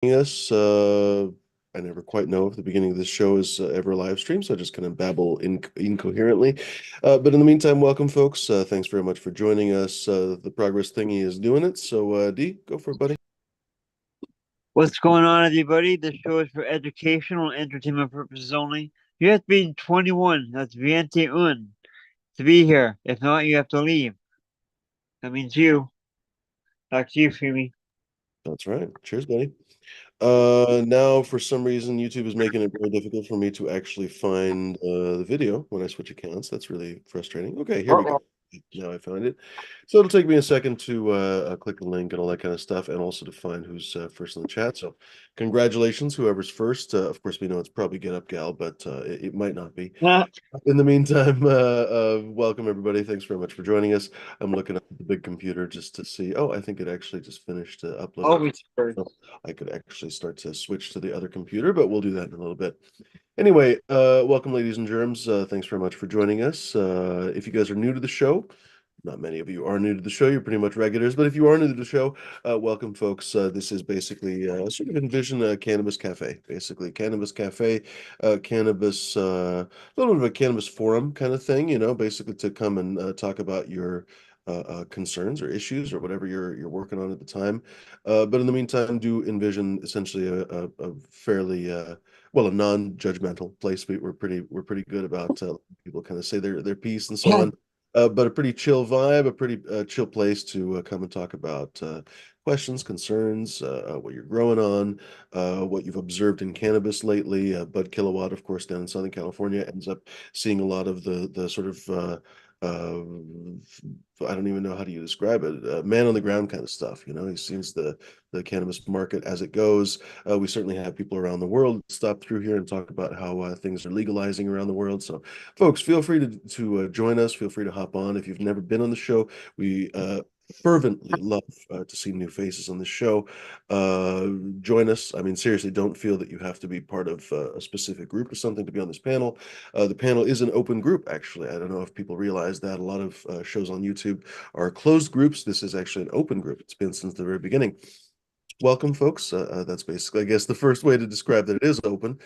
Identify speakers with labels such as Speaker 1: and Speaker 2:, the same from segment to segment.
Speaker 1: Us. I never quite know if the beginning of this show is ever a live stream, so I just kind of babble incoherently. But in the meantime, welcome, folks. Thanks very much for joining us. The progress thingy is doing it. So, D, go for it, buddy.
Speaker 2: What's going on, everybody? This show is for educational and entertainment purposes only. You have to be 21, that's Viente Un, to be here. If not, you have to leave. That means you. Back to you, Fumi.
Speaker 1: That's right. Cheers, buddy. Now for some reason, YouTube is making it very difficult for me to actually find the video when I switch accounts. That's really frustrating. Okay, here we go. Now I found it. So it'll take me a second to click the link and all that kind of stuff, and also to find who's first in the chat. So congratulations, whoever's first. Of course, we know it's probably Get Up Gal, but it might not be. In the meantime, welcome everybody. Thanks very much for joining us. I'm looking at the big computer just to see. Oh, I think it actually just finished uploading.
Speaker 2: Always first.
Speaker 1: So I could actually start to switch to the other computer, but we'll do that in a little bit. Anyway, welcome, ladies and germs. Thanks very much for joining us. If you guys are new to the show, not many of you are new to the show. You're pretty much regulars, but if you are new to the show, welcome, folks. This is basically sort of envision a cannabis cafe, basically cannabis cafe, cannabis, a little bit of a cannabis forum kind of thing. Basically to come and talk about your concerns or issues or whatever you're working on at the time. But in the meantime, do envision essentially a fairly well, a non-judgmental place. We're pretty good about people kind of say their piece and so on. But a pretty chill vibe, a pretty chill place to come and talk about questions, concerns, what you're growing on, what you've observed in cannabis lately. Bud Kilowatt, of course, down in Southern California, ends up seeing a lot of the sort of uh, I don't even know how do you describe it, man on the ground kind of stuff. He sees the cannabis market as it goes. We certainly have people around the world stop through here and talk about how things are legalizing around the world. So folks, feel free to join us. Feel free to hop on. If you've never been on the show, we fervently love to see new faces on the show. Join us. I mean, seriously, don't feel that you have to be part of a specific group or something to be on this panel. The panel is an open group, actually. I don't know if people realize that. A lot of shows on YouTube are closed groups. This is actually an open group. It's been since the very beginning. Welcome, folks. That's basically, I guess, the first way to describe that it is open.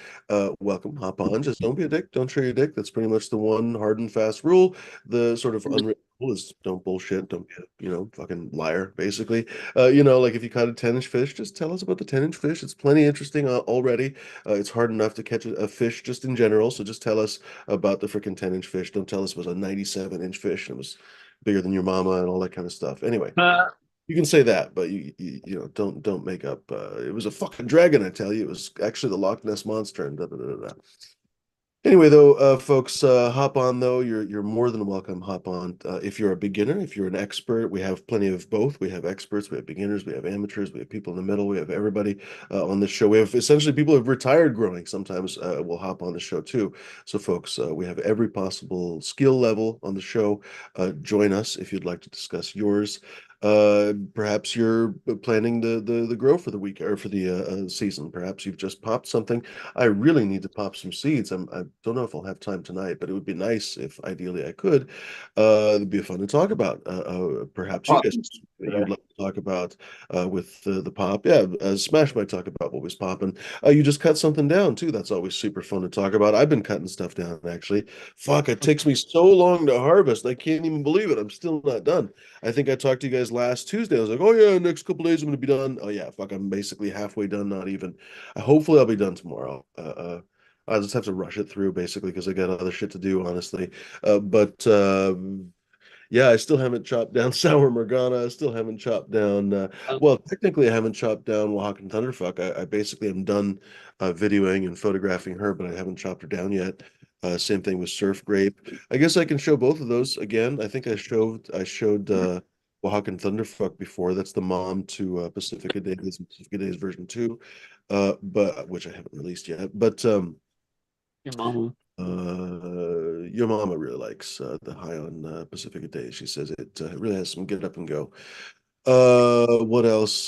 Speaker 1: Welcome, hop on. Just don't be a dick. Don't show your dick. That's pretty much the one hard and fast rule. The sort of unwritten rule is don't bullshit. Don't be fucking liar, basically. Like if you caught a 10-inch fish, just tell us about the 10-inch fish. It's plenty interesting already. It's hard enough to catch a fish just in general. So just tell us about the freaking 10-inch fish. Don't tell us it was a 97-inch fish and it was bigger than your mama and all that kind of stuff. Anyway. You can say that, but don't make up. It was a fucking dragon, I tell you. It was actually the Loch Ness monster. And da, da, da, da. Anyway, though, folks, hop on though. You're more than welcome. Hop on. If you're a beginner, if you're an expert, we have plenty of both. We have experts, we have beginners, we have amateurs, we have people in the middle, we have everybody on this show. We have essentially people who have retired growing. Sometimes will hop on the show too. So, folks, we have every possible skill level on the show. Join us if you'd like to discuss yours. Perhaps you're planning the grow for the week or for the season. Perhaps you've just popped something. I really need to pop some seeds. I don't know if I'll have time tonight, but it would be nice if ideally I could. It'd be fun to talk about. Perhaps you guys you'd like to talk about with the pop. Yeah, Smash might talk about what was popping. You just cut something down too. That's always super fun to talk about. I've been cutting stuff down actually. Fuck, it takes me so long to harvest. I can't even believe it. I'm still not done. I think I talked to you guys last Tuesday. I was like, oh yeah, next couple days I'm gonna be done. Oh yeah, fuck, I'm basically halfway done, not even. Hopefully I'll be done tomorrow. I just have to rush it through basically because I got other shit to do, honestly. But yeah, I still haven't chopped down Sour Morgana. I still haven't chopped down. Well, technically, I haven't chopped down Oaxacan Thunderfuck. I basically am done videoing and photographing her, but I haven't chopped her down yet. Same thing with Surf Grape. I guess I can show both of those again. I think I showed Oaxacan Thunderfuck before. That's the mom to Pacifica Days version 2, but which I haven't released yet. But
Speaker 2: Your mama.
Speaker 1: your mama really likes the High on Pacifica Days. She says it really has some get up and go. What else?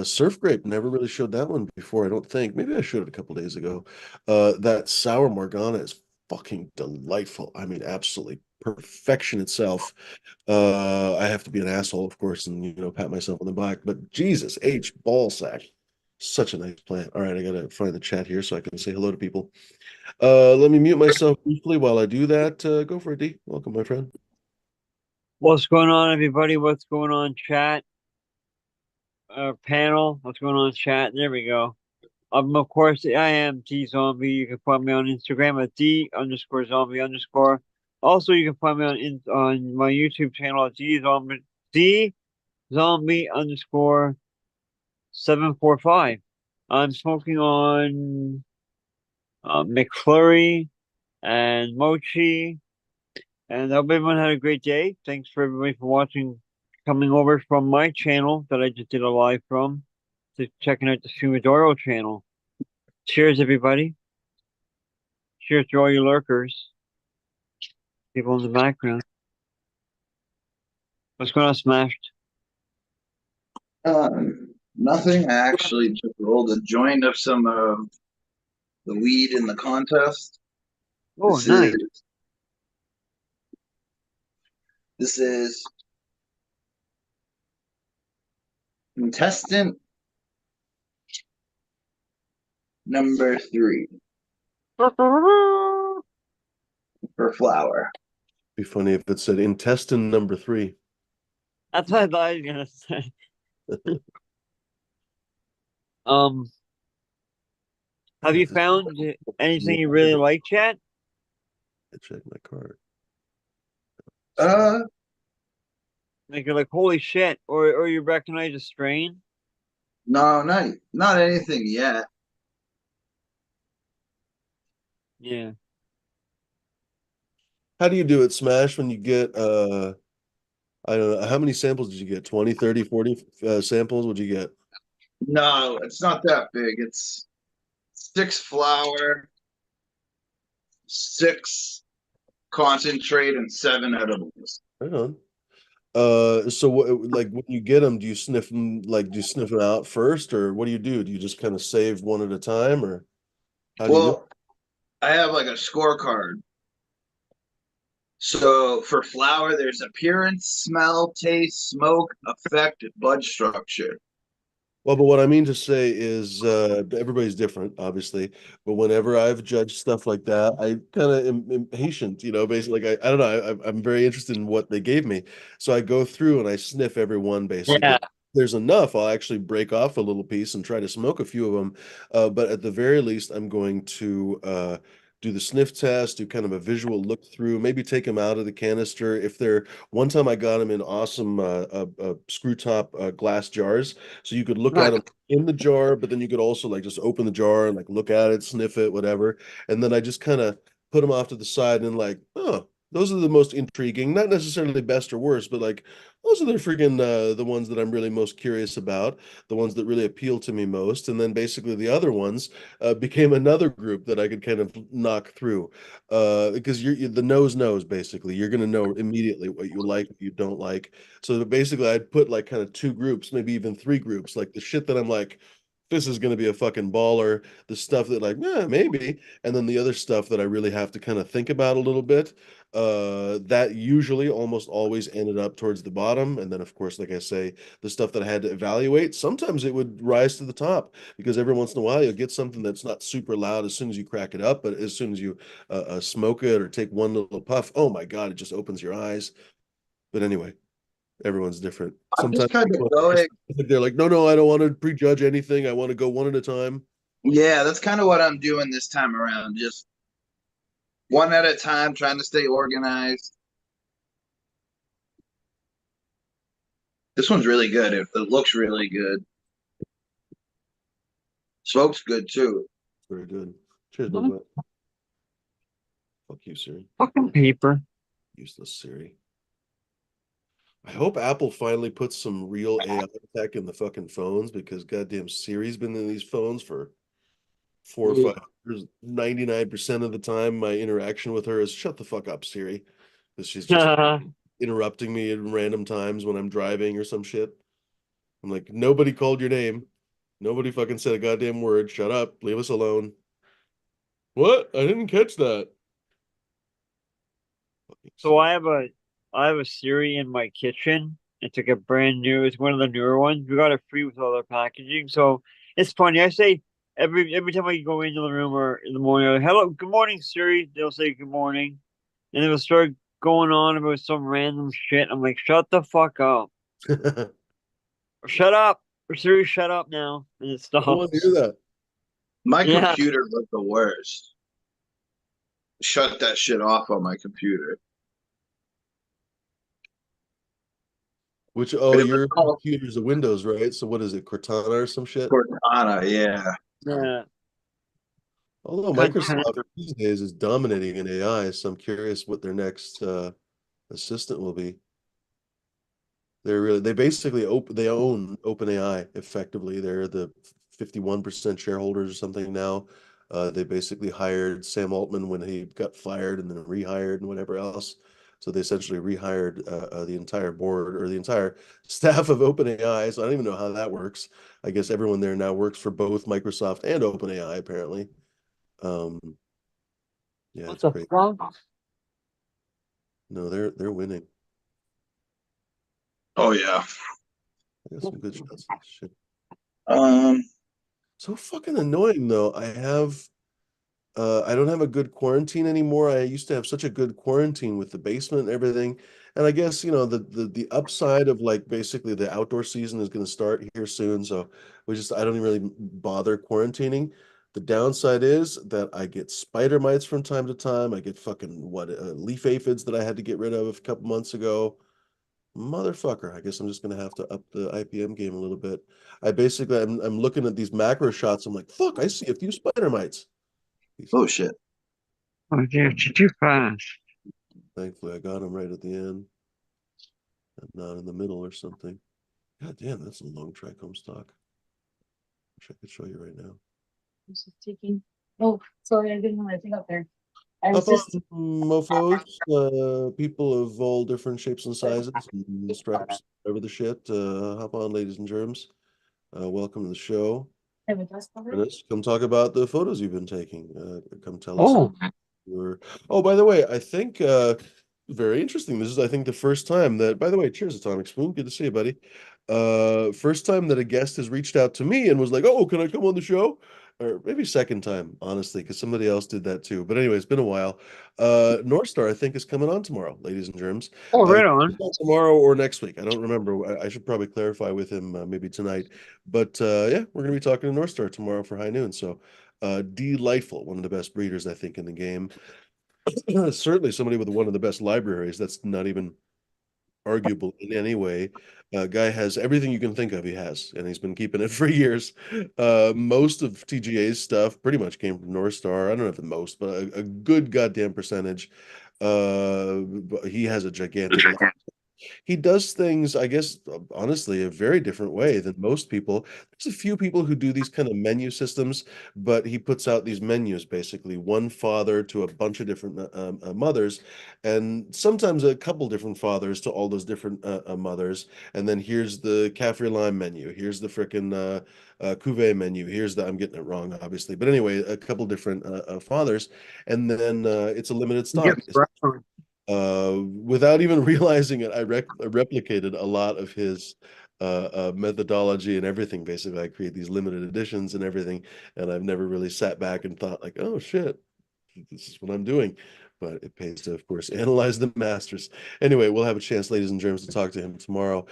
Speaker 1: Surf Grape, never really showed that one before, I don't think. Maybe I showed it a couple days ago. That Sour Morgana is fucking delightful. I mean, absolutely perfection itself. I have to be an asshole, of course, and pat myself on the back, but Jesus H ballsack. Such a nice plant. All right, I gotta find the chat here so I can say hello to people. Let me mute myself briefly while I do that. Go for it, D. Welcome, my friend.
Speaker 2: What's going on, everybody? What's going on, chat? Panel. What's going on, chat? There we go. Of course, I am T Zombie. You can find me on Instagram at D_zombie_. Also, you can find me on my YouTube channel at D Zombie_745. I'm smoking on McFlurry and Mochi. And I hope everyone had a great day. Thanks for everybody for watching, coming over from my channel that I just did a live from, to checking out the Fumadoro channel. Cheers, everybody. Cheers to all you lurkers, people in the background. What's going on, Smashed?
Speaker 3: Nothing. I actually just rolled a joint of some of the weed in the contest.
Speaker 2: Oh,
Speaker 3: This
Speaker 2: nice.
Speaker 3: is this is intestine number 3 for flour.
Speaker 1: Be funny if it said intestine number 3.
Speaker 2: That's what I thought I was gonna say. Um, have
Speaker 1: Yeah,
Speaker 2: you
Speaker 1: this
Speaker 2: found anything you really like, Chad?
Speaker 1: I check my card.
Speaker 3: Uh,
Speaker 2: Like you're like, holy shit, or you recognize a strain?
Speaker 3: no, not anything yet.
Speaker 2: Yeah.
Speaker 1: How do you do it, Smash, when you get I don't know, how many samples did you get? 20, 30, 40 samples would you get?
Speaker 3: No, it's not that big. It's 6 flour, 6 concentrate, and 7 edibles.
Speaker 1: Right on. So what, like when you get them, do you sniff them, like do you sniff them out first, or what do you do? Do you just kind of save one at a time, or how do you do it?
Speaker 3: Well, I have like a scorecard. So for flour, there's appearance, smell, taste, smoke, effect, bud structure.
Speaker 1: Well, but what I mean to say is everybody's different, obviously. But whenever I've judged stuff like that, I kind of am impatient, basically. Like, I don't know, I'm very interested in what they gave me. So I go through and I sniff every one, basically.
Speaker 2: Yeah.
Speaker 1: If there's enough, I'll actually break off a little piece and try to smoke a few of them. But at the very least, I'm going to do the sniff test, do kind of a visual look through, maybe take them out of the canister. If they're, one time I got them in awesome screw top glass jars. So you could look at them in the jar, but then you could also like just open the jar and like look at it, sniff it, whatever. And then I just kind of put them off to the side and like, oh, those are the most intriguing, not necessarily best or worst, but like those are the freaking the ones that I'm really most curious about, the ones that really appeal to me most. And then basically the other ones became another group that I could kind of knock through. Because you're the nose knows basically. You're gonna know immediately what you like, what you don't like. So basically, I'd put like kind of two groups, maybe even three groups. Like the shit that I'm like, this is going to be a fucking baller. The stuff that like, yeah, maybe. And then the other stuff that I really have to kind of think about a little bit. That usually almost always ended up towards the bottom. And then, of course, like I say, the stuff that I had to evaluate, sometimes it would rise to the top because every once in a while you'll get something that's not super loud as soon as you crack it up, but as soon as you smoke it or take one little puff, oh my God, it just opens your eyes. But anyway, everyone's different.
Speaker 3: I'm
Speaker 1: Sometimes
Speaker 3: just kind of
Speaker 1: people
Speaker 3: going,
Speaker 1: they're like, no, I don't want to prejudge anything. I want to go one at a time.
Speaker 3: yeah, that's kind of what I'm doing this time around. Just one at a time, trying to stay organized. This one's really good. It looks really good. Smoke's good too.
Speaker 1: Very good. Cheers, my
Speaker 2: Mhm.
Speaker 1: butt. Fuck you, Siri.
Speaker 2: Fucking paper.
Speaker 1: Useless Siri. I hope Apple finally puts some real AI tech in the fucking phones because goddamn Siri's been in these phones for 4 or 5 years. 99% of the time, my interaction with her is shut the fuck up, Siri. Because she's just interrupting me at random times when I'm driving or some shit. I'm like, nobody called your name. Nobody fucking said a goddamn word. Shut up. Leave us alone. What? I didn't catch that. Fucking
Speaker 2: So
Speaker 1: Siri.
Speaker 2: I have a Siri in my kitchen. It's like a brand new, it's one of the newer ones. We got it free with all our packaging. So It's funny. I say every time I go into the room or in the morning, I'm like, hello, good morning, Siri. They'll say good morning, and they'll start going on about some random shit. I'm like, shut the fuck up, shut up, Siri, shut up now, and it
Speaker 1: I want to
Speaker 2: stops.
Speaker 1: hear that.
Speaker 3: My
Speaker 2: Yeah,
Speaker 3: computer was the worst. Shut that shit off on my computer.
Speaker 1: Which
Speaker 3: It was
Speaker 1: your
Speaker 3: called
Speaker 1: computer's a Windows, right? So what is it, Cortana or some shit?
Speaker 3: Cortana, yeah.
Speaker 2: yeah.
Speaker 1: Although
Speaker 2: Content.
Speaker 1: Microsoft these days is dominating in AI, so I'm curious what their next assistant will be. They basically they own OpenAI effectively. They're the 51% shareholders or something now. They basically hired Sam Altman when he got fired and then rehired and whatever else. So they essentially rehired the entire board or the entire staff of OpenAI. So I don't even know how that works. I guess everyone there now works for both Microsoft and OpenAI apparently. Um, yeah,
Speaker 2: What
Speaker 1: it's
Speaker 2: the
Speaker 1: great.
Speaker 2: fuck?
Speaker 1: No, they're winning.
Speaker 3: Oh yeah.
Speaker 1: I got some good shots. Shit.
Speaker 3: Um.
Speaker 1: So fucking annoying though. I don't have a good quarantine anymore. I used to have such a good quarantine with the basement and everything. And I guess, the upside of like basically the outdoor season is going to start here soon. So I don't even really bother quarantining. The downside is that I get spider mites from time to time. I get fucking leaf aphids that I had to get rid of a couple months ago. Motherfucker, I guess I'm just gonna have to up the IPM game a little bit. I'm looking at these macro shots. I'm like, fuck, I see a few spider mites.
Speaker 3: Oh shit.
Speaker 2: Oh, dude, you're too fast.
Speaker 1: Thankfully, I got them right at the end and not in the middle or something. God damn, that's a long trichome stock. Wish I could show you right now.
Speaker 4: I was just taking. Oh, sorry, I didn't want to think up there. I was
Speaker 1: Hop on,
Speaker 4: just.
Speaker 1: mofos, people of all different shapes and sizes and stripes, whatever the shit. Hop on, ladies and germs. Welcome to the show.
Speaker 4: Have a dust cover.
Speaker 1: Ernest, come talk about the photos you've been taking. Come tell us
Speaker 2: Oh,
Speaker 1: your. Oh, by the way, I think very interesting. This is, I think, the first time that. By the way, cheers, Atomic Spoon. Good to see you, buddy. First time that a guest has reached out to me and was like, "Oh, can I come on the show?" Or maybe second time, honestly, because somebody else did that too. But anyway, it's been a while. Northstar, I think, is coming on tomorrow, ladies and germs.
Speaker 2: oh, right
Speaker 1: It's
Speaker 2: on.
Speaker 1: not tomorrow or next week. I don't remember. I should probably clarify with him maybe tonight. But yeah, we're gonna be talking to Northstar tomorrow for high noon. So delightful, one of the best breeders I think in the game. Certainly somebody with one of the best libraries. That's not even arguable in any way. Guy has everything you can think of. He has, and he's been keeping it for years. Most of TGA's stuff pretty much came from Northstar. I don't know if the most, but a good goddamn percentage. But he has a gigantic he does things, I guess, honestly, a very different way than most people. There's a few people who do these kind of menu systems, but he puts out these menus, basically one father to a bunch of different mothers, and sometimes a couple different fathers to all those different mothers. And then here's the Caffrey Lime menu. Here's the frickin' Cuvée menu. Here's the, I'm getting it wrong, obviously. But anyway, a couple different fathers. And then it's a limited
Speaker 2: Yes,
Speaker 1: stock.
Speaker 2: right.
Speaker 1: Without even realizing it, I replicated a lot of his methodology and everything. Basically, I create these limited editions and everything, and I've never really sat back and thought like, oh shit, this is what I'm doing. But it pays to, of course, analyze the masters. Anyway, we'll have a chance, ladies and germs, to talk to him tomorrow.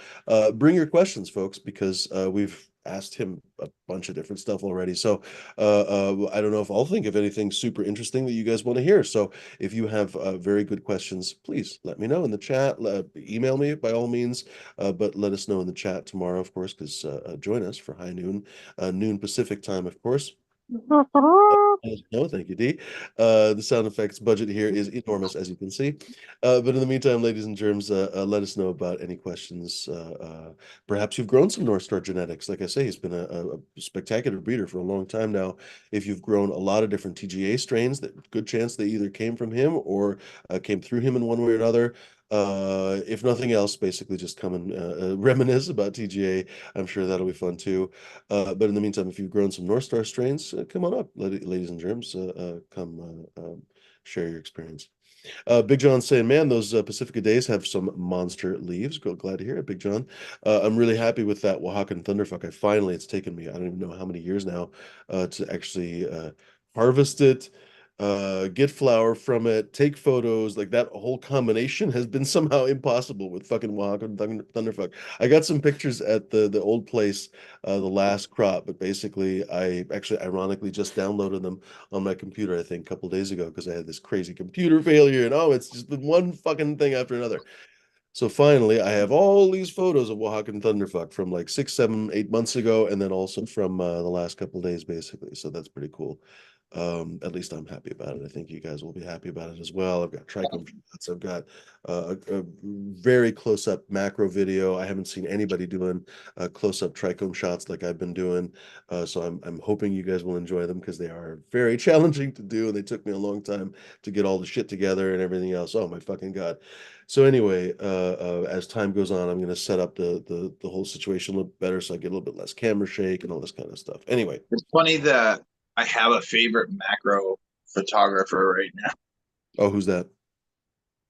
Speaker 1: Bring your questions, folks, because we've asked him a bunch of different stuff already. So I don't know if I'll think of anything super interesting that you guys want to hear. So if you have very good questions, please let me know in the chat. Email me by all means, but let us know in the chat tomorrow, of course, because join us for high noon, noon Pacific time, of course. No, thank you, D. The sound effects budget here is enormous, as you can see. But in the meantime, ladies and germs, let us know about any questions. Perhaps you've grown some North Star genetics. Like I say, he's been a spectacular breeder for a long time now. If you've grown a lot of different TGA strains, that good chance they either came from him or came through him in one way or another. If nothing else, basically just come and reminisce about TGA. I'm sure that'll be fun too. But in the meantime, if you've grown some North Star strains, come on up, ladies and germs. Come share your experience. Big John saying, man, those Pacifica days have some monster leaves. Glad to hear it, Big John. I'm really happy with that Oaxacan Thunderfuck. It's taken me, I don't even know how many years now, to actually harvest it, get flour from it, take photos. Like that whole combination has been somehow impossible with fucking Oaxacan Thunderfuck. I got some pictures at the old place, the last crop, but basically I actually ironically just downloaded them on my computer, I think, a couple days ago because I had this crazy computer failure, and it's just been one fucking thing after another. So finally, I have all these photos of Oaxacan Thunderfuck from like 6, 7, 8 months ago, and then also from the last couple days, basically. So that's pretty cool. At least I'm happy about it. I think you guys will be happy about it as well. I've got trichome shots. I've got a very close-up macro video. I haven't seen anybody doing close-up trichome shots like I've been doing. So I'm hoping you guys will enjoy them because they are very challenging to do, and they took me a long time to get all the shit together and everything else. Oh my fucking God. So anyway, as time goes on, I'm going to set up the whole situation a little better so I get a little bit less camera shake and all this kind of stuff. Anyway.
Speaker 3: It's funny that I have a favorite macro photographer right now.
Speaker 1: Oh, who's that?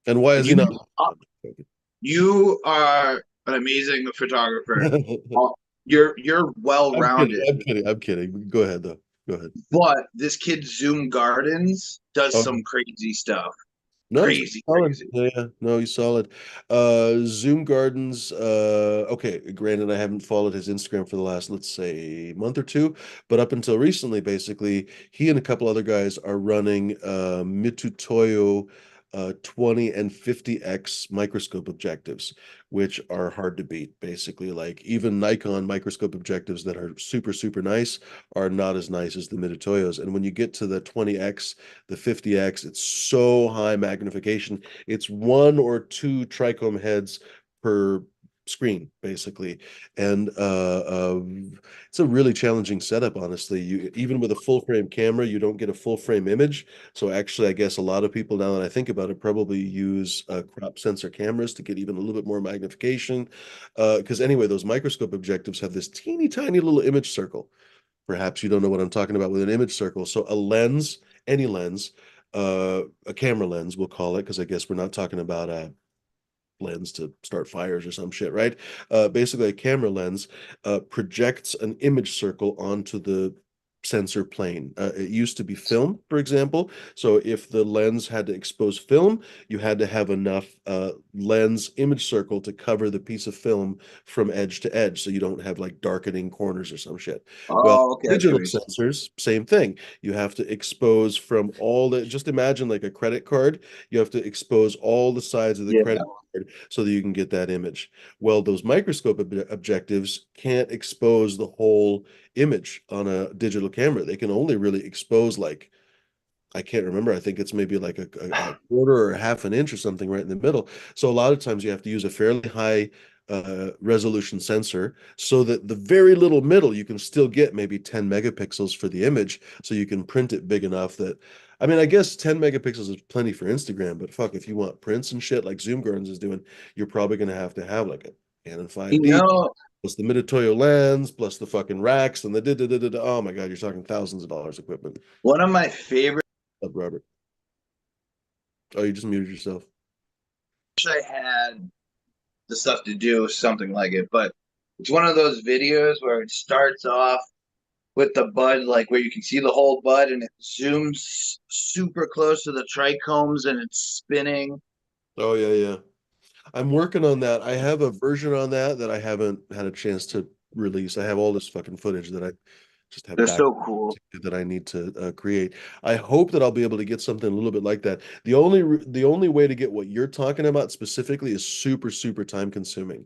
Speaker 1: And why is he
Speaker 3: You,
Speaker 1: not?
Speaker 3: you are an amazing photographer. You're well
Speaker 1: I'm kidding.
Speaker 3: rounded.
Speaker 1: I'm kidding. I'm kidding. Go ahead though. Go ahead.
Speaker 3: But this kid Zoom Gardens does
Speaker 1: Oh,
Speaker 3: some crazy stuff.
Speaker 1: no, he's
Speaker 3: Crazy,
Speaker 1: solid.
Speaker 3: crazy.
Speaker 1: Yeah, no, he's solid. Zoom Gardens. Okay, granted, I haven't followed his Instagram for the last, let's say, month or two, but up until recently, basically, he and a couple other guys are running Mitutoyo 20 and 50x microscope objectives, which are hard to beat. Basically, like even Nikon microscope objectives that are super, super nice are not as nice as the Mitutoyos. And when you get to the 20x, the 50x, it's so high magnification. It's one or two trichome heads per screen, basically. And it's a really challenging setup, honestly. You even with a full frame camera, you don't get a full frame image. So actually, I guess a lot of people, now that I think about it, probably use crop sensor cameras to get even a little bit more magnification. Because anyway, those microscope objectives have this teeny tiny little image circle. Perhaps you don't know what I'm talking about with an image circle. So a lens, any lens, a camera lens, we'll call it, because I guess we're not talking about a lens to start fires or some shit, right? Basically, a camera lens projects an image circle onto the sensor plane. It used to be film, for example. So if the lens had to expose film, you had to have enough lens image circle to cover the piece of film from edge to edge, so you don't have like darkening corners or some shit. Well,
Speaker 3: Oh, okay.
Speaker 1: digital sensors, same thing. You have to expose from all the, just imagine like a credit card. You have to expose all the sides of the
Speaker 3: Yeah.
Speaker 1: credit card so that you can get that image. Well, those microscope objectives can't expose the whole image on a digital camera. They can only really expose like, I can't remember. I think it's maybe like a quarter or a half an inch or something right in the middle. So a lot of times you have to use a fairly high resolution sensor so that the very little middle you can still get maybe 10 megapixels for the image, so you can print it big enough that, I mean, I guess 10 megapixels is plenty for Instagram, but fuck, if you want prints and shit like Zoom Gardens is doing, you're probably going to have like a Canon
Speaker 3: You
Speaker 1: 5D
Speaker 3: know,
Speaker 1: plus the Mitutoyo lens plus the fucking racks and the da. Oh my God, you're talking thousands of dollars equipment.
Speaker 3: one of my favorite.
Speaker 1: Robert. Oh, you just muted yourself.
Speaker 3: I had the stuff to do something like it, but it's one of those videos where it starts off with the bud, like where you can see the whole bud, and it zooms super close to the trichomes, and it's spinning.
Speaker 1: Oh yeah, yeah. I'm working on that. I have a version on that I haven't had a chance to release. I have all this fucking footage that I just have
Speaker 3: They're
Speaker 1: back
Speaker 3: so cool.
Speaker 1: that I need to create. I hope that I'll be able to get something a little bit like that. The only way to get what you're talking about specifically is super, super time consuming.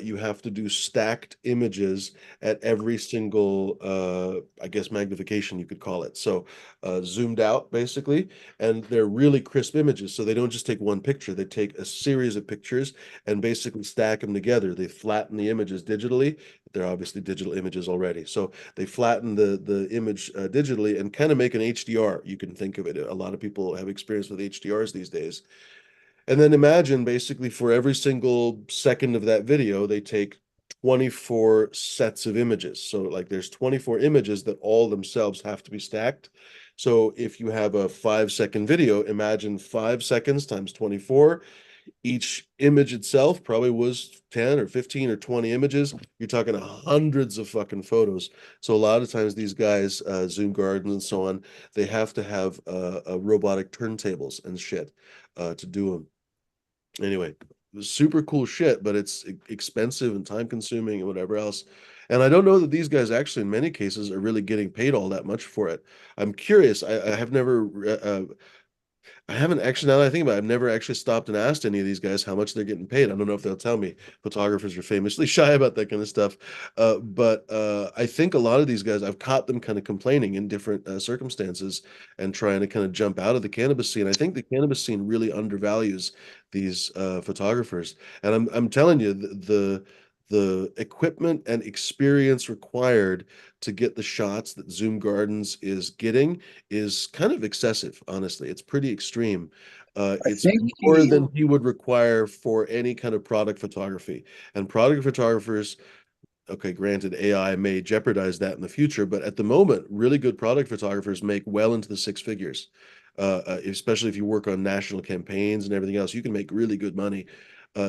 Speaker 1: You have to do stacked images at every single, I guess, magnification you could call it. So zoomed out basically, and they're really crisp images. So they don't just take one picture; they take a series of pictures and basically stack them together. They flatten the images digitally. They're obviously digital images already, so they flatten the image digitally and kind of make an HDR. You can think of it. A lot of people have experience with HDRs these days. And then imagine basically for every single second of that video, they take 24 sets of images. So like there's 24 images that all themselves have to be stacked. So if you have a 5-second video, imagine 5 seconds times 24. Each image itself probably was 10 or 15 or 20 images. You're talking hundreds of fucking photos. So a lot of times these guys, Zoom Gardens and so on, they have to have robotic turntables and shit to do them. Anyway, super cool shit, but it's expensive and time consuming and whatever else. And I don't know that these guys actually, in many cases, are really getting paid all that much for it. I'm curious. I have never I haven't actually, now that I think about it, I've never actually stopped and asked any of these guys how much they're getting paid. I don't know if they'll tell me. Photographers are famously shy about that kind of stuff. But I think a lot of these guys, I've caught them kind of complaining in different circumstances and trying to kind of jump out of the cannabis scene. I think the cannabis scene really undervalues these photographers. And I'm telling you, the equipment and experience required to get the shots that Zoom Gardens is getting is kind of excessive, honestly. It's pretty extreme.
Speaker 3: I
Speaker 1: It's
Speaker 3: think
Speaker 1: more
Speaker 3: he,
Speaker 1: than you would require for any kind of product photography. And product photographers, okay, granted, AI may jeopardize that in the future, but at the moment, really good product photographers make well into the six figures. Especially if you work on national campaigns and everything else, you can make really good money.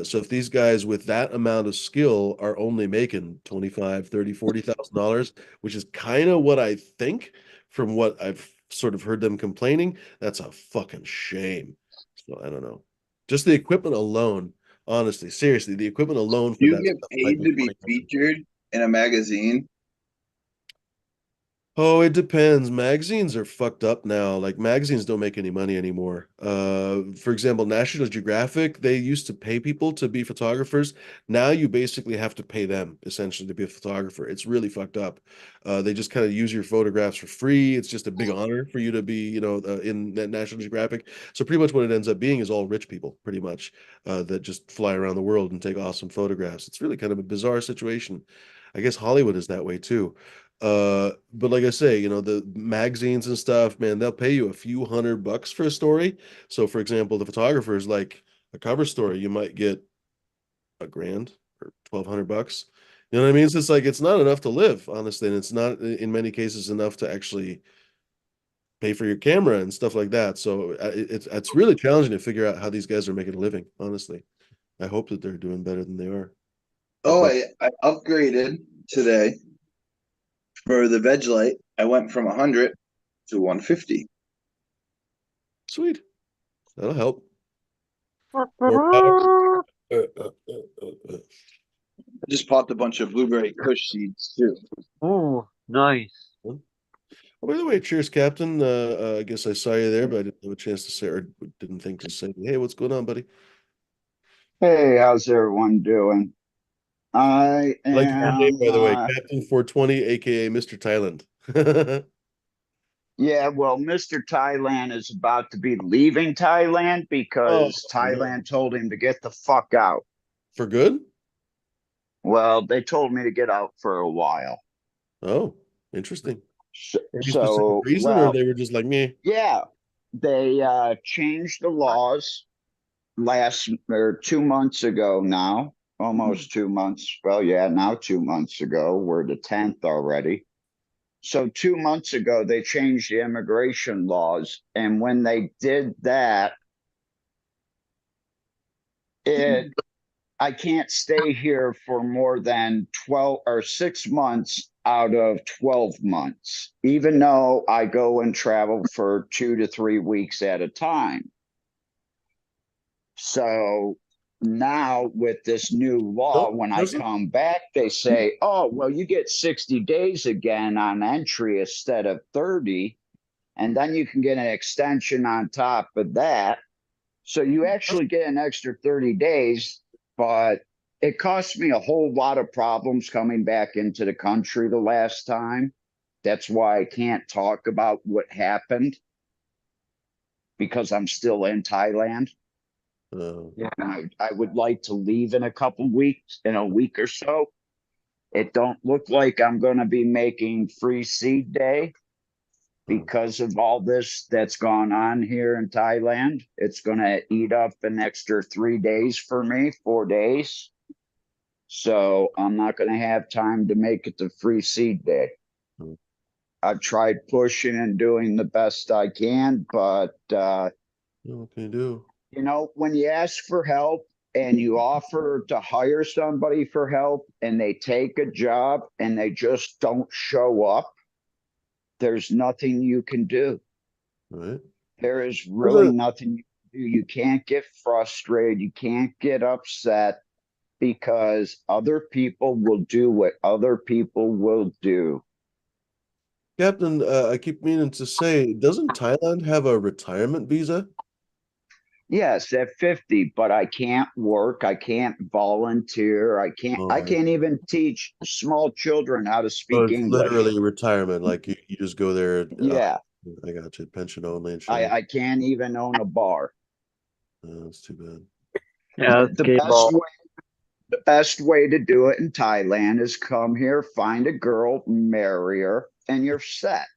Speaker 1: So if these guys with that amount of skill are only making 25, 30, $40,000, which is kind of what I think from what I've sort of heard them complaining, that's a fucking shame. So I don't know. Just the equipment alone, honestly, seriously, the equipment alone for
Speaker 3: you
Speaker 1: that
Speaker 3: get
Speaker 1: stuff might
Speaker 3: paid
Speaker 1: be
Speaker 3: to be
Speaker 1: 20 grand.
Speaker 3: featured in a magazine.
Speaker 1: Oh, it depends. Magazines are fucked up now. Like magazines don't make any money anymore. For example, National Geographic, they used to pay people to be photographers. Now you basically have to pay them essentially to be a photographer. It's really fucked up. They just kind of use your photographs for free. It's just a big honor for you to be, in that National Geographic. So pretty much what it ends up being is all rich people, pretty much, that just fly around the world and take awesome photographs. It's really kind of a bizarre situation. I guess Hollywood is that way too. But like I say, the magazines and stuff, man, they'll pay you a few $100 for a story. So for example, the photographers like a cover story, you might get a grand or $1,200. You know what I mean? It's just like it's not enough to live, honestly, and it's not in many cases enough to actually pay for your camera and stuff like that. So it's really challenging to figure out how these guys are making a living, honestly. I hope that they're doing better than they are.
Speaker 3: Oh,
Speaker 1: But
Speaker 3: I upgraded today for the veg light. I went from 100 to 150.
Speaker 1: sweet. That'll help. More power. Uh.
Speaker 3: I just popped a bunch of blueberry kush seeds too.
Speaker 2: Oh, nice.
Speaker 1: Oh, by the way, cheers, Captain. I guess I saw you there, but I didn't have a chance to say or didn't think to say, hey, what's going on, buddy?
Speaker 5: Hey, how's everyone doing? I
Speaker 1: I like your name,
Speaker 5: am,
Speaker 1: by the way, Captain 420, aka Mr. Thailand.
Speaker 5: yeah, well, Mr. Thailand is about to be leaving Thailand
Speaker 1: Oh,
Speaker 5: because
Speaker 1: no.
Speaker 5: Thailand told him to get the fuck out.
Speaker 1: For good?
Speaker 5: Well, they told me to get out for a while.
Speaker 1: Oh, interesting.
Speaker 5: So,
Speaker 1: Any specific
Speaker 5: so
Speaker 1: reason, or
Speaker 5: well,
Speaker 1: they were just like me?
Speaker 5: yeah, they changed the laws last or 2 months ago now, almost 2 months. Well, yeah, now 2 months ago. We're the 10th already. So 2 months ago, they changed the immigration laws. And when they did that, it I can't stay here for more than 12 or 6 months out of 12 months, even though I go and travel for 2 to 3 weeks at a time. So now with this new law,
Speaker 1: No,
Speaker 5: when I
Speaker 1: doesn't.
Speaker 5: come back, they say, oh, well, you get 60 days again on entry instead of 30. And then you can get an extension on top of that. So you actually get an extra 30 days, but it cost me a whole lot of problems coming back into the country the last time. That's why I can't talk about what happened because I'm still in Thailand.
Speaker 2: Yeah.
Speaker 5: And I would like to leave in a couple weeks, in a week or so. It don't look like I'm going to be making free seed day because of all this that's gone on here in Thailand. It's going to eat up an extra 3 days for me, 4 days. So I'm not going to have time to make it to free seed day. I've tried pushing and doing the best I can, but
Speaker 1: What can you do?
Speaker 5: you know, when you ask for help and you offer to hire somebody for help and they take a job and they just don't show up, there's nothing you can do.
Speaker 1: Right?
Speaker 5: There is
Speaker 1: There's
Speaker 5: really
Speaker 1: a
Speaker 5: nothing you can do. You can't get frustrated. You can't get upset because other people will do what other people will do.
Speaker 1: Captain, I keep meaning to say, doesn't Thailand have a retirement visa?
Speaker 5: Yes, at 50, but I can't work. I can't volunteer. I
Speaker 1: Oh,
Speaker 5: can't even teach small children how to
Speaker 1: so
Speaker 5: speak
Speaker 1: it's
Speaker 5: English.
Speaker 1: literally retirement. Like you just go there.
Speaker 5: Yeah,
Speaker 1: I got you. Pension only and shit.
Speaker 5: I can't even own a bar.
Speaker 1: That's too bad.
Speaker 2: Yeah, that's
Speaker 5: The
Speaker 2: gay
Speaker 5: best
Speaker 2: ball.
Speaker 5: way, the best way to do it in Thailand is come here, find a girl, marry her, and you're set.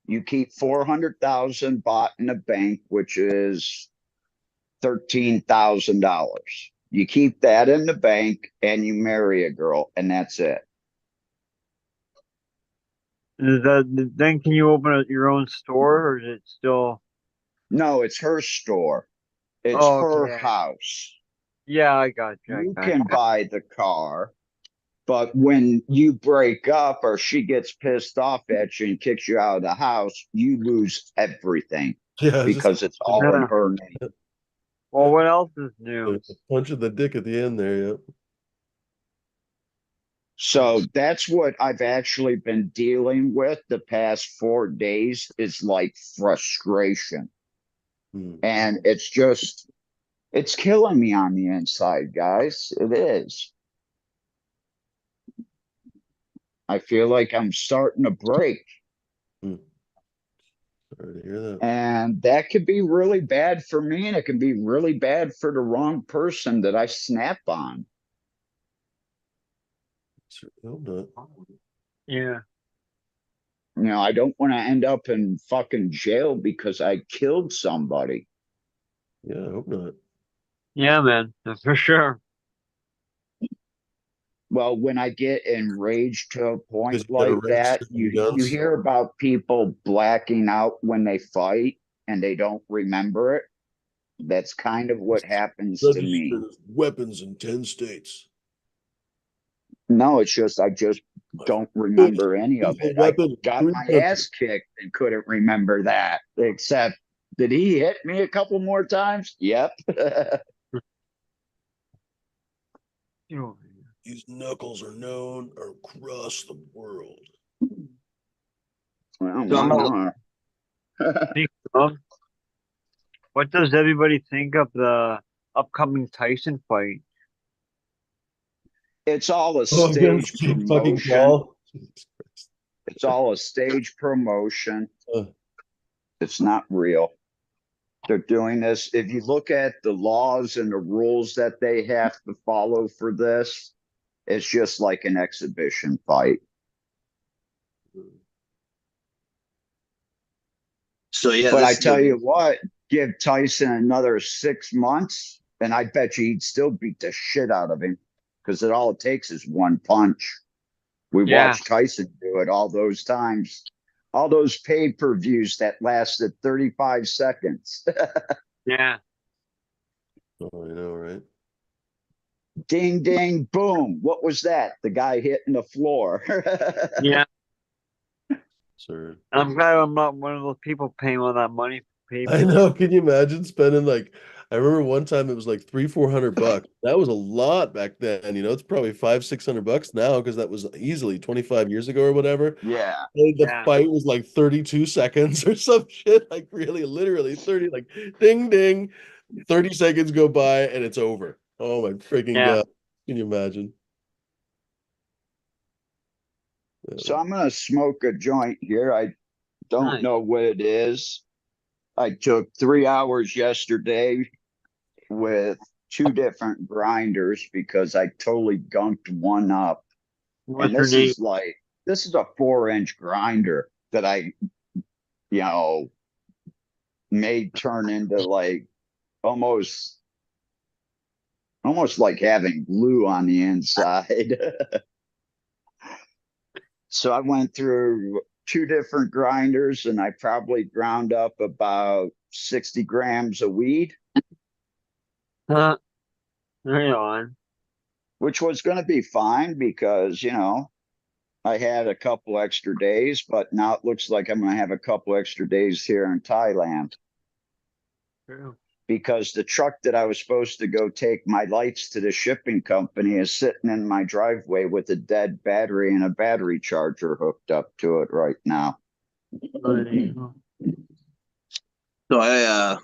Speaker 5: You keep 400,000 baht in the bank, which is $13,000. You keep that in the bank and you marry a girl, and that's it.
Speaker 2: Is that then? Can you open your own store, or is it still?
Speaker 5: No, it's her store. It's
Speaker 2: Oh,
Speaker 5: her
Speaker 2: okay.
Speaker 5: house.
Speaker 2: Yeah, I got you. I
Speaker 5: You
Speaker 2: got
Speaker 5: can
Speaker 2: you.
Speaker 5: buy the car, but when you break up or she gets pissed off at you and kicks you out of the house, you lose everything
Speaker 1: Yeah, it's just
Speaker 5: because it's all in
Speaker 2: Yeah.
Speaker 5: her name.
Speaker 2: Well, what else is new?
Speaker 1: a punch of the dick at the end there. Yep.
Speaker 5: So that's what I've actually been dealing with the past 4 days is like frustration.
Speaker 1: Hmm.
Speaker 5: And it's killing me on the inside, guys. It is. I feel like I'm starting to break.
Speaker 1: Hmm. Sorry to hear that.
Speaker 5: And that could be really bad for me, and it can be really bad for the wrong person that I snap on.
Speaker 1: Hope not.
Speaker 2: Yeah.
Speaker 5: You know, I don't want to end up in fucking jail because I killed somebody.
Speaker 1: Yeah, I hope not.
Speaker 2: Yeah, man, for sure.
Speaker 5: Well, when I get enraged to a point
Speaker 1: Because you got
Speaker 5: like that,
Speaker 1: arrested and
Speaker 5: you
Speaker 1: guns.
Speaker 5: hear about people blacking out when they fight and they don't remember it. That's kind of what happens to me.
Speaker 1: Registered weapons in 10 states.
Speaker 5: No, it's just I just don't remember any of
Speaker 1: A
Speaker 5: it. I
Speaker 1: weapon in
Speaker 5: got
Speaker 1: 3
Speaker 5: my
Speaker 1: countries.
Speaker 5: ass kicked and couldn't remember that. Except, did he hit me a couple more times? Yep.
Speaker 2: You
Speaker 1: These knuckles are known across the world.
Speaker 5: Well,
Speaker 3: So I'm
Speaker 5: one
Speaker 3: gonna
Speaker 5: more.
Speaker 2: think of what does everybody think of the upcoming Tyson fight?
Speaker 5: It's all a
Speaker 1: Oh, against
Speaker 5: stage
Speaker 1: Jake fucking
Speaker 5: promotion.
Speaker 1: Paul.
Speaker 5: It's all a stage promotion.
Speaker 1: Uh,
Speaker 5: It's not real. They're doing this. If you look at the laws and the rules that they have to follow for this, it's just like an exhibition fight.
Speaker 3: So yeah,
Speaker 5: But I
Speaker 3: this is
Speaker 5: tell
Speaker 3: the
Speaker 5: you what, give Tyson another 6 months, and I bet you he'd still beat the shit out of him because all it takes is one punch. We
Speaker 2: Yeah,
Speaker 5: watched Tyson do it all those times, all those pay-per-views that lasted 35 seconds.
Speaker 2: yeah,
Speaker 1: oh, I know, right?
Speaker 5: Ding, ding, boom. What was that? The guy hitting the floor.
Speaker 2: yeah.
Speaker 1: Sir.
Speaker 2: I'm glad I'm not one of those people paying all that money for
Speaker 1: I
Speaker 2: paper.
Speaker 1: know. Can you imagine spending like, I remember one time it was like 300-400 bucks. That was a lot back then. It's probably 500-600 bucks now because that was easily 25 years ago or whatever.
Speaker 5: Yeah.
Speaker 1: And the
Speaker 2: Yeah,
Speaker 1: fight was like 32 seconds or some shit. Like really, literally 30, like ding, ding, 30 seconds go by and it's over. Oh my freaking
Speaker 2: yeah.
Speaker 1: God. Can you imagine?
Speaker 5: So I'm going to smoke a joint here. I don't
Speaker 2: Nice.
Speaker 5: know what it is. I took 3 hours yesterday with two different grinders because I totally gunked one up. And
Speaker 2: What's your name?
Speaker 5: this is a 4-inch grinder that I, you know, made turn into like almost like having glue on the inside. So I went through two different grinders, and I probably ground up about 60 grams of weed,
Speaker 2: Huh. Right on.
Speaker 5: which was going to be fine because, you know, I had a couple extra days, but now it looks like I'm going to have a couple extra days here in Thailand
Speaker 2: True.
Speaker 5: because the truck that I was supposed to go take my lights to the shipping company is sitting in my driveway with a dead battery and a battery charger hooked up to it right now.
Speaker 2: Oh, there you go.
Speaker 3: So I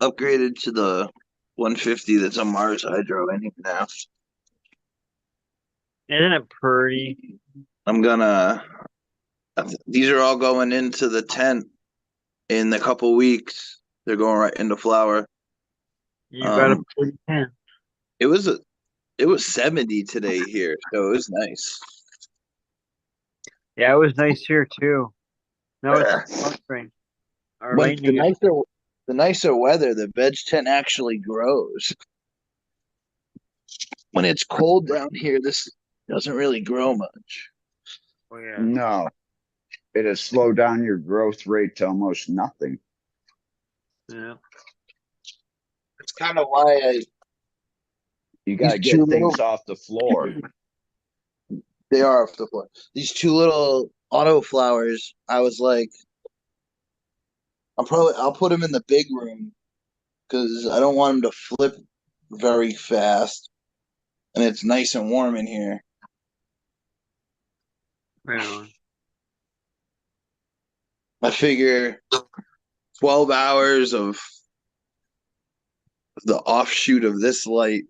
Speaker 3: upgraded to the 150 that's a Mars Hydro in here now.
Speaker 2: Isn't it pretty?
Speaker 3: I'm gonna. These are all going into the tent in a couple weeks. They're going right into flower.
Speaker 2: You got a
Speaker 3: Um,
Speaker 2: pretty pen.
Speaker 3: it was 70 today here, so it was nice.
Speaker 2: Yeah, it was nice here too. Now
Speaker 3: Uh,
Speaker 2: it's spring. Or
Speaker 3: when
Speaker 2: lightning.
Speaker 3: the nicer weather, the veg tent actually grows. When it's cold down here, this doesn't really grow much.
Speaker 2: Oh, yeah.
Speaker 5: No, it has slowed down your growth rate to almost nothing.
Speaker 2: Yeah.
Speaker 3: It's kind of why
Speaker 5: You got to
Speaker 3: these two
Speaker 5: get things
Speaker 3: little
Speaker 5: off the floor.
Speaker 3: they are off the floor. These two little auto flowers, I was like, I'll put them in the big room because I don't want them to flip very fast, and it's nice and warm in here.
Speaker 2: Right on.
Speaker 3: I figure 12 hours of the offshoot of this light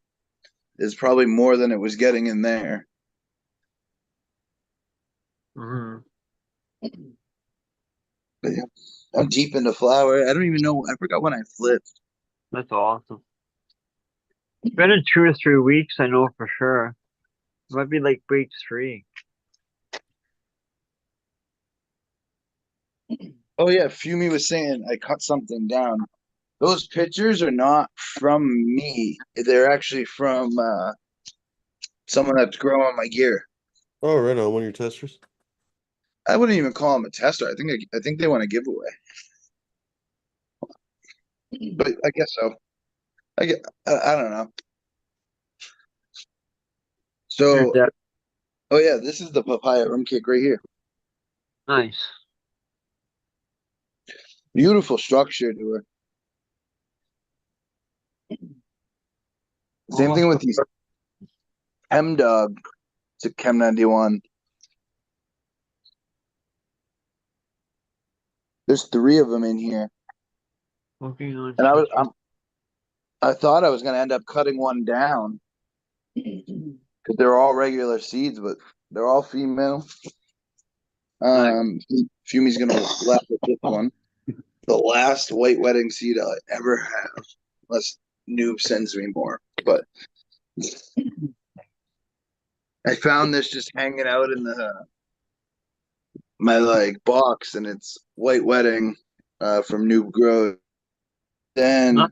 Speaker 3: is probably more than it was getting in there.
Speaker 2: Hmm.
Speaker 3: But yeah, I'm deep into flower. I don't even know. I forgot when I flipped.
Speaker 2: That's awesome. It's been in 2 or 3 weeks, I know for sure. It might be like week 3.
Speaker 3: Oh yeah, Fumi was saying I cut something down. Those pictures are not from me. They're actually from someone that's growing my gear.
Speaker 1: Oh, right on. One of your testers.
Speaker 3: I wouldn't even call them a tester. I think they want a giveaway. But I guess so. I don't know.
Speaker 2: Here's
Speaker 3: So
Speaker 2: that.
Speaker 3: oh yeah, this is the papaya rum cake right here.
Speaker 2: Nice.
Speaker 3: Beautiful structure to her. Same thing with these Chem Dog. It's a Chem 91. There's 3 of them in here,
Speaker 2: Working on
Speaker 3: and I thought I was gonna end up cutting one down because they're all regular seeds, but they're all female. Fumi's gonna laugh at this one. The last white wedding seed I ever have, unless Noob sends me more. But I found this just hanging out in my like box, and it's white wedding from Noob Grow. Then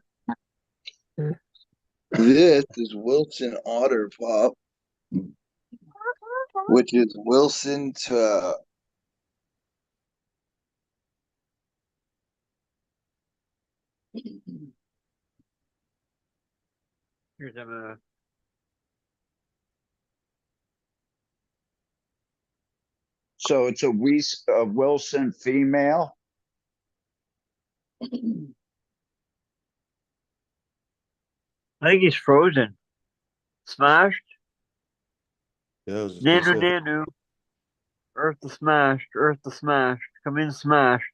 Speaker 3: this is Wilson Otter Pop, which is Wilson to
Speaker 2: Here's them.
Speaker 5: So it's a Wilson female.
Speaker 2: I think he's frozen. Smashed.
Speaker 1: Yeah, I was just gonna
Speaker 2: Nanu,
Speaker 1: say.
Speaker 2: nanu. Earth to smashed. Earth to smashed. Come in smashed.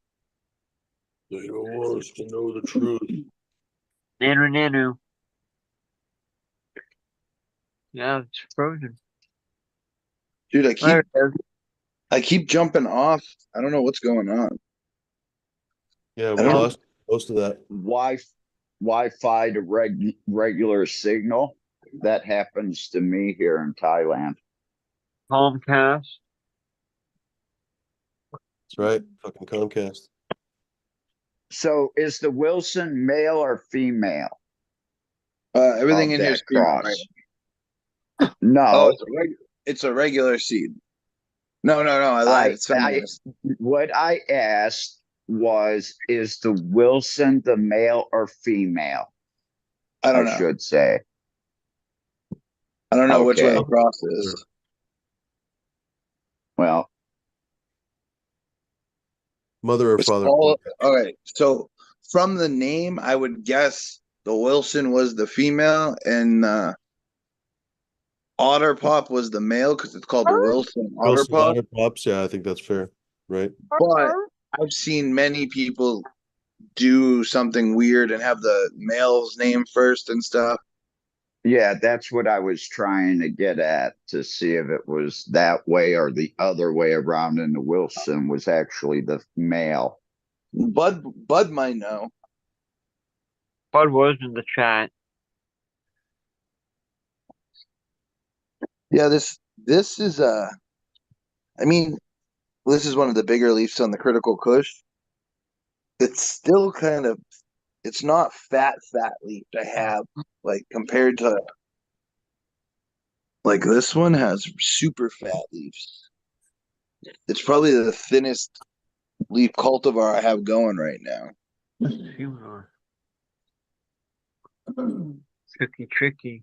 Speaker 1: They don't want us to know the truth.
Speaker 2: Nanu, nanu. Yeah, it's frozen.
Speaker 3: dude.
Speaker 2: There it is.
Speaker 3: I keep jumping off. I don't know what's going on.
Speaker 1: Yeah,
Speaker 3: I
Speaker 1: we
Speaker 3: don't-
Speaker 1: lost most of that.
Speaker 5: Wi-Fi to regular signal. That happens to me here in Thailand.
Speaker 2: Comcast.
Speaker 1: That's right. Fucking Comcast.
Speaker 5: So is the Wilson male or female
Speaker 3: Everything
Speaker 5: of
Speaker 3: in here is
Speaker 5: that
Speaker 3: female,
Speaker 5: cross?
Speaker 3: right? Oh,
Speaker 5: No,
Speaker 3: it's a regular seed. No, I lied. It's
Speaker 5: I
Speaker 3: feminized.
Speaker 5: what I asked was, is the Wilson the male or female?
Speaker 3: I don't
Speaker 5: I
Speaker 3: know.
Speaker 5: should say.
Speaker 3: I don't know which way
Speaker 5: Okay.
Speaker 3: the cross is.
Speaker 5: Well,
Speaker 1: Mother or
Speaker 3: It's
Speaker 1: father?
Speaker 3: all okay. So from the name, I would guess the Wilson was the female and Otter Pop was the male because it's called the Wilson Otter
Speaker 1: Wilson
Speaker 3: Pop.
Speaker 1: Otter Pops. Yeah, I think that's fair. Right.
Speaker 3: But I've seen many people do something weird and have the male's name first and stuff.
Speaker 5: yeah, that's what I was trying to get at, to see if it was that way or the other way around, and the Wilson was actually the male.
Speaker 3: Bud might know.
Speaker 2: Bud was in the chat.
Speaker 3: Yeah, this is I mean, this is one of the bigger leaves on the Critical Kush. It's still kind of, it's not fat leaf to have, like compared to like this one has super fat leaves. It's probably the thinnest leaf cultivar I have going right now.
Speaker 2: Humor. Tricky.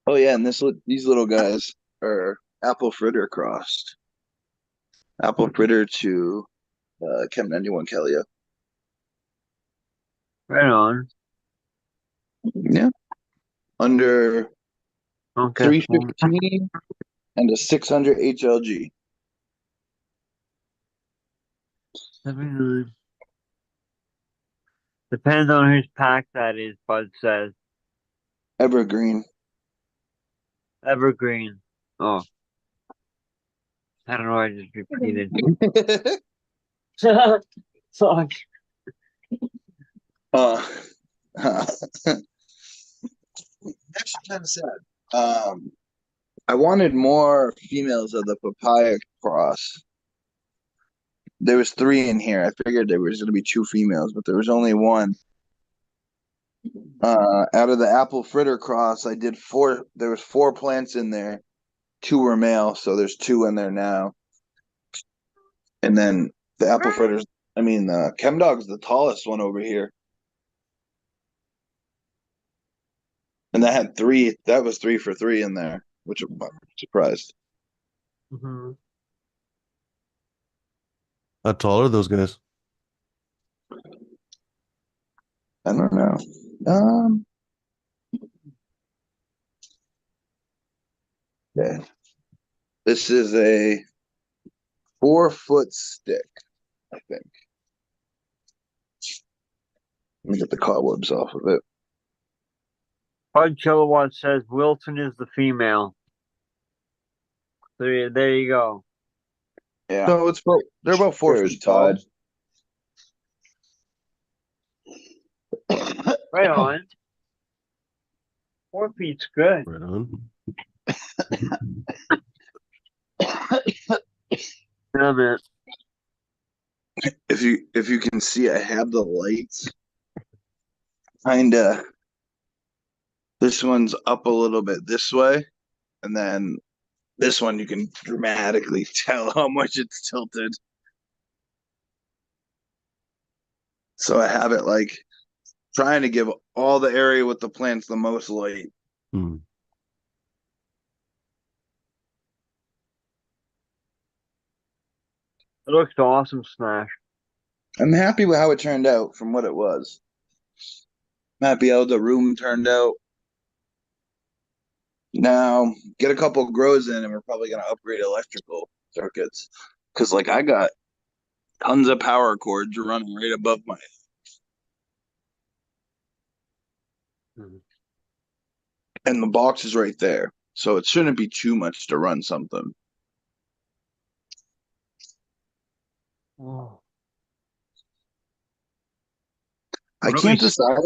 Speaker 3: Oh yeah, and these little guys are apple fritter crossed. Apple fritter to Chem 91 Kellya.
Speaker 2: Right on.
Speaker 3: Yeah. Under
Speaker 2: Okay.
Speaker 3: 315 and a 600 HLG.
Speaker 2: 79. Depends on whose pack that is, Bud says.
Speaker 3: Evergreen.
Speaker 2: Evergreen. Oh. I don't know, I just repeated.
Speaker 4: Fuck.
Speaker 3: Actually kind of sad. I wanted more females of the papaya cross. There was 3 in here. I figured there was going to be 2 females, but there was only 1. Out of the apple fritter cross, I did 4. There was 4 plants in there. 2 were male, so there's 2 in there now. And then the apple fritters, Chem Dog's the tallest one over here. And that had 3. That was 3 for 3 in there, which I'm surprised.
Speaker 2: Mm-hmm.
Speaker 1: How tall are those guys?
Speaker 3: I don't know. Yeah. This is a 4-foot stick, I think. Let me get the cobwebs off of it.
Speaker 2: Bud Kilowatt says Wilson is the female. There you go.
Speaker 5: Yeah.
Speaker 3: So they're about 4
Speaker 5: Cheers,
Speaker 3: feet tall.
Speaker 5: Bud.
Speaker 2: Right on. 4 feet's good.
Speaker 1: Right on.
Speaker 2: Yeah, man.
Speaker 3: If you can see, I have the lights. Kinda. This one's up a little bit this way, and then this one you can dramatically tell how much it's tilted. So I have it like trying to give all the area with the plants the most light.
Speaker 1: Hmm.
Speaker 2: It looks awesome, Smash.
Speaker 3: I'm happy with how it turned out from what it was. I'm happy how the room turned out. Now get a couple grows in, and we're probably gonna upgrade electrical circuits because, like, I got tons of power cords running right above my. And the box is right there, so it shouldn't be too much to run something.
Speaker 2: Oh.
Speaker 3: I can't decide.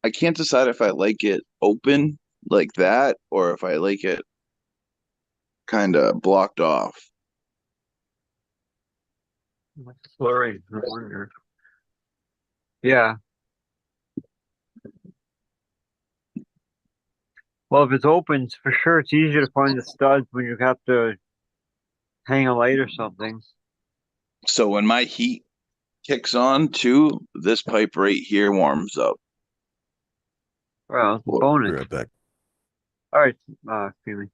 Speaker 3: I can't decide if I like it open like that or if I like it kind of blocked off.
Speaker 2: Slurry, no wonder. Yeah. Well, if it's open, for sure it's easier to find the studs when you have to hang a light or something.
Speaker 3: So when my heat kicks on too, this pipe right here warms up.
Speaker 2: Well, it's a
Speaker 1: We'll be
Speaker 2: bonus.
Speaker 1: right back.
Speaker 2: All right, Feely.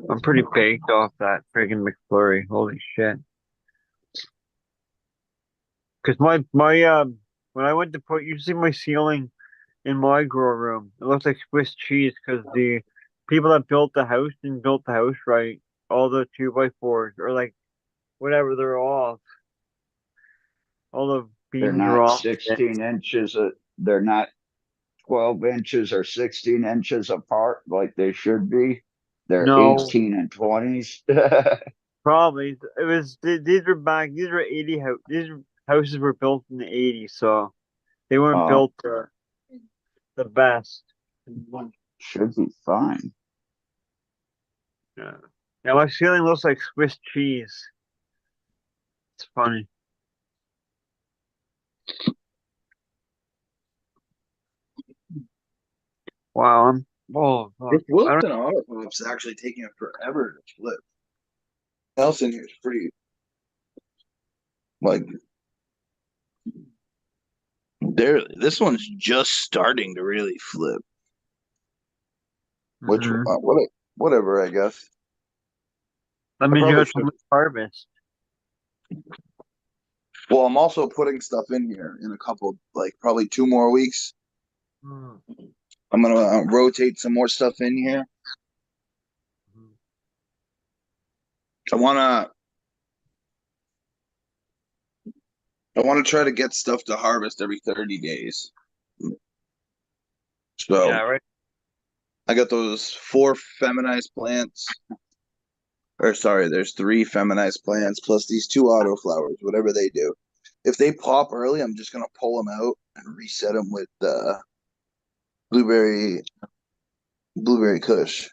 Speaker 2: I'm pretty baked off that friggin' McFlurry. Holy shit. Cause my when I went to put, you see my ceiling in my grow room, it looks like Swiss cheese because the people that built the house didn't build the house right. All the 2x4s or like whatever, they're off. All the
Speaker 5: They're
Speaker 2: beams are
Speaker 5: not
Speaker 2: off.
Speaker 5: 16 inches. They're not 12 inches or 16 inches apart like they should be. They're
Speaker 2: No,
Speaker 5: 18 and 20s.
Speaker 2: probably it was. These were back. These were 80 house. These houses were built in the 80s, so they weren't
Speaker 5: Oh,
Speaker 2: built the best.
Speaker 5: should be fine.
Speaker 2: Yeah. Yeah, my ceiling looks like Swiss cheese. It's funny. Wow, oh fuck.
Speaker 3: This
Speaker 2: I don't
Speaker 3: Wilson auto pop's actually taking it forever to flip. Else in here is pretty like there. This one's just starting to really flip. Which
Speaker 2: mhm.
Speaker 3: whatever, I guess.
Speaker 2: That
Speaker 3: I
Speaker 2: means you
Speaker 3: probably
Speaker 2: got to
Speaker 3: should.
Speaker 2: harvest.
Speaker 3: Well, I'm also putting stuff in here in a couple, like probably 2 more weeks.
Speaker 2: Hmm.
Speaker 3: I'm gonna rotate some more stuff in here. I wanna, I wanna try to get stuff to harvest every 30 days. So
Speaker 2: Yeah, right.
Speaker 3: I got those 4 feminized plants. Or sorry, there's 3 feminized plants plus these 2 autoflowers, whatever they do. If they pop early, I'm just gonna pull them out and reset them with blueberry blueberry kush.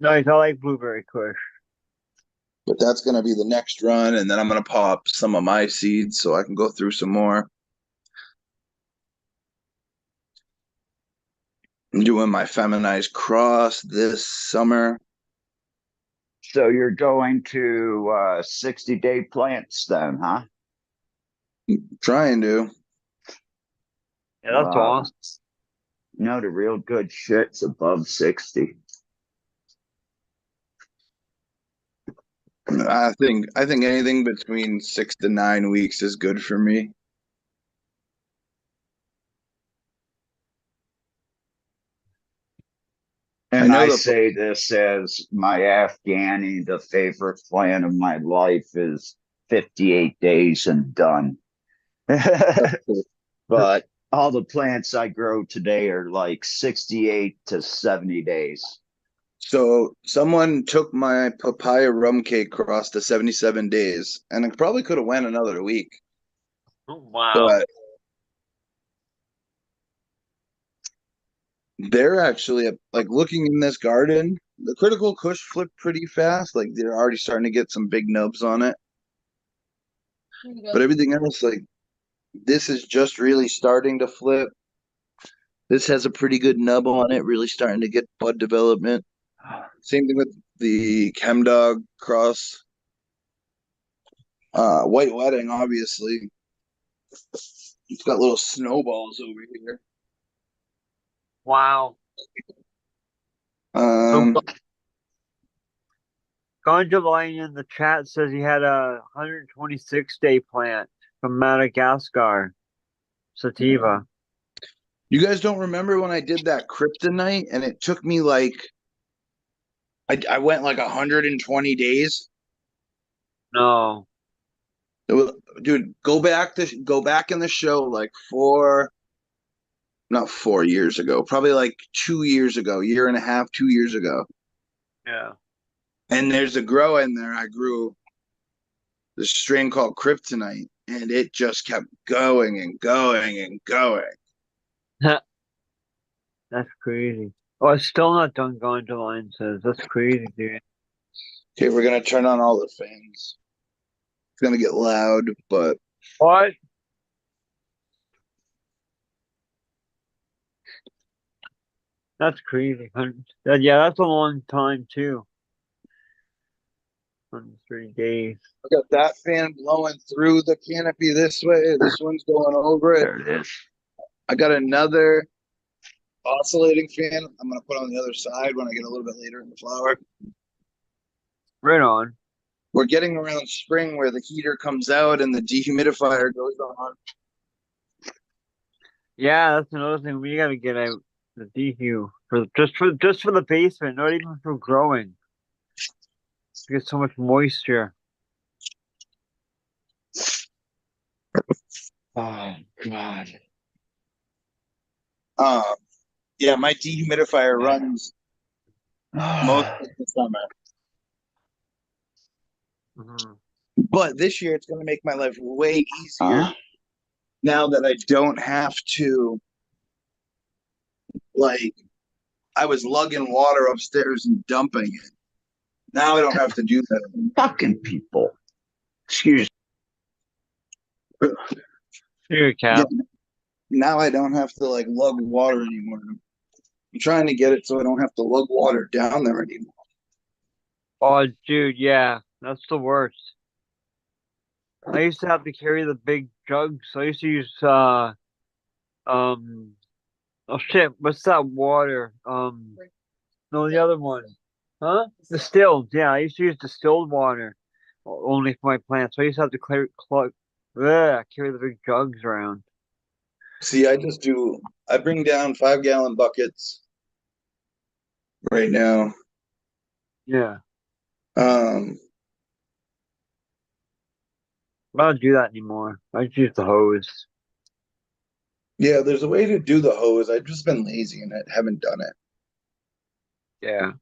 Speaker 2: Nice. I like blueberry kush.
Speaker 3: But that's gonna be the next run, and then I'm gonna pop some of my seeds so I can go through some more. I'm doing my feminized cross this summer.
Speaker 5: So you're going to 60-day plants then, huh?
Speaker 3: Trying to.
Speaker 2: Yeah, that's
Speaker 5: Wow.
Speaker 2: awesome.
Speaker 5: You know, the real good shit's above 60.
Speaker 3: I think anything between 6 to 9 weeks is good for me. I
Speaker 5: And
Speaker 3: know
Speaker 5: I
Speaker 3: the
Speaker 5: say this as my Afghani, the favorite plant of my life is 58 days and done. But all the plants I grow today are like 68 to 70 days.
Speaker 3: So someone took my papaya rum cake cross to 77 days, and it probably could have went another week.
Speaker 2: Wow.
Speaker 3: But they're actually like looking in this garden. The critical kush flipped pretty fast. Like they're already starting to get some big nubs on it. But everything else, like this is just really starting to flip. This has a pretty good nub on it, really starting to get bud development. Same thing with the Chem Dog cross. White Wedding, obviously. It's got little snowballs over here.
Speaker 2: Wow. So
Speaker 3: Um,
Speaker 2: Gondolian in the chat says he had a 126-day plant from Madagascar, sativa.
Speaker 3: you guys don't remember when I did that kryptonite and it took me like I went like 120 days.
Speaker 2: No.
Speaker 3: It was, dude, go back in the show like not 4 years ago, probably like 2 years ago, year and a half, 2 years ago.
Speaker 2: Yeah.
Speaker 3: And there's a grow in there. I grew this strain called kryptonite, and it just kept going and going and going.
Speaker 2: That's crazy. Oh, it's still not done, Gondolian says. That's crazy, dude.
Speaker 3: Okay, we're gonna turn on all the fans. It's gonna get loud, but
Speaker 2: What? That's crazy. Yeah, that's a long time too. 103 days.
Speaker 3: I got that fan blowing through the canopy this way. This one's going over it.
Speaker 5: There it is.
Speaker 3: I got another oscillating fan I'm going to put on the other side when I get a little bit later in the flower.
Speaker 2: Right on.
Speaker 3: We're getting around spring where the heater comes out and the dehumidifier goes on.
Speaker 2: Yeah, that's another thing we gotta get out the dehu for the basement, not even for growing. You get so much moisture.
Speaker 5: Oh God.
Speaker 3: Yeah, my dehumidifier runs most of the summer.
Speaker 2: Mhm.
Speaker 3: But this year it's going to make my life way easier
Speaker 5: Huh?
Speaker 3: now that I don't have to, like, I was lugging water upstairs and dumping it. Now I don't have to do that anymore.
Speaker 5: Fucking people. Excuse
Speaker 2: Here,
Speaker 3: Yeah,
Speaker 2: Cap.
Speaker 3: now I don't have to like lug water anymore. I'm trying to get it so I don't have to lug water down there anymore.
Speaker 2: Oh, dude, yeah, that's the worst. I used to have to carry the big jugs. I used to use um oh shit, what's that water? No, the other one. Huh? Distilled. Yeah, I used to use distilled water only for my plants. So I used to have to carry the big jugs around.
Speaker 3: See, I bring down 5 gallon buckets right now.
Speaker 2: Yeah,
Speaker 3: Um,
Speaker 2: I don't do that anymore. I just use the hose.
Speaker 3: yeah, there's a way to do the hose. I've just been lazy and I haven't done it.
Speaker 2: Yeah.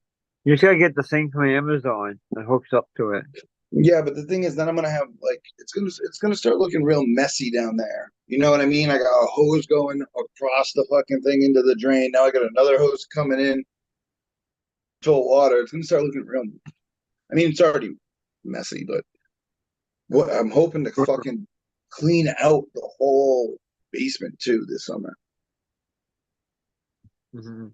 Speaker 2: You just gotta get the thing from Amazon that hooks up to it.
Speaker 3: Yeah, but the thing is, then I'm gonna have like it's gonna start looking real messy down there. You know what I mean? I got a hose going across the fucking thing into the drain. Now I got another hose coming in, full water. It's gonna start looking real. I mean, it's already messy, but what I'm hoping to fucking clean out the whole basement too this summer.
Speaker 2: Hmm.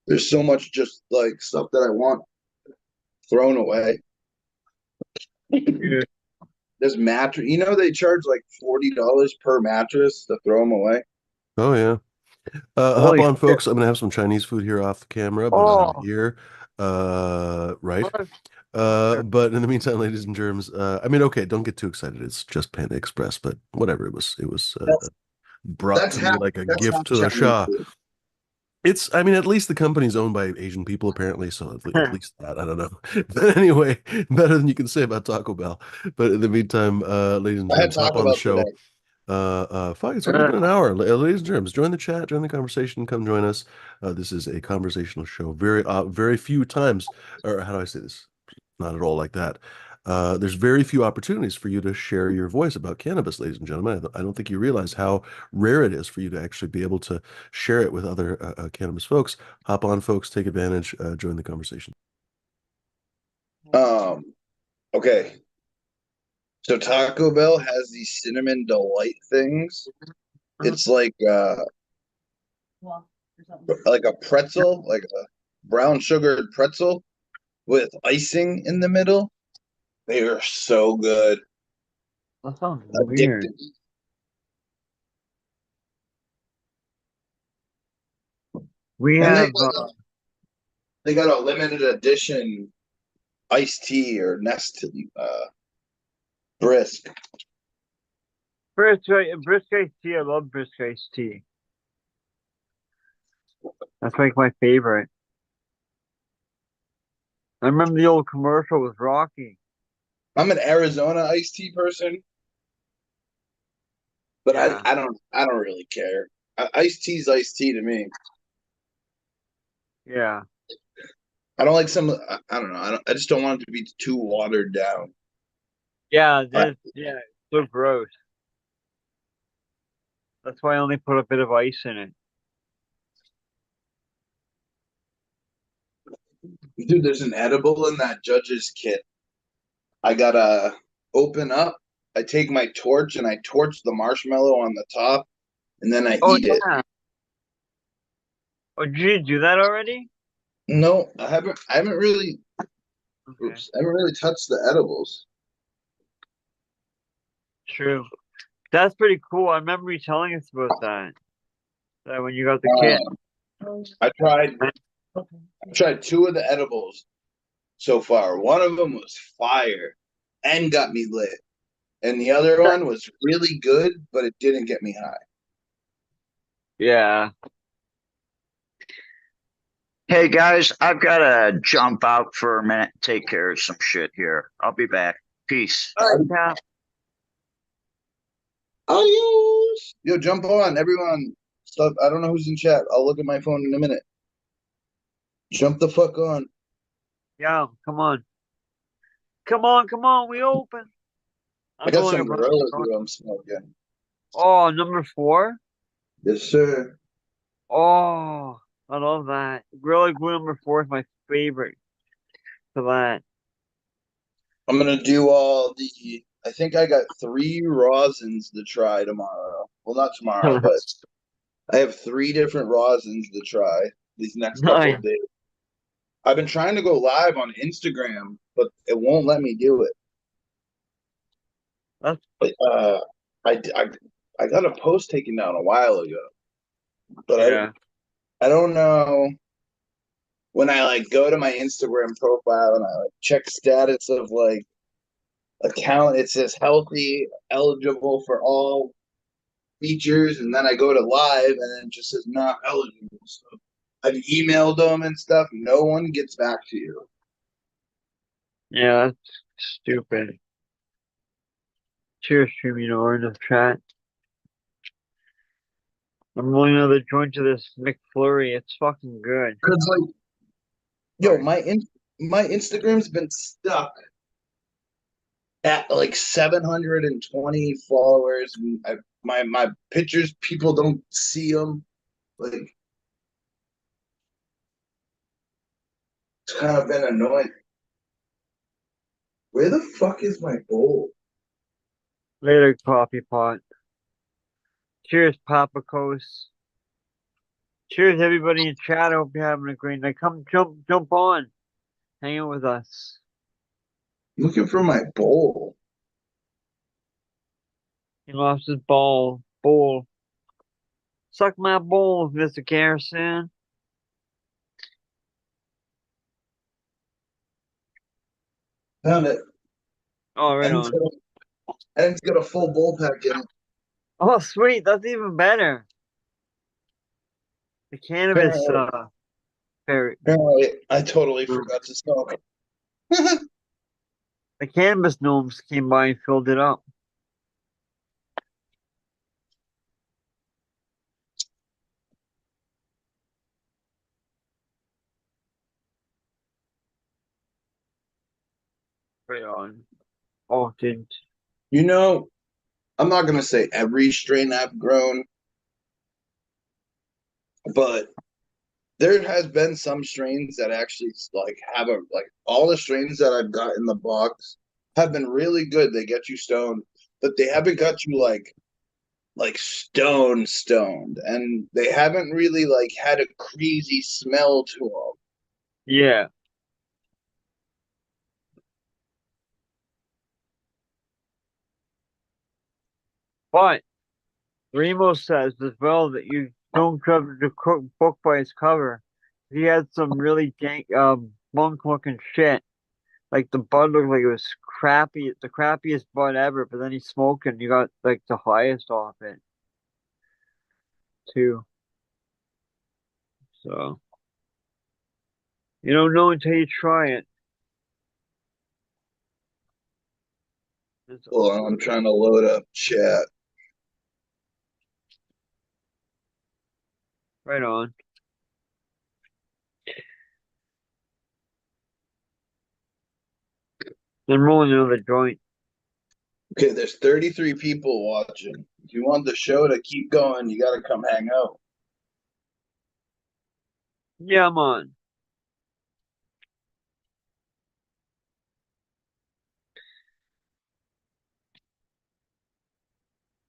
Speaker 3: There's so much just like stuff that I want thrown away.
Speaker 2: Yeah.
Speaker 3: There's mattress. You know they charge like $40 per mattress to throw them away.
Speaker 1: Oh yeah. Hop
Speaker 2: Holy
Speaker 1: on,
Speaker 2: shit.
Speaker 1: folks. I'm gonna have some Chinese food here off the camera, but I'm
Speaker 2: Oh,
Speaker 1: here. Right.
Speaker 2: what?
Speaker 1: But in the meantime, ladies and germs, I mean, okay, don't get too excited. It's just Panda Express, but whatever. It was
Speaker 3: That's
Speaker 1: brought
Speaker 3: that's
Speaker 1: to me
Speaker 3: half
Speaker 1: like a
Speaker 3: that's
Speaker 1: gift
Speaker 3: half
Speaker 1: to the
Speaker 3: Chinese
Speaker 1: Shah.
Speaker 3: food.
Speaker 1: It's, I mean, at least the company's owned by Asian people, apparently. So at least that, I don't know. But anyway, better than you can say about Taco Bell. But in the meantime, ladies and
Speaker 3: I had
Speaker 1: germs, hop
Speaker 3: Taco
Speaker 1: on the
Speaker 3: Bell
Speaker 1: show.
Speaker 3: today.
Speaker 1: Fuck, it's already been an hour. Ladies and germs, join the chat, join the conversation, come join us. This is a conversational show. Very few times, or how do I say this? Not at all like that. There's very few opportunities for you to share your voice about cannabis, ladies and gentlemen. I don't think you realize how rare it is for you to actually be able to share it with other cannabis folks. Hop on, folks, take advantage, join the conversation.
Speaker 3: Okay. So Taco Bell has these cinnamon delight things. It's
Speaker 4: Well, or something.
Speaker 3: like a pretzel, like a brown sugared pretzel with icing in the middle. They are so good.
Speaker 2: That sounds weird.
Speaker 3: Addictive.
Speaker 2: We
Speaker 3: And
Speaker 2: have
Speaker 3: they got a limited edition iced tea or Nest brisk.
Speaker 2: brisk iced tea. I love brisk iced tea. That's like my favorite. I remember the old commercial with Rocky.
Speaker 3: I'm an Arizona iced tea person, but
Speaker 2: Yeah.
Speaker 3: I don't really care. Iced tea's iced tea to me.
Speaker 2: Yeah.
Speaker 3: I don't like some. I don't know. I just don't want it to be too watered down.
Speaker 2: Yeah,
Speaker 3: I,
Speaker 2: yeah, it's so gross. That's why I only put a bit of ice in it.
Speaker 3: dude, there's an edible in that judge's kit. I gotta open up I take my torch and I torch the marshmallow on the top, and then I
Speaker 2: Oh
Speaker 3: eat it.
Speaker 2: yeah. Oh, did you do that already?
Speaker 3: No, I haven't. I haven't really.
Speaker 2: Okay,
Speaker 3: Oops, I haven't really touched the edibles.
Speaker 2: true. That's pretty cool. I remember you telling us about that. That when you got the kit.
Speaker 3: I tried.
Speaker 4: Okay.
Speaker 3: I tried two of the edibles so far. One of them was fire and got me lit, and the other one was really good, but it didn't get me high.
Speaker 2: Yeah.
Speaker 5: Hey guys, I've gotta jump out for a minute, take care of some shit here. I'll be back. Peace.
Speaker 2: All right, Cap.
Speaker 3: Adios. Yo, jump on, everyone. Stuff. I don't know who's in chat. I'll look at my phone in a minute. Jump the fuck on.
Speaker 2: Yeah, come on. Come on, come on, we open.
Speaker 3: I
Speaker 2: I'm
Speaker 3: got
Speaker 2: going
Speaker 3: some
Speaker 2: around.
Speaker 3: Gorilla Glue I'm smoking.
Speaker 2: Oh, number 4?
Speaker 3: Yes, sir.
Speaker 2: Oh, I love that. Gorilla Glue number 4 is my favorite for that.
Speaker 3: I'm gonna do all the. I think I got 3 rosins to try tomorrow. Well, not tomorrow, but I have 3 different rosins to try these next couple
Speaker 2: Nice.
Speaker 3: of days. I've been trying to go live on Instagram, but it won't let me do it.
Speaker 2: That's
Speaker 3: But, I got a post taken down a while ago, but
Speaker 2: yeah.
Speaker 3: I don't know when I like go to my Instagram profile and I like check status of like account, it says healthy, eligible for all features, and then I go to live and then it just says not eligible. So I've emailed them and stuff. No one gets back to you.
Speaker 2: Yeah, that's stupid. Cheers, streaming or in the chat. I'm rolling another joint to this McFlurry. It's fucking good.
Speaker 3: Cause like, yo,
Speaker 2: Sorry.
Speaker 3: my Instagram's been stuck at like 720 followers. And my pictures, people don't see them. Like, it's kind of been annoying. Where the fuck is my bowl?
Speaker 2: Later, coffee pot. Cheers, Papa Coast. Cheers, everybody in chat. I hope you're having a great night. Come jump on. Hang out with us.
Speaker 3: I'm looking for my bowl.
Speaker 2: He lost his bowl. Suck my balls, Mr. Garrison.
Speaker 3: Found it.
Speaker 2: Oh, right
Speaker 3: And
Speaker 2: on.
Speaker 3: it's got a full bowl pack in it.
Speaker 2: Oh, sweet. That's even better. The cannabis,
Speaker 3: Apparently,
Speaker 2: very,
Speaker 3: apparently I totally forgot to smoke.
Speaker 2: the cannabis gnomes came by and filled it up. Right on. Oh, didn't.
Speaker 3: You know, I'm not gonna say every strain I've grown, but there has been some strains that actually like have a like all the strains that I've got in the box have been really good. They get you stoned, but they haven't got you like stoned, and they haven't really like had a crazy smell to them.
Speaker 2: Yeah. But Remo says as well that you don't judge the book by its cover. He had some really dank, monk looking shit. Like the bud looked like it was crappy, the crappiest bud ever. But then he smoked and you got like the highest off it too. So you don't know until you try it. It's
Speaker 3: Hold on, I'm trying to load up chat.
Speaker 2: right on. Then rolling another joint.
Speaker 3: Okay, there's 33 people watching. If you want the show to keep going, you got to come hang out.
Speaker 2: Yeah, I'm on.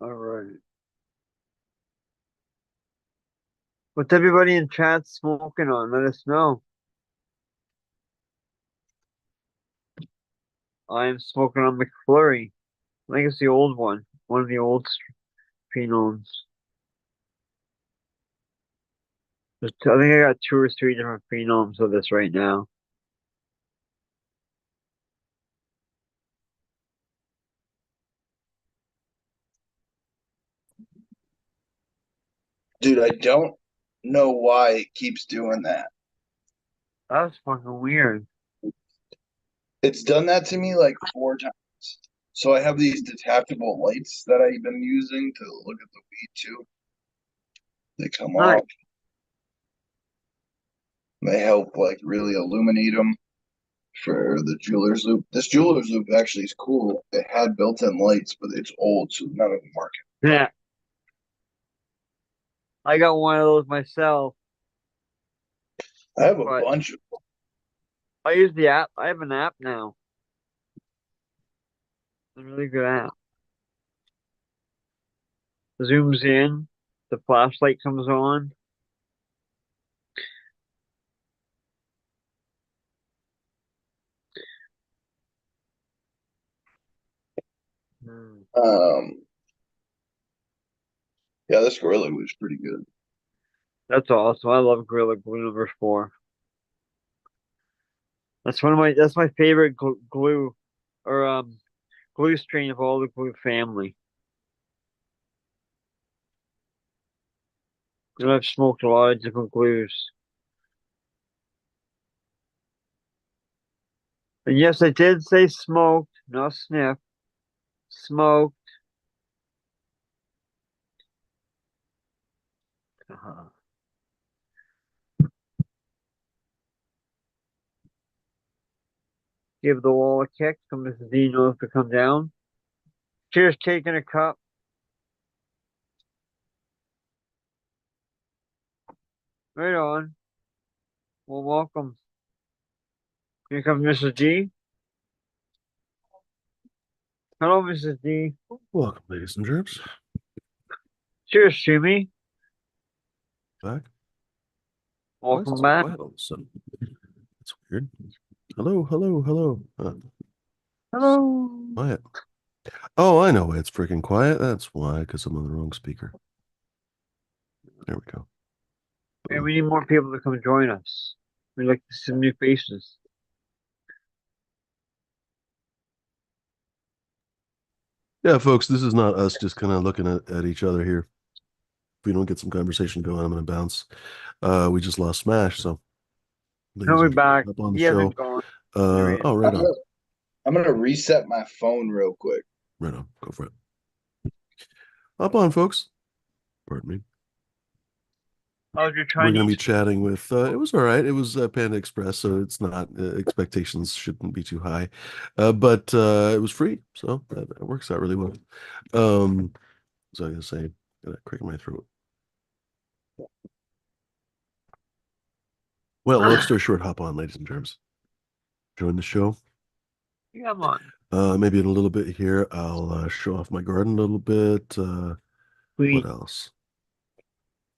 Speaker 2: All right. What's everybody in chat smoking on? Let us know. I'm smoking on McFlurry. I think it's the old one. One of the old phenoms. I think I got 2 or 3 different phenoms of this right now.
Speaker 3: Dude, I don't know why it keeps doing that.
Speaker 2: That's fucking weird.
Speaker 3: It's done that to me like 4 times. So I have these detachable lights that I've been using to look at the weed too. They come
Speaker 2: Nice.
Speaker 3: off. They help like really illuminate them for the jeweler's loop. This jeweler's loop actually is cool. It had built-in lights, but it's old, so none of them work.
Speaker 2: Yeah. I got one of those myself.
Speaker 3: I have a
Speaker 2: But-
Speaker 3: bunch of
Speaker 2: I use the app. I have an app now. It's a really good app. Zooms in. The flashlight comes on. Hmm.
Speaker 3: Yeah, this Gorilla was pretty good.
Speaker 2: That's awesome. I love Gorilla Glue number 4. That's my favorite glue or glue strain of all the glue family. And I've smoked a lot of different glues. And yes, I did say smoked, not sniff. Smoked. Give the wall a kick. So Mrs. D knows to come down. Cheers, taking a cup. Right on. Well, welcome. Here comes Mrs. D. Hello, Mrs. D.
Speaker 1: Welcome, ladies and germs.
Speaker 2: Cheers, Jimmy.
Speaker 1: Back. Why is
Speaker 2: Welcome
Speaker 1: it so
Speaker 2: back.
Speaker 1: quiet all of a sudden? That's weird. Hello, hello, hello.
Speaker 2: Hello.
Speaker 1: Quiet. Oh, I know why it's freaking quiet. That's why, because I'm on the wrong speaker. There we go.
Speaker 2: Hey, we need more people to come join us. We'd like to see some new faces.
Speaker 1: Yeah, folks, this is not us just kind of looking at each other here. If we don't get some conversation going, I'm going to bounce. We just lost Smash, so.
Speaker 2: No, we're back.
Speaker 1: Up on the
Speaker 2: He
Speaker 1: show.
Speaker 2: hasn't gone.
Speaker 1: Oh, right on.
Speaker 3: I'm gonna reset my phone real quick.
Speaker 1: Right on. Go for it. Up on, folks. Pardon me.
Speaker 2: How's your
Speaker 1: We're going to
Speaker 2: Chinese?
Speaker 1: be chatting with, it was all right. It was Panda Express, so it's not, expectations shouldn't be too high. But it was free, so that works out really well. So I'm going to say, gotta crack my throat. Well, long story short, hop on, ladies and germs. Join the show.
Speaker 2: Come on.
Speaker 1: Maybe in a little bit here, I'll show off my garden a little bit.
Speaker 2: Sweet.
Speaker 1: What else?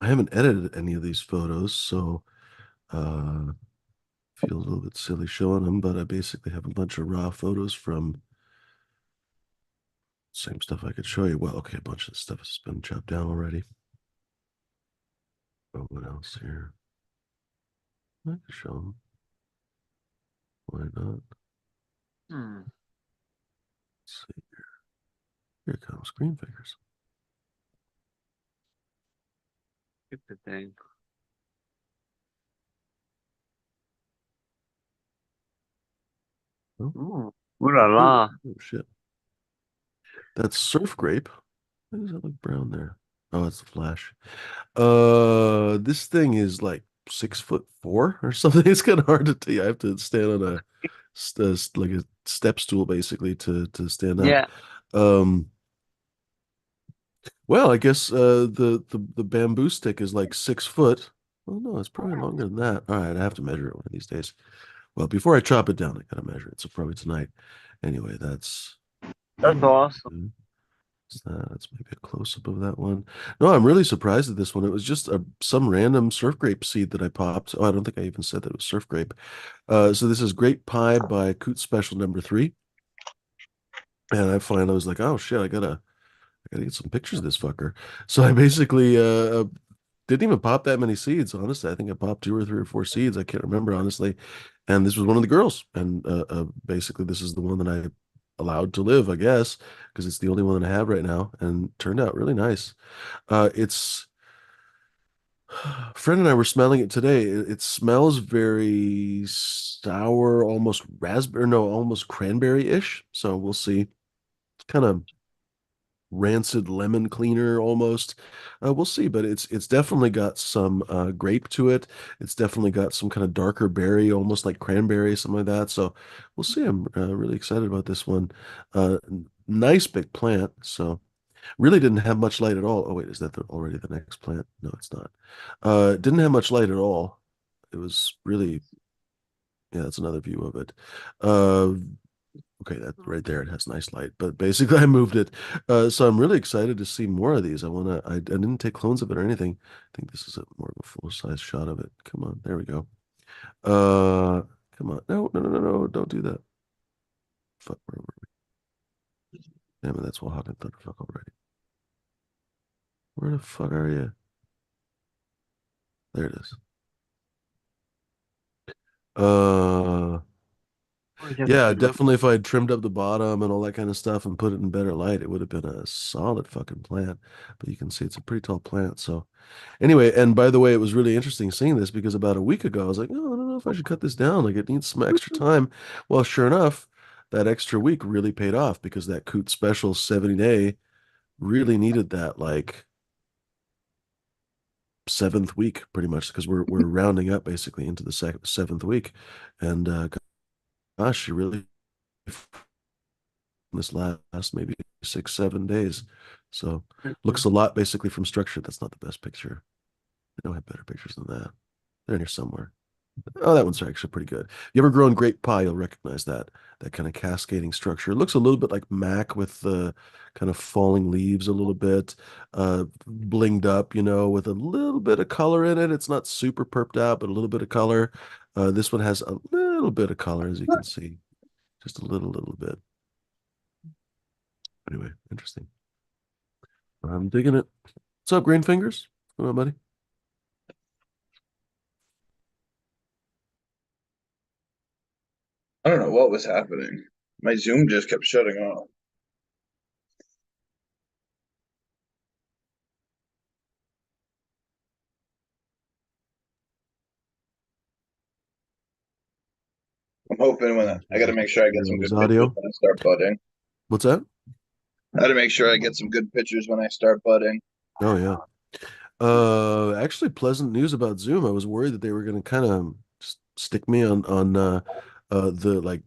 Speaker 1: I haven't edited any of these photos, so feels a little bit silly showing them, but I basically have a bunch of raw photos from same stuff I could show you. Well, okay, a bunch of stuff has been chopped down already. Oh, what else here? I can show them. Why not?
Speaker 2: Hmm.
Speaker 1: Let's see here. Here comes green fingers.
Speaker 2: Stupid thing.
Speaker 1: Oh.
Speaker 2: Ooh. Ooh la la.
Speaker 1: Oh, shit. That's surf grape. Why does that look brown there? Oh, it's the flash. This thing is like 6'4" or something. It's kind of hard to tell you. I have to stand on like a step stool basically to stand up.
Speaker 2: Yeah.
Speaker 1: Well, I guess the bamboo stick is like 6 foot. Well, no, it's probably longer than that. All right, I have to measure it one of these days. Well, before I chop it down, I gotta measure it. So probably tonight. Anyway, that's
Speaker 2: That's awesome.
Speaker 1: That's maybe a close-up of that one. No, I'm really surprised at this one. It was just some random surf grape seed that I popped. Oh, I don't think I even said that it was surf grape. So this is Grape Pie by Coot Special #3. And I was like, oh shit, I gotta get some pictures of this fucker. So I basically didn't even pop that many seeds, honestly. I think I popped 2 or 3 or 4 seeds. I can't remember, honestly. And this was one of the girls. And basically, this is the one that I allowed to live, I guess, because it's the only one that I have right now. And turned out really nice. It's Fred and I were smelling it today. It smells very sour, almost raspberry, no, almost cranberry-ish. So we'll see. Kind of rancid lemon cleaner almost. We'll see, but it's definitely got some grape to it. It's definitely got some kind of darker berry, almost like cranberry, something like that. So we'll see. I'm really excited about this one. Nice big plant. So really didn't have much light at all. Oh wait, is that already the next plant? No, it's not. Didn't have much light at all. It was really, yeah, that's another view of it. Okay, that right there, it has nice light, but basically I moved it. So I'm really excited to see more of these. I didn't take clones of it or anything. I think this is more of a full-size shot of it. Come on, there we go. Come on. No, no, no, no, no, don't do that. Fuck, where were we? Damn it, that's Oaxacan Thunderfuck already. Where the fuck are you? There it is. Yeah, definitely if I had trimmed up the bottom and all that kind of stuff and put it in better light, it would have been a solid fucking plant. But you can see it's a pretty tall plant. So anyway, and by the way, it was really interesting seeing this because about a week ago, I was like, oh, I don't know if I should cut this down. Like it needs some extra time. Well, sure enough, that extra week really paid off because that Coot Special 70-day really needed that like seventh week pretty much because we're rounding up basically into the seventh week. And gosh, she really this last maybe 6, 7 days. So looks a lot basically from structure. That's not the best picture. I don't have better pictures than that. They're in here somewhere. Oh, that one's actually pretty good. If you ever grown grape pie, you'll recognize that kind of cascading structure. It looks a little bit like Mac with the kind of falling leaves a little bit, blinged up, with a little bit of color in it. It's not super perked out, but a little bit of color. This one has a little bit of color, as you can see, just a little bit. Anyway, interesting. I'm digging it. What's up, Green Fingers? What's going on, buddy?
Speaker 3: I don't know what was happening. My Zoom just kept shutting off. I'm hoping I got to make sure I get some
Speaker 1: His
Speaker 3: good pictures
Speaker 1: audio.
Speaker 3: when I start budding.
Speaker 1: What's that?
Speaker 3: I got to make sure I get some good pictures when I start budding.
Speaker 1: Oh yeah. Actually, pleasant news about Zoom. I was worried that they were going to kind of stick me on the like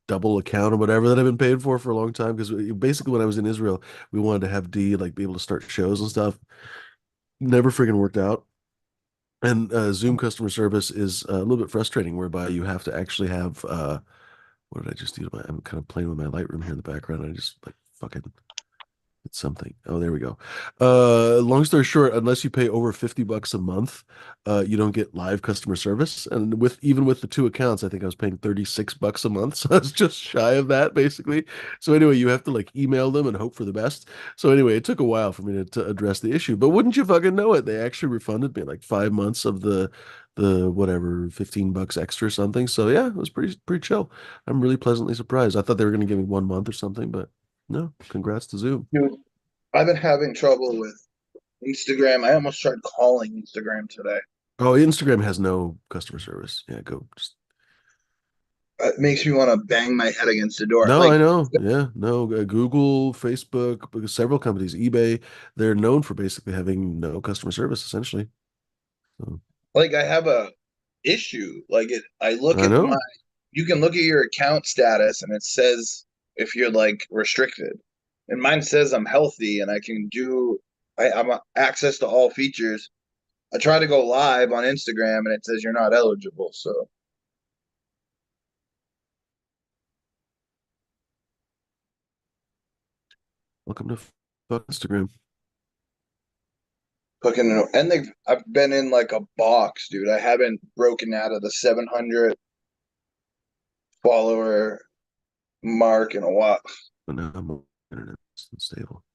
Speaker 1: double account or whatever that I've been paid for a long time. Because basically, when I was in Israel, we wanted to have D like be able to start shows and stuff. Never friggin' worked out. And Zoom customer service is a little bit frustrating, whereby you have to actually have what did I just do? I'm kind of playing with my Lightroom here in the background. I just like fucking it's something. Oh, there we go. Long story short, unless you pay over $50 a month, you don't get live customer service. And even with the 2 accounts, I think I was paying $36 a month. So I was just shy of that basically. So anyway, you have to like email them and hope for the best. So anyway, it took a while for me to address the issue. But wouldn't you fucking know it? They actually refunded me like 5 months of the whatever $15 extra or something. So yeah, it was pretty chill. I'm really pleasantly surprised. I thought they were going to give me 1 month or something, but no, congrats to Zoom.
Speaker 3: Dude, I've been having trouble with Instagram. I almost tried calling Instagram today.
Speaker 1: Oh, Instagram has no customer service. Yeah, go just
Speaker 3: It makes me want to bang my head against the door.
Speaker 1: no,
Speaker 3: Like,
Speaker 1: I know. Yeah, no. Google, Facebook, because several companies, eBay, they're known for basically having no customer service, essentially. So,
Speaker 3: I have a issue. I look
Speaker 1: I
Speaker 3: at
Speaker 1: know.
Speaker 3: you can look at your account status and it says if you're like restricted. And mine says I'm healthy and I can I'm access to all features. I try to go live on Instagram and it says you're not eligible. So
Speaker 1: Welcome to Fuck Instagram.
Speaker 3: Fucking, and I've been in like a box, dude. I haven't broken out of the 700 follower mark in a while.
Speaker 1: But now I'm on the internet. It's unstable.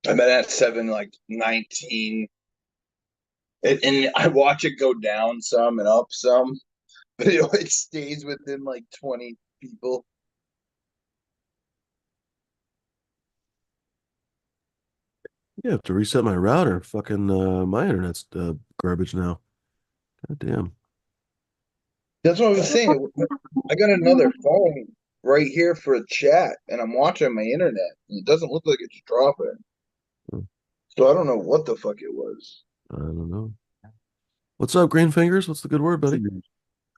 Speaker 3: I've been at 719. And I watch it go down some and up some, but it always stays within like 20 people.
Speaker 1: Yeah, I have to reset my router. Fucking my internet's garbage now. God damn.
Speaker 3: That's what I was saying. I got another phone right here for a chat, and I'm watching my internet, and it doesn't look like it's dropping.
Speaker 1: Hmm.
Speaker 3: So I don't know what the fuck it was.
Speaker 1: I don't know. What's up, Green Fingers? What's the good word, buddy?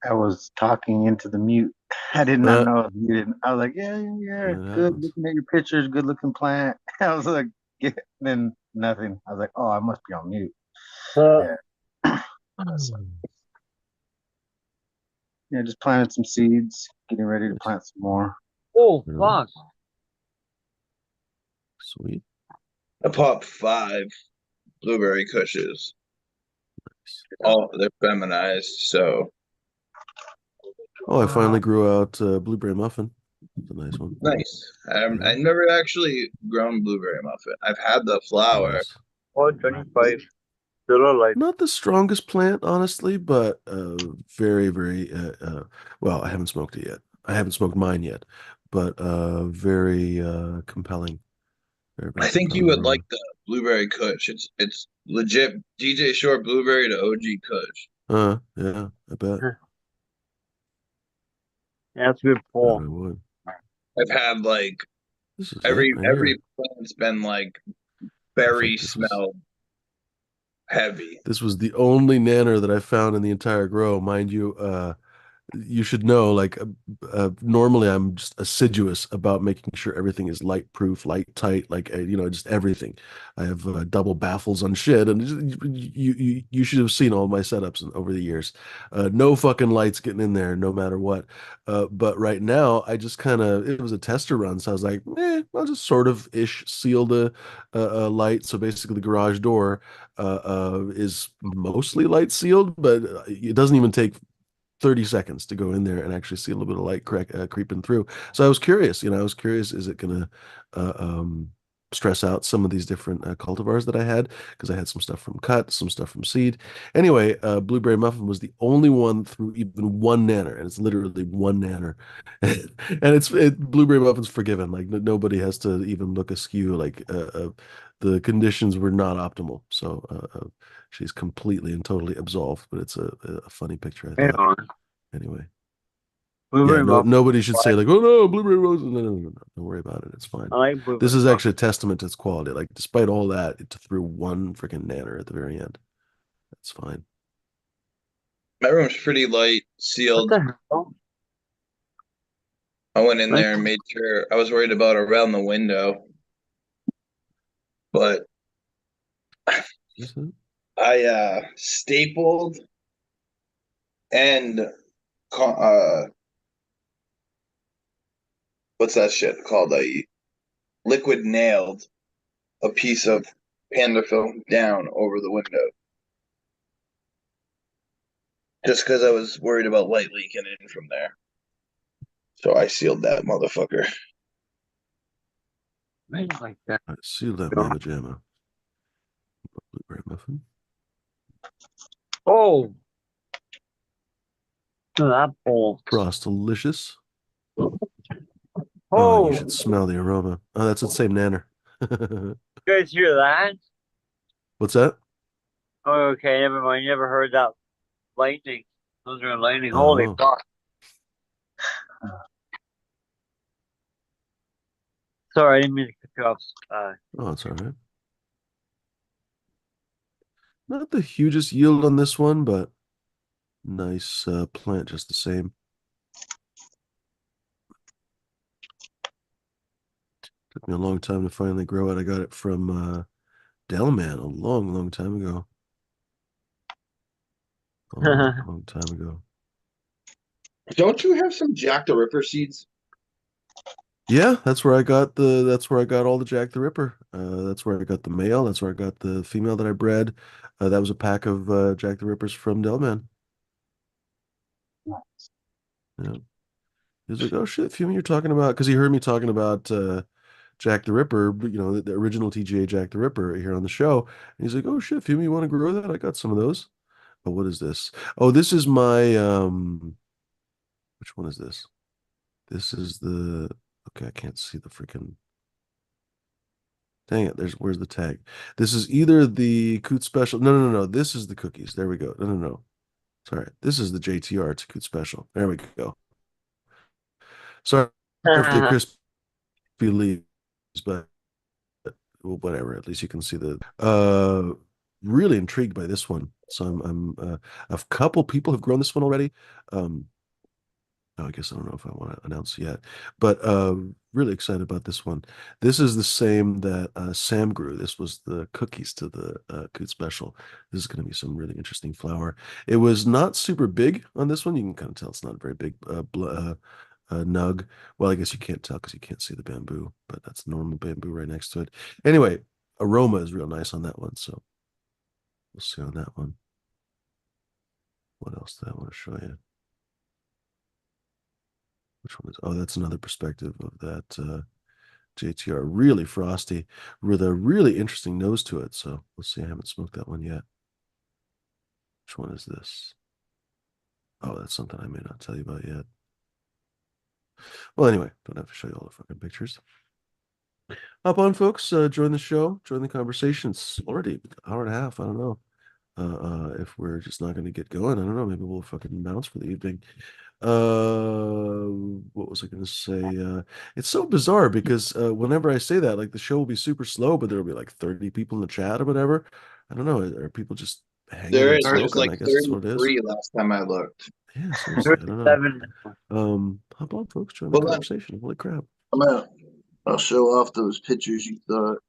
Speaker 6: I was talking into the mute. I did not
Speaker 1: Uh,
Speaker 6: know I was muted. I was like, yeah,
Speaker 1: It
Speaker 6: good
Speaker 1: happens.
Speaker 6: looking at your pictures, good looking plant. I was like, yeah, then nothing. I was like, oh, I must be on mute. Yeah. So, yeah, just planted some seeds, getting ready to plant some more.
Speaker 2: Oh,
Speaker 1: You know,
Speaker 2: fuck.
Speaker 1: sweet.
Speaker 3: I popped 5 blueberry cushions. All they're feminized, so
Speaker 1: Oh, I finally grew out blueberry muffin. It's a nice one.
Speaker 3: nice.
Speaker 1: Yeah.
Speaker 3: I never actually grown blueberry muffin. I've had the flower.
Speaker 1: Nice.
Speaker 2: Oh, 25. Still alive.
Speaker 1: Not the strongest plant, honestly, but very, very well, I haven't smoked it yet. I haven't smoked mine yet, but very compelling. Very, very
Speaker 3: I think you
Speaker 1: compelling
Speaker 3: would
Speaker 1: aroma.
Speaker 3: like the blueberry kush. It's legit DJ Short blueberry to OG kush.
Speaker 1: Yeah, I bet.
Speaker 2: That's a good
Speaker 1: Bet
Speaker 2: pull.
Speaker 1: I would.
Speaker 3: I've had like
Speaker 1: This is it
Speaker 3: every
Speaker 1: right here.
Speaker 3: plant's been like
Speaker 1: I
Speaker 3: berry
Speaker 1: think this was
Speaker 3: smell heavy.
Speaker 1: the only nanner that I found in the entire grow. Mind you, you should know, like, normally I'm just assiduous about making sure everything is light proof, light tight, like, just everything. I have double baffles on shit, and you should have seen all my setups over the years. No fucking lights getting in there, no matter what. But right now, I just kind of, it was a tester run, so I was like, I'll just sort of ish seal a light. So basically, the garage door is mostly light sealed, but it doesn't even take 30 seconds to go in there and actually see a little bit of light creeping through. So I was curious, is it going to stress out some of these different cultivars that I had? Because I had some stuff from cut, some stuff from seed. Anyway, Blueberry Muffin was the only one through even one nanner, and it's literally one nanner. And Blueberry Muffin's forgiven. Like nobody has to even look askew. Like the conditions were not optimal. So she's completely and totally absolved, but it's a funny picture, I
Speaker 2: Hang
Speaker 1: thought.
Speaker 2: on.
Speaker 1: Anyway,
Speaker 2: Blueberry muffin.
Speaker 1: nobody should say like, "Oh no, blueberry roses." No, no, no, no. Don't worry about it. It's fine.
Speaker 2: I like
Speaker 1: This
Speaker 2: blueberry
Speaker 1: is
Speaker 2: muffin.
Speaker 1: actually a testament to its quality. Like, despite all that, it threw one freaking nanner at the very end. That's fine.
Speaker 3: My room's pretty light,
Speaker 2: What
Speaker 3: sealed.
Speaker 2: the hell?
Speaker 3: I went in
Speaker 2: Like-
Speaker 3: there and made sure I was worried about around the window, but
Speaker 1: Is it?
Speaker 3: I stapled and what's that shit called? I liquid nailed a piece of panda film down over the window. Just because I was worried about light leaking in from there. So I sealed that motherfucker.
Speaker 2: I like that.
Speaker 1: I sealed that mamma jamma. Blueberry muffin.
Speaker 2: Oh, that pull.
Speaker 1: Frostalicious. Oh,
Speaker 2: Oh,
Speaker 1: you should smell the aroma. Oh, that's the same nanner.
Speaker 2: you guys hear that?
Speaker 1: What's that?
Speaker 2: Oh, okay, never mind. You never heard that lightning. Those are lightning. Holy
Speaker 1: Oh,
Speaker 2: fuck. Sorry, I didn't mean to cut you off.
Speaker 1: oh, it's all right. Not the hugest yield on this one, but nice plant just the same. Took me a long time to finally grow it. I got it from Delman a long, long time ago. A long, long time ago.
Speaker 3: Don't you have some Jack the Ripper seeds?
Speaker 1: Yeah, that's where I got all the Jack the Ripper. That's where I got the male. That's where I got the female that I bred. That was a pack of Jack the Rippers from Delman.
Speaker 6: Nice.
Speaker 1: Yeah. He was like, "Oh shit, Fumi, you're talking about," because he heard me talking about Jack the Ripper, you know, the original TGA Jack the Ripper here on the show. And he's like, "Oh shit, Fumi, you want to grow that? I got some of those." Oh, what is this? Oh, this is my which one is this? This is the okay, I can't see the freaking dang it. Where's the tag? This is either the Coot Special. No. This is the cookies. There we go. No. Sorry. This is the JTR. It's a Coot Special. There we go. Sorry for the crispy leaves, but well, whatever. At least you can see the really intrigued by this one. So I'm a couple people have grown this one already. Oh, I guess I don't know if I want to announce yet, but really excited about this one. This is the same that Sam grew. This was the cookies to the Coot Special. This is going to be some really interesting flower. It was not super big on this one. You can kind of tell it's not a very big nug. Well, I guess you can't tell because you can't see the bamboo, but that's normal bamboo right next to it. Anyway, aroma is real nice on that one, so we'll see on that one. What else did I want to show you? Which one is? Oh, that's another perspective of that JTR. Really frosty with a really interesting nose to it. So let's see. I haven't smoked that one yet. Which one is this? Oh, that's something I may not tell you about yet. Well, anyway, don't have to show you all the fucking pictures. Hop on, folks. Join the show. Join the conversation. It's already an hour and a half. I don't know. If we're just not going to get going, I don't know. Maybe we'll fucking bounce for the evening. What was I going to say? It's so bizarre because whenever I say that, like the show will be super slow, but there'll be like 30 people in the chat or whatever. I don't know. Are people just hanging
Speaker 3: There
Speaker 1: and
Speaker 3: is. There's
Speaker 1: smoking?
Speaker 3: like
Speaker 1: I guess that's what it is.
Speaker 3: 33 last time I looked.
Speaker 1: Yeah, seriously, I don't know.
Speaker 2: 37.
Speaker 1: Hop on, folks. Join the
Speaker 3: Well, then
Speaker 1: conversation. Holy crap.
Speaker 3: I'll show off those pictures you thought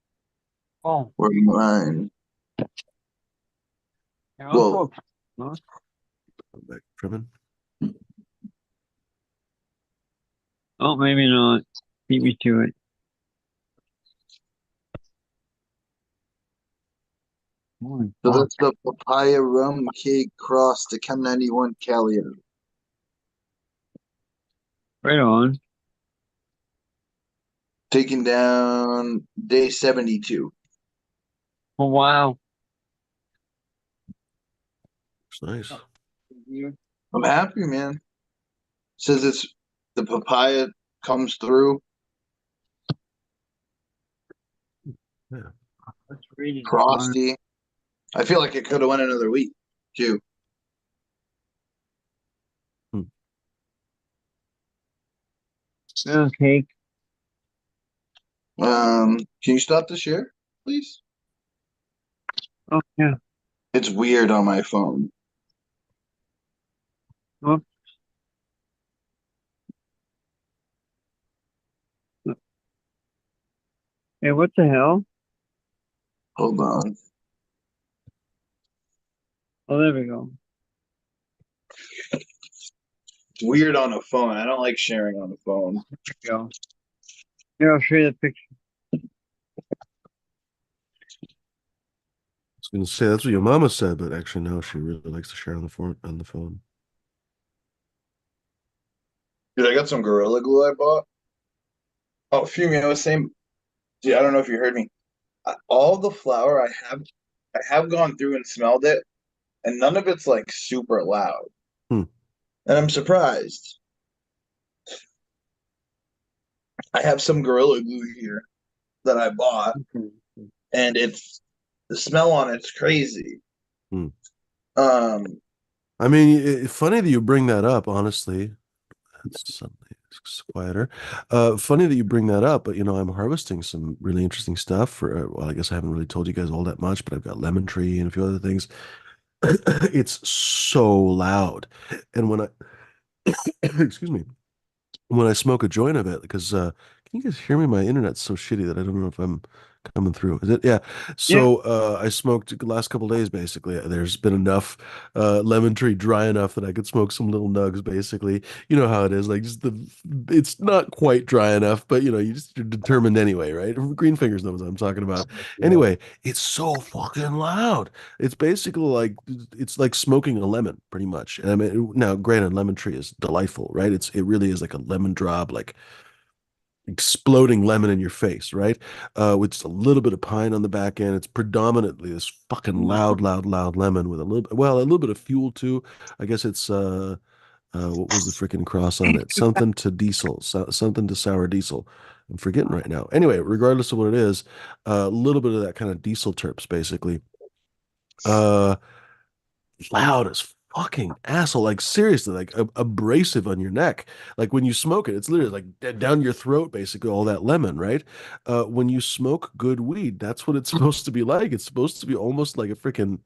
Speaker 2: Oh,
Speaker 3: were mine.
Speaker 2: you're
Speaker 3: Whoa.
Speaker 2: also
Speaker 1: I'm back trimming.
Speaker 2: oh, maybe not. Beat me to it. Holy
Speaker 3: So
Speaker 2: fuck.
Speaker 3: that's the papaya rum cake cross to Chem 91 Calio.
Speaker 2: Right on.
Speaker 3: Taken down day 72.
Speaker 2: Oh, wow.
Speaker 1: It's nice.
Speaker 3: I'm happy, man. Says it's the papaya comes through
Speaker 1: Yeah.
Speaker 2: Let's read it.
Speaker 3: frosty. I feel like it could have went another week too.
Speaker 2: Okay.
Speaker 3: Can you stop the share, please?
Speaker 2: Oh, yeah.
Speaker 3: It's weird on my phone.
Speaker 2: Whoops. Hey, what the hell?
Speaker 3: Hold on.
Speaker 2: Oh, there we go.
Speaker 3: It's weird on a phone. I don't like sharing on the phone.
Speaker 2: There we go. Here, I'll show you the picture.
Speaker 1: I was going to say that's what your mama said, but actually, no, she really likes to share on the phone.
Speaker 3: Dude, I got some Gorilla Glue I bought. Oh, Fumi, I was saying, dude, I don't know if you heard me. All the flour I have gone through and smelled it, and none of it's like super loud.
Speaker 1: Hmm.
Speaker 3: And I'm surprised. I have some Gorilla Glue here that I bought, and it's the smell on it's crazy.
Speaker 1: Hmm.
Speaker 3: Um,
Speaker 1: I mean, funny that you bring that up, honestly. Suddenly it's quieter. Funny that you bring that up, but you know, I'm harvesting some really interesting stuff for, well, I guess I haven't really told you guys all that much, but I've got lemon tree and a few other things. It's so loud. And when I, excuse me, when I smoke a joint of it, because can you guys hear me? My internet's so shitty that I don't know if I'm coming through. Is it? Yeah.
Speaker 2: Yeah.
Speaker 1: So I smoked the last couple days basically. There's been enough lemon tree dry enough that I could smoke some little nugs basically. You know how it is. Like just it's not quite dry enough, but you're determined anyway, right? Green fingers knows what I'm talking about. Anyway, it's so fucking loud. It's basically like it's like smoking a lemon pretty much. And I mean now granted lemon tree is delightful, right? It really is like a lemon drop, like exploding lemon in your face, right? With just a little bit of pine on the back end. It's predominantly this fucking loud, loud, loud lemon with a little bit of fuel too. I guess it's what was the freaking cross on it? Something to diesel, something to sour diesel. I'm forgetting right now. Anyway, regardless of what it is, a little bit of that kind of diesel terps, basically. Uh, Loud as fucking asshole. Like seriously, like abrasive on your neck. Like when you smoke it, it's literally like down your throat, basically, all that lemon, right? When you smoke good weed, that's what it's supposed to be like. It's supposed to be almost like a freaking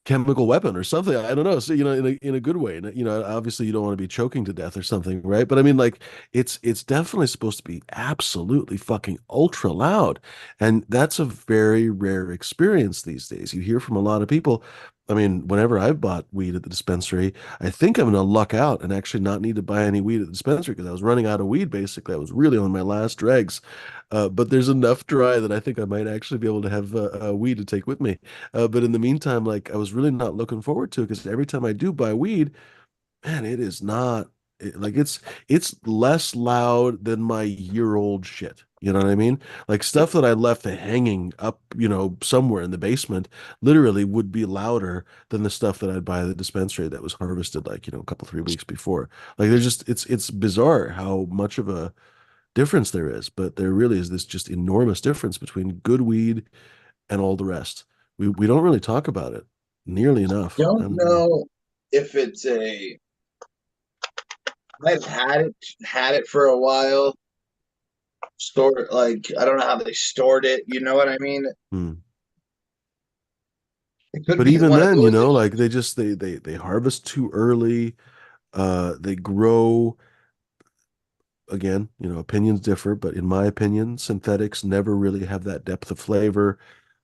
Speaker 1: chemical weapon or something. I don't know. So, in a good way. And, obviously you don't want to be choking to death or something, right? But I mean, like, it's definitely supposed to be absolutely fucking ultra loud. And that's a very rare experience these days. You hear from a lot of people. I mean, whenever I've bought weed at the dispensary, I think I'm gonna luck out and actually not need to buy any weed at the dispensary because I was running out of weed basically. I was really on my last dregs. But there's enough dry that I think I might actually be able to have weed to take with me. But in the meantime, like I was really not looking forward to it because every time I do buy weed, man, it is not like it's less loud than my year-old shit. You know what I mean? Like stuff that I left hanging up, somewhere in the basement, literally would be louder than the stuff that I'd buy at the dispensary that was harvested like, a couple 3 weeks before. Like there's just it's bizarre how much of a difference there is, but there really is this just enormous difference between good weed and all the rest. We don't really talk about it nearly enough. I
Speaker 3: Don't
Speaker 1: don't know.
Speaker 3: know if it's a. I've had it for a while. Stored like I don't know how they stored it. You know what I mean?
Speaker 1: Hmm.
Speaker 3: It could
Speaker 1: But
Speaker 3: be
Speaker 1: even
Speaker 3: one of
Speaker 1: then,
Speaker 3: those.
Speaker 1: like they just they harvest too early. They grow again, opinions differ, but in my opinion, synthetics never really have that depth of flavor.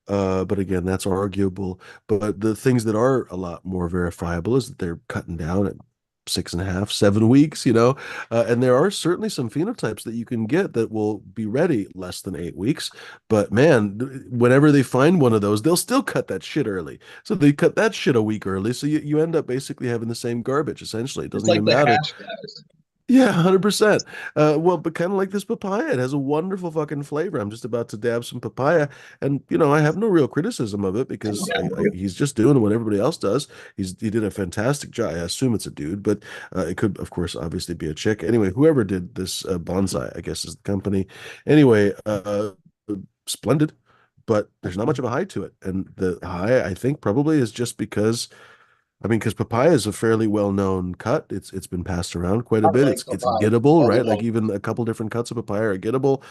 Speaker 1: But again, that's arguable. But the things that are a lot more verifiable is that they're cutting down at 6.5, 7 weeks, and there are certainly some phenotypes that you can get that will be ready less than 8 weeks. But man, whenever they find one of those, they'll still cut that shit early. So they cut that shit a week early. So you end up basically having the same garbage, essentially. It
Speaker 3: It's
Speaker 1: doesn't
Speaker 3: like
Speaker 1: even
Speaker 3: the
Speaker 1: matter.
Speaker 3: hash guys.
Speaker 1: Yeah, 100%. Well, but kind of like this papaya, it has a wonderful fucking flavor. I'm just about to dab some papaya, and I have no real criticism of it because he's just doing what everybody else does. He did a fantastic job. I assume it's a dude, but it could, of course, obviously be a chick. Anyway, whoever did this bonsai, I guess, is the company. Anyway, splendid, but there's not much of a high to it, and the high I think probably is just because. I mean, because papaya is a fairly well-known cut. It's been passed around quite
Speaker 3: I
Speaker 1: a bit.
Speaker 3: like
Speaker 1: It's
Speaker 3: papaya.
Speaker 1: gettable,
Speaker 3: Other
Speaker 1: right? Like
Speaker 3: than
Speaker 1: even a couple different cuts of papaya are gettable.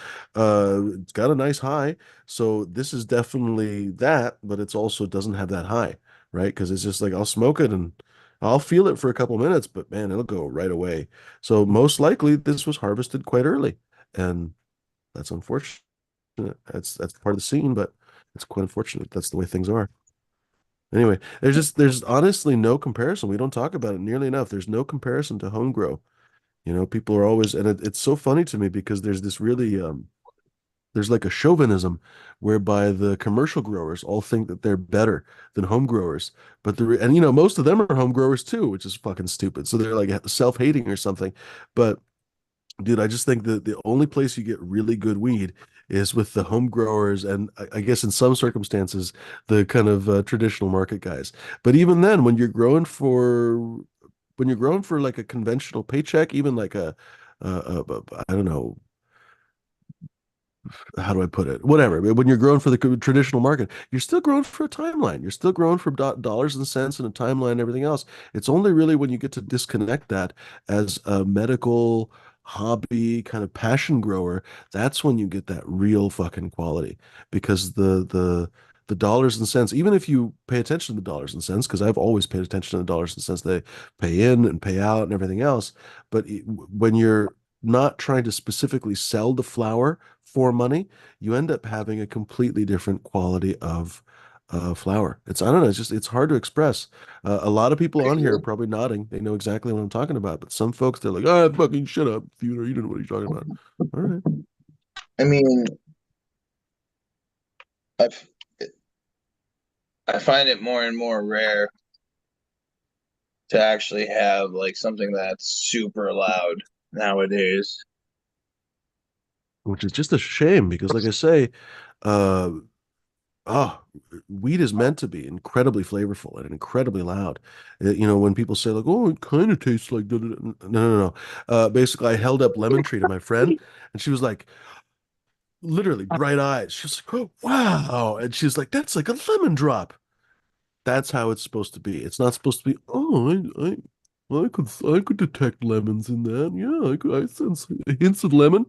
Speaker 1: It's got a nice high. So this is definitely that, but it's also doesn't have that high, right? Because it's just like I'll smoke it and I'll feel it for a couple minutes, but man, it'll go right away. So most likely this was harvested quite early, and that's unfortunate. That's part of the scene, but it's quite unfortunate. That's the way things are. Anyway, there's honestly no comparison. We don't talk about it nearly enough. There's no comparison to home grow. People are always, and it's so funny to me because there's this really there's like a chauvinism whereby the commercial growers all think that they're better than home growers. But and most of them are home growers too, which is fucking stupid. So they're like self-hating or something. But dude, I just think that the only place you get really good weed is with the home growers and I guess in some circumstances the kind of traditional market guys. But even then, when you're growing for like a conventional paycheck, even like I don't know, how do I put it? Whatever. When you're growing for the traditional market, you're still growing for a timeline. You're still growing for dollars and cents and a timeline and everything else. It's only really when you get to disconnect that as a medical hobby kind of passion grower, that's when you get that real fucking quality. Because the dollars and cents, even if you pay attention to the dollars and cents, because I've always paid attention to the dollars and cents they pay in and pay out and everything else, but when you're not trying to specifically sell the flower for money, you end up having a completely different quality of flower. It's, I don't know, it's just, it's hard to express. A lot of people on here are probably nodding. They know exactly what I'm talking about. But some folks, they're like, oh, fucking shut up, Theodore. You don't know what you're talking about. All right.
Speaker 3: I mean, I've, I find it more and more rare to actually have like something that's super loud nowadays.
Speaker 1: Which is just a shame because, like I say, uh, oh, weed is meant to be incredibly flavorful and incredibly loud. You know, when people say like, "Oh, it kind of tastes like," no, no, no. Basically, I held up lemon tree to my friend, and she was like, literally bright eyes. She was like, "Oh, wow!" And she's like, "That's like a lemon drop." That's how it's supposed to be. It's not supposed to be, oh, I could detect lemons in that. Yeah, I sense hints of lemon.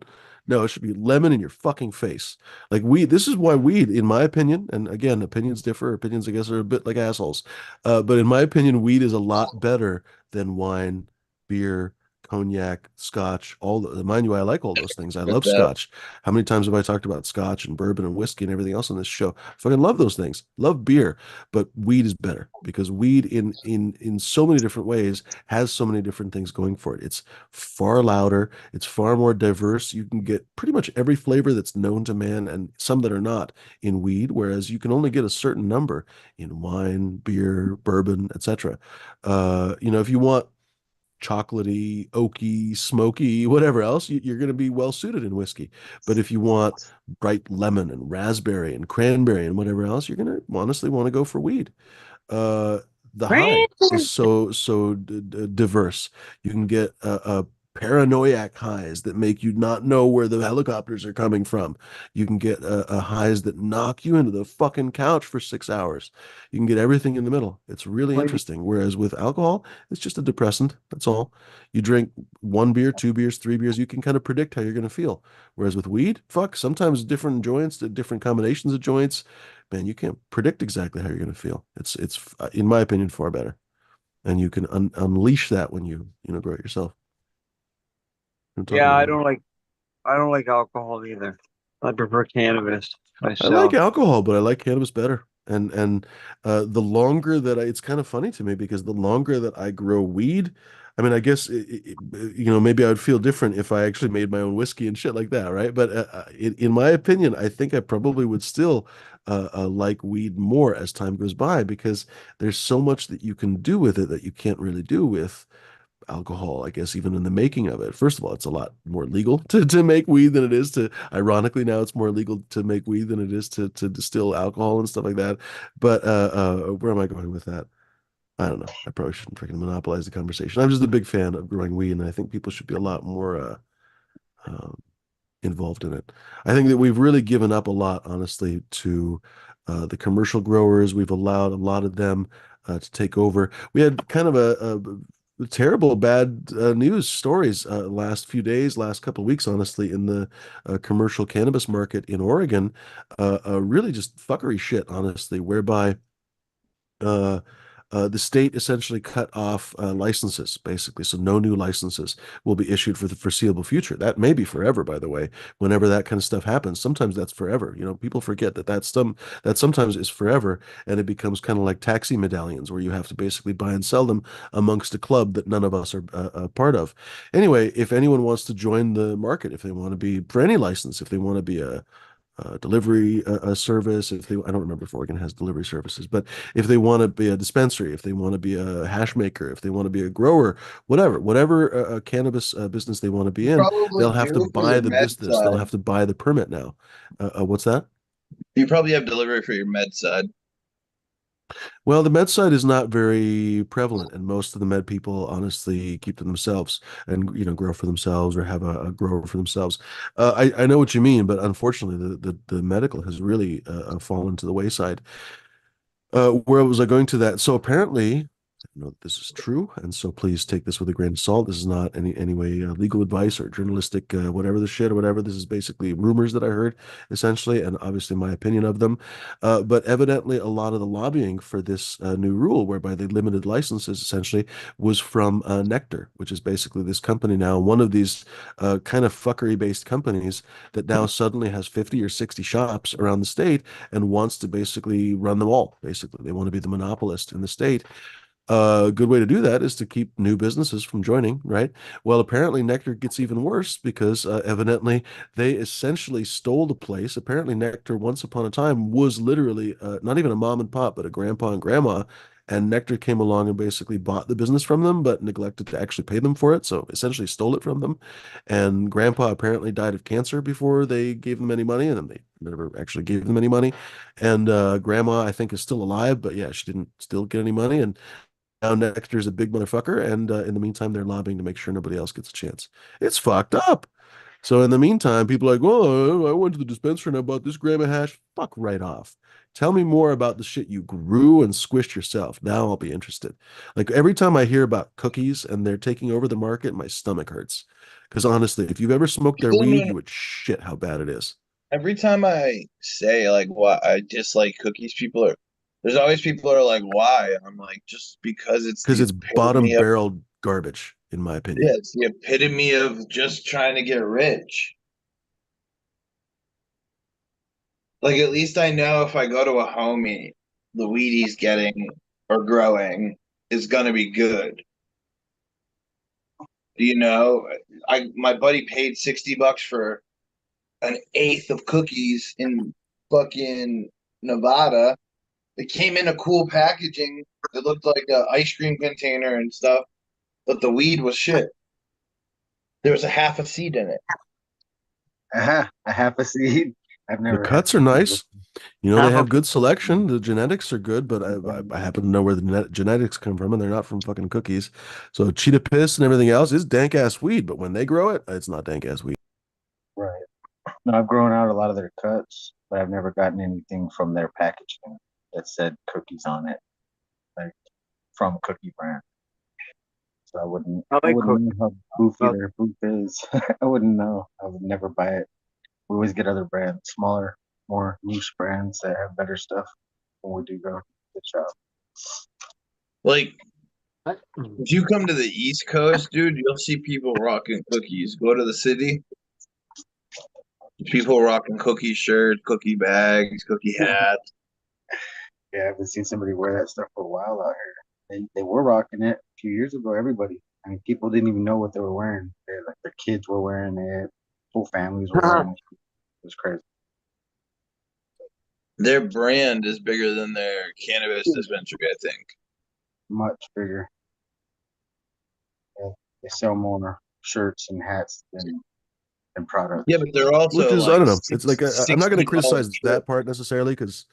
Speaker 1: No, it should be lemon in your fucking face. Like weed, this is why weed, in my opinion, and again, opinions differ. Opinions, I guess, are a bit like assholes. But in my opinion, weed is a lot better than wine, beer, cognac, scotch, all the, mind you, I like all those things. I
Speaker 3: With
Speaker 1: love
Speaker 3: that,
Speaker 1: scotch. How many times have I talked about scotch and bourbon and whiskey and everything else on this show? Fucking love those things. Love beer, but weed is better because weed in so many different ways has so many different things going for it. It's far louder, it's far more diverse. You can get pretty much every flavor that's known to man and some that are not in weed, whereas you can only get a certain number in wine, beer, bourbon, etc. You know, if you want chocolatey, oaky, smoky, whatever else, you're going to be well suited in whiskey. But if you want bright lemon and raspberry and cranberry and whatever else, you're going to honestly want to go for weed. Uh, the high is so diverse. You can get a paranoiac highs that make you not know where the helicopters are coming from. You can get a highs that knock you into the fucking couch for 6 hours. You can get everything in the middle. It's really interesting. Whereas with alcohol, it's just a depressant. That's all. You drink one beer, two beers, three beers, you can kind of predict how you're going to feel. Whereas with weed, fuck, sometimes different joints, different combinations of joints, man, you can't predict exactly how you're going to feel. It's in my opinion far better, and you can unleash that when you know grow it yourself. I'm talking
Speaker 2: Yeah,
Speaker 1: about weed.
Speaker 2: I don't like alcohol either. I prefer cannabis
Speaker 1: I like
Speaker 2: myself.
Speaker 1: alcohol, but I like cannabis better. And the longer that it's kind of funny to me because the longer that I grow weed, I mean, I guess you know maybe I would feel different if I actually made my own whiskey and shit like that, right? But in my opinion, I think I probably would still like weed more as time goes by because there's so much that you can do with it that you can't really do with alcohol, I guess, even in the making of it. First of all, it's a lot more legal to make weed than it is to, ironically, now it's more legal to make weed than it is to distill alcohol and stuff like that. But where am I going with that? I don't know. I probably shouldn't freaking monopolize the conversation. I'm just a big fan of growing weed, and I think people should be a lot more um, involved in it. I think that we've really given up a lot, honestly, to the commercial growers. We've allowed a lot of them to take over. We had kind of a terrible bad news stories last few days, last couple of weeks, honestly, in the commercial cannabis market in Oregon. Really just fuckery shit, honestly, whereby uh, the state essentially cut off licenses, basically. So no new licenses will be issued for the foreseeable future. That may be forever, by the way. Whenever that kind of stuff happens, sometimes that's forever. You know, people forget that that sometimes is forever, and it becomes kind of like taxi medallions, where you have to basically buy and sell them amongst a club that none of us are a part of. Anyway, if anyone wants to join the market, if they want to be for any license, if they want to be a delivery service, if they, I don't remember if Oregon has delivery services, but if they want to be a dispensary, if they want to be a hash maker, if they want to be a grower, whatever cannabis business they want to be
Speaker 3: you
Speaker 1: in,
Speaker 3: probably
Speaker 1: they'll have to
Speaker 3: do for
Speaker 1: buy
Speaker 3: your
Speaker 1: the
Speaker 3: med
Speaker 1: business. They'll
Speaker 3: side.
Speaker 1: have to buy the permit now. What's that?
Speaker 3: You probably have delivery for your med side.
Speaker 1: Well, the med side is not very prevalent, and most of the med people honestly keep to themselves and grow for themselves or have a grower for themselves. I know what you mean, but unfortunately, the medical has really fallen to the wayside. Where was I going to that? So apparently, know that this is true, and so please take this with a grain of salt. This is not any way legal advice or journalistic whatever the shit or whatever. This is basically rumors that I heard, essentially, and obviously my opinion of them. But evidently, a lot of the lobbying for this new rule, whereby they limited licenses, essentially, was from Nectar, which is basically this company now, one of these kind of fuckery-based companies that now suddenly has 50 or 60 shops around the state and wants to basically run them all. Basically, they want to be the monopolist in the state. A good way to do that is to keep new businesses from joining, right? Well, apparently Nectar gets even worse because evidently they essentially stole the place. Apparently Nectar once upon a time was literally not even a mom and pop, but a grandpa and grandma. And Nectar came along and basically bought the business from them, but neglected to actually pay them for it. So essentially stole it from them. And grandpa apparently died of cancer before they gave them any money, and then they never actually gave them any money. And grandma, I think, is still alive, but yeah, she didn't still get any money. And now Nectar's a big motherfucker, and in the meantime, they're lobbying to make sure nobody else gets a chance. It's fucked up. So in the meantime, people are like, "Oh, I went to the dispensary and I bought this gram of hash." Fuck right off. Tell me more about the shit you grew and squished yourself. Now I'll be interested. Like every time I hear about cookies and they're taking over the market, my stomach hurts. Because honestly, if you've ever smoked their weed, you would shit how bad it is.
Speaker 3: Every time I say like why I dislike cookies, there's always people that are like, why? And I'm like, just because it's
Speaker 1: Because
Speaker 3: the
Speaker 1: it's bottom
Speaker 3: epitome of,
Speaker 1: barrel garbage, in my
Speaker 3: yeah,
Speaker 1: opinion.
Speaker 3: it's the epitome of just trying to get rich. Like at least I know if I go to a homie, the weed he's getting or growing is gonna be good. You know, my buddy paid $60 for an eighth of cookies in fucking Nevada. It came in a cool packaging. It looked like an ice cream container and stuff, but the weed was shit. There was a half a seed in it.
Speaker 6: A half a seed. I've
Speaker 1: The
Speaker 6: never had
Speaker 1: cuts are
Speaker 6: cookies
Speaker 1: nice.
Speaker 6: before.
Speaker 1: You know, they
Speaker 2: Half
Speaker 1: have
Speaker 2: of
Speaker 1: good selection. The genetics are good, but I happen to know where the genetics come from, and they're not from fucking cookies. So cheetah piss and everything else is dank ass weed, but when they grow it, it's not dank ass weed.
Speaker 6: Right. No, I've grown out a lot of their cuts, but I've never gotten anything from their packaging that said cookies on it, like from Cookie Brand. So
Speaker 2: I
Speaker 6: I
Speaker 2: like
Speaker 6: wouldn't know
Speaker 2: cookies.
Speaker 6: how goofy
Speaker 2: Well,
Speaker 6: their food is. I wouldn't know. I would never buy it. We always get other brands, smaller, more niche brands that have better stuff when we do go to the shop.
Speaker 3: Like
Speaker 2: I-
Speaker 3: if you come to the East Coast, dude, you'll see people rocking cookies. Go to the city, people rocking cookie shirts, cookie bags, cookie hats.
Speaker 6: Yeah, I haven't seen somebody wear that stuff for a while out here. They were rocking it a few years ago. Everybody, I mean, people didn't even know what they were wearing. Like their kids were wearing it, whole families were wearing it. It was crazy.
Speaker 3: Their brand is bigger than their cannabis dispensary, I think.
Speaker 6: Much bigger. Yeah, they sell more shirts and hats than
Speaker 3: Yeah,
Speaker 6: products.
Speaker 3: but they're
Speaker 1: Which
Speaker 3: also
Speaker 1: is, I
Speaker 3: like
Speaker 1: don't know. It's like I'm not going to
Speaker 3: $60
Speaker 1: criticize
Speaker 3: shit.
Speaker 1: that part necessarily because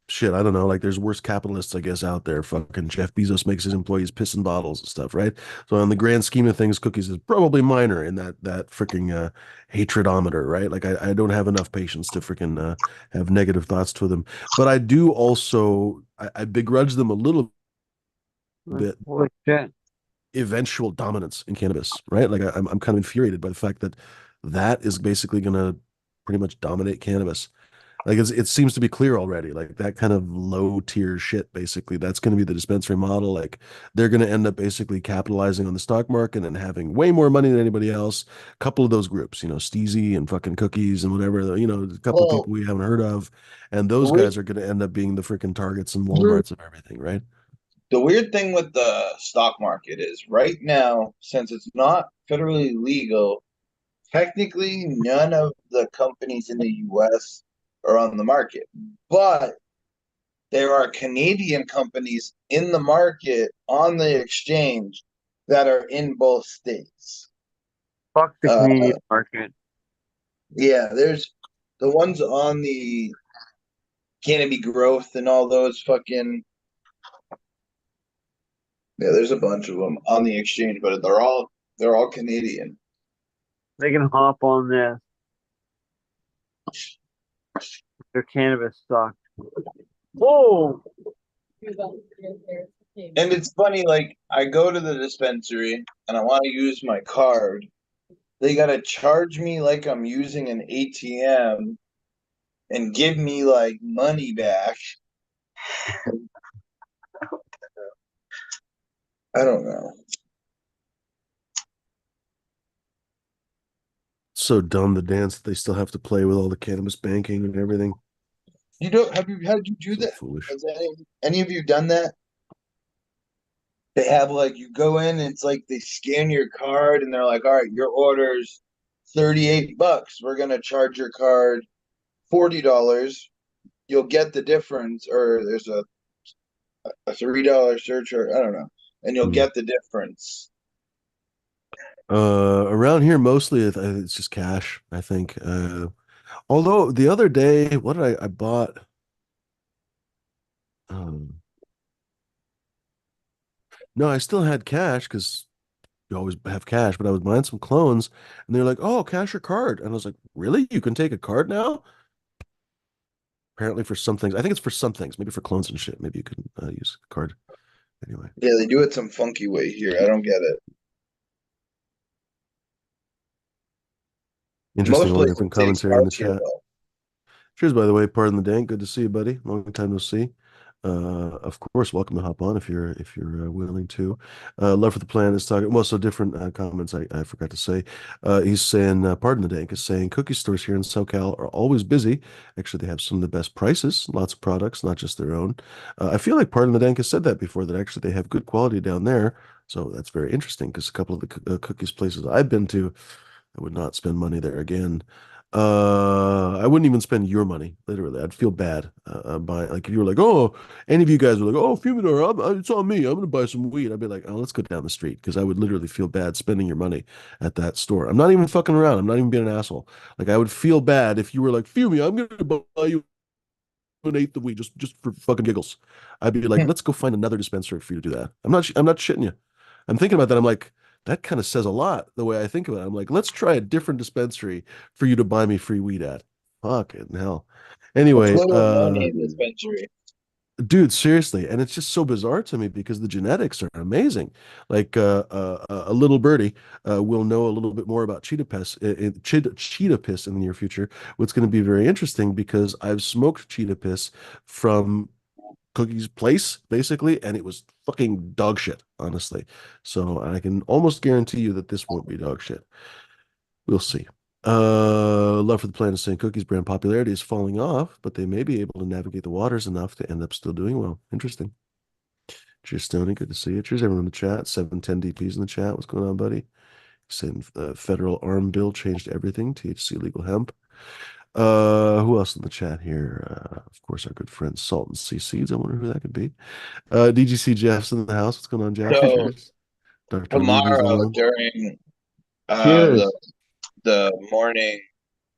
Speaker 1: shit, I don't know. Like there's worse capitalists, I guess, out there. Fucking Jeff Bezos makes his employees piss in bottles and stuff, right? So in the grand scheme of things, cookies is probably minor in that freaking hatrodometer, right? Like I don't have enough patience to freaking have negative thoughts to them, but I do also I begrudge them a little bit
Speaker 2: Holy shit.
Speaker 1: eventual dominance in cannabis, right? Like I'm kind of infuriated by the fact that that is basically going to pretty much dominate cannabis. Like it seems to be clear already. Like that kind of low tier shit, basically, that's going to be the dispensary model. Like they're going to end up basically capitalizing on the stock market and having way more money than anybody else. A couple of those groups, Steezy and fucking Cookies and whatever, a couple of
Speaker 3: Well,
Speaker 1: people we haven't heard of, and
Speaker 3: the
Speaker 1: those
Speaker 3: weird
Speaker 1: guys are going to end up being the freaking Targets and WalMarts of everything, right?
Speaker 3: the weird thing with the stock market is right now, since it's not federally legal, technically none of the companies in the US are on the market. But there are Canadian companies in the market on the exchange that are in both states.
Speaker 2: Fuck the
Speaker 3: Uh,
Speaker 2: Canadian market.
Speaker 3: yeah, there's the ones on the Canopy Growth and all those fucking yeah. There's a bunch of them on the exchange, but they're all Canadian.
Speaker 2: They can hop on this. Their cannabis stock. Whoa!
Speaker 3: And it's funny, like I go to the dispensary and I want to use my card. They gotta charge me like I'm using an ATM and give me like money back. I don't know.
Speaker 1: So dumb, the dance that they still have to play with all the cannabis banking and everything.
Speaker 3: You don't have you had you do
Speaker 1: So
Speaker 3: that?
Speaker 1: foolish.
Speaker 3: Has any of you done that? They have like you go in and it's like they scan your card and they're like, all right, your order's $38. We're gonna charge your card $40. You'll get the difference, or there's a $3 surcharge. I don't know, and you'll
Speaker 1: Hmm.
Speaker 3: get the difference.
Speaker 1: Around here mostly it's just cash, I think. Although the other day, what did I bought? Um, no, I still had cash because you always have cash, but I was buying some clones and they're like, "Oh, cash or card?" And I was like, "Really? You can take a card now?" Apparently for some things. I think it's for some things, maybe for clones and shit. Maybe you can use a card. Anyway,
Speaker 3: Yeah, they do it some funky way here. I don't get it.
Speaker 1: interesting.
Speaker 3: Most
Speaker 1: All the
Speaker 3: places
Speaker 1: different
Speaker 3: take
Speaker 1: commentary in the
Speaker 3: cards here
Speaker 1: chat.
Speaker 3: though.
Speaker 1: Cheers, by the way. Pardon the dank. Good to see you, buddy. Long time no see. Of course, welcome to hop on if you're willing to. Love for the plan is talking. Well, so different comments. I forgot to say. He's saying, pardon the dank is saying cookie stores here in SoCal are always busy. Actually, they have some of the best prices, lots of products, not just their own. I feel like pardon the dank has said that before. That actually they have good quality down there. So that's very interesting because a couple of the cookies places I've been to, I would not spend money there again. I wouldn't even spend your money, literally. I'd feel bad buying. Like if you were like, oh, any of you guys were like, oh, Fumidor, it's on me. I'm gonna buy some weed. I'd be like, oh, let's go down the street because I would literally feel bad spending your money at that store. I'm not even fucking around. I'm not even being an asshole. Like I would feel bad if you were like, Fumi, I'm gonna buy you an eighth of weed just for fucking giggles. I'd be like, let's go find another dispensary for you to do that. I'm not shitting you. I'm thinking about that. I'm like, that kind of says a lot the way I think of it. I'm like, let's try a different dispensary for you to buy me free weed at. Fucking hell.
Speaker 3: It's
Speaker 1: Anyway,
Speaker 3: little money dispensary.
Speaker 1: dude, seriously, and it's just so bizarre to me because the genetics are amazing. Like a little birdie will know a little bit more about cheetah piss in the near future. What's going to be very interesting because I've smoked cheetah piss from Cookie's place, basically, and it was fucking dog shit, honestly. So I can almost guarantee you that this won't be dog shit. We'll see. Love for the Planet saying Cookie's brand popularity is falling off, but they may be able to navigate the waters enough to end up still doing well. Interesting. Cheers, Stoney. Good to see you. Cheers, everyone in the chat. 710 DPs in the chat. What's going on, buddy? Saying federal arm bill changed everything. THC legal hemp. Who else in the chat here? Of course, our good friend Salt and Sea Seeds. I wonder who that could be. DGC Jeff's in the house. What's going on, Jeff?
Speaker 3: So
Speaker 1: Cheers. Dr. Levy's
Speaker 3: tomorrow
Speaker 1: on.
Speaker 3: during
Speaker 5: Cheers.
Speaker 3: the morning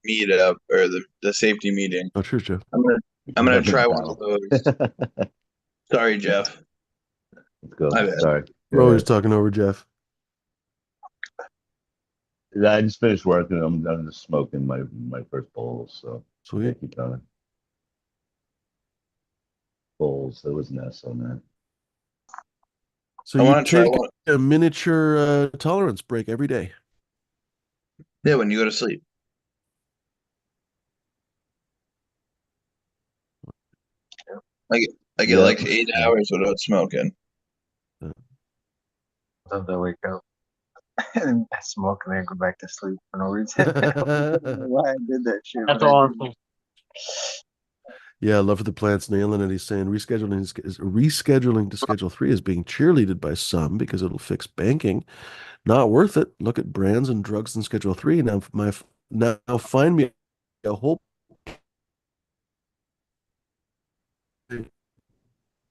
Speaker 3: meetup or the safety meeting,
Speaker 1: Oh, cheers, Jeff.
Speaker 3: I'm gonna
Speaker 5: Heaven,
Speaker 3: try one of
Speaker 5: pal.
Speaker 3: those. Sorry, Jeff.
Speaker 5: Let's go.
Speaker 3: My bad.
Speaker 5: Sorry.
Speaker 1: We're always talking over Jeff.
Speaker 7: I just finished working. I'm just smoking my first bowls. So yeah,
Speaker 1: Sweet.
Speaker 7: keep going. Bowls. There was an S on that.
Speaker 1: So
Speaker 3: I
Speaker 1: you
Speaker 3: want to try
Speaker 1: take
Speaker 3: one.
Speaker 1: a miniature tolerance break every day.
Speaker 3: Yeah, when you go to sleep. I get
Speaker 7: Yeah.
Speaker 3: like 8 hours without smoking.
Speaker 6: Sometimes I wake up and I smoke and then go back to sleep for no reason. I don't know why I did that shit.
Speaker 2: That's
Speaker 6: but I did.
Speaker 2: awesome.
Speaker 1: Yeah, love for the plants nailing it. He's saying rescheduling to Schedule 3 is being cheerleaded by some because it'll fix banking. Not worth it. Look at brands and drugs in Schedule 3. Now find me a whole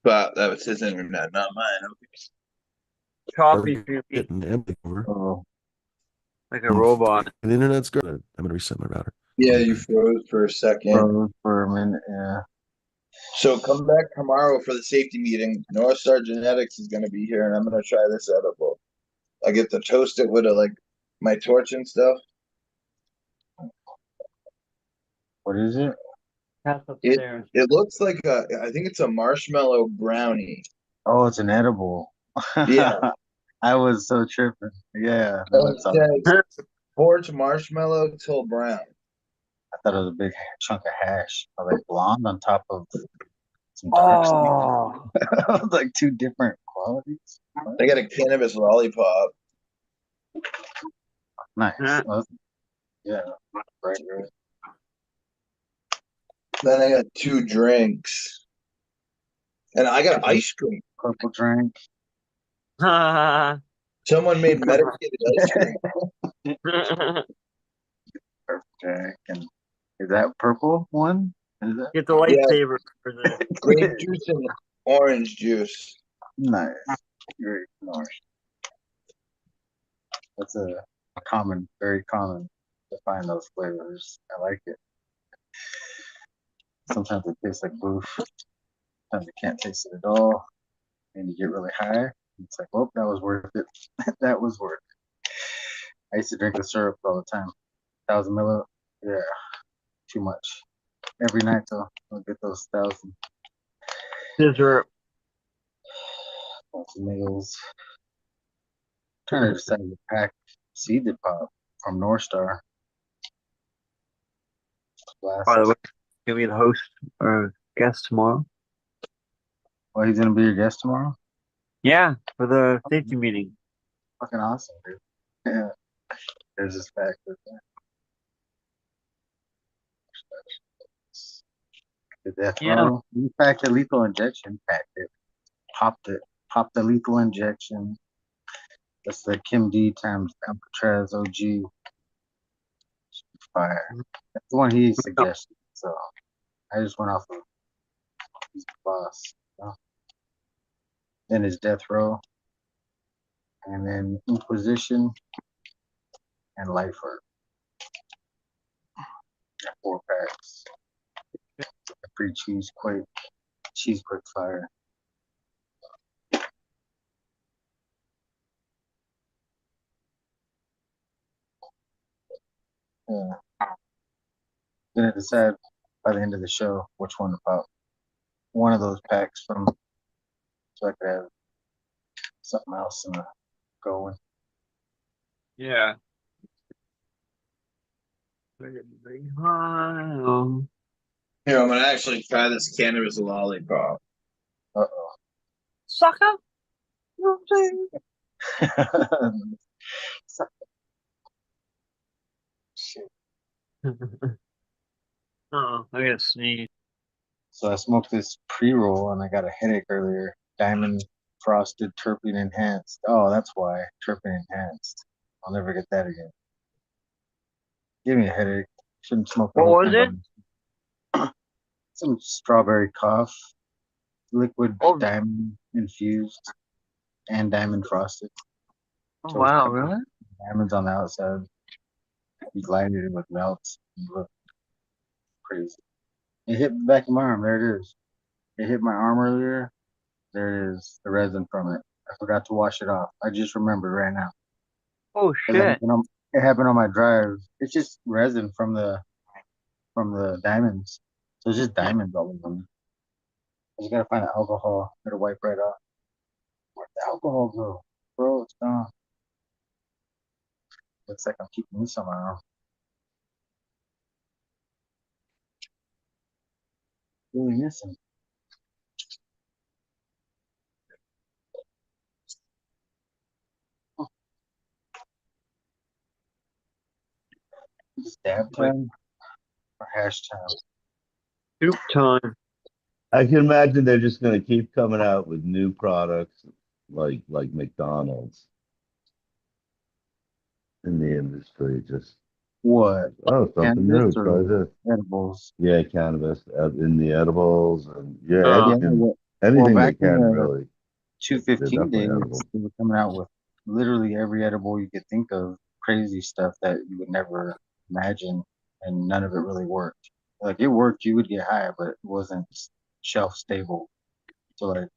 Speaker 3: But that was his internet, not mine.
Speaker 2: Copy
Speaker 1: Target and Amazon over.
Speaker 6: Oh,
Speaker 2: like a robot.
Speaker 1: The internet's good. I'm gonna reset my router.
Speaker 3: Yeah, you froze for a second.
Speaker 6: for a minute, yeah.
Speaker 3: So come back tomorrow for the safety meeting. Northstar Genetics is going to be here, and I'm going to try this edible. I get to toast it with like my torch and stuff.
Speaker 6: What is it?
Speaker 2: That's
Speaker 3: It
Speaker 2: upstairs.
Speaker 3: it looks like I think it's a marshmallow brownie.
Speaker 6: Oh, it's an edible.
Speaker 3: Yeah.
Speaker 6: I was so tripping. Yeah, that
Speaker 3: Oh,
Speaker 6: looks
Speaker 3: it
Speaker 6: awesome.
Speaker 3: says porch marshmallow till brown.
Speaker 6: I thought it was a big chunk of hash, like blonde on top of some dark stuff.
Speaker 2: Oh,
Speaker 6: It was like two different qualities.
Speaker 3: I got a cannabis lollipop.
Speaker 6: Nice.
Speaker 2: yeah.
Speaker 6: Oh, yeah, right, right.
Speaker 3: Then I got 2 drinks. And I got ice cream.
Speaker 6: Purple drink.
Speaker 3: Someone made medicated ice cream.
Speaker 6: Purple drink. And is that purple one? Is that
Speaker 2: Get the
Speaker 3: Yeah,
Speaker 2: lightsaber for the.
Speaker 3: grape juice and orange juice.
Speaker 6: nice? Very nice. That's a common, very common to find those flavors. I like it. Sometimes it tastes like boof. Sometimes you can't taste it at all. And you get really high. It's like, well, that was worth it. That was worth it. I used to drink the syrup all the time. 1,000 ml. Yeah, too much. Every night though, I'll get those
Speaker 2: 'Scissor.
Speaker 6: thousand meals. Trying to decide to pack seeded pop from Northstar.
Speaker 2: By the way,
Speaker 6: Glasses.
Speaker 2: gonna be the host or guest tomorrow.
Speaker 6: Well, he's gonna be your guest tomorrow.
Speaker 2: Yeah, for the safety meeting.
Speaker 6: Fucking awesome, dude. Yeah. There's this pack. The death
Speaker 2: Yeah.
Speaker 6: row. You packed the lethal injection. Packed it. Popped it. Popped the lethal injection. That's the Kim D times Alcatraz OG. Fire. That's the one he suggested. So I just went off of his boss. You know? Then his death row. And then Inquisition and Lifer. 4 packs. Free cheese quick fire. Yeah. Gonna decide by the end of the show which one to pop. One of those packs from so I could have something else in the going.
Speaker 2: Yeah.
Speaker 3: Here, I'm gonna actually try this cannabis lollipop.
Speaker 6: Uh-oh.
Speaker 2: Sucker. You know what
Speaker 6: Shit.
Speaker 2: I'm saying? Oh, I gotta sneeze.
Speaker 6: So I smoked this pre-roll and I got a headache earlier. Diamond frosted terpene enhanced. Oh, that's why. Terpene enhanced. I'll never get that again. Give me a headache. Shouldn't smoke the
Speaker 2: What
Speaker 6: whole
Speaker 2: was
Speaker 6: thing.
Speaker 2: it?
Speaker 6: Some strawberry cough. Liquid
Speaker 2: Oh,
Speaker 6: diamond infused and diamond frosted.
Speaker 2: oh
Speaker 6: So it's
Speaker 2: wow,
Speaker 6: covered
Speaker 2: really?
Speaker 6: with diamonds on the outside. You lighted it with melts. And look crazy. It hit the back of my arm. There it is. It hit my arm earlier. There it is. The resin from it. I forgot to wash it off. I just remembered right now.
Speaker 2: Oh
Speaker 6: 'Cause
Speaker 2: shit.
Speaker 6: it happened on my drive. It's just resin from the diamonds. So it's just diamonds all over them. I just gotta find the alcohol. Gotta wipe right off. Where'd the alcohol go? Bro, it's gone. Looks like I'm keeping this on my arm. Really missing. Oh, is dab time or hash time?
Speaker 2: Soup time.
Speaker 7: I can imagine they're just gonna keep coming out with new products like McDonald's in the industry. Just
Speaker 6: What?
Speaker 7: oh, something
Speaker 6: Cannabis
Speaker 7: new. Try
Speaker 6: or
Speaker 7: this.
Speaker 6: edibles?
Speaker 7: Yeah, cannabis in the edibles and yeah,
Speaker 2: Uh,
Speaker 6: Yeah, well,
Speaker 7: anything they
Speaker 6: back in
Speaker 7: can
Speaker 6: the
Speaker 7: really. They're
Speaker 6: 215
Speaker 7: definitely
Speaker 6: days,
Speaker 7: edible.
Speaker 6: they were coming out with literally every edible you could think of, crazy stuff that you would never imagine, and none of it really worked. Like it worked, you would get high, but it wasn't shelf stable. So like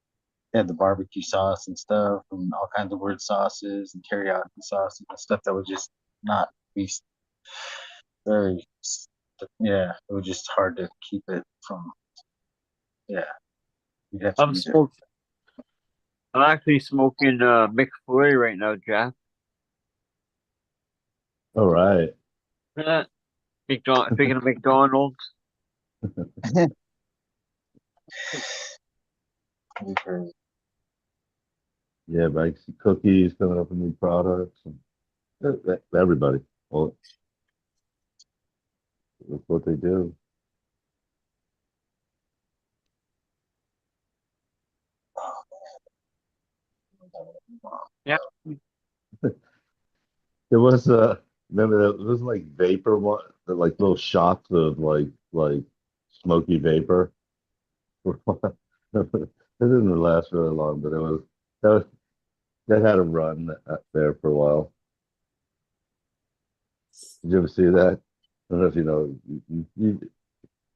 Speaker 6: they had the barbecue sauce and stuff, and all kinds of weird sauces and teriyaki sauces and stuff that would just not be very, yeah, it was just hard to keep it from, yeah, you'd have to
Speaker 2: I'm
Speaker 6: use it.
Speaker 2: smoking. I'm actually smoking McFlurry right now, Jeff.
Speaker 7: All right.
Speaker 2: Speaking of McDonald's,
Speaker 6: We've heard.
Speaker 7: Yeah, but I see cookies coming up with new products. And everybody. Well, that's what they do.
Speaker 2: yeah,
Speaker 7: There was remember that it was like vapor one, like little shots of like smoky vapor. It didn't last very long, but it was that was, that had a run there for a while. Did you ever see that? I don't know if you know.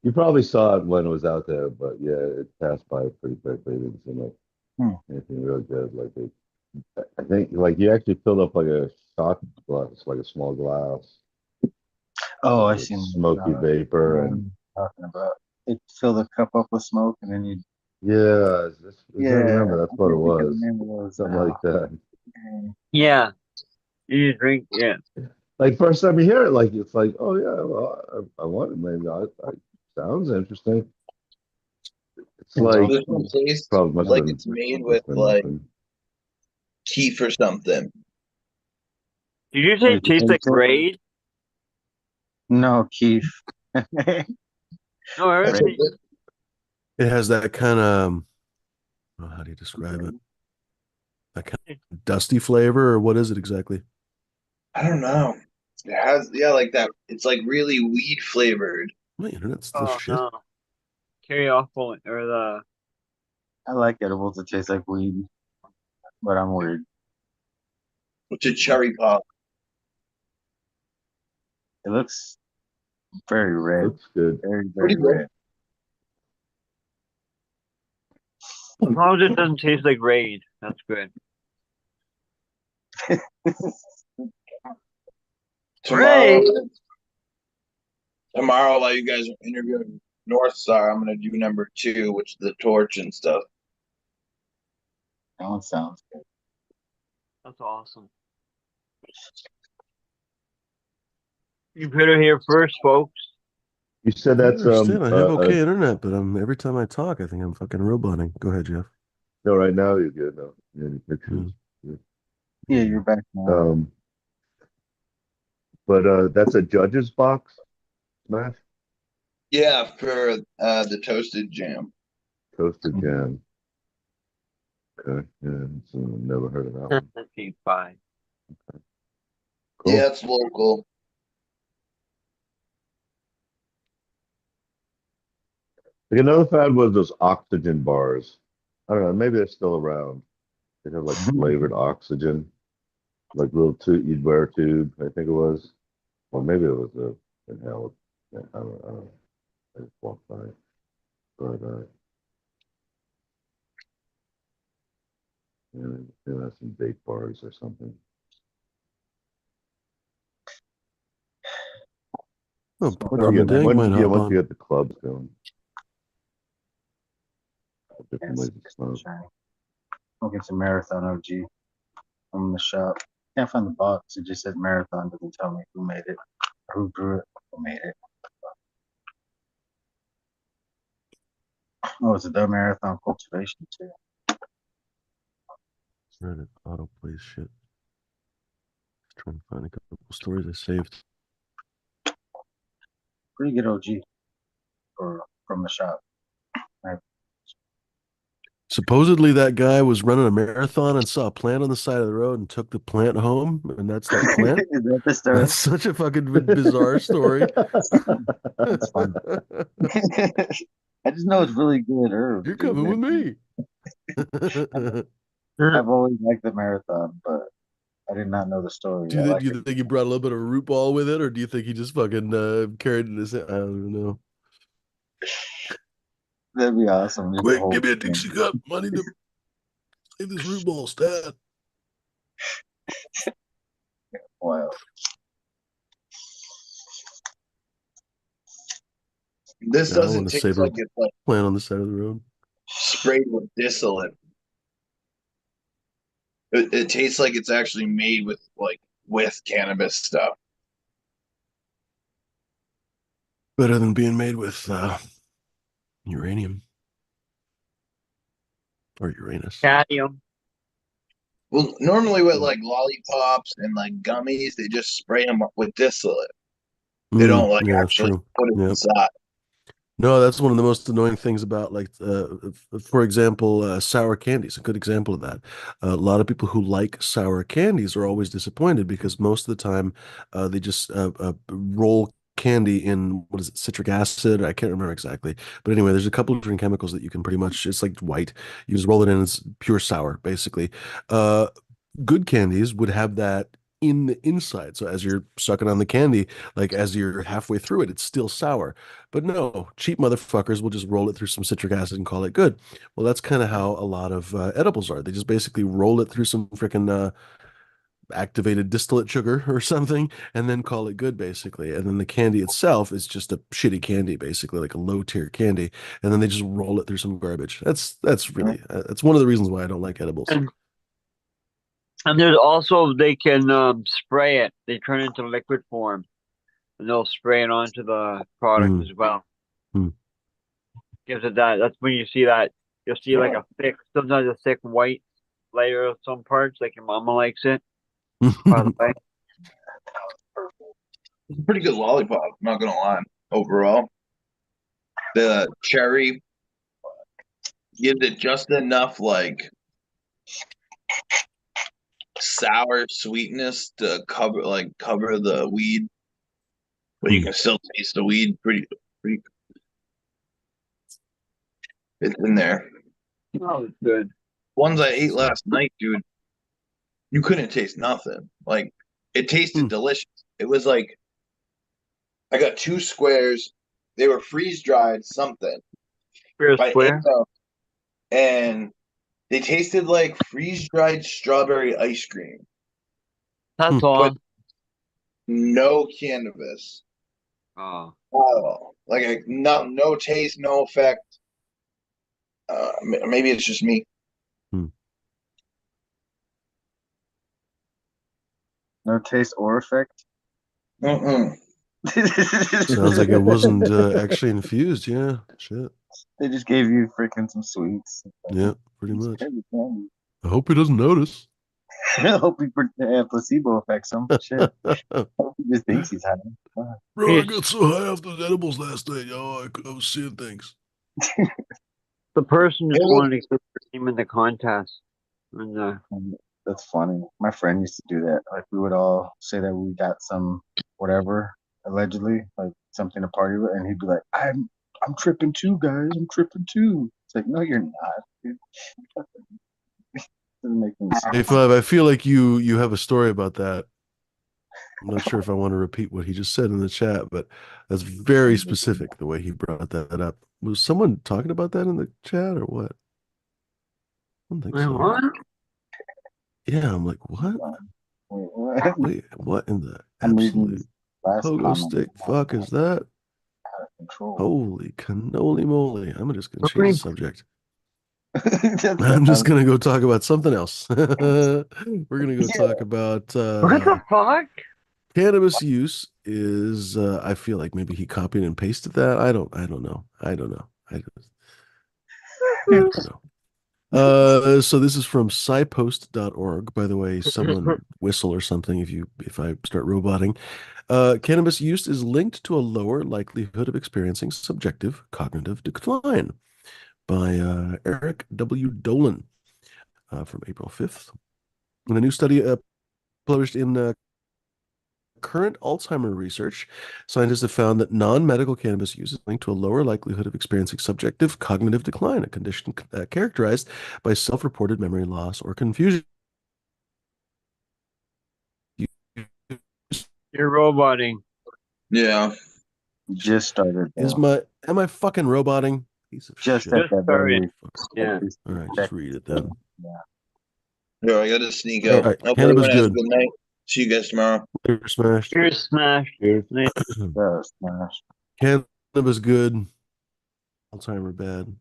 Speaker 7: You probably saw it when it was out there, but yeah, it passed by pretty quickly. It didn't seem like
Speaker 6: Hmm.
Speaker 7: anything real good. Like I think like you actually filled up like a shot glass, like a small glass
Speaker 6: Oh, I
Speaker 7: with
Speaker 6: seen
Speaker 7: smoky vapor and
Speaker 6: talking about. It fill the cup up with smoke and then you.
Speaker 7: yeah, I
Speaker 6: Yeah,
Speaker 7: remember that's
Speaker 6: I
Speaker 7: what it
Speaker 6: can't think of the
Speaker 7: was.
Speaker 6: name of those
Speaker 7: Something
Speaker 6: now.
Speaker 7: like that.
Speaker 2: yeah. You drink, yeah.
Speaker 7: Like first time you hear it, like it's like, oh yeah, well, I want it. Maybe sounds interesting. It's like
Speaker 3: This one tastes
Speaker 7: probably must
Speaker 3: like
Speaker 7: have
Speaker 3: it's made
Speaker 7: must
Speaker 3: with
Speaker 7: have been
Speaker 3: like
Speaker 7: nothing.
Speaker 3: teeth or something.
Speaker 2: Did you say
Speaker 6: Did
Speaker 2: it
Speaker 6: you
Speaker 2: tastes like
Speaker 6: taste it?
Speaker 2: Raid?
Speaker 6: No, Keith.
Speaker 2: No, I
Speaker 3: That's
Speaker 2: heard
Speaker 3: what
Speaker 6: Right.
Speaker 2: it.
Speaker 1: It has that kind of, how do you describe it? That kind of dusty flavor, or what is it exactly?
Speaker 3: I don't know. It has, yeah, like that. It's like really weed flavored.
Speaker 1: My internet's still
Speaker 2: Oh
Speaker 1: shit.
Speaker 2: no. Carry off or the
Speaker 6: I like edibles that taste like weed, but I'm weird.
Speaker 3: It's a cherry pop.
Speaker 6: It looks very red.
Speaker 7: Looks good.
Speaker 6: Very,
Speaker 3: Pretty
Speaker 6: very
Speaker 3: good.
Speaker 6: red.
Speaker 2: as long as it doesn't taste like Raid, that's good.
Speaker 3: Tomorrow,
Speaker 2: Raid?
Speaker 3: tomorrow, while you guys are interviewing Northstar, I'm gonna do number 2, which is the torch and stuff.
Speaker 6: That one sounds good.
Speaker 2: That's awesome. You put it here first, folks.
Speaker 7: You said
Speaker 1: I don't
Speaker 7: that's
Speaker 1: understand. I have okay internet, but every time I talk, I think I'm fucking roboting. Go ahead, Jeff.
Speaker 7: no, right now you're good. No, any pictures.
Speaker 6: Yeah, you're back now.
Speaker 7: Um, but that's a judge's box smash
Speaker 3: Yeah, for the toasted jam.
Speaker 7: toasted jam. Okay, yeah, so never heard of that one.
Speaker 2: That's fine.
Speaker 7: Cool.
Speaker 3: Yeah, it's local.
Speaker 7: Like another fad was those oxygen bars. I don't know, maybe they're still around. They have like flavored oxygen, like little tube. You'd wear a tube, I think it was, or maybe it was a inhaled. Yeah, I don't know. I just walked by it, but yeah, they have some vape bars or something.
Speaker 1: Oh,
Speaker 6: What
Speaker 1: Bob
Speaker 6: do you
Speaker 1: and Dank might
Speaker 7: Yeah,
Speaker 1: hop
Speaker 7: once you
Speaker 1: on.
Speaker 7: get the clubs going, different
Speaker 6: Yes,
Speaker 7: ways to smoke.
Speaker 6: I'll get some Marathon OG from the shop. Can't find the box. It just said Marathon. Doesn't tell me who made it, or who grew it, who made it. Oh, it's a Dub Marathon cultivation too.
Speaker 1: Reddit autoplays shit. Just trying to find a couple stories I saved.
Speaker 6: Pretty good OG from the shop.
Speaker 1: Supposedly, that guy was running a marathon and saw a plant on the side of the road and took the plant home, and that's that plant.
Speaker 6: Is that the story?
Speaker 1: That's such a fucking bizarre story.
Speaker 6: That's fun. I just know it's really good herbs.
Speaker 1: You're
Speaker 6: Dude.
Speaker 1: coming with me.
Speaker 6: I've always liked the Marathon, but I did not know the story. I like
Speaker 1: Do you think he brought a little bit of root ball with it, or do you think he just fucking carried it in his hand? I don't know.
Speaker 6: That'd be awesome. Just the
Speaker 1: Quick,
Speaker 6: whole
Speaker 1: give me a
Speaker 6: thing.
Speaker 1: Dixie cup. I need to save this root ball stat.
Speaker 6: Wow.
Speaker 3: This
Speaker 1: Yeah, I don't
Speaker 3: doesn't
Speaker 1: want to
Speaker 3: taste
Speaker 1: save a
Speaker 3: like it's like
Speaker 1: plant on the side of the road.
Speaker 3: sprayed with distillate. It tastes like it's actually made with cannabis stuff.
Speaker 1: Better than being made with uranium or Uranus.
Speaker 2: Cadmium.
Speaker 3: Well, normally with like lollipops and like gummies, they just spray them with distillate. They don't like
Speaker 1: Yeah, that's
Speaker 3: actually
Speaker 1: true.
Speaker 3: put it
Speaker 1: Yeah.
Speaker 3: inside.
Speaker 1: No, that's one of the most annoying things about, like, for example, sour candies. A good example of that. A lot of people who like sour candies are always disappointed because most of the time they just roll candy in, what is it, citric acid? I can't remember exactly. But anyway, there's a couple of different chemicals that you can pretty much, it's like white. You just roll it in, it's pure sour, basically. Uh, Good candies would have that in the inside. So as you're sucking on the candy, like as you're halfway through it, it's still sour. But no, cheap motherfuckers will just roll it through some citric acid and call it good. Well, that's kind of how a lot of edibles are. They just basically roll it through some freaking activated distillate sugar or something and then call it good, basically. And then the candy itself is just a shitty candy, basically, like a low tier candy. And then they just roll it through some garbage. That's really, that's one of the reasons why I don't like edibles.
Speaker 2: And there's also, they can spray it. They turn it into liquid form. And they'll spray it onto the product
Speaker 1: Mm.
Speaker 2: as well.
Speaker 1: Mm.
Speaker 2: Gives it that. That's when you see that. You'll see like a thick, sometimes a thick white layer of some parts, like your mama likes it, by the way.
Speaker 3: It's a pretty good lollipop, I'm not gonna lie. Overall, the cherry gives it just enough like sour sweetness to cover the weed, but you
Speaker 1: Mm.
Speaker 3: can still taste the weed pretty. It's in there.
Speaker 2: Oh, it's good.
Speaker 3: Ones I ate last night, dude, you couldn't taste nothing. Like it tasted
Speaker 1: Mm.
Speaker 3: delicious. It was like I got two squares. They were freeze dried something
Speaker 2: Fair
Speaker 3: by
Speaker 2: square.
Speaker 3: Inno, and they tasted like freeze dried strawberry ice cream,
Speaker 2: That's
Speaker 3: but
Speaker 2: all.
Speaker 3: no cannabis.
Speaker 2: Oh.
Speaker 3: Oh, like no taste, no effect. Maybe it's just me.
Speaker 1: Mm.
Speaker 6: No taste or effect.
Speaker 3: Mm-mm.
Speaker 1: Sounds like it wasn't actually infused. Yeah, shit.
Speaker 6: They just gave you freaking some sweets.
Speaker 1: Yeah, pretty
Speaker 6: It's
Speaker 1: much.
Speaker 6: heavy candy.
Speaker 1: I hope he doesn't notice.
Speaker 6: I hope he placebo affects him. Shit. I hope he just thinks he's having.
Speaker 1: Bro, I
Speaker 2: Yes.
Speaker 1: got so high off those edibles last night, yo. I was seeing things.
Speaker 2: The person just
Speaker 3: Hey,
Speaker 2: wanted to get their name in the contest. And
Speaker 6: That's funny. My friend used to do that. Like we would all say that we got some whatever, allegedly, like something to party with, and he'd be like, I'm tripping too, guys. I'm tripping too. It's like, no, you're not, dude. Doesn't make any
Speaker 1: Hey,
Speaker 6: sense.
Speaker 1: Five, I feel like you have a story about that. I'm not sure if I want to repeat what he just said in the chat, but that's very specific the way he brought that up. Was someone talking about that in the chat or what? I don't think so.
Speaker 2: what?
Speaker 1: Yeah, I'm like, what?
Speaker 6: Wait, what?
Speaker 1: Wait, what in the
Speaker 6: I'm reading
Speaker 1: absolute
Speaker 6: his last
Speaker 1: pogo
Speaker 6: comment.
Speaker 1: stick fuck is that?
Speaker 6: Out of control.
Speaker 1: Holy cannoli moly. I'm just gonna change the
Speaker 2: Really?
Speaker 1: subject.
Speaker 6: That's
Speaker 1: I'm just
Speaker 6: not-
Speaker 1: gonna go talk about something else. We're gonna go
Speaker 6: Yeah.
Speaker 1: talk about
Speaker 2: What the fuck?
Speaker 1: cannabis use is I feel like maybe he copied and pasted that. I don't know. I don't know. I don't know. So this is from scipost.org. By the way, someone whistle or something if I start roboting. Cannabis use is linked to a lower likelihood of experiencing subjective cognitive decline by Eric W. Dolan from April 5th. In a new study published in current Alzheimer research, scientists have found that non-medical cannabis use is linked to a lower likelihood of experiencing subjective cognitive decline, a condition characterized by self-reported memory loss or confusion.
Speaker 2: You're roboting.
Speaker 3: Yeah.
Speaker 6: Just started.
Speaker 1: Am I fucking roboting? Piece of
Speaker 6: Just
Speaker 1: shit.
Speaker 6: at
Speaker 2: Just
Speaker 6: that
Speaker 2: started.
Speaker 6: very.
Speaker 2: Yeah.
Speaker 1: All right, just read it then.
Speaker 6: Yeah.
Speaker 3: Here, I gotta sneak
Speaker 1: All
Speaker 3: out.
Speaker 1: right,
Speaker 3: Hope
Speaker 1: cannabis
Speaker 3: everyone has a
Speaker 1: good.
Speaker 3: good night. See you guys tomorrow.
Speaker 1: They're smashed.
Speaker 2: Here's Smash.
Speaker 6: Cheers.
Speaker 2: Nice.
Speaker 6: Smash.
Speaker 1: Cannabis good. Alzheimer bad.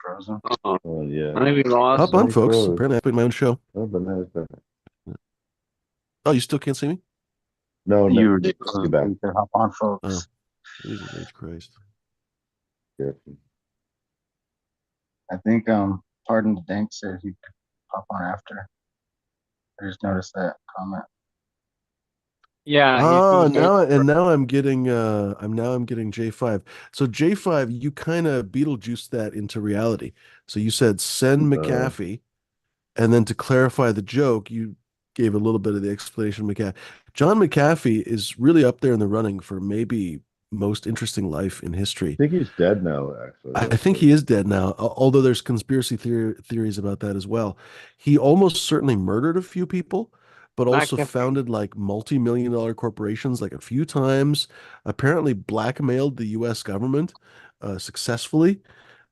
Speaker 6: frozen.
Speaker 2: Oh,
Speaker 7: Oh yeah.
Speaker 2: I think we lost.
Speaker 1: Hop on,
Speaker 7: Nice
Speaker 1: folks.
Speaker 7: road.
Speaker 1: Apparently, I put my own show.
Speaker 7: Oh, bananas.
Speaker 1: Oh, you still can't see me?
Speaker 7: No, no,
Speaker 6: You
Speaker 7: you're back.
Speaker 6: you can hop on,
Speaker 1: Oh,
Speaker 6: folks.
Speaker 1: Jesus H Christ.
Speaker 7: Yeah.
Speaker 6: I think Pardon the Dank said he could hop on after. I just noticed that comment.
Speaker 2: Yeah,
Speaker 1: Ah,
Speaker 2: he
Speaker 1: now I'm getting I'm getting J5. So J5, you kind of Beetlejuiced that into reality. So you said send McAfee, and then to clarify the joke, you gave a little bit of the explanation of McAfee. John McAfee is really up there in the running for maybe most interesting life in
Speaker 7: I
Speaker 1: history.
Speaker 7: think he's dead now, actually.
Speaker 1: I think he is dead now, although there's conspiracy theories about that as well. He almost certainly murdered a few people, but also
Speaker 2: McAfee.
Speaker 1: founded like multi-million-dollar corporations like a few times, apparently blackmailed the US government successfully.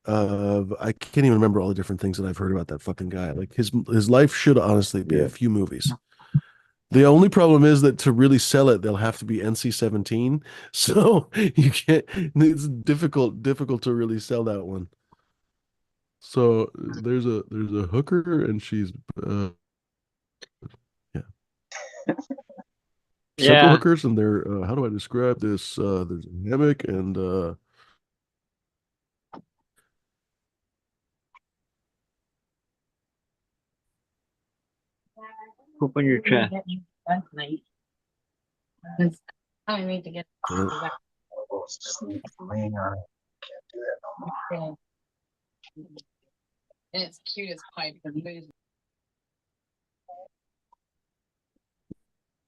Speaker 1: I can't even remember all the different things that I've heard about that fucking guy. Like his life should honestly be
Speaker 7: Yeah.
Speaker 1: a few movies. The only problem is that to really sell it, they'll have to be NC-17. So you can't, it's difficult to really sell that one. So there's a hooker and she's yeah. Several
Speaker 2: Yeah.
Speaker 1: hookers and they're how do I describe this? There's a hammock and
Speaker 2: Poop on your chest.
Speaker 4: That's nice. 'Cause I need to get
Speaker 1: uh,
Speaker 4: back
Speaker 6: Oh, it's just laying on it. Can't do that no more.
Speaker 4: there. And it's cute as pie because nobody's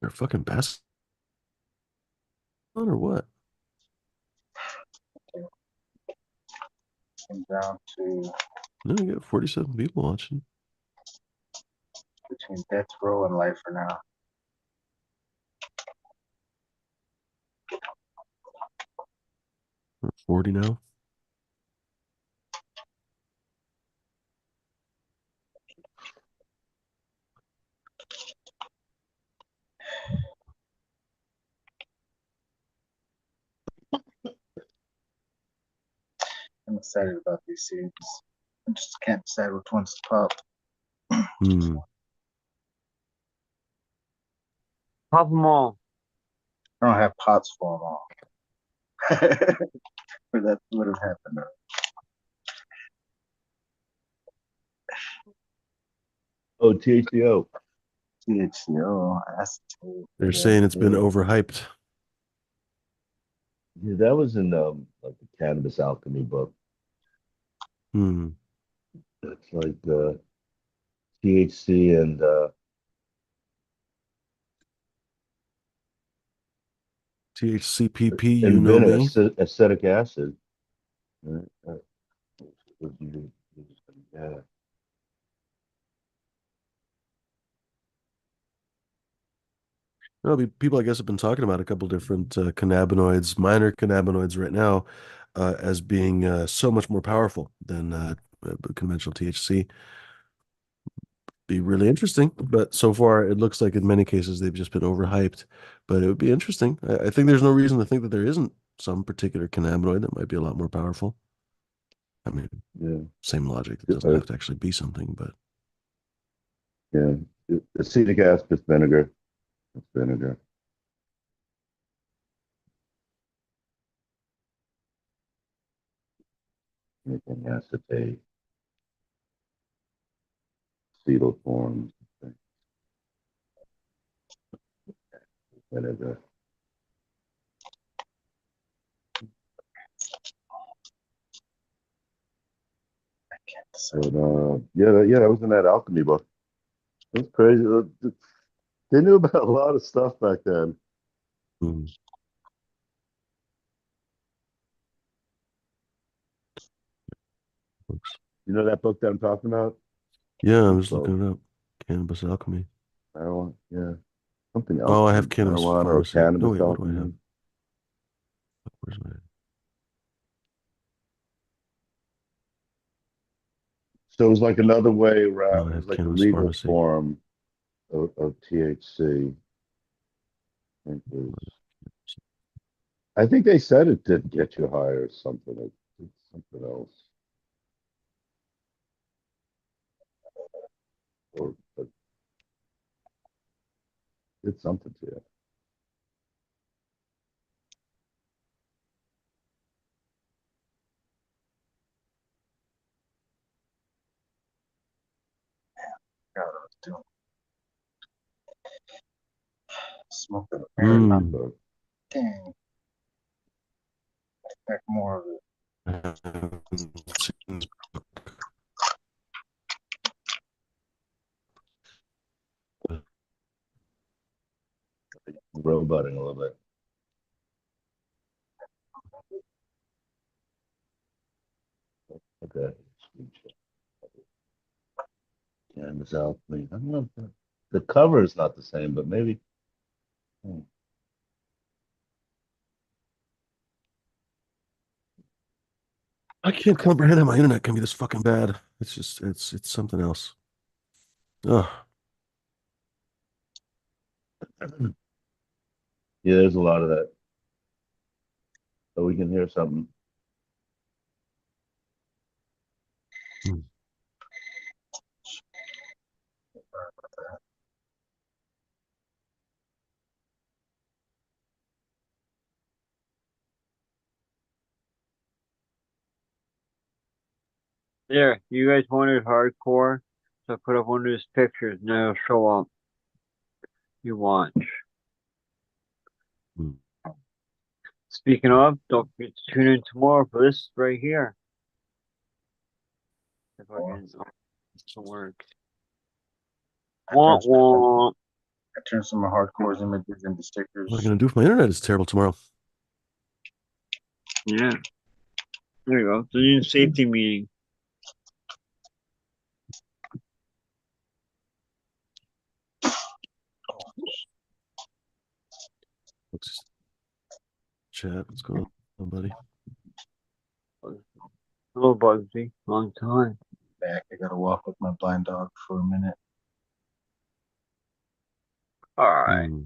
Speaker 1: they're fucking best or what?
Speaker 6: Came down to
Speaker 1: No, you got 47 people watching.
Speaker 6: between death row and life for now.
Speaker 1: 40 now.
Speaker 6: I'm excited about these seeds. I just can't decide which ones to pop.
Speaker 1: Hmm.
Speaker 2: Pop them all.
Speaker 6: I don't have pots for them all. Or that would have happened.
Speaker 7: Oh, THCO.
Speaker 6: THCO, acetate.
Speaker 1: They're
Speaker 6: Yeah,
Speaker 1: saying it's been
Speaker 6: yeah.
Speaker 1: overhyped.
Speaker 7: Yeah, that was in like the Cannabis Alchemy book.
Speaker 1: Hmm.
Speaker 7: It's like THC and
Speaker 1: THCPP, you know me.
Speaker 7: acetic acid. Right? Yeah.
Speaker 1: Well, people, I guess, have been talking about a couple different cannabinoids, minor cannabinoids right now, as being so much more powerful than conventional THC. Be really interesting, but so far it looks like in many cases they've just been overhyped. But it would be interesting. I think there's no reason to think that there isn't some particular cannabinoid that might be a lot more powerful. I mean,
Speaker 7: Yeah.
Speaker 1: same logic. It doesn't have to actually be something, but
Speaker 7: Yeah. Acetic acid is vinegar. It's vinegar. Making acetate, acetyl forms, vinegar.
Speaker 6: I can't decide.
Speaker 7: But yeah, that was in that alchemy book. That's crazy. They knew about a lot of stuff back then.
Speaker 1: hmm. Oops.
Speaker 7: You know that book that I'm talking about?
Speaker 1: Yeah, I'm
Speaker 7: It's
Speaker 1: just
Speaker 7: called
Speaker 1: looking it up. Cannabis alchemy.
Speaker 7: marijuana. Yeah, something
Speaker 1: Oh, I
Speaker 7: alchemy,
Speaker 1: have cannabis
Speaker 7: marijuana or
Speaker 1: pharmacy. No,
Speaker 7: cannabis
Speaker 1: wait, what do I have?
Speaker 7: alchemy.
Speaker 1: Where's my?
Speaker 7: So it was like another way
Speaker 1: No,
Speaker 7: around.
Speaker 1: I
Speaker 7: It was
Speaker 1: have
Speaker 7: like a
Speaker 1: cannabis
Speaker 7: legal
Speaker 1: pharmacy.
Speaker 7: form of THC. I think they said it did get you high or something. It's something else. or but it's something to it.
Speaker 6: God, I was doing smoking a paradigm.
Speaker 7: But
Speaker 6: Dang, expect more of it.
Speaker 7: roboting a little bit. Okay. Cannabis alchemy. I don't know. The cover is not the same, but maybe. Hmm.
Speaker 1: I can't comprehend how my internet can be this fucking bad. It's just it's something else. Oh,
Speaker 7: Yeah, there's a lot of that. So we can hear something.
Speaker 2: There, you guys wanted hardcore, so I put up one of those pictures. Now it'll show up. You watch.
Speaker 1: Hmm.
Speaker 2: Speaking of, don't forget to tune in tomorrow for this right here. If I can, to work. Wah, wah.
Speaker 6: I turned some of hardcore's images into
Speaker 1: what am I
Speaker 6: stickers.
Speaker 1: gonna do if my internet is terrible tomorrow?
Speaker 2: Yeah. There you go. The new safety meeting.
Speaker 1: What's chat? What's going on, buddy?
Speaker 2: Hello, Bugsy. Long time.
Speaker 6: Back, I gotta walk with my blind dog for a minute.
Speaker 2: All right.
Speaker 1: Hmm.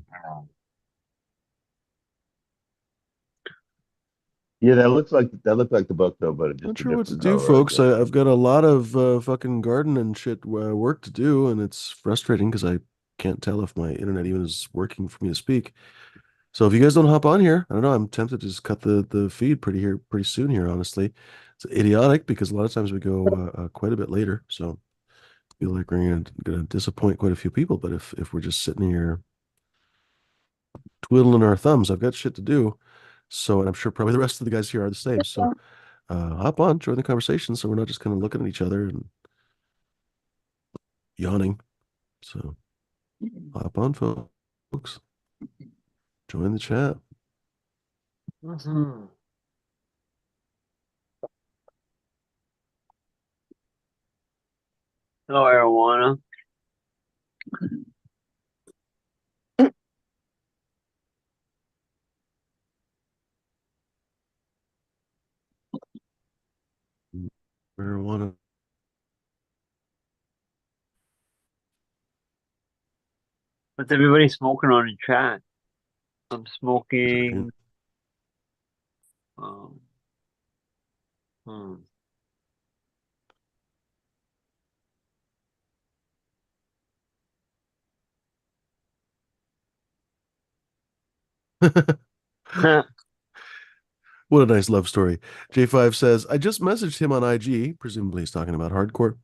Speaker 7: Yeah, that looked like the book though, but it's
Speaker 1: Not
Speaker 7: just a
Speaker 1: sure what to
Speaker 7: different
Speaker 1: do,
Speaker 7: cover, I
Speaker 1: folks.
Speaker 7: guess.
Speaker 1: I've got a lot of fucking garden and shit work to do, and it's frustrating because I can't tell if my internet even is working for me to speak. So if you guys don't hop on here, I don't know. I'm tempted to just cut the feed pretty soon here. Honestly, it's idiotic because a lot of times we go quite a bit later. So I feel like we're gonna disappoint quite a few people. But if we're just sitting here twiddling our thumbs, I've got shit to do. So, and I'm sure probably the rest of the guys here are the same. So hop on, join the conversation, so we're not just kind of looking at each other and yawning. So hop on, folks. Join the chat.
Speaker 2: Mm-hmm. Hello, marijuana.
Speaker 1: Marijuana.
Speaker 2: What's everybody smoking on in chat? I'm smoking. Um, hmm.
Speaker 1: What a nice love story. J5 says, I just messaged him on IG, presumably he's talking about hardcore.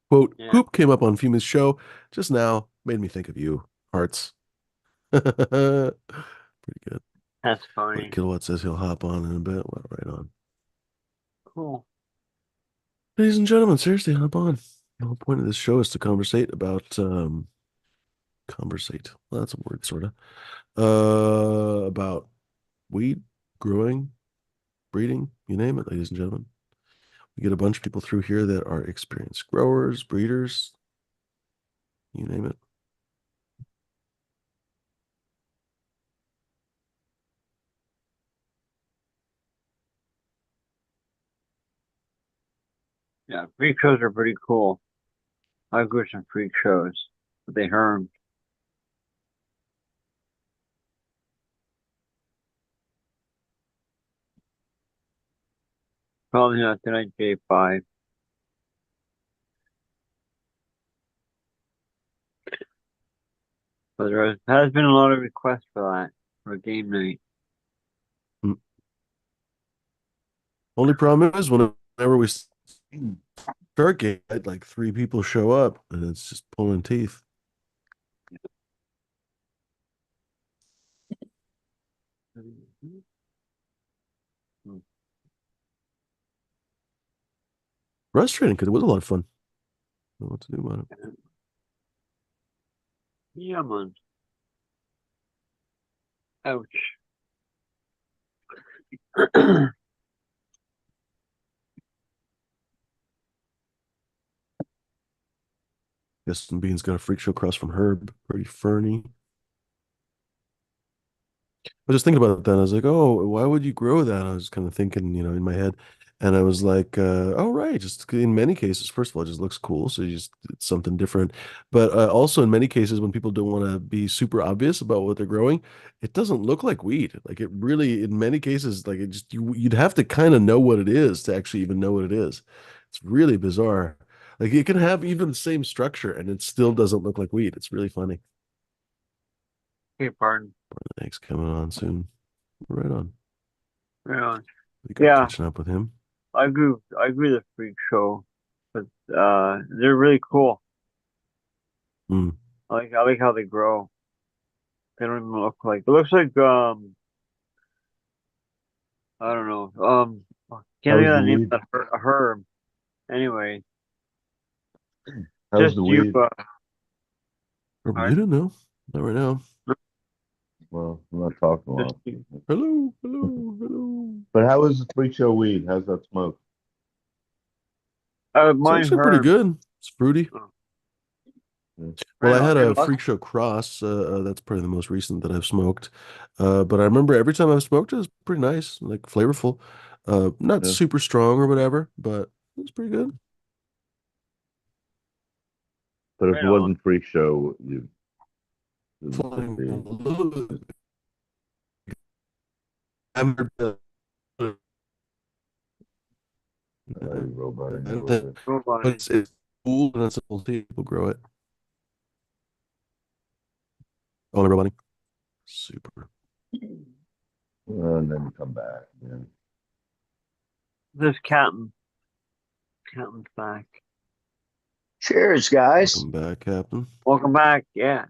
Speaker 1: Quote,
Speaker 2: Yeah,
Speaker 1: poop came up on Fuma's show just now, made me think of you. Hearts. Pretty good.
Speaker 2: that's
Speaker 1: But
Speaker 2: funny.
Speaker 1: Kilowatt says he'll hop on in a bit. Well, right on.
Speaker 2: Cool.
Speaker 1: Ladies and gentlemen, seriously, hop on. The whole point of this show is to conversate about conversate. Well, that's a word, sort of. About weed, growing, breeding, you name it, ladies and gentlemen. We get a bunch of people through here that are experienced growers, breeders, you name it.
Speaker 2: Yeah, freak shows are pretty cool. I grew some freak shows, but they harmed. Probably not tonight, J5. But has been a lot of requests for that for a game night.
Speaker 1: Only problem is whenever we start game, like 3 people show up, and it's just pulling teeth. Frustrating because it was a lot of fun. I don't know what to do about it.
Speaker 2: Yeah, man. Ouch.
Speaker 1: Justin Bean's got a freak show across from Herb, pretty ferny. I was just thinking about that. I was like, oh, why would you grow that? I was kind of thinking, in my head. And I was like, oh, right. Just in many cases, first of all, it just looks cool. So it's something different. But also in many cases, when people don't want to be super obvious about what they're growing, it doesn't look like weed. Like it really, in many cases, like it just, you'd have to kind of know what it is to actually even know what it is. It's really bizarre. Like it can have even the same structure and it still doesn't look like weed. It's really funny.
Speaker 2: Okay, pardon.
Speaker 1: Thanks, coming on soon. Right on.
Speaker 2: Right on.
Speaker 1: We got
Speaker 2: Yeah.
Speaker 1: catching up with him.
Speaker 2: I agree with the freak show. But they're really cool.
Speaker 1: Mm.
Speaker 2: I like how they grow. They don't even look like it looks like I don't know. Can't think
Speaker 7: How's
Speaker 2: of
Speaker 7: the
Speaker 2: the name
Speaker 7: weed?
Speaker 2: of that herb. Anyway,
Speaker 7: How's
Speaker 2: just
Speaker 7: the
Speaker 2: you
Speaker 7: weed?
Speaker 1: Bermuda? No, not right now.
Speaker 7: Well, I'm not talking a
Speaker 2: just
Speaker 7: lot.
Speaker 2: you.
Speaker 1: Hello, hello, hello.
Speaker 7: But how is the freak show weed? How's that smoke?
Speaker 1: It's
Speaker 2: Mine
Speaker 1: actually pretty
Speaker 2: herb.
Speaker 1: good. It's fruity.
Speaker 2: Oh,
Speaker 7: Yeah.
Speaker 1: Well,
Speaker 2: right
Speaker 1: I
Speaker 2: on.
Speaker 1: had
Speaker 2: Good
Speaker 1: a
Speaker 2: luck.
Speaker 1: freak show cross. That's probably the most recent that I've smoked. But I remember every time I've smoked it was pretty nice, like flavorful. Not
Speaker 7: Yeah.
Speaker 1: super strong or whatever, but it's pretty good.
Speaker 7: But if it
Speaker 2: Right on.
Speaker 7: wasn't freak show, you wouldn't
Speaker 1: Flying a
Speaker 7: be.
Speaker 1: little bit. I've heard,
Speaker 7: You roboting
Speaker 1: I
Speaker 7: a
Speaker 1: don't
Speaker 7: little
Speaker 1: think,
Speaker 7: bit.
Speaker 1: but
Speaker 2: Nobody.
Speaker 1: it's cool and it's cool people grow it. Only roboting. Super.
Speaker 7: And then you come back. Yeah.
Speaker 2: This Captain's back.
Speaker 5: Cheers, guys.
Speaker 1: Welcome back, Captain.
Speaker 2: Welcome back. Yeah.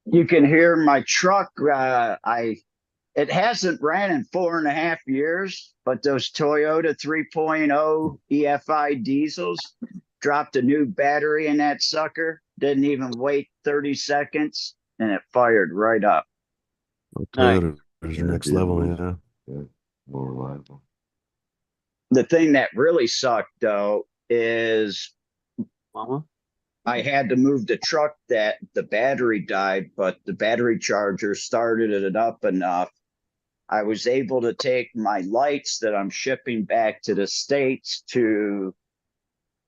Speaker 5: You can hear my truck. It hasn't ran in 4.5 years, but those Toyota 3.0 EFI diesels dropped a new battery in that sucker. Didn't even wait 30 seconds, and it fired right up.
Speaker 1: Oh,
Speaker 2: Nice.
Speaker 1: Toyota is
Speaker 7: Yeah,
Speaker 1: next
Speaker 7: diesel
Speaker 1: level,
Speaker 7: is
Speaker 1: yeah.
Speaker 7: more reliable.
Speaker 5: The thing that really sucked, though, is
Speaker 2: Mama.
Speaker 5: I had to move the truck that the battery died, but the battery charger started it up enough. I was able to take my lights that I'm shipping back to the States to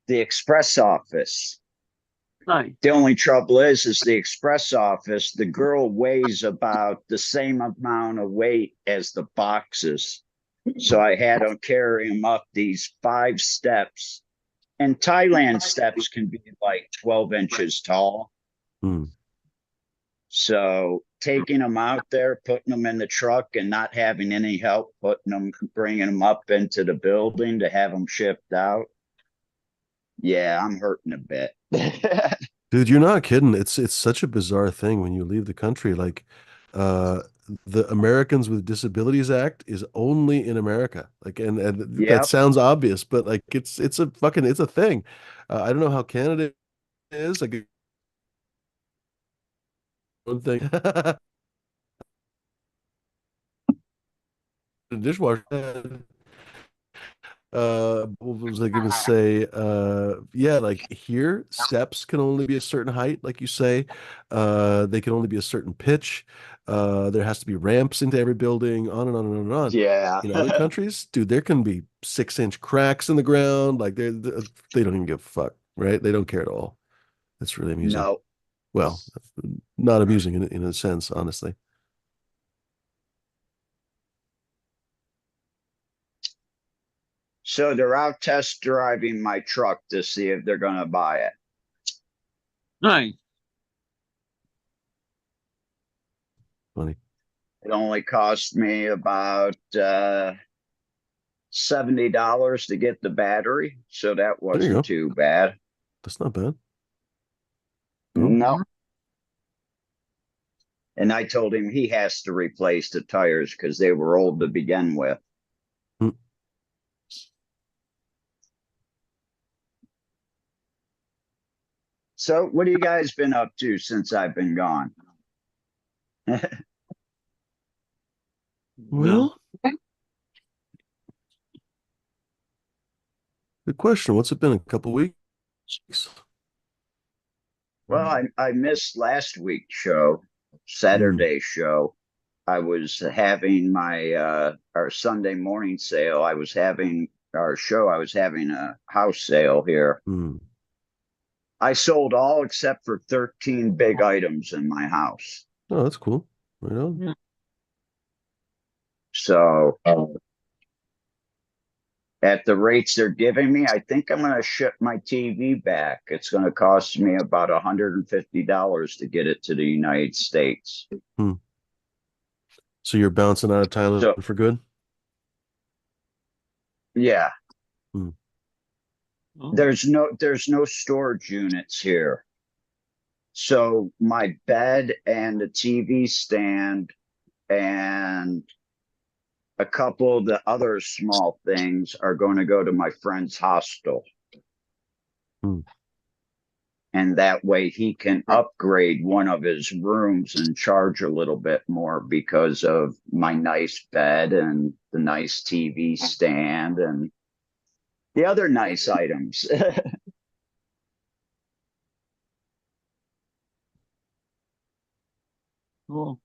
Speaker 5: the express office.
Speaker 2: Nice.
Speaker 5: The only trouble is the express office, the girl weighs about the same amount of weight as the boxes. So I had to carry them up these 5 steps. And Thailand steps can be like 12 inches tall.
Speaker 1: Hmm.
Speaker 5: So taking them out there, putting them in the truck and not having any help, bringing them up into the building to have them shipped out. Yeah, I'm hurting a bit.
Speaker 1: Dude, you're not kidding. It's such a bizarre thing when you leave the country. Like, uh, the Americans with Disabilities Act is only in America. Like, and that
Speaker 5: Yep.
Speaker 1: sounds obvious, but like, it's a fucking it's a thing. I don't know how Canada is. Like, one thing, the dishwasher. What was I gonna say? Yeah, like here, steps can only be a certain height, like you say. They can only be a certain pitch. There has to be ramps into every building, on and on and on and on.
Speaker 5: Yeah.
Speaker 1: In other countries, dude, there can be 6-inch cracks in the ground. Like they don't even give a fuck, right? They don't care at all. That's really amusing.
Speaker 5: No.
Speaker 1: Well, not amusing in a sense, honestly.
Speaker 5: So they're out test driving my truck to see if they're going to buy it.
Speaker 2: Nice.
Speaker 1: Funny.
Speaker 5: It only cost me about $70 to get the battery, so that
Speaker 1: There you go.
Speaker 5: wasn't too bad.
Speaker 1: That's not bad. No.
Speaker 5: No. And I told him he has to replace the tires because they were old to begin with.
Speaker 1: Hmm.
Speaker 5: So what have you guys been up to since I've been gone?
Speaker 1: Well, good question. What's it been? A couple weeks?
Speaker 5: Well, I missed last week's show, Saturday show. I was having my our Sunday morning sale. I was having our show. I was having a house sale here.
Speaker 1: Hmm.
Speaker 5: I sold all except for 13 big items in my house.
Speaker 1: Oh, that's cool. Right on.
Speaker 5: So at the rates they're giving me, I think I'm going to ship my TV back. It's going to cost me about $150 to get it to the United States.
Speaker 1: So you're bouncing out of Thailand for good?
Speaker 5: Yeah.
Speaker 2: Oh.
Speaker 5: There's no storage units here. So my bed and the TV stand and a couple of the other small things are going to go to my friend's hostel. And that way he can upgrade one of his rooms and charge a little bit more because of my nice bed and the nice TV stand and the other nice items.
Speaker 2: Cool.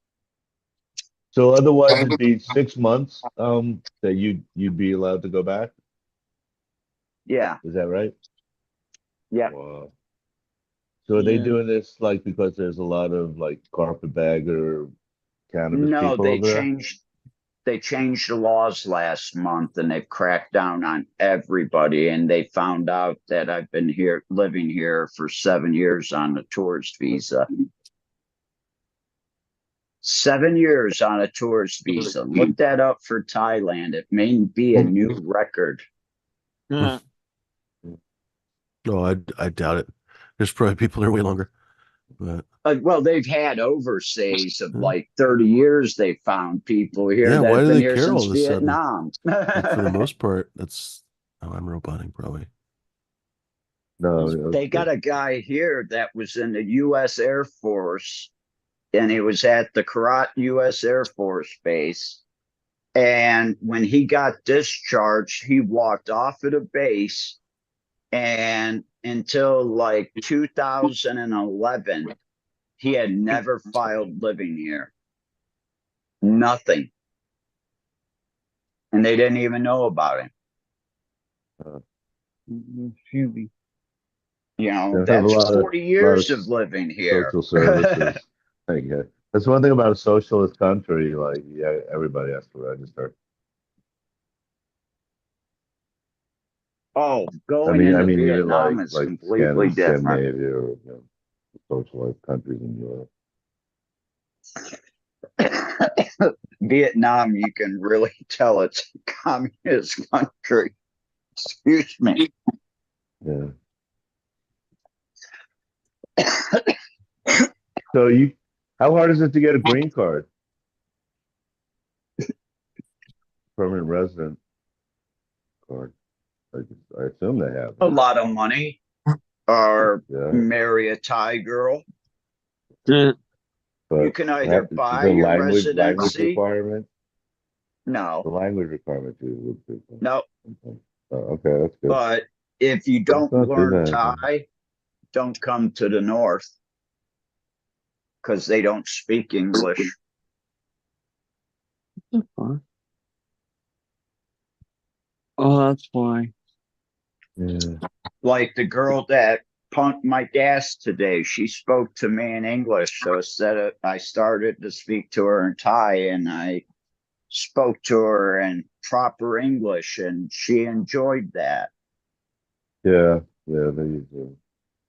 Speaker 7: So otherwise it'd be 6 months that you'd be allowed to go back.
Speaker 5: Yeah.
Speaker 7: Is that right?
Speaker 5: Yeah.
Speaker 7: Wow. So are they doing this like because there's a lot of like carpetbagger cannabis
Speaker 5: No,
Speaker 7: people over there?
Speaker 5: they changed the laws last month and they've cracked down on everybody. And they found out that I've been living here for 7 years on a tourist visa. 7 years on a tourist visa. Look that up for Thailand. It may be a new record.
Speaker 2: Yeah.
Speaker 1: Oh, I doubt it. There's probably people there way longer. But
Speaker 5: Well, they've had overstays of like 30 years. They found people here
Speaker 1: yeah,
Speaker 5: that
Speaker 1: why
Speaker 5: have
Speaker 1: do
Speaker 5: been
Speaker 1: they
Speaker 5: here
Speaker 1: care all
Speaker 5: since
Speaker 1: of a sudden?
Speaker 5: Vietnam.
Speaker 1: Like, for the most part, that's I'm roboting probably.
Speaker 7: No,
Speaker 5: They got a guy here that was in the U.S. Air Force, and he was at the Karat U.S. Air Force Base. And when he got discharged, he walked off of the base, and until like 2011, he had never filed living here. Nothing. And they didn't even know about him.
Speaker 2: Phoebe.
Speaker 5: You know,
Speaker 7: they have
Speaker 5: that's
Speaker 7: a lot
Speaker 5: 40
Speaker 7: of
Speaker 5: years of living here.
Speaker 7: social services. Yeah. That's one thing about a socialist country. Like, yeah, everybody has to register.
Speaker 5: Oh,
Speaker 7: I
Speaker 5: going
Speaker 7: mean,
Speaker 5: into
Speaker 7: even
Speaker 5: Vietnam is
Speaker 7: like
Speaker 5: completely different.
Speaker 7: Scandinavia or socialist countries in Europe.
Speaker 5: Vietnam, you can really tell it's a communist country. Excuse me.
Speaker 7: Yeah. So how hard is it to get a green card? Permanent resident card. I assume they have
Speaker 5: A
Speaker 7: it.
Speaker 5: lot of money. Or
Speaker 7: Yeah.
Speaker 5: marry a Thai girl.
Speaker 2: Yeah.
Speaker 7: But
Speaker 5: You can either
Speaker 7: is
Speaker 5: buy
Speaker 7: there
Speaker 5: your
Speaker 7: language
Speaker 5: residency.
Speaker 7: requirement?
Speaker 5: No.
Speaker 7: The language requirement too.
Speaker 5: No.
Speaker 7: Okay, that's good.
Speaker 5: But if you don't
Speaker 7: not do
Speaker 5: learn
Speaker 7: that.
Speaker 5: Thai, don't come to the north because they don't speak English.
Speaker 2: Oh, that's why.
Speaker 7: Yeah.
Speaker 5: Like the girl that pumped my gas today, she spoke to me in English. So I started to speak to her in Thai, and I spoke to her in proper English, and she enjoyed that.
Speaker 7: Yeah. They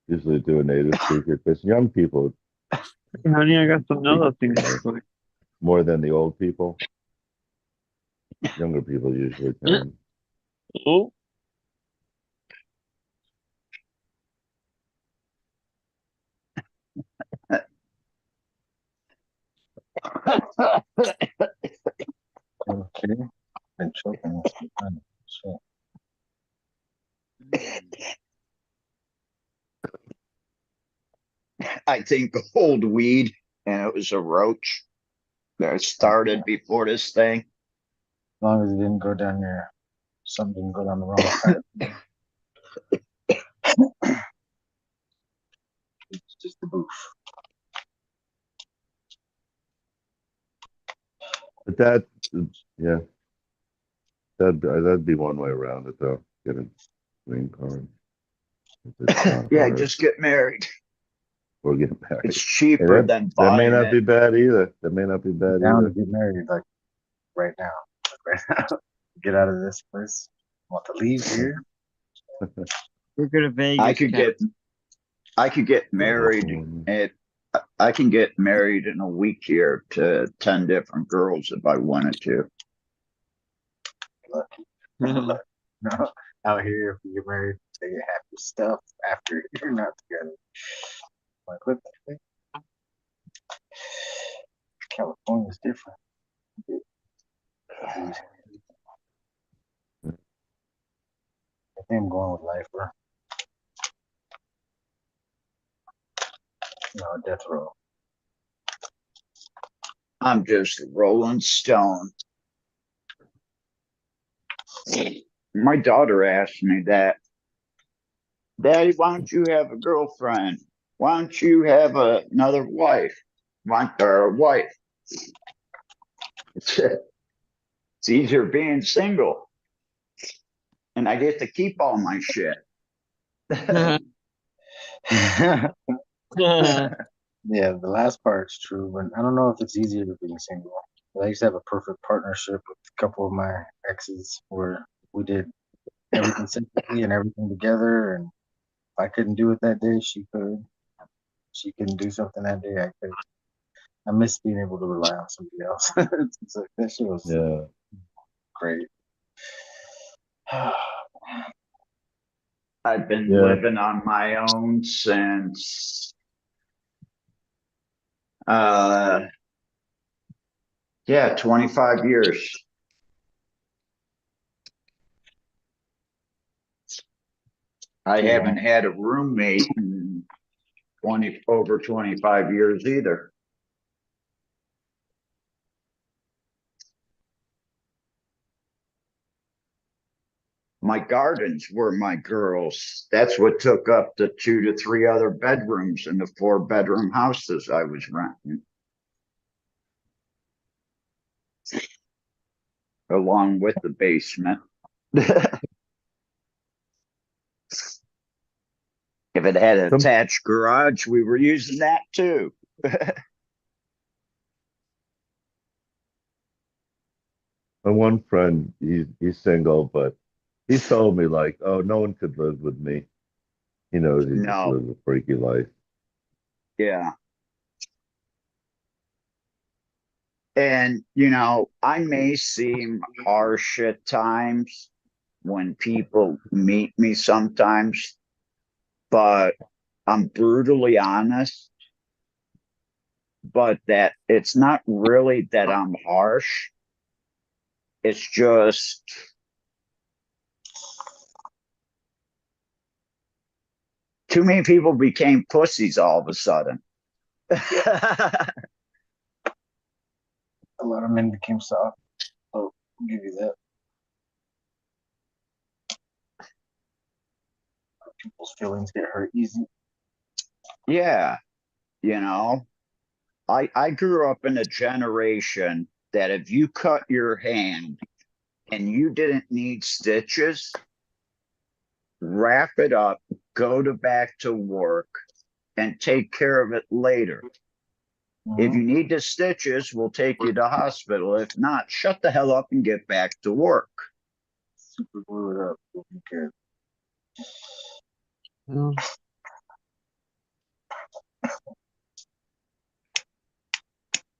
Speaker 7: usually do a native speaker because young people.
Speaker 2: Honey, I got some other things.
Speaker 7: more than the old people. Younger people usually can.
Speaker 2: Oh.
Speaker 6: Okay. Been choking this whole time. Shit.
Speaker 5: I think old weed, and it was a roach that started before this thing.
Speaker 6: As long as it didn't go down there, something didn't go down the wrong side. It's just the boof.
Speaker 7: But yeah, that'd be one way around it though. Get a green card. If it's not
Speaker 5: Yeah,
Speaker 7: hard,
Speaker 5: just get married.
Speaker 7: or get married.
Speaker 5: It's
Speaker 7: Hey,
Speaker 5: cheaper than
Speaker 7: that may
Speaker 5: buying
Speaker 7: not
Speaker 5: it.
Speaker 7: be bad either. That may not be bad
Speaker 6: Down to
Speaker 7: either.
Speaker 6: get married like right now. Like, right now. Get out of this place. Want to leave here?
Speaker 2: We're going to Vegas.
Speaker 5: I could
Speaker 2: Ken.
Speaker 5: get married. I can get married in a week here to 10 different girls if I wanted to.
Speaker 6: Lucky. No. Out here, if you get married, they get happy stuff after you're not together. Like, what the heck? California's different. I think I'm going with life, bro. No, death row.
Speaker 5: I'm just rolling stone. My daughter asked me that, Daddy, why don't you have a girlfriend? Why don't you have another wife? Or a wife? It's easier being single. And I get to keep all my shit.
Speaker 6: Yeah, the last part's true, but I don't know if it's easier to be single. I used to have a perfect partnership with a couple of my exes where we did everything separately and everything together. And if I couldn't do it that day, she could. She couldn't do something that day, I could. I miss being able to rely on somebody else. It's like, that shit was
Speaker 7: Yeah.
Speaker 6: great.
Speaker 5: I've been
Speaker 7: Yeah.
Speaker 5: living on my own since yeah, 25 years. I haven't had a roommate in over 25 years either. My gardens were my girls. That's what took up the 2 to 3 other bedrooms in the 4-bedroom houses I was renting, along with the basement. If it had an attached garage, we were using that too.
Speaker 7: My one friend, he's single, but he told me like, oh, no one could live with me. He knows he just
Speaker 5: No,
Speaker 7: lives a freaky life.
Speaker 5: yeah. And, I may seem harsh at times when people meet me sometimes, but I'm brutally honest. But that it's not really that I'm harsh. It's just too many people became pussies all of a sudden.
Speaker 6: A lot of men became soft. So I'll give you that. People's feelings get hurt easy.
Speaker 5: Yeah, I grew up in a generation that if you cut your hand and you didn't need stitches, wrap it up, back to work, and take care of it later. If you need the stitches, we'll take you to hospital. If not, shut the hell up and get back to work.
Speaker 6: Super glue it up. Who cares?
Speaker 2: Well,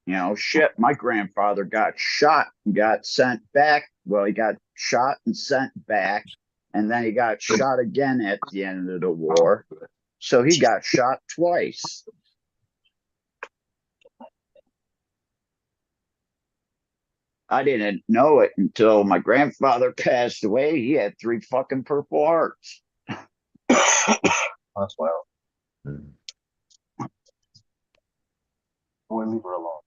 Speaker 5: You know, shit, my grandfather got shot and got sent back. Well, he got shot and sent back, and then he got shot again at the end of the war. So he got shot twice. I didn't know it until my grandfather passed away. He had 3 fucking Purple Hearts.
Speaker 6: That's wild. Boy, leave her alone.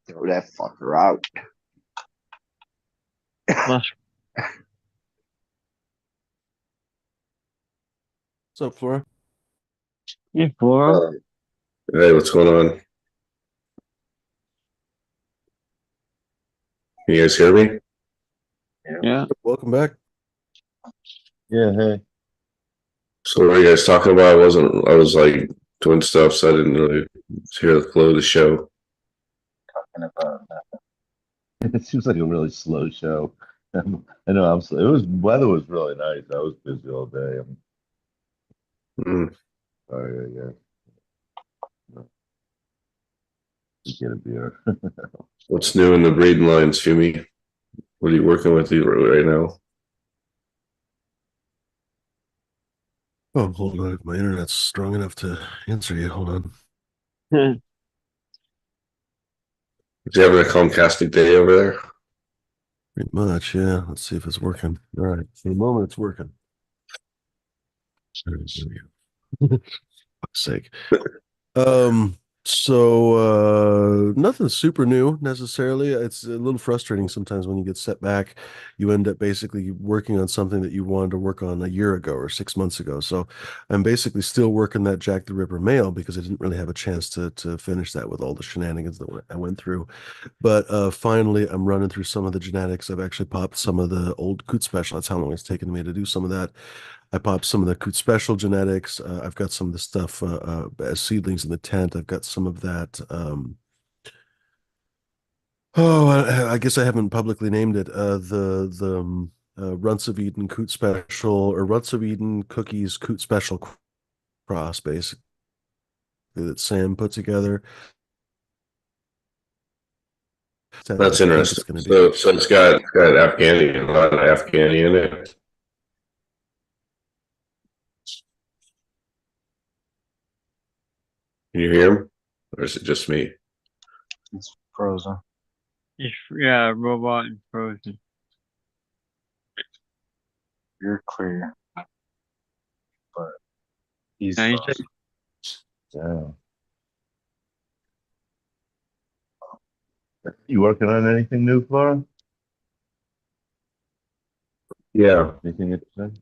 Speaker 6: Throw that fucker out.
Speaker 2: Must
Speaker 1: What's up, Flora?
Speaker 2: yeah, Flora.
Speaker 8: Hey, what's going on? Can you guys hear me?
Speaker 2: Yeah.
Speaker 1: Welcome back.
Speaker 7: Yeah, hey.
Speaker 8: So what are you guys talking about? I was like doing stuff, so I didn't really hear the flow of the show.
Speaker 6: Talking about
Speaker 7: It seems like a really slow show. I know weather was really nice. I was busy all day. I'm
Speaker 8: Mm.
Speaker 7: sorry, I guess. Get a beer.
Speaker 8: What's new in the breeding lines, Fumi? What are you working with right now?
Speaker 1: Oh, hold on. My internet's strong enough to answer you. Hold on.
Speaker 8: Is you having a Comcastic day over there?
Speaker 1: Pretty much, yeah. Let's see if it's working. All right. For the moment, it's working. There we go. Fuck's sake. Nothing super new necessarily. It's a little frustrating sometimes when you get set back. You end up basically working on something that you wanted to work on a year ago or 6 months ago. So I'm basically still working that Jack the Ripper male because I didn't really have a chance to finish that with all the shenanigans that I went through. But finally, I'm running through some of the genetics. I've actually popped some of the old Coot Special. That's how long it's taken me to do some of that. I popped some of the Coot Special genetics. I've got some of the stuff as seedlings in the tent. I've got some of that. I guess I haven't publicly named it. The Runts of Eden Coot Special or Runts of Eden Cookies Coot Special cross, basically, that Sam put together.
Speaker 8: That's
Speaker 1: I think it's
Speaker 8: interesting.
Speaker 1: going to be.
Speaker 8: So it's got Afghani, a lot of Afghani in it. Can you hear him? Or is it just me?
Speaker 6: it's frozen.
Speaker 2: Yeah, robot and frozen.
Speaker 6: You're clear. But he's
Speaker 2: Yeah,
Speaker 6: frozen.
Speaker 7: Yeah. You working on anything new, Flora?
Speaker 8: Yeah.
Speaker 7: Anything interesting?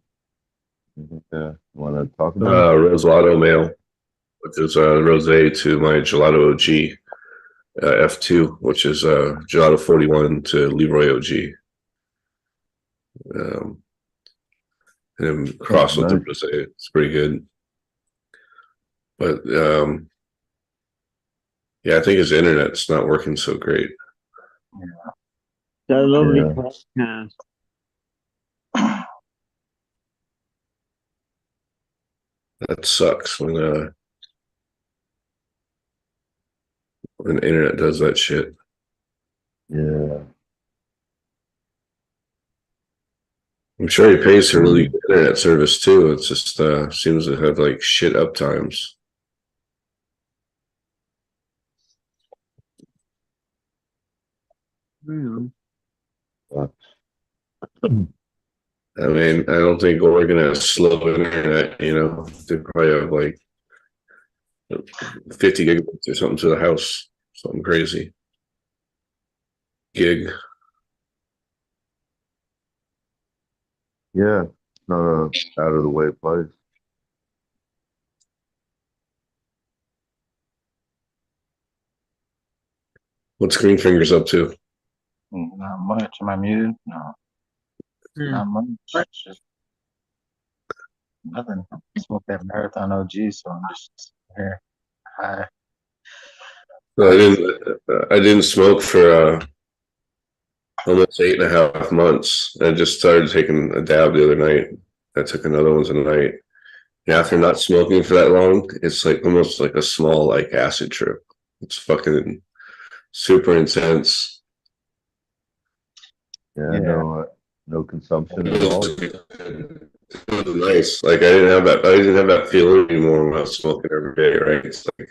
Speaker 7: Want to talk about it?
Speaker 8: Rosado Mail, which is rosé to my Gelato OG. F2, which is Gelato 41 to Leroy OG. And cross with the
Speaker 7: Nice.
Speaker 8: rosé. It's pretty good. But yeah, I think his internet's not working so great.
Speaker 2: that lovely
Speaker 7: Yeah.
Speaker 2: podcast.
Speaker 8: That sucks when the internet does that shit.
Speaker 7: Yeah.
Speaker 8: I'm sure he pays for really good internet service too. It's just seems to have like shit uptimes.
Speaker 2: Mm.
Speaker 8: I mean, I don't think Oregon has slow internet, you know. They probably have like 50 gigabits or something to the house. Something crazy. Gig.
Speaker 7: Yeah. Not a out of the way place.
Speaker 8: What's Green Fingers up to?
Speaker 6: Not much. Am I muted? No.
Speaker 2: Hmm.
Speaker 6: Not much. It's just Nothing. I smoked that marathon OG, so I'm just here high.
Speaker 8: So I didn't smoke for almost 8.5 months. I just started taking a dab the other night. I took another one tonight. And after not smoking for that long, it's like almost like a small like acid trip. It's fucking super intense.
Speaker 7: Yeah,
Speaker 6: Yeah.
Speaker 7: no consumption
Speaker 8: It
Speaker 7: at all.
Speaker 8: was nice. Like I didn't have that feeling anymore when I was smoking every day, right? It's like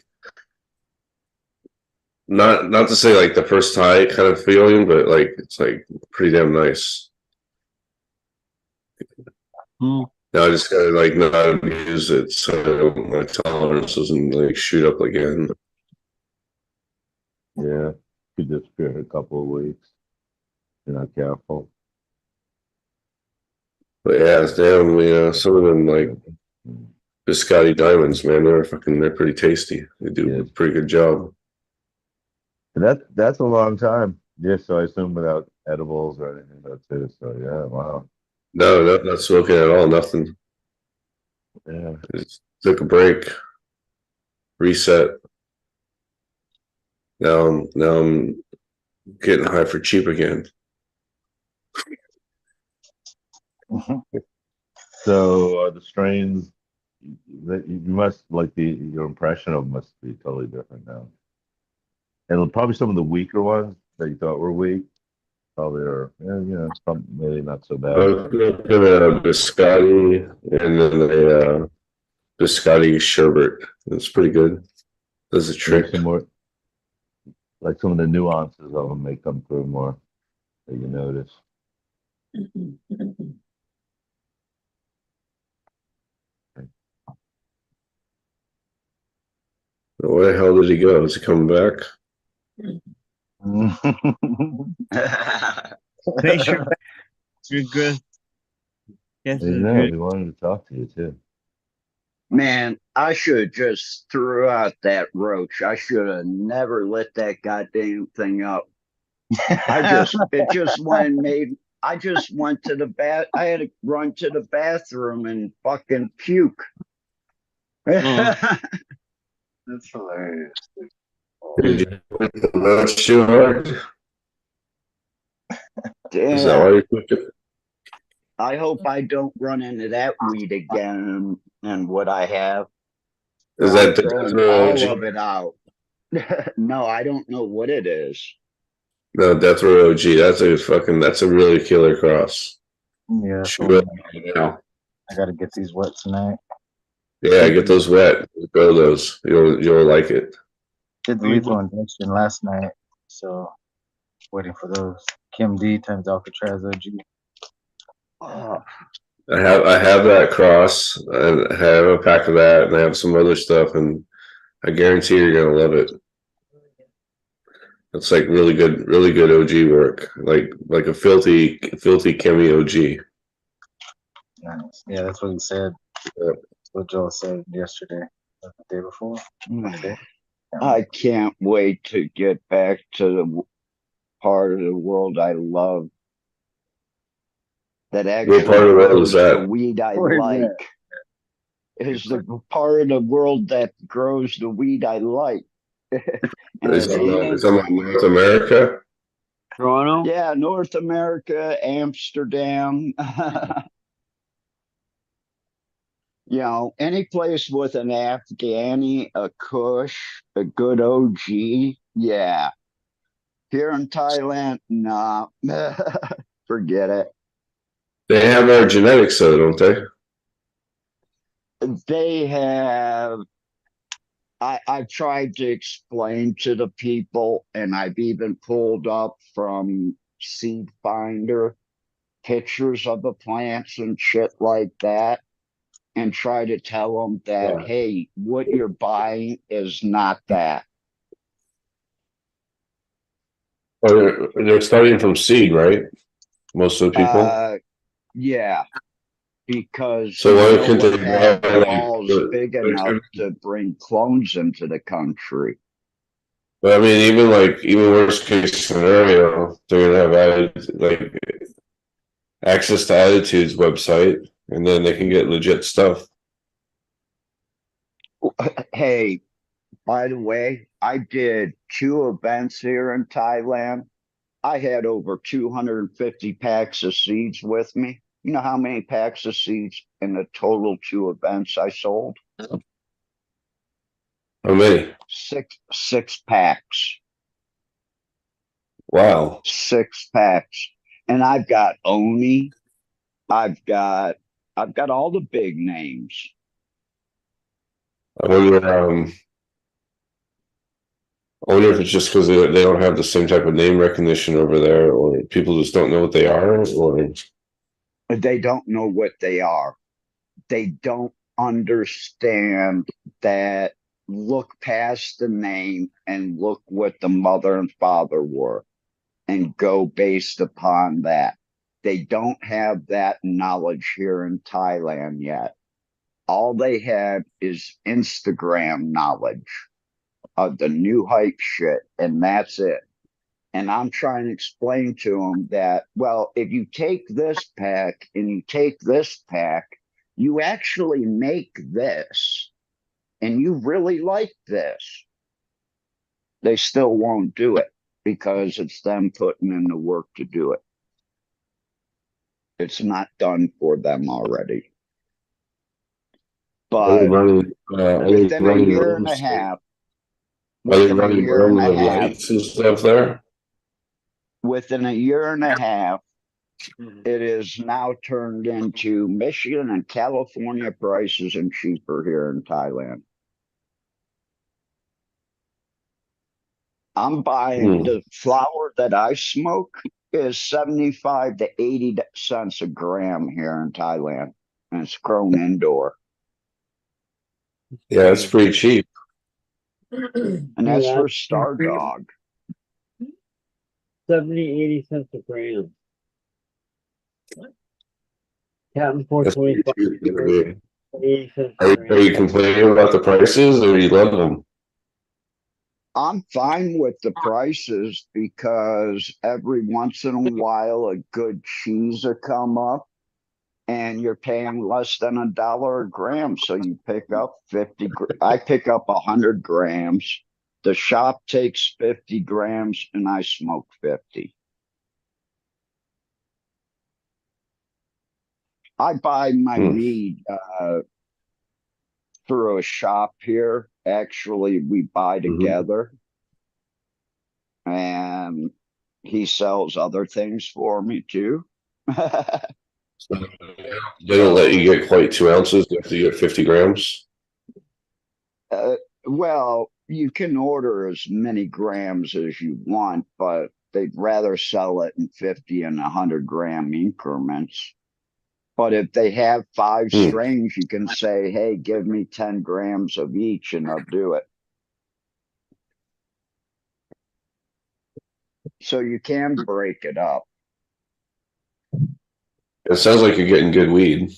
Speaker 8: not to say like the first high kind of feeling, but like it's like pretty damn nice.
Speaker 2: Hmm.
Speaker 8: Now I just gotta like not abuse it so my tolerance doesn't like shoot up again.
Speaker 7: Yeah, could disappear in a couple of weeks. If you're not careful.
Speaker 8: But yeah, it's damn, some of them like biscotti diamonds, man, they're pretty tasty. They do
Speaker 7: Yes.
Speaker 8: a pretty good job.
Speaker 7: And that's a long time. Yeah, so I assume without edibles or anything like that too. So yeah, wow.
Speaker 8: No, not smoking at all, nothing.
Speaker 7: Yeah.
Speaker 8: Just took a break, reset. Now I'm getting high for cheap again.
Speaker 7: So the strains that you must like your impression of them must be totally different now. And probably some of the weaker ones that you thought were weak probably are, probably maybe not so
Speaker 8: I
Speaker 7: bad.
Speaker 8: was looking at a biscotti and then a biscotti sherbet. It's pretty good. Does a
Speaker 7: Maybe
Speaker 8: trick.
Speaker 7: some more, like some of the nuances of them may come through more that you notice.
Speaker 8: Where the hell did he go? Is he coming back?
Speaker 2: Thanks for you're good. Yes,
Speaker 7: I
Speaker 2: it's
Speaker 7: know,
Speaker 2: good.
Speaker 7: we wanted to talk to you too.
Speaker 5: Man, I should just threw out that roach. I should have never lit that goddamn thing up. It just I just went to the I had to run to the bathroom and fucking puke.
Speaker 6: That's hilarious.
Speaker 8: Did you put the match too hard? Is that why
Speaker 5: Damn.
Speaker 8: you took it?
Speaker 5: I hope I don't run into that weed again and what I have.
Speaker 8: Is
Speaker 5: I'm
Speaker 8: that the
Speaker 5: throwing
Speaker 8: Death Row
Speaker 5: all
Speaker 8: OG?
Speaker 5: of it out. No, I don't know what it is.
Speaker 8: No, Death Row OG. That's a really killer cross.
Speaker 6: Yeah, that's
Speaker 8: Chew
Speaker 6: what
Speaker 8: it now.
Speaker 6: I gotta get these wet tonight.
Speaker 8: Yeah, get those wet. Grow those. You'll like it.
Speaker 6: Did the lethal injection last night, so waiting for those. Kim D times Alcatraz OG.
Speaker 5: Oh,
Speaker 8: I have that cross and I have a pack of that and I have some other stuff and I guarantee you're gonna love it. It's like really good OG work. Like a filthy chemi OG.
Speaker 6: Nice. Yeah, that's what he said.
Speaker 8: Yeah.
Speaker 6: That's what Joel said yesterday, or the day before.
Speaker 5: I can't wait to get back to the part of the world I love that
Speaker 8: What part
Speaker 5: actually
Speaker 8: of the world
Speaker 5: grows
Speaker 8: is
Speaker 5: the
Speaker 8: that?
Speaker 5: weed I
Speaker 6: Where is
Speaker 5: like. Is the part of the world that grows the weed I like. And
Speaker 8: Is
Speaker 5: it ain't,
Speaker 8: that North America?
Speaker 2: Toronto?
Speaker 5: yeah, North America, Amsterdam. Any place with an Afghani, a Kush, a good OG, yeah. Here in Thailand, nah, forget it.
Speaker 8: They have our genetics though, don't they?
Speaker 5: They have. I've tried to explain to the people, and I've even pulled up from Seed Finder pictures of the plants and shit like that, and try to tell them that,
Speaker 8: Yeah.
Speaker 5: hey, what you're buying is not that.
Speaker 8: They're starting from seed, right? Most of the people.
Speaker 5: Yeah, because
Speaker 8: So why couldn't
Speaker 5: no one
Speaker 8: they
Speaker 5: had
Speaker 8: buy
Speaker 5: balls big enough to bring clones into the country.
Speaker 8: But I mean, even worst case scenario, they're gonna have access to Attitude's website, and then they can get legit stuff.
Speaker 5: Hey, by the way, I did 2 events here in Thailand. I had over 250 packs of seeds with me. You know how many packs of seeds in the total 2 events I sold?
Speaker 8: How many?
Speaker 5: Six packs.
Speaker 8: Wow.
Speaker 5: 6 packs. And I've got Oni. I've got all the big names.
Speaker 8: I wonder if it's just because they don't have the same type of name recognition over there, or people just don't know what they are, or
Speaker 5: They don't know what they are. They don't understand that look past the name and look what the mother and father were and go based upon that. They don't have that knowledge here in Thailand yet. All they have is Instagram knowledge of the new hype shit, and that's it. And I'm trying to explain to them that, well, if you take this pack and you take this pack, you actually make this and you really like this. They still won't do it because it's them putting in the work to do it. It's not done for them already.
Speaker 8: are they
Speaker 5: But
Speaker 8: running,
Speaker 5: within a year and a half,
Speaker 8: Are they
Speaker 5: within a
Speaker 8: running
Speaker 5: year and
Speaker 8: rooms
Speaker 5: a
Speaker 8: of
Speaker 5: half,
Speaker 8: lights and stuff there?
Speaker 5: within a year and a half, it is now turned into Michigan and California prices and cheaper here in Thailand. I'm buying the flower that I smoke is 75 to 80 cents a gram here in Thailand, and it's grown indoor.
Speaker 8: Yeah, it's pretty cheap.
Speaker 5: And that's
Speaker 2: Yeah,
Speaker 5: for Star Dog.
Speaker 2: 70, 80 cents a gram. Captain
Speaker 8: That's pretty
Speaker 2: 425,
Speaker 8: cheap.
Speaker 2: 80 cents
Speaker 8: Are
Speaker 2: a
Speaker 8: you
Speaker 2: gram.
Speaker 8: complaining about the prices, or you love them?
Speaker 5: I'm fine with the prices because every once in a while a good cheese will come up and you're paying less than $1 a gram. So you pick up 50, I pick up 100 grams. The shop takes 50 grams and I smoke 50. I buy my weed through a shop here. Actually, we buy together. And he sells other things for me too.
Speaker 8: They don't let you get quite 2 ounces. You have to get 50 grams.
Speaker 5: Well, you can order as many grams as you want, but they'd rather sell it in 50 and 100 gram increments. But if they have 5 strains, you can say, hey, give me 10 grams of each and they'll do it. So you can break it up.
Speaker 8: It sounds like you're getting good weed.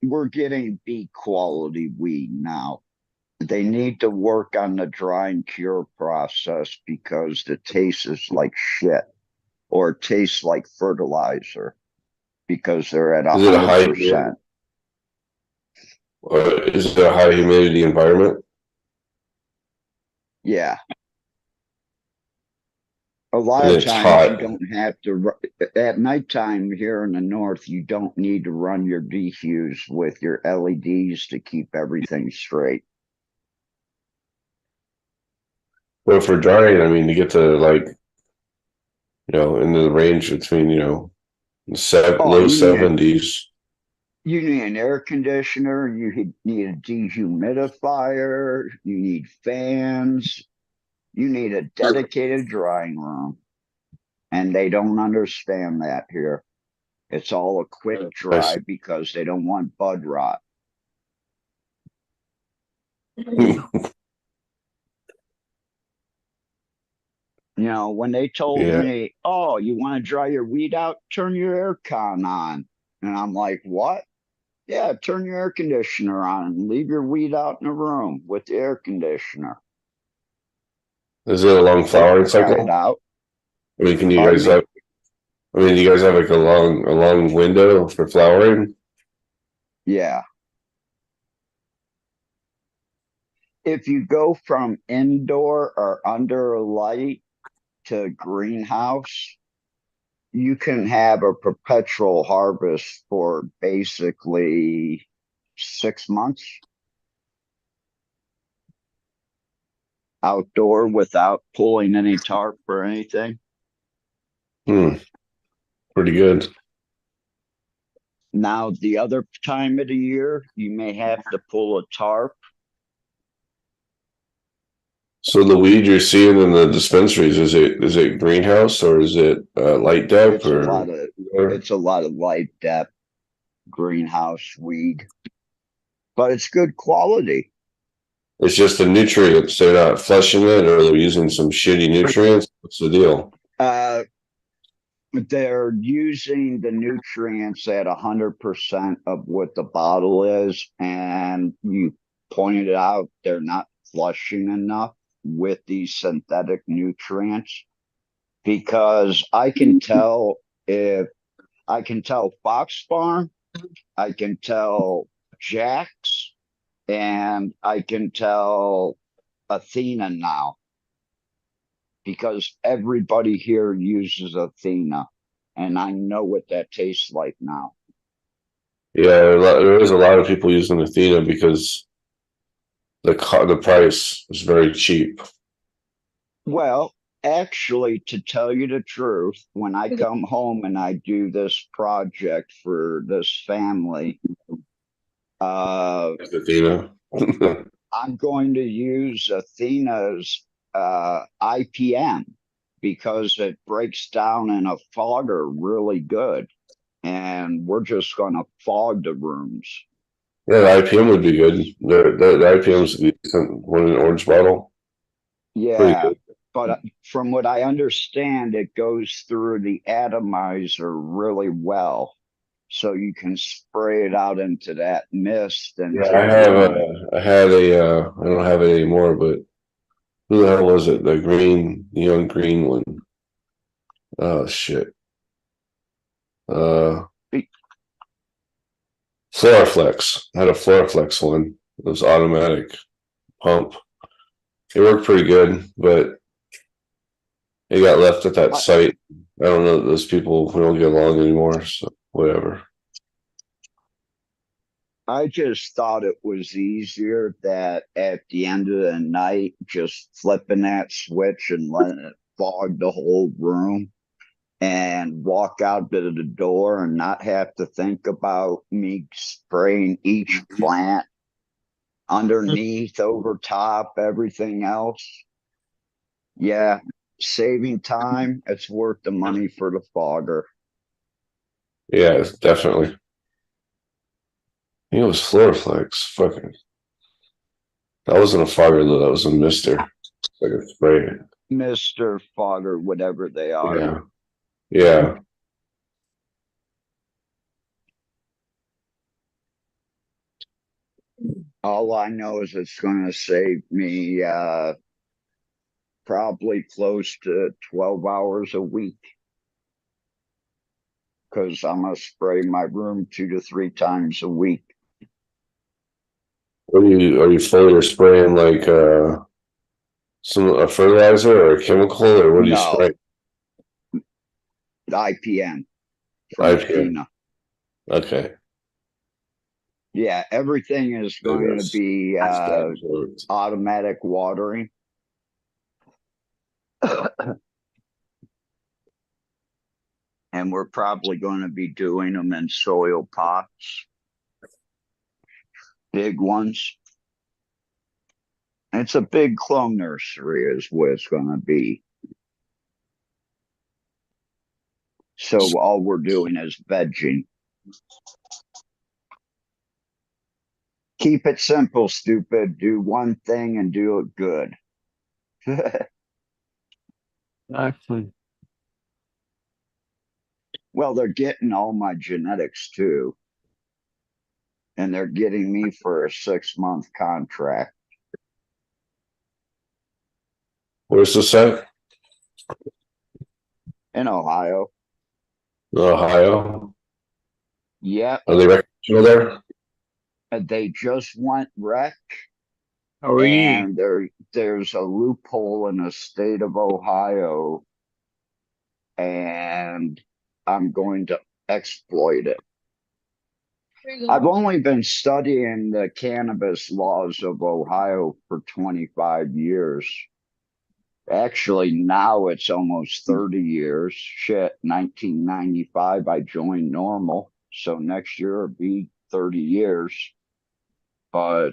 Speaker 5: We're getting B quality weed now. They need to work on the dry and cure process because the taste is like shit or it tastes like fertilizer because they're at
Speaker 8: Is it a high
Speaker 5: 100%.
Speaker 8: Is it a high humidity environment?
Speaker 5: Yeah. A lot
Speaker 8: And
Speaker 5: of
Speaker 8: it's
Speaker 5: times
Speaker 8: hot.
Speaker 5: you don't have to, at nighttime here in the north, you don't need to run your dehues with your LEDs to keep everything straight.
Speaker 8: But for drying, I mean, to get to like, in the range between, low
Speaker 5: You
Speaker 8: 70s.
Speaker 5: You need an air conditioner, you need a dehumidifier, you need fans, you need a dedicated drying room. And they don't understand that here. It's all a quick dry because they don't want bud rot. When they told me, oh, you want to dry your weed out, turn your air con on. And I'm like, what? Yeah, turn your air conditioner on and leave your weed out in the room with the air conditioner.
Speaker 8: Is it a long flowering cycle?
Speaker 5: Out.
Speaker 8: I mean, can you
Speaker 5: Pardon
Speaker 8: guys
Speaker 5: me?
Speaker 8: have? I mean, do you guys have like a long window for flowering?
Speaker 5: Yeah. If you go from indoor or under a light to greenhouse, you can have a perpetual harvest for basically 6 months outdoor without pulling any tarp or anything.
Speaker 8: Hmm, pretty good.
Speaker 5: Now, the other time of the year, you may have to pull a tarp.
Speaker 8: So the weed you're seeing in the dispensaries, is it greenhouse or is it light dep
Speaker 5: It's a
Speaker 8: or?
Speaker 5: lot of light depth greenhouse weed, but it's good quality.
Speaker 8: It's just the nutrients. They're not flushing it or they're using some shitty nutrients. What's the deal?
Speaker 5: Uh, they're using the nutrients at 100% of what the bottle is, and you pointed out they're not flushing enough with these synthetic nutrients because if I can tell Fox Farm, I can tell Jack's, and I can tell Athena now because everybody here uses Athena, and I know what that tastes like now.
Speaker 8: Yeah, there is a lot of people using Athena because the price is very cheap.
Speaker 5: Well, actually, to tell you the truth, when I come home and I do this project for this family,
Speaker 8: Athena.
Speaker 5: I'm going to use Athena's IPM because it breaks down in a fogger really good. And we're just going to fog the rooms.
Speaker 8: Yeah, the IPM would be good. The IPM's a decent one in an orange bottle. Pretty
Speaker 5: Yeah.
Speaker 8: good.
Speaker 5: But from what I understand, it goes through the atomizer really well. So you can spray it out into that mist and
Speaker 8: Yeah,
Speaker 5: to room.
Speaker 8: I had I don't have it anymore, but who the hell was it? The neon green one. Oh shit. Uh, Floraflex. I had a Floraflex one. It was automatic pump. It worked pretty good, but it got left at that site. I don't know. Those people, we don't get along anymore, so whatever.
Speaker 5: I just thought it was easier that at the end of the night, just flipping that switch and letting it fog the whole room and walk out to the door and not have to think about me spraying each plant underneath, over top, everything else. Yeah, saving time, it's worth the money for the fogger.
Speaker 8: Yeah, it's definitely. I think it was Floraflex. Fucking. That wasn't a fogger though. That was a mister. Like a spray.
Speaker 5: Mr. Fogger, whatever they are.
Speaker 8: Yeah. Yeah.
Speaker 5: All I know is it's going to save me probably close to 12 hours a week because I'm going to spray my room 2 to 3 times a week.
Speaker 8: Are you fully spraying like a fertilizer or a chemical or what do you
Speaker 5: No,
Speaker 8: spray?
Speaker 5: IPM from
Speaker 8: IPM.
Speaker 5: Athena.
Speaker 8: Okay.
Speaker 5: Yeah, everything is going to be automatic watering. And we're probably going to be doing them in soil pots, big ones. It's a big clone nursery is what it's going to be. So all we're doing is vegging. Keep it simple, stupid. Do one thing and do it good.
Speaker 2: Actually,
Speaker 5: Well, they're getting all my genetics too. And they're getting me for a 6-month contract.
Speaker 8: Where's this at?
Speaker 5: in Ohio.
Speaker 8: Ohio.
Speaker 5: Yep.
Speaker 8: Are they recreational there?
Speaker 5: They just went rec,
Speaker 2: Oh, yeah.
Speaker 5: and there's a loophole in the state of Ohio, and I'm going to exploit it.
Speaker 4: Here you
Speaker 5: I've
Speaker 4: go.
Speaker 5: only been studying the cannabis laws of Ohio for 25 years. Actually, now it's almost 30 years. Shit, 1995, I joined Normal. So next year it'll be 30 years. But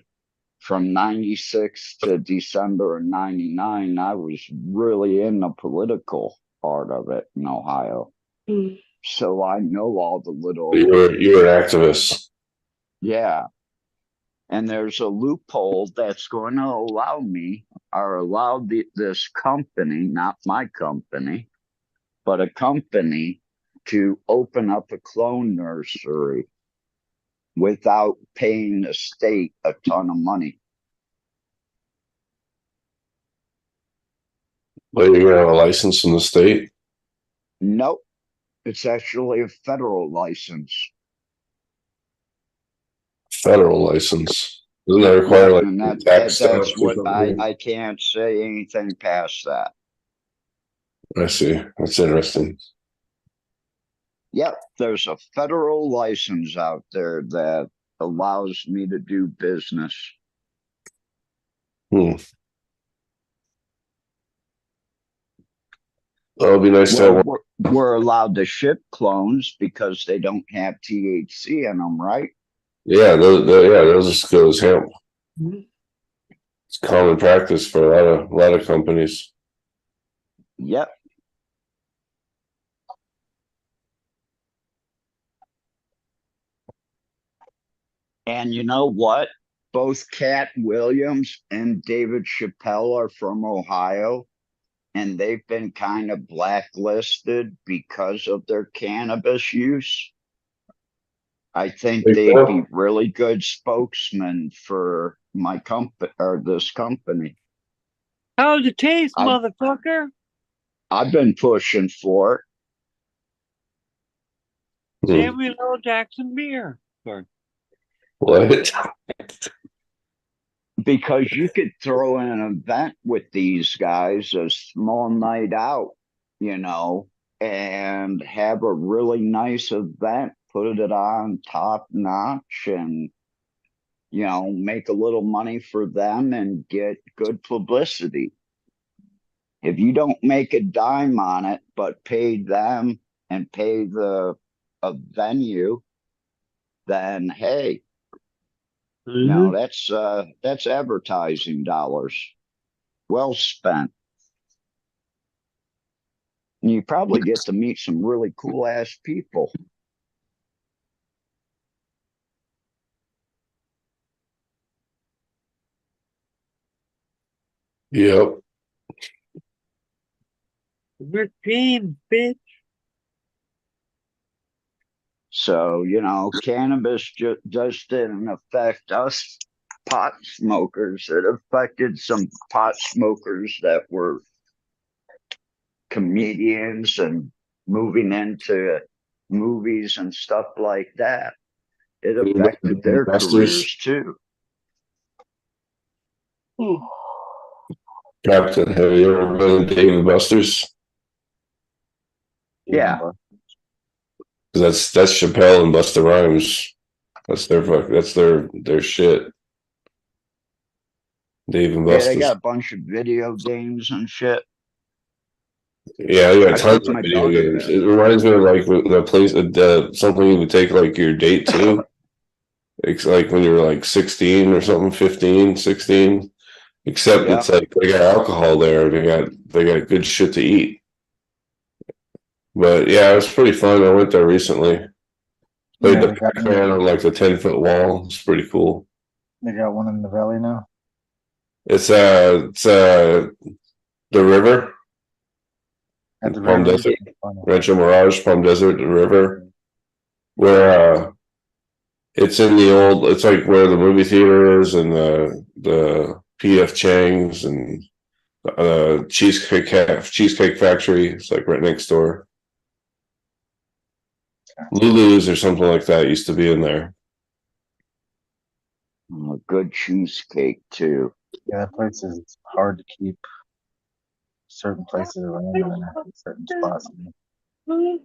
Speaker 5: from 96 to December of 99, I was really in the political part of it in Ohio.
Speaker 4: Mm.
Speaker 5: So I know all the little,
Speaker 8: You were an activist.
Speaker 5: yeah. And there's a loophole that's going to allow me, or allow this company, not my company, but a company to open up a clone nursery without paying the state a ton of money.
Speaker 8: But you're gonna have a license in the state?
Speaker 5: Nope, it's actually a federal license.
Speaker 8: Federal license. Doesn't that require
Speaker 5: Yep,
Speaker 8: like
Speaker 5: and
Speaker 8: tax
Speaker 5: that's
Speaker 8: stamps or
Speaker 5: what
Speaker 8: something?
Speaker 5: I can't say anything past that.
Speaker 8: I see. That's interesting.
Speaker 5: Yep, there's a federal license out there that allows me to do business.
Speaker 8: Hmm. Well, it'd be nice to have
Speaker 5: Well,
Speaker 8: one.
Speaker 5: we're allowed to ship clones because they don't have THC in them, right?
Speaker 8: Yeah, those are as good as hemp.
Speaker 4: Mhm.
Speaker 8: It's common practice for a lot of companies.
Speaker 5: Yep. And you know what? Both Cat Williams and David Chappelle are from Ohio, and they've been kind of blacklisted because of their cannabis use. I think
Speaker 8: Big
Speaker 5: they'd be
Speaker 8: deal.
Speaker 5: really good spokesmen for my company or this company.
Speaker 2: How's it taste,
Speaker 5: I
Speaker 2: motherfucker?
Speaker 5: I've been pushing for it.
Speaker 8: Hmm.
Speaker 2: Samuel L. Jackson beer. Sorry.
Speaker 8: What?
Speaker 5: Because you could throw in an event with these guys, a small night out, you know, and have a really nice event, put it on top notch, and, you know, make a little money for them and get good publicity. If you don't make a dime on it, but pay them and pay a venue, then hey, you know, that's advertising dollars well spent. And you probably get to meet some really cool ass people.
Speaker 8: Yep.
Speaker 2: Rich James, bitch.
Speaker 5: So, you know, cannabis just didn't affect us pot smokers. It affected some pot smokers that were comedians and moving into movies and stuff like that. It affected their
Speaker 8: Investors.
Speaker 5: careers too.
Speaker 8: Captain, have you ever been to Dave and Buster's?
Speaker 5: Yeah.
Speaker 8: That's Chappelle and Busta Rhymes. That's their shit. Dave and
Speaker 5: Yeah, they
Speaker 8: Buster's.
Speaker 5: got a bunch of video games and shit.
Speaker 8: Yeah, yeah,
Speaker 5: I
Speaker 8: tons
Speaker 5: took
Speaker 8: of
Speaker 5: my
Speaker 8: video
Speaker 5: daughter
Speaker 8: games.
Speaker 5: there.
Speaker 8: It reminds me of like the place, something you would take like your date to. It's like when you were like 16 or something, 15, 16. Except
Speaker 5: Yeah.
Speaker 8: it's like they got alcohol there. They got good shit to eat. But yeah, it was pretty fun. I went there recently. Played
Speaker 6: Yeah,
Speaker 8: the
Speaker 6: they got
Speaker 8: Pac-Man on like the 10-foot wall. It's pretty cool.
Speaker 6: they got one in the valley now.
Speaker 8: It's the river,
Speaker 6: At the
Speaker 8: Palm
Speaker 6: river.
Speaker 8: Desert,
Speaker 6: Oh,
Speaker 8: Rancho Mirage, Palm Desert, the river, where it's in the old. It's like where the movie theater is, and the P.F. Chang's and Cheesecake Factory. It's like right next door. Lulu's or something like that used to be in there.
Speaker 5: A good cheesecake too.
Speaker 6: Yeah, that place is hard to keep certain places around there, certain spots. The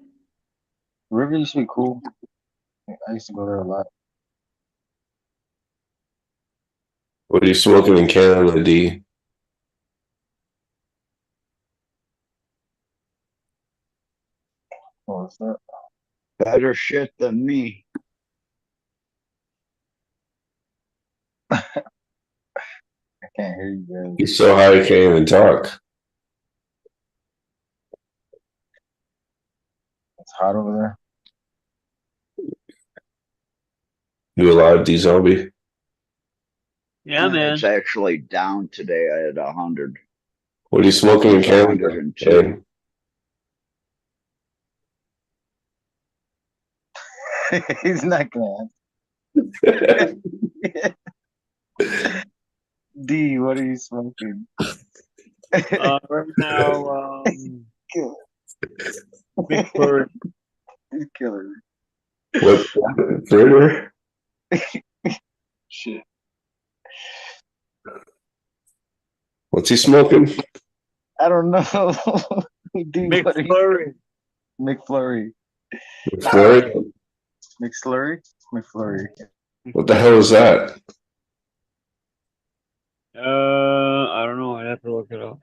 Speaker 6: river used to be cool. I used to go there a lot.
Speaker 8: What are you smoking in Canada, D?
Speaker 6: What was that?
Speaker 5: Better shit than me.
Speaker 6: I can't hear you guys.
Speaker 8: He's so high he can't even talk.
Speaker 6: It's hot over there.
Speaker 8: You alive, D Zombie?
Speaker 2: Yeah, man.
Speaker 5: It's actually down today. I had 100.
Speaker 8: What are you smoking in
Speaker 5: It's
Speaker 8: Canada?
Speaker 5: 102.
Speaker 6: He's not gonna
Speaker 8: Hey.
Speaker 6: answer. D, what are you smoking?
Speaker 2: Right now, McFlurry.
Speaker 6: He's killing me.
Speaker 8: What further?
Speaker 6: Shit.
Speaker 8: What's he smoking?
Speaker 6: I don't know. D, what are you?
Speaker 2: McFlurry.
Speaker 6: McFlurry.
Speaker 8: McFlurry?
Speaker 6: McSlurry? McFlurry.
Speaker 8: What the hell is that?
Speaker 2: I don't know. I'd have to look it up.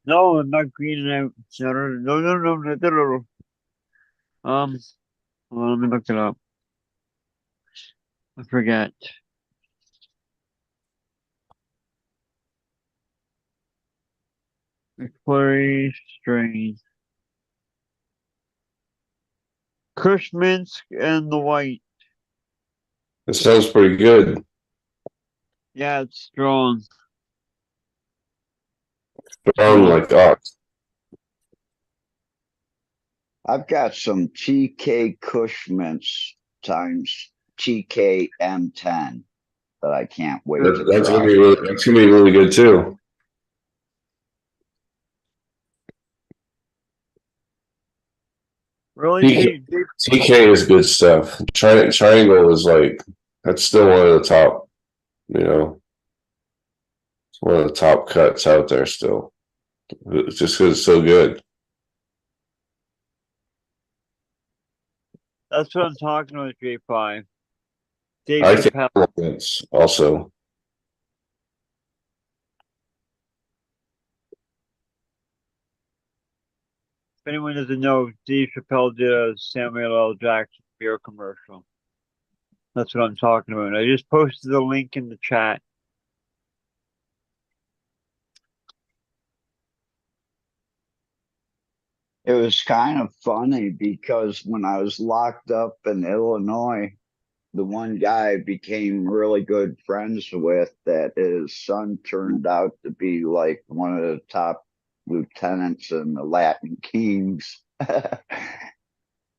Speaker 2: No, I'm not greening out. No. Hold on, let me look it up. I forget. McFlurry strain. Kush Minsk and the white.
Speaker 8: It sounds pretty good.
Speaker 2: Yeah, it's strong.
Speaker 8: Strong like ox.
Speaker 5: I've got some TK Cushments times TK M10 that I can't wait to
Speaker 8: That's
Speaker 5: try.
Speaker 8: that's gonna be really good too.
Speaker 2: Really?
Speaker 8: TK is good stuff. Triangle is like that's still one of the top. You know, it's one of the top cuts out there still. It's just because it's so good.
Speaker 2: That's what I'm talking about, J5. Dave
Speaker 8: I think
Speaker 2: Chappelle.
Speaker 8: it's also.
Speaker 2: If anyone doesn't know, Dave Chappelle did a Samuel L. Jackson beer commercial. That's what I'm talking about. I just posted the link in the chat.
Speaker 5: It was kind of funny because when I was locked up in Illinois, the one guy I became really good friends with, that his son turned out to be like one of the top lieutenants in the Latin Kings.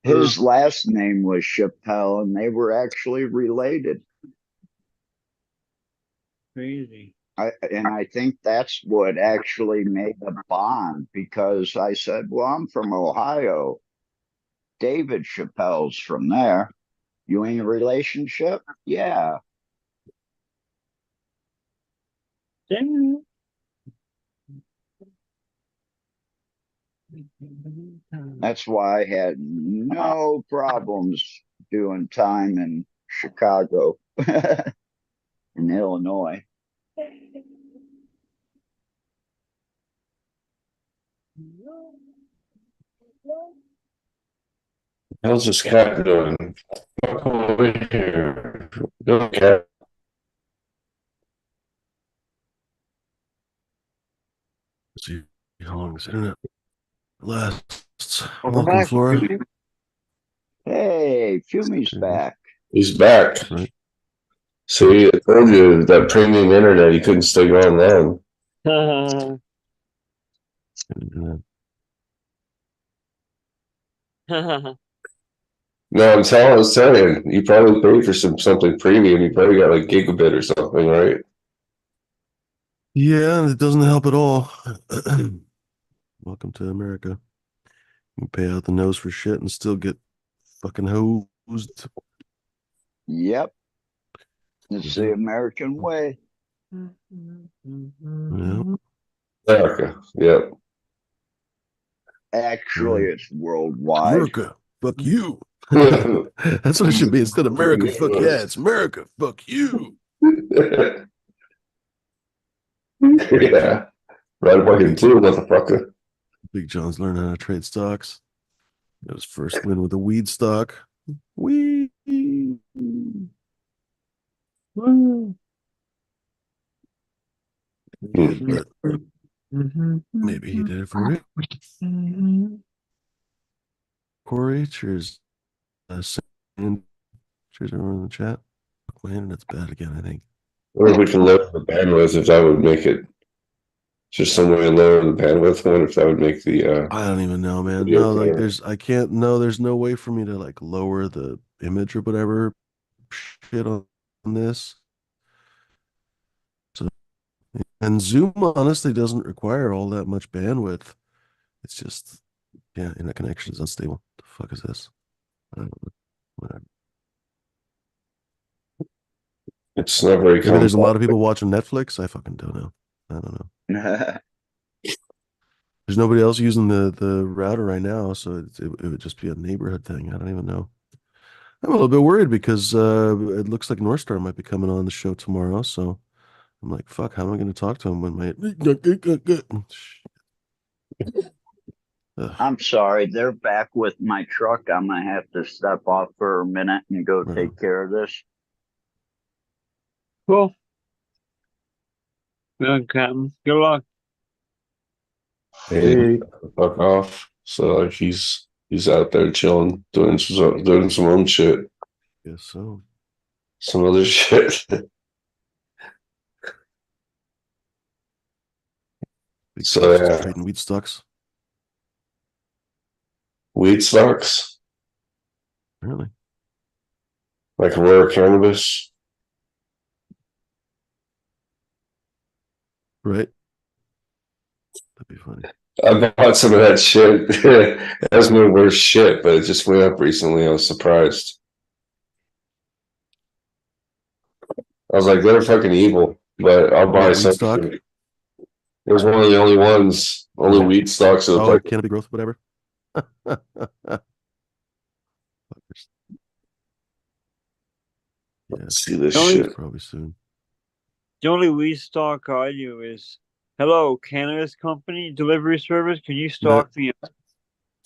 Speaker 5: His last name was Chappelle, and they were actually related.
Speaker 2: Crazy.
Speaker 5: I think that's what actually made a bond, because I said, well, I'm from Ohio. David Chappelle's from there. You in a relationship? Yeah.
Speaker 2: Damn.
Speaker 5: That's why I had no problems doing time in Chicago, in Illinois.
Speaker 8: How's this cat doing? Come over here. Go, cat.
Speaker 1: Let's see how long this internet lasts.
Speaker 2: Welcome
Speaker 1: Welcome,
Speaker 2: back.
Speaker 1: Flora.
Speaker 5: Hey, Fumi's
Speaker 1: Mhm.
Speaker 5: back.
Speaker 8: He's back.
Speaker 1: Right.
Speaker 8: See, I told you that premium internet, you couldn't stay on then.
Speaker 1: Internet.
Speaker 8: No, I was telling you, you probably paid for something premium. You probably got like gigabit or something, right?
Speaker 1: Yeah, it doesn't help at all. Welcome to America. You pay out the nose for shit and still get fucking hosed.
Speaker 5: Yep. It's the American way.
Speaker 1: Yeah.
Speaker 8: America. Yep.
Speaker 5: Actually,
Speaker 1: Yeah.
Speaker 5: it's worldwide.
Speaker 1: America, fuck you. That's what it should be. Instead of America, fuck yeah, it's America, fuck you.
Speaker 8: Yeah. Right fucking too, motherfucker.
Speaker 1: Big John's learning how to trade stocks. Got his first win with a weed stock. Weed. Yeah, but maybe he did it for it. Corey, cheers. Cheers, everyone in the chat. My internet's bad again, I think.
Speaker 8: Or if we can lower the bandwidth, if that would make it just some way to lower the bandwidth. I wonder if that would make the
Speaker 1: I don't even know, man.
Speaker 8: video
Speaker 1: No, like
Speaker 8: clearer.
Speaker 1: there's no way for me to like lower the image or whatever shit on this. So, and Zoom honestly doesn't require all that much bandwidth. It's just, yeah, internet connection is unstable. The fuck is this? I don't know. Whatever.
Speaker 8: It's not very
Speaker 1: Maybe there's a lot of
Speaker 8: complex.
Speaker 1: people watching Netflix. I fucking don't know. I don't know. There's nobody else using the router right now, so it would just be a neighborhood thing. I don't even know. I'm a little bit worried because it looks like Northstar might be coming on the show tomorrow. So I'm like, fuck, how am I going to talk to him when my
Speaker 5: I'm sorry, they're back with my truck. I'm gonna have to step off for a minute and go
Speaker 1: Right
Speaker 5: take
Speaker 1: on.
Speaker 5: care of this.
Speaker 2: Cool. Good, Captain. Good luck.
Speaker 8: Hey, fuck off. So like he's out there chilling, doing some own shit,
Speaker 1: Guess so.
Speaker 8: some other shit.
Speaker 1: Big
Speaker 8: So,
Speaker 1: John's
Speaker 8: yeah.
Speaker 1: just trading weed stocks.
Speaker 8: Weed stocks,
Speaker 1: Really?
Speaker 8: like rare cannabis.
Speaker 1: Right? That'd be funny.
Speaker 8: I bought some of that shit. That's my worst shit, but it just went up recently. I was surprised. I was like, they're fucking evil, but I'll buy
Speaker 1: What, weed
Speaker 8: some.
Speaker 1: stock?
Speaker 8: It was one of the only ones, only
Speaker 1: Oh.
Speaker 8: weed stocks. That
Speaker 1: Oh,
Speaker 8: like,
Speaker 1: cannabis growth, whatever. Yeah,
Speaker 8: let's see this
Speaker 2: Only-
Speaker 8: shit.
Speaker 1: probably soon.
Speaker 2: The only weed stock I do is, hello, Cannabis Company delivery service. Can you stock me?
Speaker 1: That's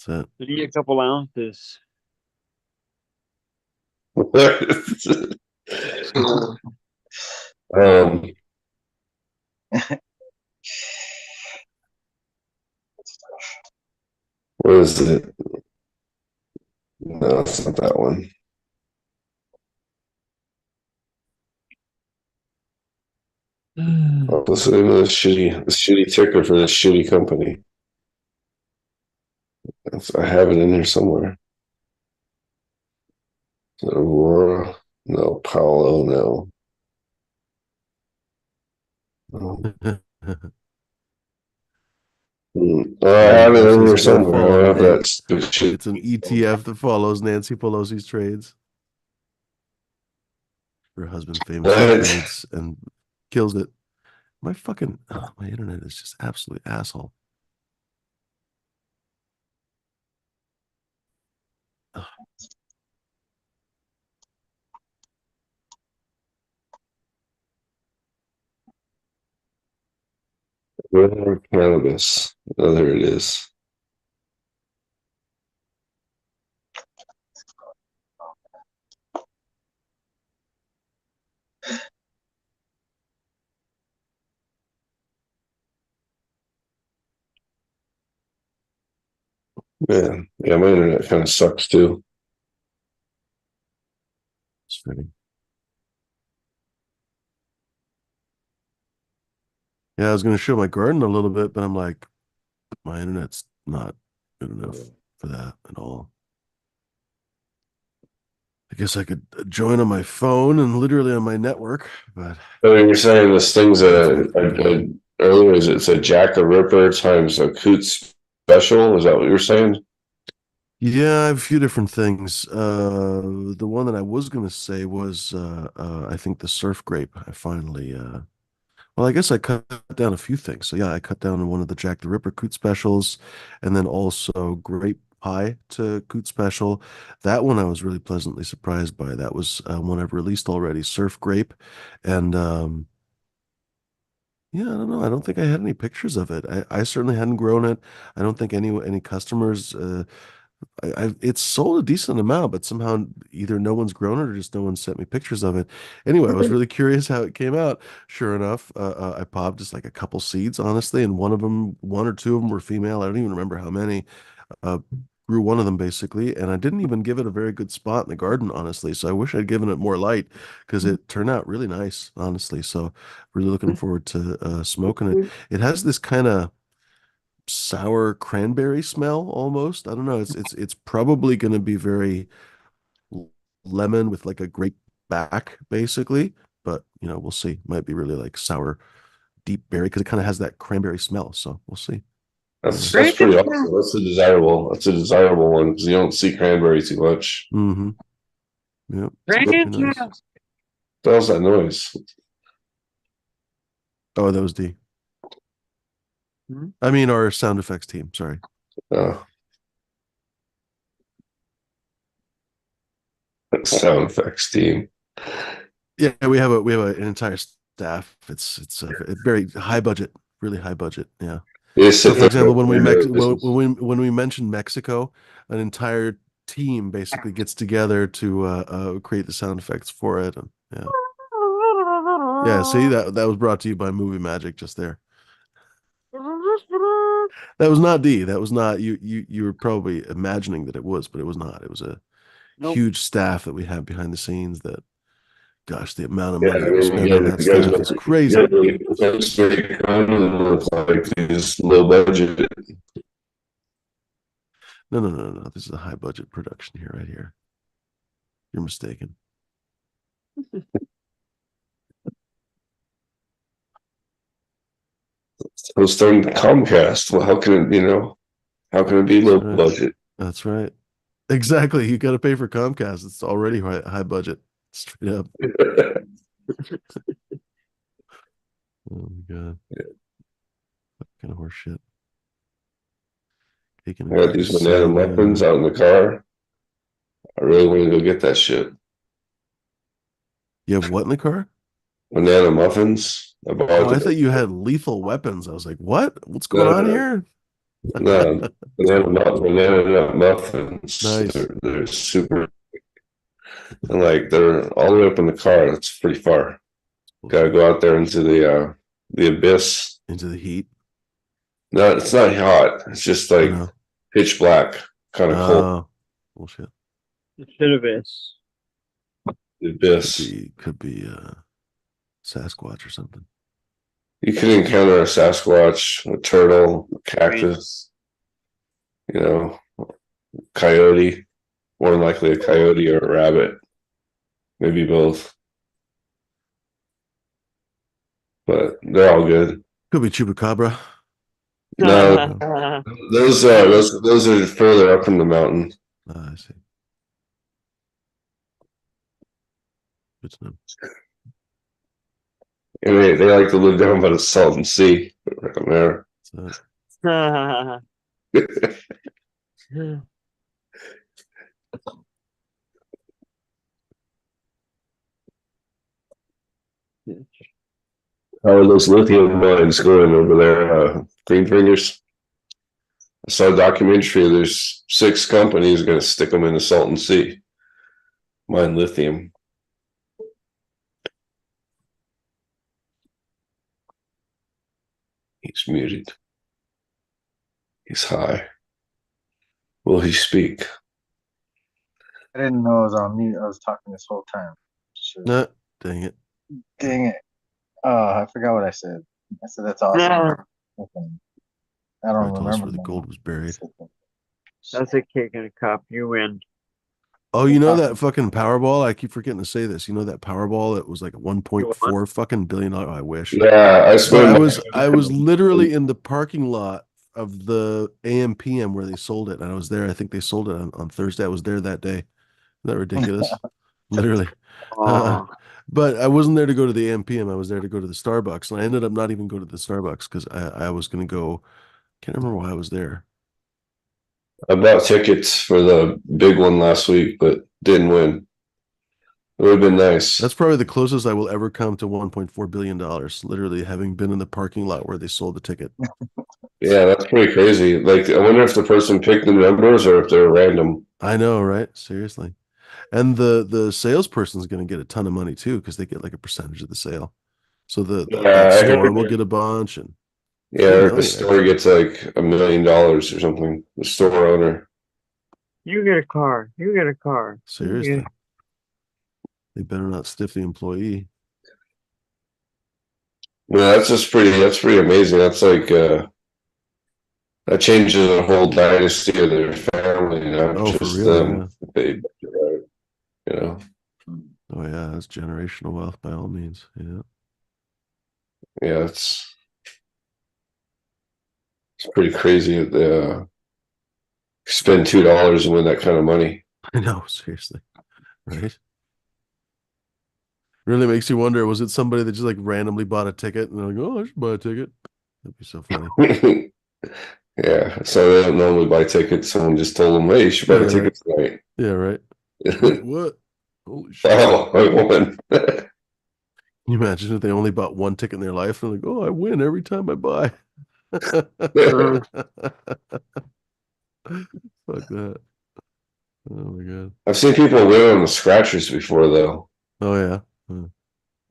Speaker 1: it.
Speaker 2: I need a couple ounces.
Speaker 8: um, what is it? No, it's not that one. Oh, listen to this shitty ticker for this shitty company. I have it in here somewhere. Aurora, no. Paolo, no. I have it in here somewhere. I don't have that stupid shit.
Speaker 1: It's an ETF that follows Nancy Pelosi's trades. Her husband famously
Speaker 8: What?
Speaker 1: trades and kills it. My internet is just absolutely asshole. Ugh.
Speaker 8: Rare cannabis. Oh, there it is. Yeah, my internet kind of sucks too.
Speaker 1: It's fitting. Yeah, I was going to show my garden a little bit, but I'm like, my internet's not good enough for that at all. I guess I could join on my phone and literally on my network, but
Speaker 8: So you're saying this thing's earlier it's a Jack the Ripper times a Coot special? Is that what you're saying?
Speaker 1: Yeah, I have a few different things. The one that I was gonna say was I think the surf grape. I finally well, I guess I cut down a few things. So yeah, I cut down one of the Jack the Ripper Coot specials, and then also grape pie to Coot special. That one I was really pleasantly surprised by. That was one I've released already, surf grape, and yeah, I don't know. I don't think I had any pictures of it. I certainly hadn't grown it. I don't think any customers. It's sold a decent amount, but somehow either no one's grown it or just no one sent me pictures of it. Anyway, I was really curious how it came out. Sure enough, I popped just like a couple seeds, honestly, and one or two of them were female. I don't even remember how many. Uh, Grew one of them basically, and I didn't even give it a very good spot in the garden, honestly. So I wish I'd given it more light because it turned out really nice, honestly. So really looking forward to smoking it. It has this kind of sour cranberry smell almost. I don't know. It's probably going to be very lemon with like a grape back basically, but we'll see. Might be really like sour deep berry because it kind of has that cranberry smell. So we'll see.
Speaker 8: That's pretty awesome. That's a desirable one because you don't see cranberry too much.
Speaker 1: Mm-hmm. Yeah. It's nice.
Speaker 8: What was that noise?
Speaker 1: Oh, that was D. I mean our sound effects team. Sorry.
Speaker 8: Oh. Sound effects team.
Speaker 1: Yeah, we have an entire staff. It's a very high budget, really high budget. Yeah. So, for example, when we mentioned Mexico, an entire team basically gets together to create the sound effects for it, and yeah. See that was brought to you by Movie Magic just there. That was not D. That was not you. You were probably imagining that it was, but it was not. It was a huge staff that we have behind the scenes. That, gosh, the amount of money that we spend on that stuff is crazy.
Speaker 8: Like these low budget.
Speaker 1: No. This is a high budget production here, right here. You're mistaken.
Speaker 8: I was starting to Comcast. Well, how can it be low budget?
Speaker 1: That's right. Exactly. You got to pay for Comcast. It's already high budget. Straight up. Oh my God.
Speaker 8: Yeah.
Speaker 1: What kind of horse shit?
Speaker 8: I got these banana muffins out in the car. I really want to go get that shit.
Speaker 1: You have what in the car?
Speaker 8: Banana muffins.
Speaker 1: I thought you had lethal weapons. I was like, what? What's going on here?
Speaker 8: No, banana nut muffins.
Speaker 1: Nice.
Speaker 8: They're super, and like they're all the way up in the car. It's pretty far. Got to go out there into the abyss.
Speaker 1: Into the heat.
Speaker 8: No, it's not hot. It's just like pitch black, kind of cold.
Speaker 1: Bullshit.
Speaker 2: The shit abyss.
Speaker 8: The abyss.
Speaker 1: Could be Sasquatch or something.
Speaker 8: You could encounter a Sasquatch, a turtle, a cactus, coyote, more than likely a coyote or a rabbit, maybe both. But they're all good.
Speaker 1: Could be chupacabra.
Speaker 8: No, those are further up in the mountain.
Speaker 1: I see. Good to know.
Speaker 8: And they like to live down by the Salton Sea, like I'm there. How are those lithium mines going over there, Green Fingers? I saw a documentary. There's 6 companies going to stick them in the Salton Sea. Mine lithium. He's muted. He's high. Will he speak?
Speaker 6: I didn't know I was on mute. I was talking this whole time.
Speaker 1: No, dang it.
Speaker 6: Dang it. Oh, I forgot what I said. I said that's awesome. Okay. I don't remember.
Speaker 1: Where the gold was buried.
Speaker 2: That's a kick in a cup. You win.
Speaker 1: Oh, you know that fucking Powerball? I keep forgetting to say this. You know that Powerball that was like $1.4 fucking billion? I wish.
Speaker 8: Yeah,
Speaker 1: I was literally in the parking lot of the AM PM where they sold it, and I was there. I think they sold it on Thursday. I was there that day. Isn't that ridiculous? Literally. Uh,
Speaker 2: Oh,
Speaker 1: but I wasn't there to go to the AM PM. I was there to go to the Starbucks, and I ended up not even going to the Starbucks because I was going to go. Can't remember why I was there.
Speaker 8: I bought tickets for the big one last week, but didn't win. It would have been nice.
Speaker 1: That's probably the closest I will ever come to $1.4 billion, literally having been in the parking lot where they sold the ticket.
Speaker 8: Yeah, that's pretty crazy. Like, I wonder if the person picked the numbers or if they're random.
Speaker 1: I know, right? Seriously. And the salesperson's going to get a ton of money too, because they get like a percentage of the sale. So that
Speaker 8: Yeah, I
Speaker 1: store
Speaker 8: heard
Speaker 1: will
Speaker 8: that.
Speaker 1: get a bunch, and
Speaker 8: Yeah,
Speaker 1: 2
Speaker 8: the
Speaker 1: million
Speaker 8: store
Speaker 1: actually.
Speaker 8: gets like $1 million or something. The store owner.
Speaker 2: you get a car. You get a car.
Speaker 1: Seriously. They better not stiff the employee.
Speaker 8: Yeah, that's pretty amazing. That's like that changes the whole dynasty of their family, not
Speaker 1: Oh, for
Speaker 8: just
Speaker 1: real,
Speaker 8: them.
Speaker 1: yeah.
Speaker 8: They, you know,
Speaker 1: Oh yeah, that's generational wealth by all means. Yeah.
Speaker 8: yeah, it's pretty crazy. Spend $2 and win that kind of money.
Speaker 1: I know, seriously. Right? Really makes you wonder, was it somebody that just like randomly bought a ticket and they're like, oh, I should buy a ticket? That'd be so funny.
Speaker 8: Yeah, so they don't normally buy tickets. Someone just told them, "Hey, you should buy
Speaker 1: Yeah,
Speaker 8: a ticket tonight."
Speaker 1: Yeah, right. Wait, what? Holy shit.
Speaker 8: Oh, I won.
Speaker 1: Can you imagine if they only bought one ticket in their life and they're like, oh, I win every time I buy. Fuck that. Oh my God.
Speaker 8: I've seen people win on the scratchers before, though.
Speaker 1: Oh yeah. Huh.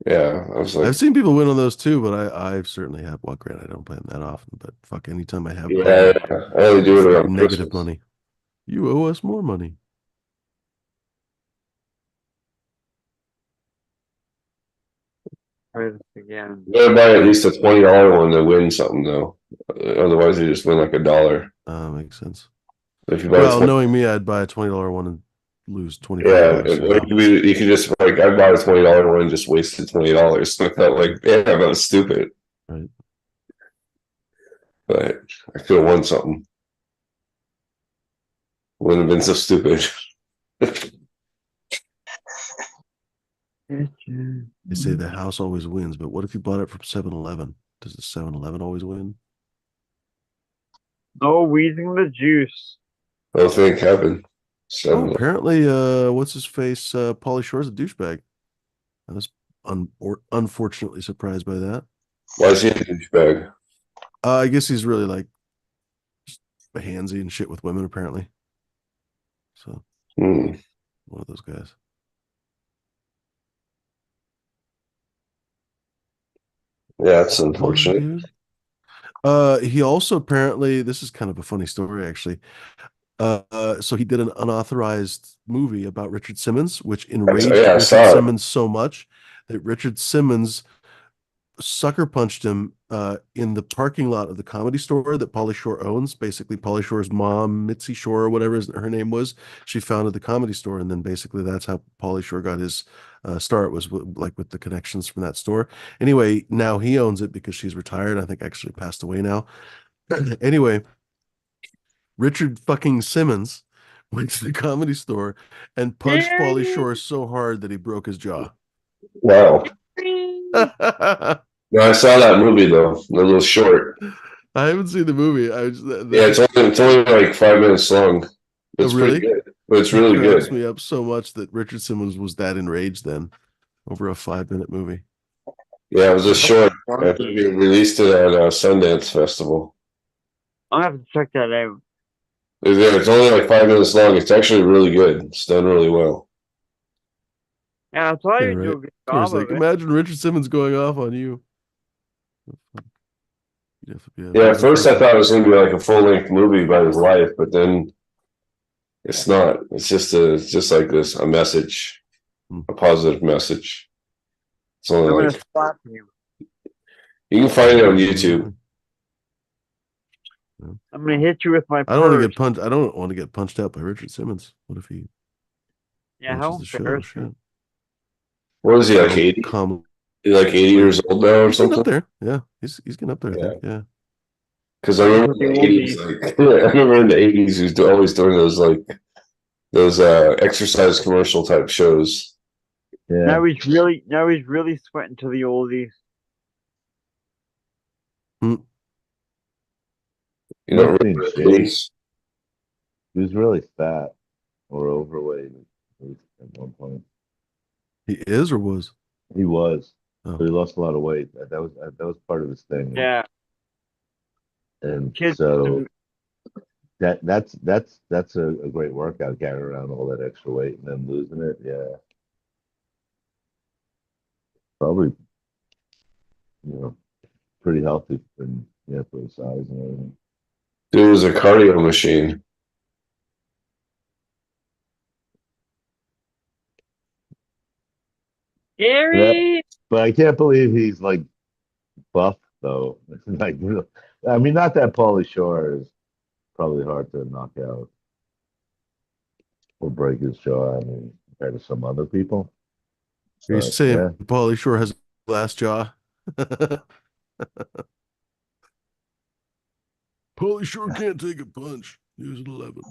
Speaker 8: Yeah, I was like,
Speaker 1: I've seen people win on those too, but I certainly have. Well, granted, I don't play them that often, but fuck, anytime I have
Speaker 8: yeah, I only do it
Speaker 1: fucking
Speaker 8: around
Speaker 1: negative
Speaker 8: Christmas.
Speaker 1: money. You owe us more money.
Speaker 2: Try this again.
Speaker 8: You gotta buy at least a $20 one to win something, though. Otherwise, they just win like $1.
Speaker 1: Makes sense.
Speaker 8: If you buy
Speaker 1: Well,
Speaker 8: 20,
Speaker 1: knowing me, I'd buy a $20 one and lose
Speaker 8: yeah,
Speaker 1: $25. You know?
Speaker 8: you could just like I bought a $20 one and just wasted $20. I felt like, yeah, that was stupid,
Speaker 1: Right.
Speaker 8: but I could have won something. Wouldn't have been so stupid.
Speaker 1: They say the house always wins, but what if you bought it from 7-Eleven? Does the 7-Eleven always win?
Speaker 2: No, wheezing the juice.
Speaker 8: Both things happen.
Speaker 1: Oh,
Speaker 8: So,
Speaker 1: apparently, what's his face? Pauly Shore's a douchebag. I was unfortunately surprised by that.
Speaker 8: why is he a douchebag?
Speaker 1: I guess he's really like just handsy and shit with women, apparently. So
Speaker 8: Hmm.
Speaker 1: one of those guys.
Speaker 8: Yeah, it's
Speaker 1: Come on,
Speaker 8: unfortunate.
Speaker 1: dude. He also apparently, this is kind of a funny story, actually. So he did an unauthorized movie about Richard Simmons, which enraged
Speaker 8: Yeah, I
Speaker 1: Richard
Speaker 8: saw it.
Speaker 1: Simmons so much that Richard Simmons sucker punched him in the parking lot of the Comedy Store that Pauly Shore owns. Basically, Pauly Shore's mom, Mitzi Shore, or whatever her name was, she founded the Comedy Store, and then basically that's how Pauly Shore got his start, was like with the connections from that store. Anyway, now he owns it because she's retired. I think actually passed away now. Anyway, Richard fucking Simmons went to the Comedy Store and punched Pauly Shore so hard that he broke his jaw.
Speaker 8: Wow. No, I saw that movie though. The little short.
Speaker 1: I haven't seen the movie.
Speaker 8: Yeah, it's only like 5 minutes long. It's
Speaker 1: really?
Speaker 8: pretty good. But it's
Speaker 1: It
Speaker 8: really
Speaker 1: cracks
Speaker 8: good.
Speaker 1: me up so much that Richard Simmons was that enraged then over a 5-minute movie.
Speaker 8: Yeah, it was a short. I think they released it at Sundance Festival.
Speaker 2: I'll have to check that out.
Speaker 8: It's only like 5 minutes long. It's actually really good. It's done really well.
Speaker 2: Yeah, I thought
Speaker 1: Yeah,
Speaker 2: you'd do
Speaker 1: right.
Speaker 2: a good
Speaker 1: Of course,
Speaker 2: job
Speaker 1: like
Speaker 2: of it.
Speaker 1: imagine Richard Simmons going off on you. You'd have to be a
Speaker 8: Yeah, at
Speaker 1: lovely
Speaker 8: first I
Speaker 1: person.
Speaker 8: thought it was going to be like a full-length movie about his life, but then it's not. It's just like this, a message, a positive message. It's
Speaker 2: I'm
Speaker 8: only
Speaker 2: gonna
Speaker 8: like
Speaker 2: slap you.
Speaker 8: you can find it on YouTube.
Speaker 2: I'm gonna hit you with my
Speaker 1: I don't want to
Speaker 2: purse.
Speaker 1: get punched. I don't want to get punched out by Richard Simmons. What if he
Speaker 2: Yeah, how
Speaker 1: watches the show?
Speaker 2: embarrassing.
Speaker 1: Shit.
Speaker 8: What is he, like 80? He's like 80 years old now or
Speaker 1: He's getting up
Speaker 8: something?
Speaker 1: there. Yeah, he's getting up there. I think. Yeah.
Speaker 8: Because I remember in the '80s, like I remember in the '80s, he was always doing those exercise commercial type shows.
Speaker 7: Yeah.
Speaker 2: Now he's really sweating to the oldies.
Speaker 8: You
Speaker 7: He
Speaker 8: don't
Speaker 7: was being
Speaker 8: remember the
Speaker 7: shady.
Speaker 8: '80s?
Speaker 7: He was really fat or overweight at least at one point.
Speaker 1: He is or was?
Speaker 7: He was.
Speaker 1: Oh.
Speaker 7: But he lost a lot of weight. That was part of his thing.
Speaker 2: Yeah,
Speaker 7: And
Speaker 2: kids.
Speaker 7: so that's a great workout, carrying around all that extra weight and then losing it. Yeah. Probably, pretty healthy and yeah, for his size and everything.
Speaker 8: Dude was a cardio machine.
Speaker 2: Gary.
Speaker 7: But I can't believe he's like buff though. Like, I mean, not that Pauly Shore is probably hard to knock out or break his jaw. I mean, compared to some other people.
Speaker 1: Are you
Speaker 7: But
Speaker 1: saying
Speaker 7: yeah,
Speaker 1: Pauly Shore has a glass jaw? Pauly Shore can't take a punch. He was 11.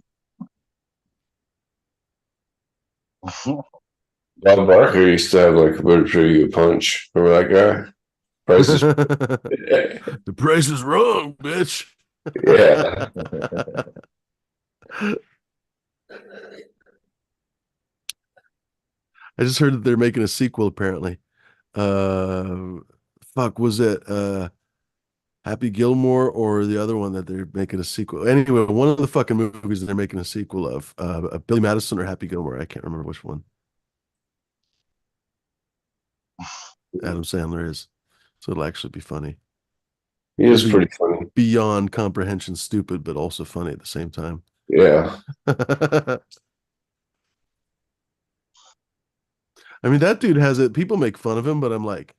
Speaker 8: Bob Barker used to have like a pretty good punch. Remember that guy? Prices.
Speaker 1: The price is wrong, bitch.
Speaker 8: Yeah.
Speaker 1: I just heard that they're making a sequel apparently. Fuck, was it Happy Gilmore or the other one that they're making a sequel? Anyway, one of the fucking movies that they're making a sequel of, Billy Madison or Happy Gilmore. I can't remember which one. Adam Sandler is. So it'll actually be funny.
Speaker 8: He is pretty funny.
Speaker 1: Beyond comprehension stupid, but also funny at the same time.
Speaker 8: Yeah.
Speaker 1: I mean, that dude has it. People make fun of him, but I'm like,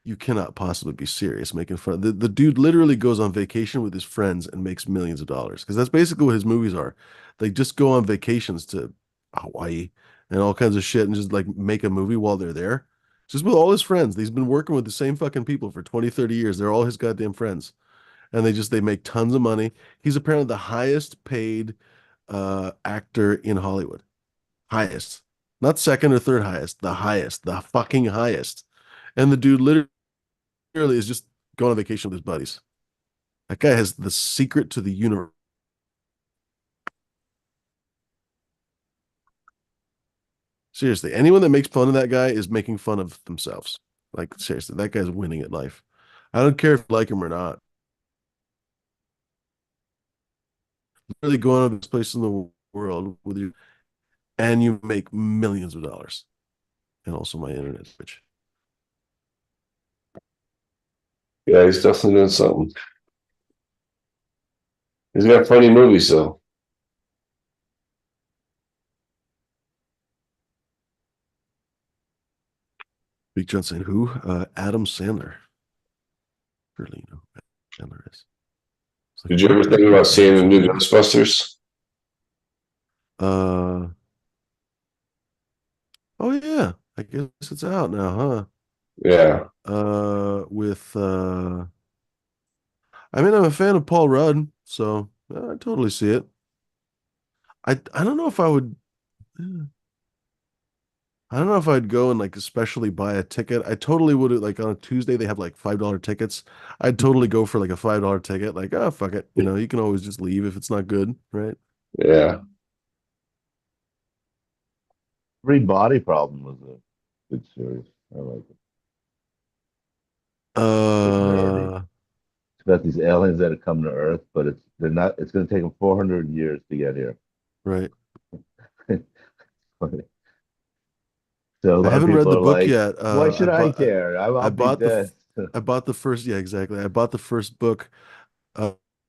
Speaker 1: you cannot possibly be serious making fun. The dude literally goes on vacation with his friends and makes millions of dollars because that's basically what his movies are. They just go on vacations to Hawaii and all kinds of shit and just like make a movie while they're there. Just with all his friends. He's been working with the same fucking people for 20, 30 years. They're all his goddamn friends. And they make tons of money. He's apparently the highest paid actor in Hollywood. Highest. Not second or third highest, the highest, the fucking highest. And the dude literally is just going on vacation with his buddies. That guy has the secret to the universe. Seriously, anyone that makes fun of that guy is making fun of themselves. Like, seriously, that guy's winning at life. I don't care if you like him or not. Literally going to this place in the world with you, and you make millions of dollars. And also my internet switch.
Speaker 8: Yeah, he's definitely doing something. He's got funny movies though.
Speaker 1: Big John saying who? Adam Sandler. Surely you know who Sandler is. Like,
Speaker 8: Did you ever think about seeing the new Ghostbusters?
Speaker 1: Oh yeah, I guess it's out now, huh?
Speaker 8: Yeah.
Speaker 1: I mean, I'm a fan of Paul Rudd, so I totally see it. I don't know if I would. I don't know if I'd go and like especially buy a ticket. I totally would. Like on a Tuesday, they have like $5 tickets. I'd totally go for like a $5 ticket. Like, oh fuck it, you can always just leave if it's not good, right?
Speaker 8: Yeah.
Speaker 7: Free Body Problem was a good series. I like it. It's about these aliens that are coming to Earth, but they're not. It's going to take them 400 years to get here.
Speaker 1: Right.
Speaker 7: So a
Speaker 1: I
Speaker 7: lot of
Speaker 1: haven't read
Speaker 7: people
Speaker 1: the
Speaker 7: are
Speaker 1: book
Speaker 7: like,
Speaker 1: yet.
Speaker 7: "Why should I care? I'll be
Speaker 1: bought
Speaker 7: dead."
Speaker 1: I bought the first. Yeah, exactly. I bought the first book.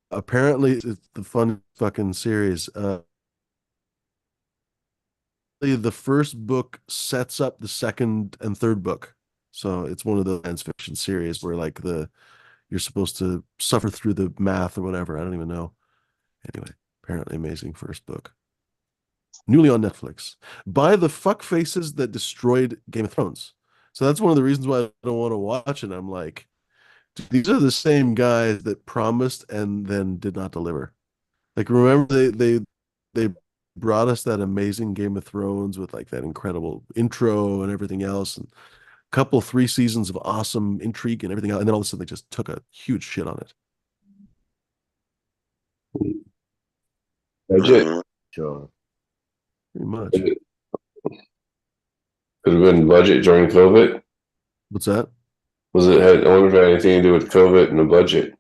Speaker 1: Apparently, it's the fun fucking series. The first book sets up the second and third book, so it's one of the science fiction series where like you're supposed to suffer through the math or whatever. I don't even know. Anyway, apparently amazing first book. Newly on Netflix by the fuck faces that destroyed Game of Thrones. So that's one of the reasons why I don't want to watch it. I'm like, These are the same guys that promised and then did not deliver. Like, remember they brought us that amazing Game of Thrones with like that incredible intro and everything else, and a couple 3 seasons of awesome intrigue and everything else, and then all of a sudden they just took a huge shit on it.
Speaker 8: Budget.
Speaker 7: Sure.
Speaker 1: Pretty much.
Speaker 8: Could have been budget during COVID.
Speaker 1: What's that?
Speaker 8: I wonder if it had anything to do with COVID and the budget.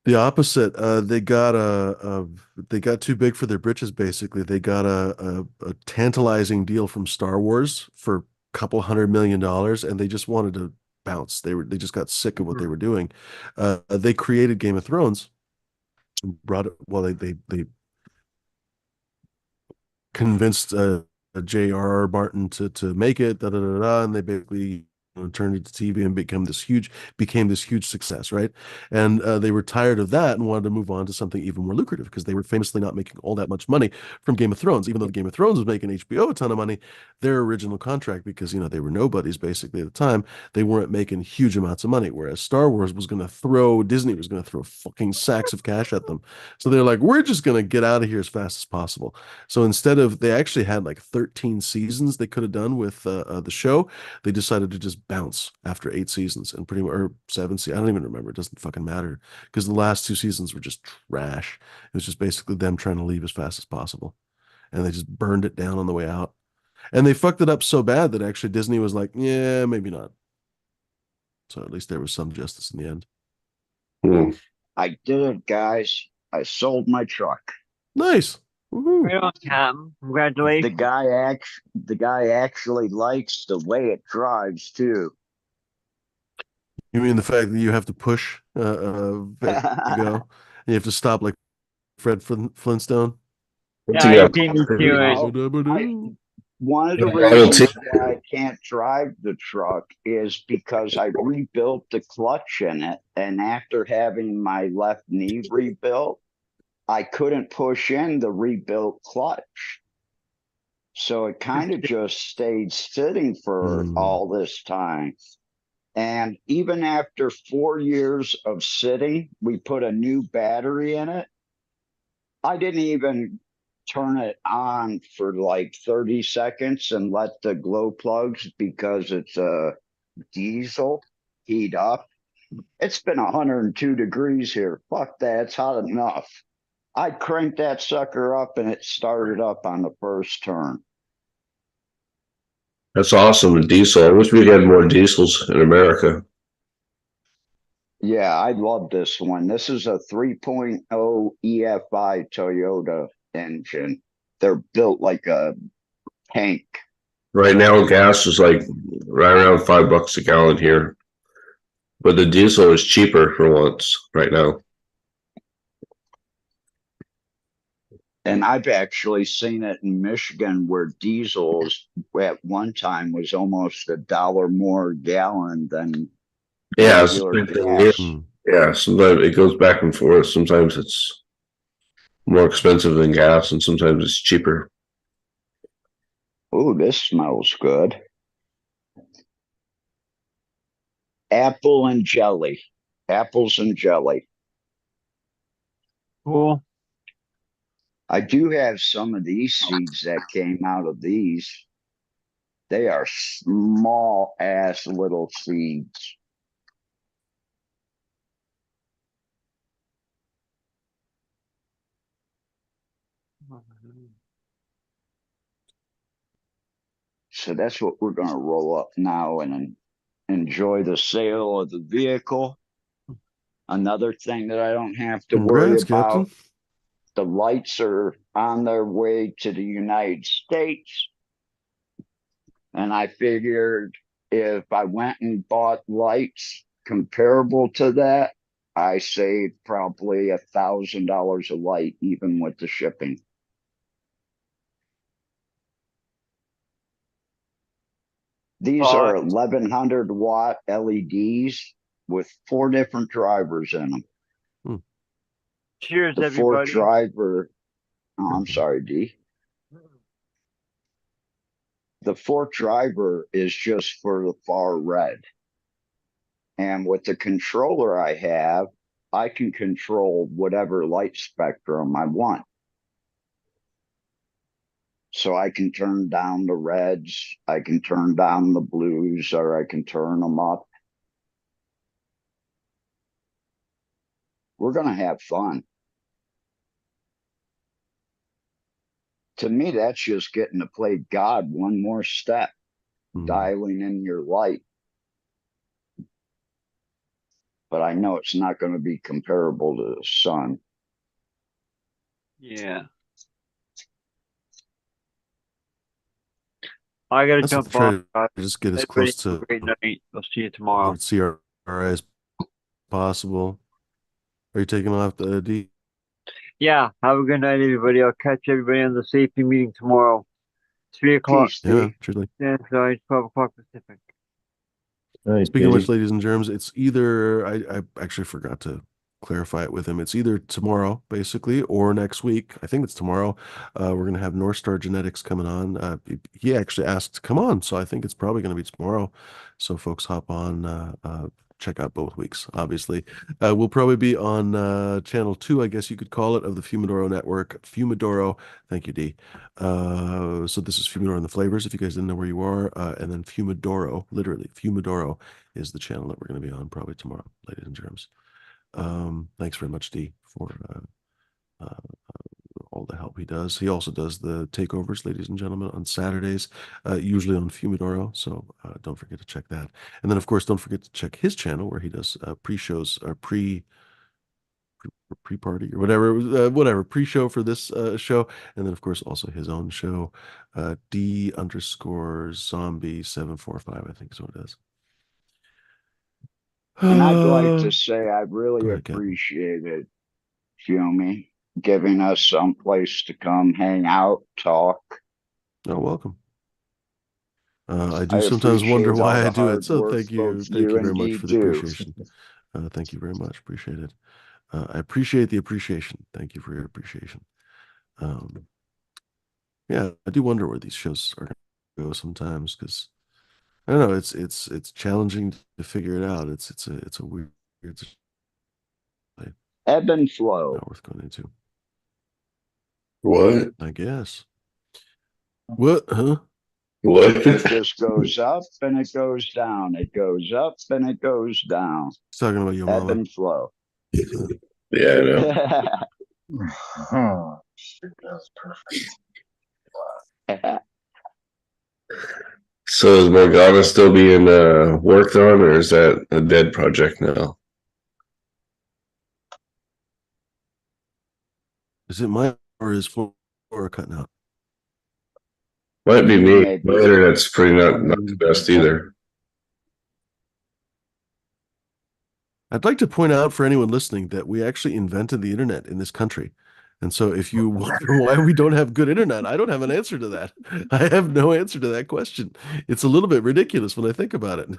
Speaker 1: The opposite. They got too big for their britches. Basically, they got a tantalizing deal from Star Wars for a couple $100 million, and they just wanted to bounce. They just got sick of what they were doing. They created Game of Thrones and brought it. Well, they convinced J.R.R. Martin to make it. Da da da da, and they basically turned it to TV and became this huge success, right? And they were tired of that and wanted to move on to something even more lucrative because they were famously not making all that much money from Game of Thrones, even though Game of Thrones was making HBO a ton of money. Their original contract, because they were nobodies basically at the time, they weren't making huge amounts of money. Whereas Disney was going to throw fucking sacks of cash at them. So they're like, we're just going to get out of here as fast as possible. So they actually had like 13 seasons they could have done with the show. They decided to just bounce after 8 seasons and or 7 seasons. I don't even remember. It doesn't fucking matter because the last 2 seasons were just trash. It was just basically them trying to leave as fast as possible. And they just burned it down on the way out. And they fucked it up so bad that actually Disney was like, yeah, maybe not. So at least there was some justice in the end.
Speaker 8: Hmm.
Speaker 5: I did it, guys. I sold my truck.
Speaker 1: Nice. Woohoo.
Speaker 2: Right on, Captain. Congratulations.
Speaker 5: The guy actually likes the way it drives too.
Speaker 1: You mean the fact that you have to push there you go. And you have to stop like Fred Flintstone?
Speaker 2: Yeah,
Speaker 8: You
Speaker 2: you
Speaker 8: got-
Speaker 2: beat me to it.
Speaker 5: No, one of the
Speaker 8: Yeah,
Speaker 5: reasons why I can't drive the truck is because I rebuilt the clutch in it, and after having my left knee rebuilt, I couldn't push in the rebuilt clutch. So it kind of just stayed sitting for all this time. And even after 4 years of sitting, we put a new battery in it. I didn't even turn it on for like 30 seconds and let the glow plugs, because it's a diesel, heat up. It's been 102 degrees here. Fuck that. It's hot enough. I cranked that sucker up and it started up on the first turn.
Speaker 8: That's awesome. The diesel. I wish we had more diesels in America.
Speaker 5: Yeah, I love this one. This is a 3.0 EFI Toyota engine. They're built like a tank.
Speaker 8: Right now, gas is like right around $5 a gallon here, but the diesel is cheaper for once right now.
Speaker 5: And I've actually seen it in Michigan where diesels at one time was almost $1 more a gallon than
Speaker 8: Yeah, it's the
Speaker 5: regular
Speaker 8: same thing here.
Speaker 5: gas.
Speaker 8: Yeah, sometimes it goes back and forth. Sometimes it's more expensive than gas, and sometimes it's cheaper.
Speaker 5: Oh, this smells good. Apple and jelly. Apples and jelly.
Speaker 2: Cool.
Speaker 5: I do have some of these seeds that came out of these. They are small ass little seeds. So that's what we're going to roll up now and enjoy the sale of the vehicle. Another thing that I don't have to worry
Speaker 1: Congrats,
Speaker 5: about,
Speaker 1: Captain.
Speaker 5: the lights are on their way to the United States. And I figured if I went and bought lights comparable to that, I saved probably $1,000 a light, even with the shipping. These are 1100 watt LEDs with 4 different drivers in them.
Speaker 2: Cheers,
Speaker 5: The fourth
Speaker 2: everybody.
Speaker 5: driver, oh, I'm sorry, D. The fourth driver is just for the far red. And with the controller I have, I can control whatever light spectrum I want. So I can turn down the reds, I can turn down the blues, or I can turn them up. We're going to have fun. To me, that's just getting to play God one more step, dialing in your light. But I know it's not going to be comparable to the sun.
Speaker 2: Yeah. I gotta
Speaker 1: That's what
Speaker 2: jump
Speaker 1: try
Speaker 2: off,
Speaker 1: to
Speaker 2: guys.
Speaker 1: just get as
Speaker 2: Everybody
Speaker 1: close
Speaker 2: have a
Speaker 1: to
Speaker 2: great night. I'll see you tomorrow.
Speaker 1: CRI as possible. Are you taking off the D?
Speaker 2: Yeah, have a good night, everybody. I'll catch everybody on the safety meeting tomorrow. 3 o'clock.
Speaker 5: Peace,
Speaker 1: Yeah,
Speaker 5: D.
Speaker 1: truly.
Speaker 2: Sorry, 12 o'clock Pacific.
Speaker 7: All right,
Speaker 1: Speaking of which,
Speaker 7: Katie.
Speaker 1: ladies and germs, it's either I actually forgot to clarify it with him. It's either tomorrow, basically, or next week. I think it's tomorrow. We're gonna have Northstar Genetics coming on. He actually asked to come on, so I think it's probably gonna be tomorrow. So folks, hop on. Check out both weeks. Obviously, we'll probably be on channel 2, I guess you could call it, of the Fumidoro network. Fumidoro. Thank you, D. So this is Fumidoro and the Flavors, if you guys didn't know where you are, and then Fumidoro, literally Fumidoro is the channel that we're going to be on probably tomorrow, ladies and germs. Thanks very much, D, for uh, all the help he does. He also does the takeovers, ladies and gentlemen, on Saturdays, usually on Fumidoro. So don't forget to check that. And then, of course, don't forget to check his channel where he does pre-shows or pre-party or whatever pre-show for this show, and then of course also his own show, D_zombie745, I think is what it is.
Speaker 5: And I'd like to say I
Speaker 1: Go
Speaker 5: really
Speaker 1: ahead, Captain.
Speaker 5: appreciated Fumi giving us some place to come hang out, talk.
Speaker 1: Oh, welcome. I do
Speaker 5: I
Speaker 1: sometimes wonder
Speaker 5: appreciate all
Speaker 1: why I
Speaker 5: the
Speaker 1: do it,
Speaker 5: hard
Speaker 1: so
Speaker 5: work
Speaker 1: thank
Speaker 5: both
Speaker 1: you
Speaker 5: you
Speaker 1: very
Speaker 5: and
Speaker 1: much
Speaker 5: Dee
Speaker 1: for the
Speaker 5: do.
Speaker 1: appreciation. Thank you very much, appreciate it. I appreciate the appreciation. Thank you for your appreciation. Yeah, I do wonder where these shows are going to go sometimes, because I don't know, it's challenging to figure it out. It's a weird
Speaker 5: Ebb and flow.
Speaker 1: not worth going into,
Speaker 8: What?
Speaker 1: I guess. What? Huh?
Speaker 8: What?
Speaker 5: It just goes up and it goes down. It goes up and it goes down.
Speaker 1: He's talking about your
Speaker 5: Ebb
Speaker 1: mama.
Speaker 5: and flow.
Speaker 8: Yeah, I know.
Speaker 6: Oh, shit, that was perfect.
Speaker 8: So is Morgana still being worked on, or is that a dead project now?
Speaker 1: Is it my or is Flora cutting out?
Speaker 8: Might be me.
Speaker 5: Maybe.
Speaker 8: My internet's pretty not the best either.
Speaker 1: I'd like to point out for anyone listening that we actually invented the internet in this country. And so if you wonder why we don't have good internet, I don't have an answer to that. I have no answer to that question. It's a little bit ridiculous when I think about it.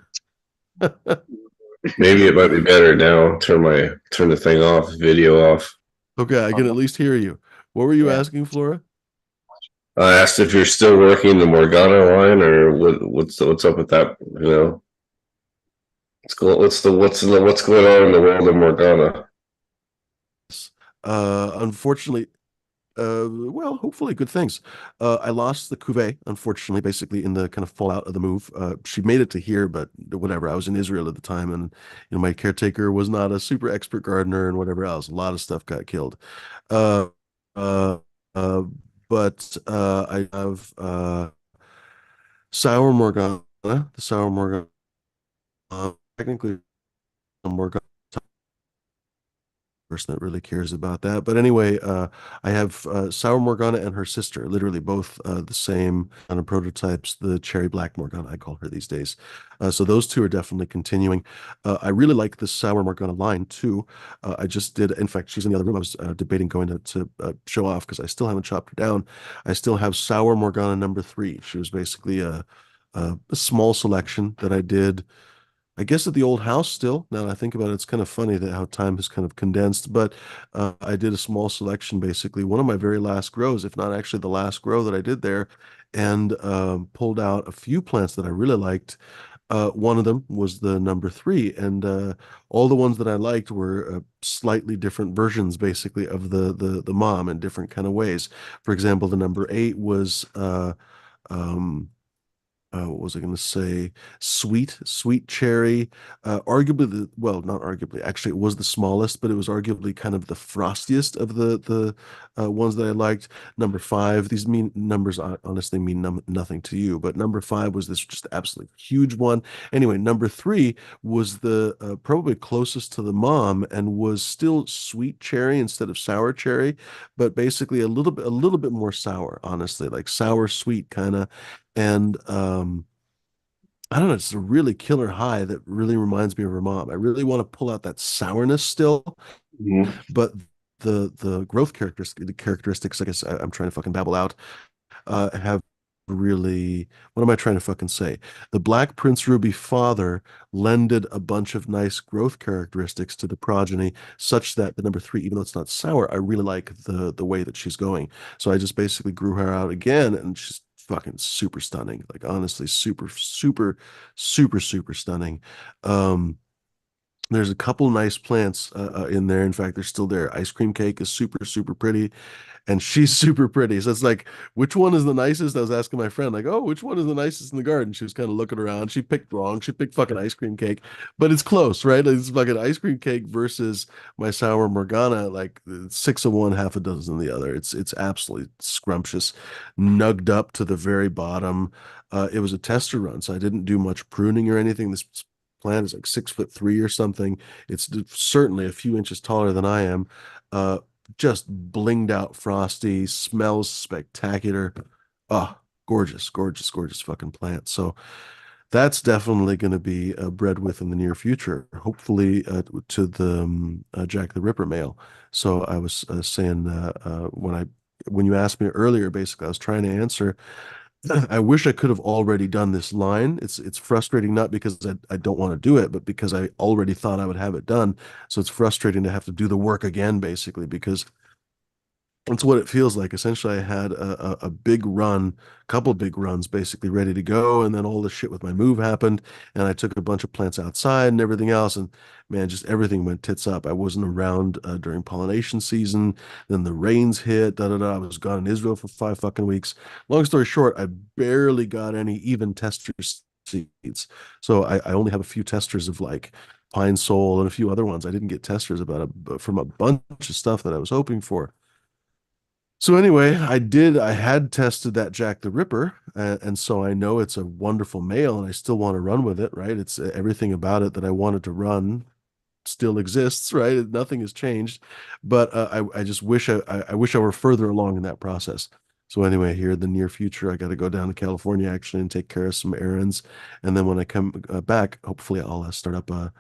Speaker 8: Maybe it might be better now. Turn the thing off, video off.
Speaker 1: Okay, I can at least hear you. What were you asking, Flora?
Speaker 8: I asked if you're still working the Morgana line, or what's up with that? You know, what's going on in the world of Morgana?
Speaker 1: Unfortunately, well, hopefully good things. I lost the cuvee, unfortunately, basically in the kind of fallout of the move. She made it to here, but whatever. I was in Israel at the time, and my caretaker was not a super expert gardener and whatever else. A lot of stuff got killed. Uh, uh, uh, but I have sour Morgana, the sour Morgana, technically Morgana person that really cares about that. But anyway, I have Sour Morgana and her sister, literally both the same kind of prototypes, the Cherry Black Morgana, I call her these days. So those two are definitely continuing. I really like the Sour Morgana line too. I just did, in fact, she's in the other room. I was debating going to show off because I still haven't chopped her down. I still have Sour Morgana #3. She was basically a small selection that I did, I guess, at the old house still. Now that I think about it, it's kind of funny that how time has kind of condensed, but I did a small selection, basically one of my very last grows, if not actually the last grow that I did there, and pulled out a few plants that I really liked. One of them was the number three, and all the ones that I liked were slightly different versions, basically, of the mom in different kind of ways. For example, the number eight was um, what was I going to say? Sweet cherry. Arguably well, not arguably. Actually, it was the smallest, but it was arguably kind of the frostiest of the ones that I liked. Number five. These mean numbers honestly mean nothing to you, but number five was this just absolutely huge one. Anyway, number three was the probably closest to the mom and was still sweet cherry instead of sour cherry, but basically a little bit more sour, honestly, like sour sweet kind of. And I don't know, it's a really killer high that really reminds me of her mom. I really want to pull out that sourness still,
Speaker 8: Mhm.
Speaker 1: but the growth characteristics, I guess I'm trying to fucking babble out, have really, what am I trying to fucking say? The Black Prince Ruby father lended a bunch of nice growth characteristics to the progeny, such that the number three, even though it's not sour, I really like the way that she's going. So I just basically grew her out again, and she's fucking super stunning. Like honestly, super stunning. Um, there's a couple nice plants in there. In fact, they're still there. Ice cream cake is super pretty, and she's super pretty. So it's like, which one is the nicest? I was asking my friend, like, oh, which one is the nicest in the garden? She was kind of looking around. She picked wrong. She picked fucking ice cream cake, but it's close, right? It's fucking ice cream cake versus my sour Morgana, like six of one, half a dozen of the other. It's absolutely scrumptious, nugged up to the very bottom. It was a tester run, so I didn't do much pruning or anything. This plant is like 6'3" or something. It's certainly a few inches taller than I am. Uh, just blinged out frosty, smells spectacular. Oh, gorgeous fucking plant. So that's definitely going to be bred with in the near future, hopefully to the Jack the Ripper male. So I was saying when you asked me earlier, basically I was trying to answer. I wish I could have already done this line. It's frustrating, not because I don't want to do it, but because I already thought I would have it done. So it's frustrating to have to do the work again, basically, because that's what it feels like. Essentially, I had a big run, couple big runs basically ready to go, and then all the shit with my move happened, and I took a bunch of plants outside and everything else, and man, just everything went tits up. I wasn't around during pollination season. Then the rains hit. Da da da. I was gone in Israel for 5 fucking weeks. Long story short, I barely got any even tester seeds. So I only have a few testers of like pine sol and a few other ones. I didn't get testers from a bunch of stuff that I was hoping for. So anyway, I had tested that Jack the Ripper, and so I know it's a wonderful male, and I still want to run with it, right? It's everything about it that I wanted to run still exists, right? Nothing has changed, but I just wish I wish I were further along in that process. So anyway, here in the near future, I got to go down to California actually and take care of some errands, and then when I come back, hopefully I'll start up a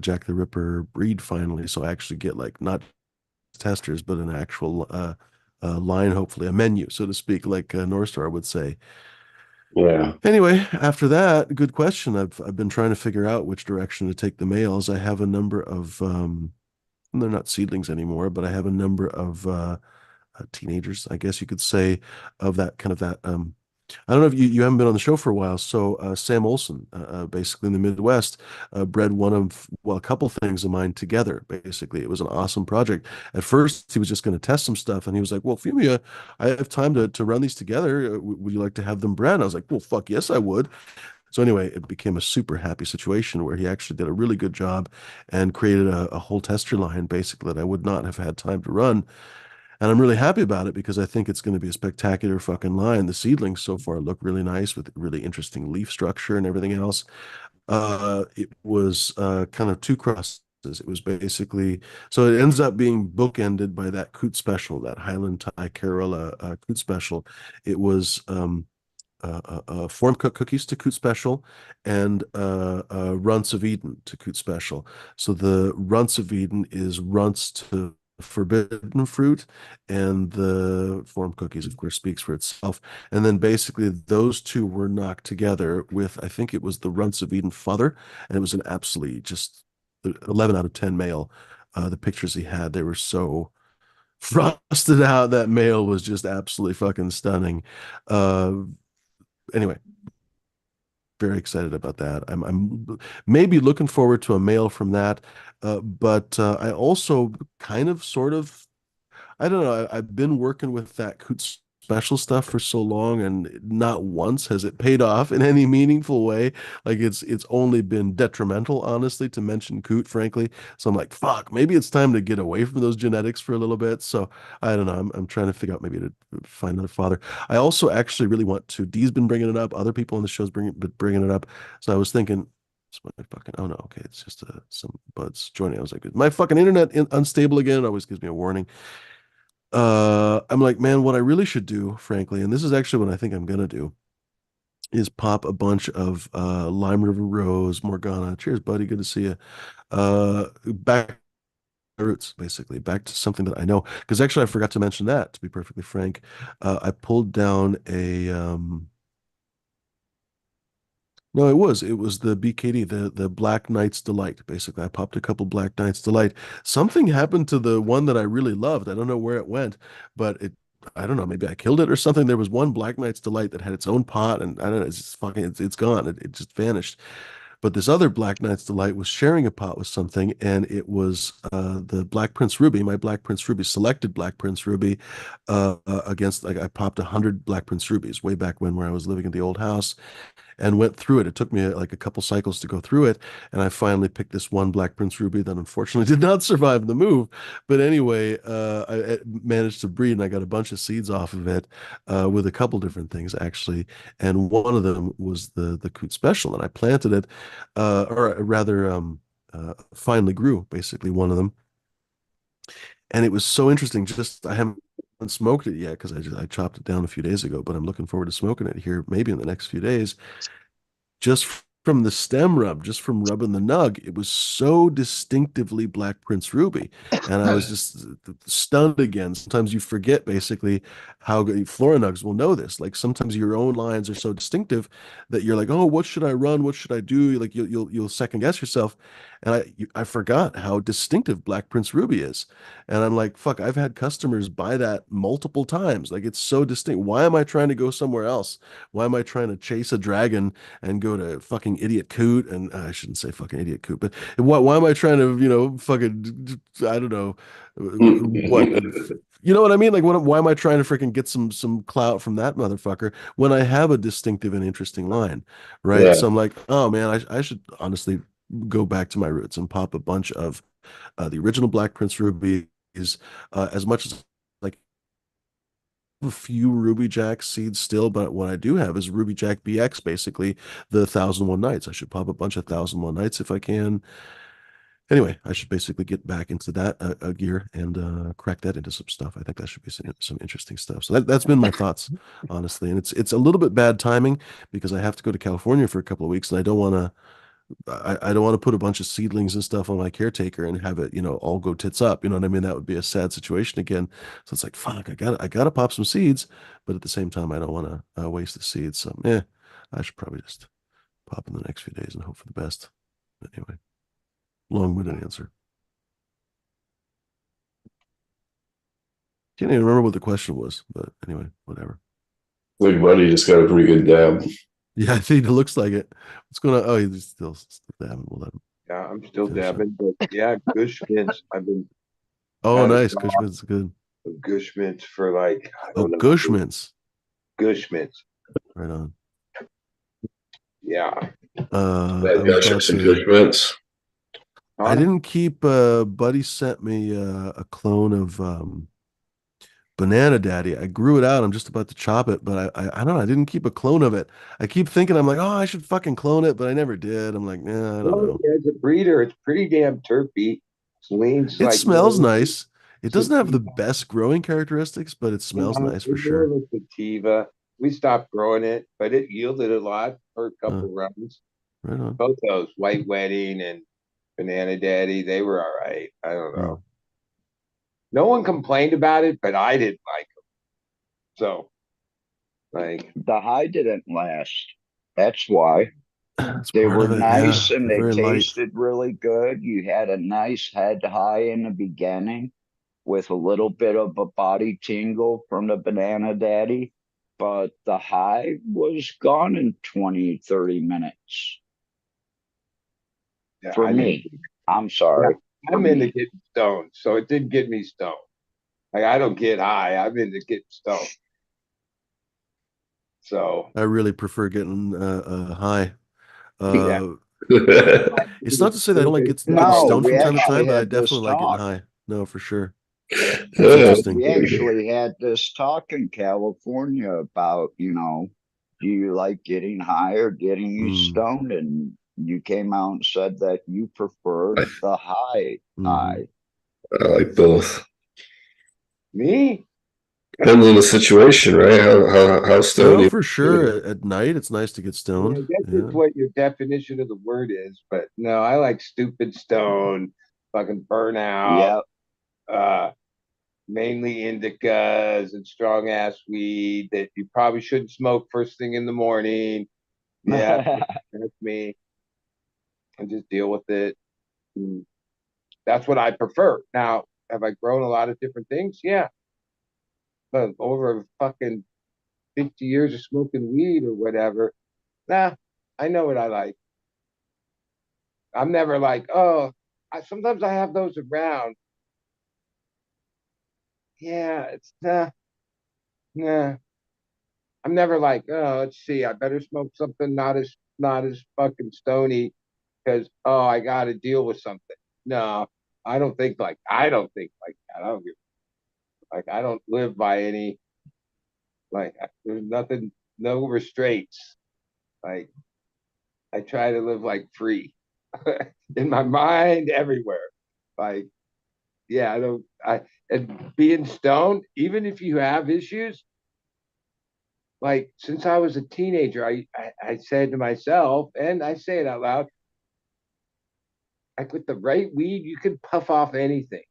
Speaker 1: Jack the Ripper breed finally, so I actually get like not testers, but an actual line, hopefully a menu, so to speak, like Northstar would say.
Speaker 8: Yeah.
Speaker 1: Anyway, after that, good question. I've been trying to figure out which direction to take the males. I have a number of they're not seedlings anymore, but I have a number of teenagers, I guess you could say, of that kind of that I don't know if you haven't been on the show for a while. So Sam Olson, basically in the Midwest, bred one of, well, a couple things of mine together. Basically, it was an awesome project. At first, he was just going to test some stuff, and he was like, "Well, Fumia, I have time to run these together. Would you like to have them bred?" And I was like, "Well, fuck yes, I would." So anyway, it became a super happy situation where he actually did a really good job and created a whole tester line, basically, that I would not have had time to run. And I'm really happy about it because I think it's going to be a spectacular fucking line. The seedlings so far look really nice with really interesting leaf structure and everything else. It was kind of two crosses. It was basically, so it ends up being bookended by that coot special, that Highland Thai Kerala coot special. It was form cook cookies to Coot Special and Runts of Eden to Coot Special. So the Runts of Eden is runts to forbidden fruit, and the form cookies, of course, speaks for itself. And then basically those two were knocked together with, I think it was the Runts of Eden father, and it was an absolutely just 11 out of 10 male. The pictures he had, they were so frosted out. That male was just absolutely fucking stunning. Uh, anyway, very excited about that. I'm maybe looking forward to a mail from that. But I also kind of sort of I don't know. I've been working with that Coot Special stuff for so long, and not once has it paid off in any meaningful way. Like it's only been detrimental, honestly, to mention Coot, frankly. So I'm like, fuck, maybe it's time to get away from those genetics for a little bit. So I don't know. I'm trying to figure out maybe to find another father. I also actually really want to. Dee's been bringing it up. Other people on the show's bringing it up. So I was thinking. It's my fucking, oh no, okay, it's just some buds joining. I was like, my fucking internet unstable again. It always gives me a warning. I'm like, man, what I really should do, frankly, and this is actually what I think I'm gonna do, is pop a bunch of Lime River Rose, Morgana. Cheers, buddy. Good to see you. Back to my roots, basically, back to something that I know. Because actually, I forgot to mention that, to be perfectly frank. I pulled down a no, it was the BKD, the Black Knight's Delight. Basically, I popped a couple Black Knight's Delight. Something happened to the one that I really loved. I don't know where it went, but I don't know, maybe I killed it or something. There was one Black Knight's Delight that had its own pot, and I don't know, it's just fucking, it's gone. It just vanished. But this other Black Knight's Delight was sharing a pot with something, and it was the Black Prince Ruby, my Black Prince Ruby, selected Black Prince Ruby, against, like, I popped 100 Black Prince Rubies way back when, where I was living in the old house, and went through it. It took me like a couple cycles to go through it, and I finally picked this one Black Prince Ruby that unfortunately did not survive the move. But anyway, I managed to breed, and I got a bunch of seeds off of it with a couple different things actually, and one of them was the Coot Special, and I planted it, or rather, finally grew basically one of them, and it was so interesting. Just I haven't smoked it yet because I chopped it down a few days ago, but I'm looking forward to smoking it here maybe in the next few days. Just from the stem rub, just from rubbing the nug, it was so distinctively Black Prince Ruby. And I was just stunned again. Sometimes you forget basically how good Flora nugs will know this. Like sometimes your own lines are so distinctive that you're like, oh, what should I run? What should I do? Like you'll second guess yourself. And I forgot how distinctive Black Prince Ruby is. And I'm like, fuck, I've had customers buy that multiple times. Like it's so distinct. Why am I trying to go somewhere else? Why am I trying to chase a dragon and go to fucking Idiot Coot? And I shouldn't say fucking Idiot Coot, but why am I trying to, fucking, I don't know, what, you know what I mean? Like, why am I trying to freaking get some clout from that motherfucker when I have a distinctive and interesting line, right?
Speaker 8: Yeah.
Speaker 1: So I'm like, oh man, I should honestly go back to my roots and pop a bunch of the original Black Prince rubies, as much as like a few Ruby Jack seeds still, but what I do have is Ruby Jack BX, basically the 1001 Nights. I should pop a bunch of 1001 Nights if I can. Anyway, I should basically get back into that gear and crack that into some stuff. I think that should be some interesting stuff. So that's been my thoughts, honestly. And it's a little bit bad timing because I have to go to California for a couple of weeks, and I don't want to put a bunch of seedlings and stuff on my caretaker and have it, all go tits up. You know what I mean? That would be a sad situation again. So it's like, fuck, I gotta pop some seeds, but at the same time, I don't want to waste the seeds. So yeah, I should probably just pop in the next few days and hope for the best. But anyway, long-winded answer. Can't even remember what the question was, but anyway, whatever.
Speaker 8: Big buddy just got a pretty good dab.
Speaker 1: Yeah, I think it looks like it. What's going on? Oh, he's still dabbing. We'll let him.
Speaker 9: Yeah, I'm still
Speaker 1: Finish up.
Speaker 9: dabbing, but yeah, Gush mints. I've been
Speaker 1: Oh,
Speaker 9: had a
Speaker 1: nice.
Speaker 9: lot
Speaker 1: Gushman's good.
Speaker 9: of Gush mints for like, I
Speaker 1: Oh,
Speaker 9: don't know.
Speaker 1: Gushman's.
Speaker 9: Gush mints.
Speaker 1: Right on.
Speaker 9: Yeah.
Speaker 1: I was
Speaker 8: Gush
Speaker 1: about
Speaker 8: some
Speaker 1: to.
Speaker 8: judgments.
Speaker 1: I
Speaker 9: Huh?
Speaker 1: didn't keep. Buddy sent me a clone of Banana Daddy. I grew it out. I'm just about to chop it, but I don't know. I didn't keep a clone of it. I keep thinking I'm like, oh, I should fucking clone it, but I never did. I'm like, nah, I don't
Speaker 9: Well,
Speaker 1: know.
Speaker 9: as a breeder, it's pretty damn terpy. Leans
Speaker 1: It
Speaker 9: like
Speaker 1: smells nice. It doesn't have the
Speaker 9: sativa.
Speaker 1: best growing characteristics, but it smells nice for
Speaker 9: It's more
Speaker 1: sure.
Speaker 9: of a sativa. We stopped growing it, but it yielded a lot for a
Speaker 1: Uh,
Speaker 9: couple runs.
Speaker 1: right on.
Speaker 9: Both those, White Wedding and Banana Daddy, they were all right. I don't
Speaker 1: Yeah.
Speaker 9: know. No one complained about it, but I didn't like them. So, like,
Speaker 5: The high didn't last. That's why.
Speaker 1: That's
Speaker 5: They
Speaker 1: part
Speaker 5: were
Speaker 1: of it. Yeah,
Speaker 5: nice and
Speaker 1: they're
Speaker 5: they
Speaker 1: very light.
Speaker 5: tasted really good. You had a nice head high in the beginning with a little bit of a body tingle from the Banana Daddy. but the high was gone in 20, 30 minutes
Speaker 9: Yeah,
Speaker 5: for
Speaker 9: I didn't.
Speaker 5: me. I'm
Speaker 9: Yeah,
Speaker 5: sorry. For
Speaker 9: I'm into
Speaker 5: me.
Speaker 9: getting stoned, so it didn't get me stoned. Like I don't get high. I'm into getting stoned. So
Speaker 1: I really prefer getting high.
Speaker 9: yeah,
Speaker 1: Uh, it's not to say that I don't like getting
Speaker 5: No,
Speaker 1: stoned
Speaker 5: we
Speaker 1: from time to
Speaker 5: actually
Speaker 1: time, but I
Speaker 5: had this
Speaker 1: definitely like getting
Speaker 5: talk.
Speaker 1: high. No, for sure. That's interesting.
Speaker 5: We actually had this talk in California about, do you like getting high or getting you
Speaker 1: Mm,
Speaker 5: stoned? And you came out and said that you preferred the high.
Speaker 1: mhm.
Speaker 8: I like both.
Speaker 9: me.
Speaker 8: Depends on the situation, right? How stoned
Speaker 1: No,
Speaker 8: you
Speaker 1: for sure. At night, it's nice to get
Speaker 9: Yeah,
Speaker 1: stoned.
Speaker 9: I guess
Speaker 1: Yeah.
Speaker 9: it's what your definition of the word is, but no, I like stupid stone, fucking burnout,
Speaker 5: Yep.
Speaker 9: uh, mainly indicas and strong ass weed that you probably shouldn't smoke first thing in the morning. Yeah, that's me. And just deal with it. And that's what I prefer. Now, have I grown a lot of different things? Yeah, but over fucking 50 years of smoking weed or whatever, nah, I know what I like. I'm never like, oh, sometimes I have those around. Yeah, it's nah. I'm never like, oh, let's see, I better smoke something not as fucking stony because I got to deal with something. No, I don't think like that. I don't give, like I don't live by any like there's nothing, no restraints. Like I try to live like free in my mind everywhere. Like yeah, I don't I and being stoned, even if you have issues, like since I was a teenager, I said to myself, and I say it out loud, like with the right weed, you can puff off anything.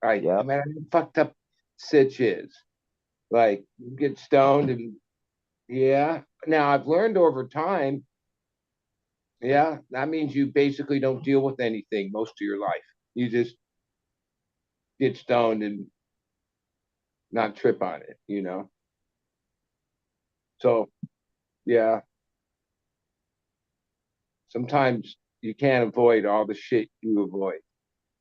Speaker 9: Right. No
Speaker 5: Yep.
Speaker 9: matter how fucked up sitch is. Like you get stoned and yeah. Now I've learned over time, yeah, that means you basically don't deal with anything most of your life. You just get stoned and not trip on it. So yeah, sometimes you can't avoid all the shit you avoid.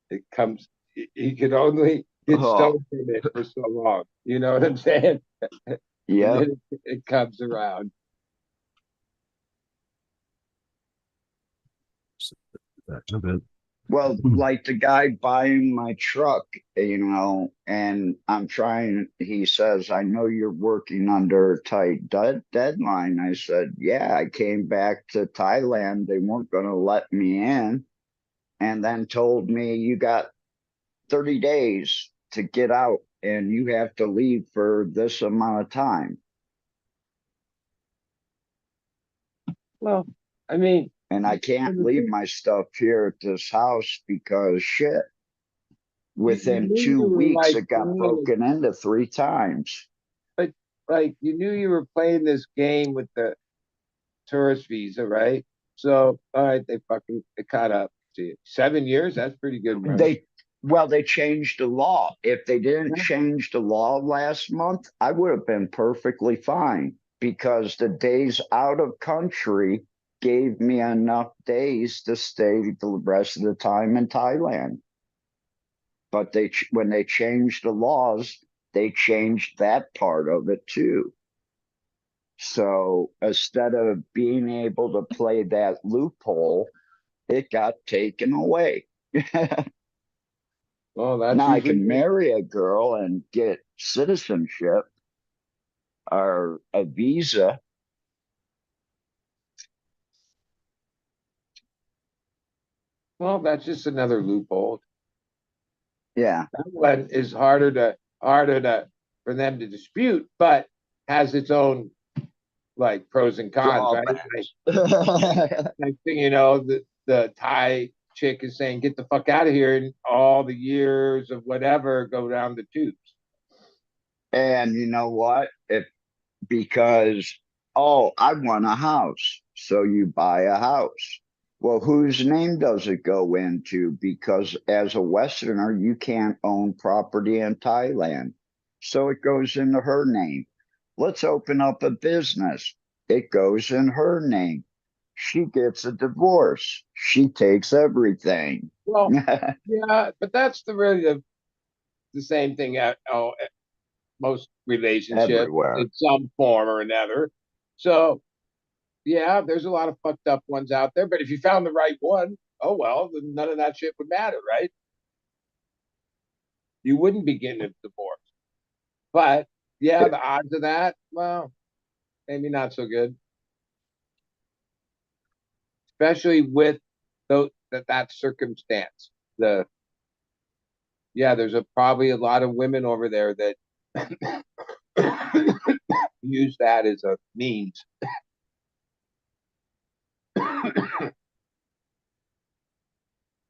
Speaker 9: It comes, you can only get
Speaker 5: Oh,
Speaker 9: stoned from it for so long. You know what I'm saying? And
Speaker 5: yep.
Speaker 9: then it comes around.
Speaker 1: I bet.
Speaker 5: Well,
Speaker 1: Hmm.
Speaker 5: like the guy buying my truck, and he says, I know you're working under a tight deadline. I said, yeah, I came back to Thailand. They weren't going to let me in, and then told me you got 30 days to get out and you have to leave for this amount of time.
Speaker 9: Well, I mean,
Speaker 5: And I can't leave my stuff here at this house because shit.
Speaker 9: you
Speaker 5: Within
Speaker 9: knew
Speaker 5: two
Speaker 9: you were
Speaker 5: weeks,
Speaker 9: like
Speaker 5: it got broken into 3 times.
Speaker 9: but like you knew you were playing this game with the tourist visa, right? So all right, they caught up to you. 7 years, that's pretty good run.
Speaker 5: They changed the law. If they didn't change the law last month, I would have been perfectly fine because the days out of country gave me enough days to stay the rest of the time in Thailand. But when they changed the laws, they changed that part of it too. So instead of being able to play that loophole, it got taken away.
Speaker 9: Well, that's
Speaker 5: Now I
Speaker 9: usually
Speaker 5: can marry a girl and get citizenship or a visa.
Speaker 9: well, that's just another loophole.
Speaker 5: Yeah.
Speaker 9: That one is harder to for them to dispute, but has its own like pros and cons, right? Like,
Speaker 5: Drawbacks.
Speaker 9: next thing you know, the Thai chick is saying, "Get the fuck out of here," and all the years of whatever go down the tubes.
Speaker 5: And you know what? Because, oh, I want a house. So you buy a house. Well, whose name does it go into? Because as a Westerner, you can't own property in Thailand. So it goes into her name. let's open up a business. It goes in her name. She gets a divorce. She takes everything.
Speaker 9: Well, yeah, but that's really the same thing at most relationships
Speaker 5: Everywhere.
Speaker 9: in some form or another. So yeah, there's a lot of fucked up ones out there, but if you found the right one, oh well, then none of that shit would matter, right? You wouldn't be getting a divorce. But yeah, the odds of that, well, maybe not so good, especially with that circumstance. The Yeah, there's probably a lot of women over there that use that as a means.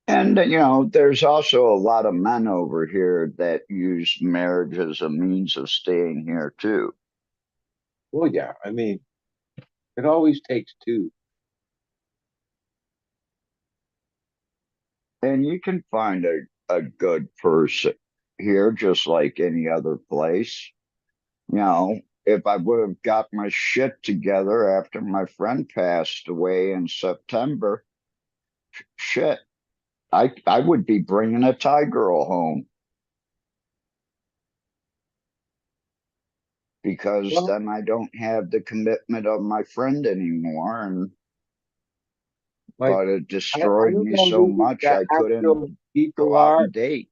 Speaker 5: And, there's also a lot of men over here that use marriage as a means of staying here too.
Speaker 9: Well, yeah, I mean, it always takes two.
Speaker 5: And you can find a good person here, just like any other place. If I would have got my shit together after my friend passed away in September, shit, I would be bringing a Thai girl home because
Speaker 9: Well,
Speaker 5: then I don't have the commitment of my friend anymore. And
Speaker 9: like
Speaker 5: but it
Speaker 9: I
Speaker 5: destroyed
Speaker 9: don't
Speaker 5: me
Speaker 9: know
Speaker 5: so
Speaker 9: who
Speaker 5: much
Speaker 9: the
Speaker 5: I couldn't
Speaker 9: actual people
Speaker 5: go out
Speaker 9: are,
Speaker 5: and date.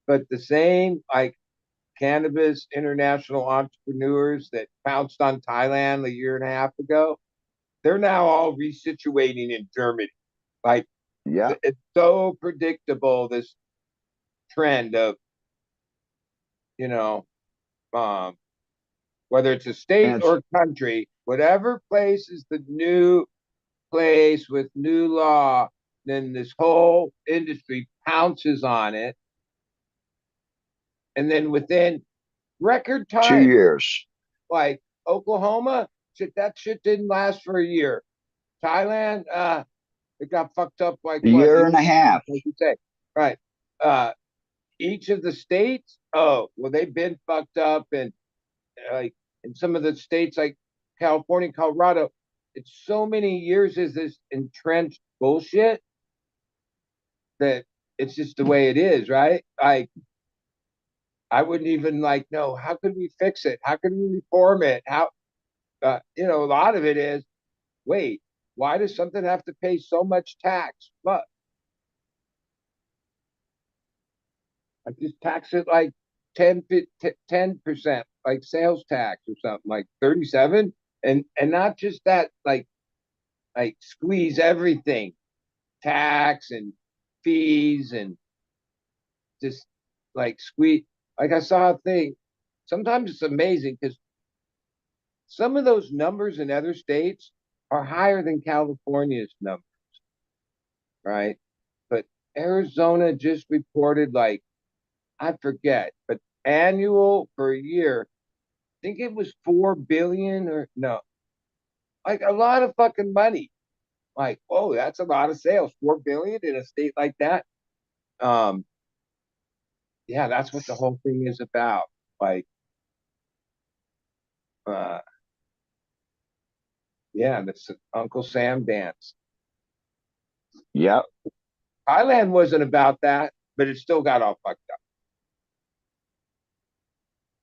Speaker 9: but the same like cannabis international entrepreneurs that pounced on Thailand a year and a half ago, they're now all resituating in Germany. Like
Speaker 5: Yeah.
Speaker 9: it's so predictable, this trend of, you know, um, whether it's a state
Speaker 5: And
Speaker 9: or country, whatever place is the new place with new law, then this whole industry pounces on it. And then within record
Speaker 5: two
Speaker 9: time,
Speaker 5: years,
Speaker 9: like Oklahoma, that shit didn't last for a year. Thailand, it got fucked up like
Speaker 5: a
Speaker 9: what?
Speaker 5: year and a half.
Speaker 9: Like you say, right? Uh, each of the states, oh, well, they've been fucked up, and like in some of the states like California, Colorado, it's so many years is this entrenched bullshit that it's just the way it is, right? Like I wouldn't even like know how could we fix it? How could we reform it? How a lot of it is wait, why does something have to pay so much tax? But I just tax it like 10%, like sales tax or something like 37, and not just that, like squeeze everything, tax and fees and just like squeeze. Like I saw a thing. Sometimes it's amazing because some of those numbers in other states are higher than California's number, right? But Arizona just reported like I forget, but annual for a year, I think it was 4 billion or no, like a lot of fucking money. Like, oh, that's a lot of sales. 4 billion in a state like that. Um, yeah, that's what the whole thing is about. Like, uh, yeah, this Uncle Sam dance.
Speaker 5: Yep.
Speaker 9: Thailand wasn't about that, but it still got all fucked up.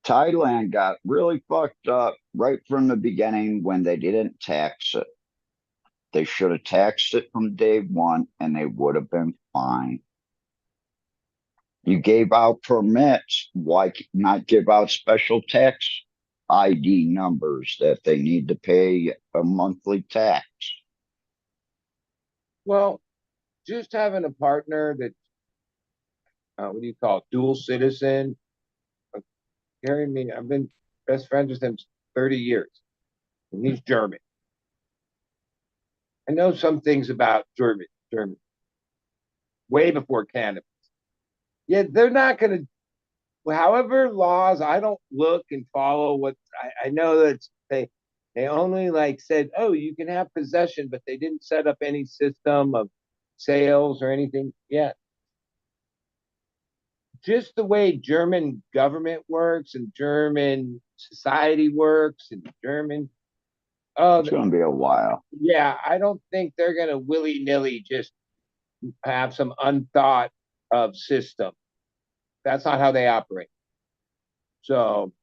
Speaker 5: Thailand got really fucked up right from the beginning when they didn't tax it. They should have taxed it from day one and they would have been fine. You gave out permits. Why not give out special tax ID numbers that they need to pay a monthly tax?
Speaker 9: Well, just having a partner that, what do you call it, dual citizen, carrying me, I've been best friends with him 30 years, and he's German. I know some things about German, way before Canada. Yeah, they're not going to, however laws, I don't look and follow what, I know that they only like said, oh, you can have possession, but they didn't set up any system of sales or anything yet. just the way German government works and German society works and German. Oh,
Speaker 5: It's going to be a while.
Speaker 9: yeah, I don't think they're going to willy-nilly just have some unthought of system. That's not how they operate. So,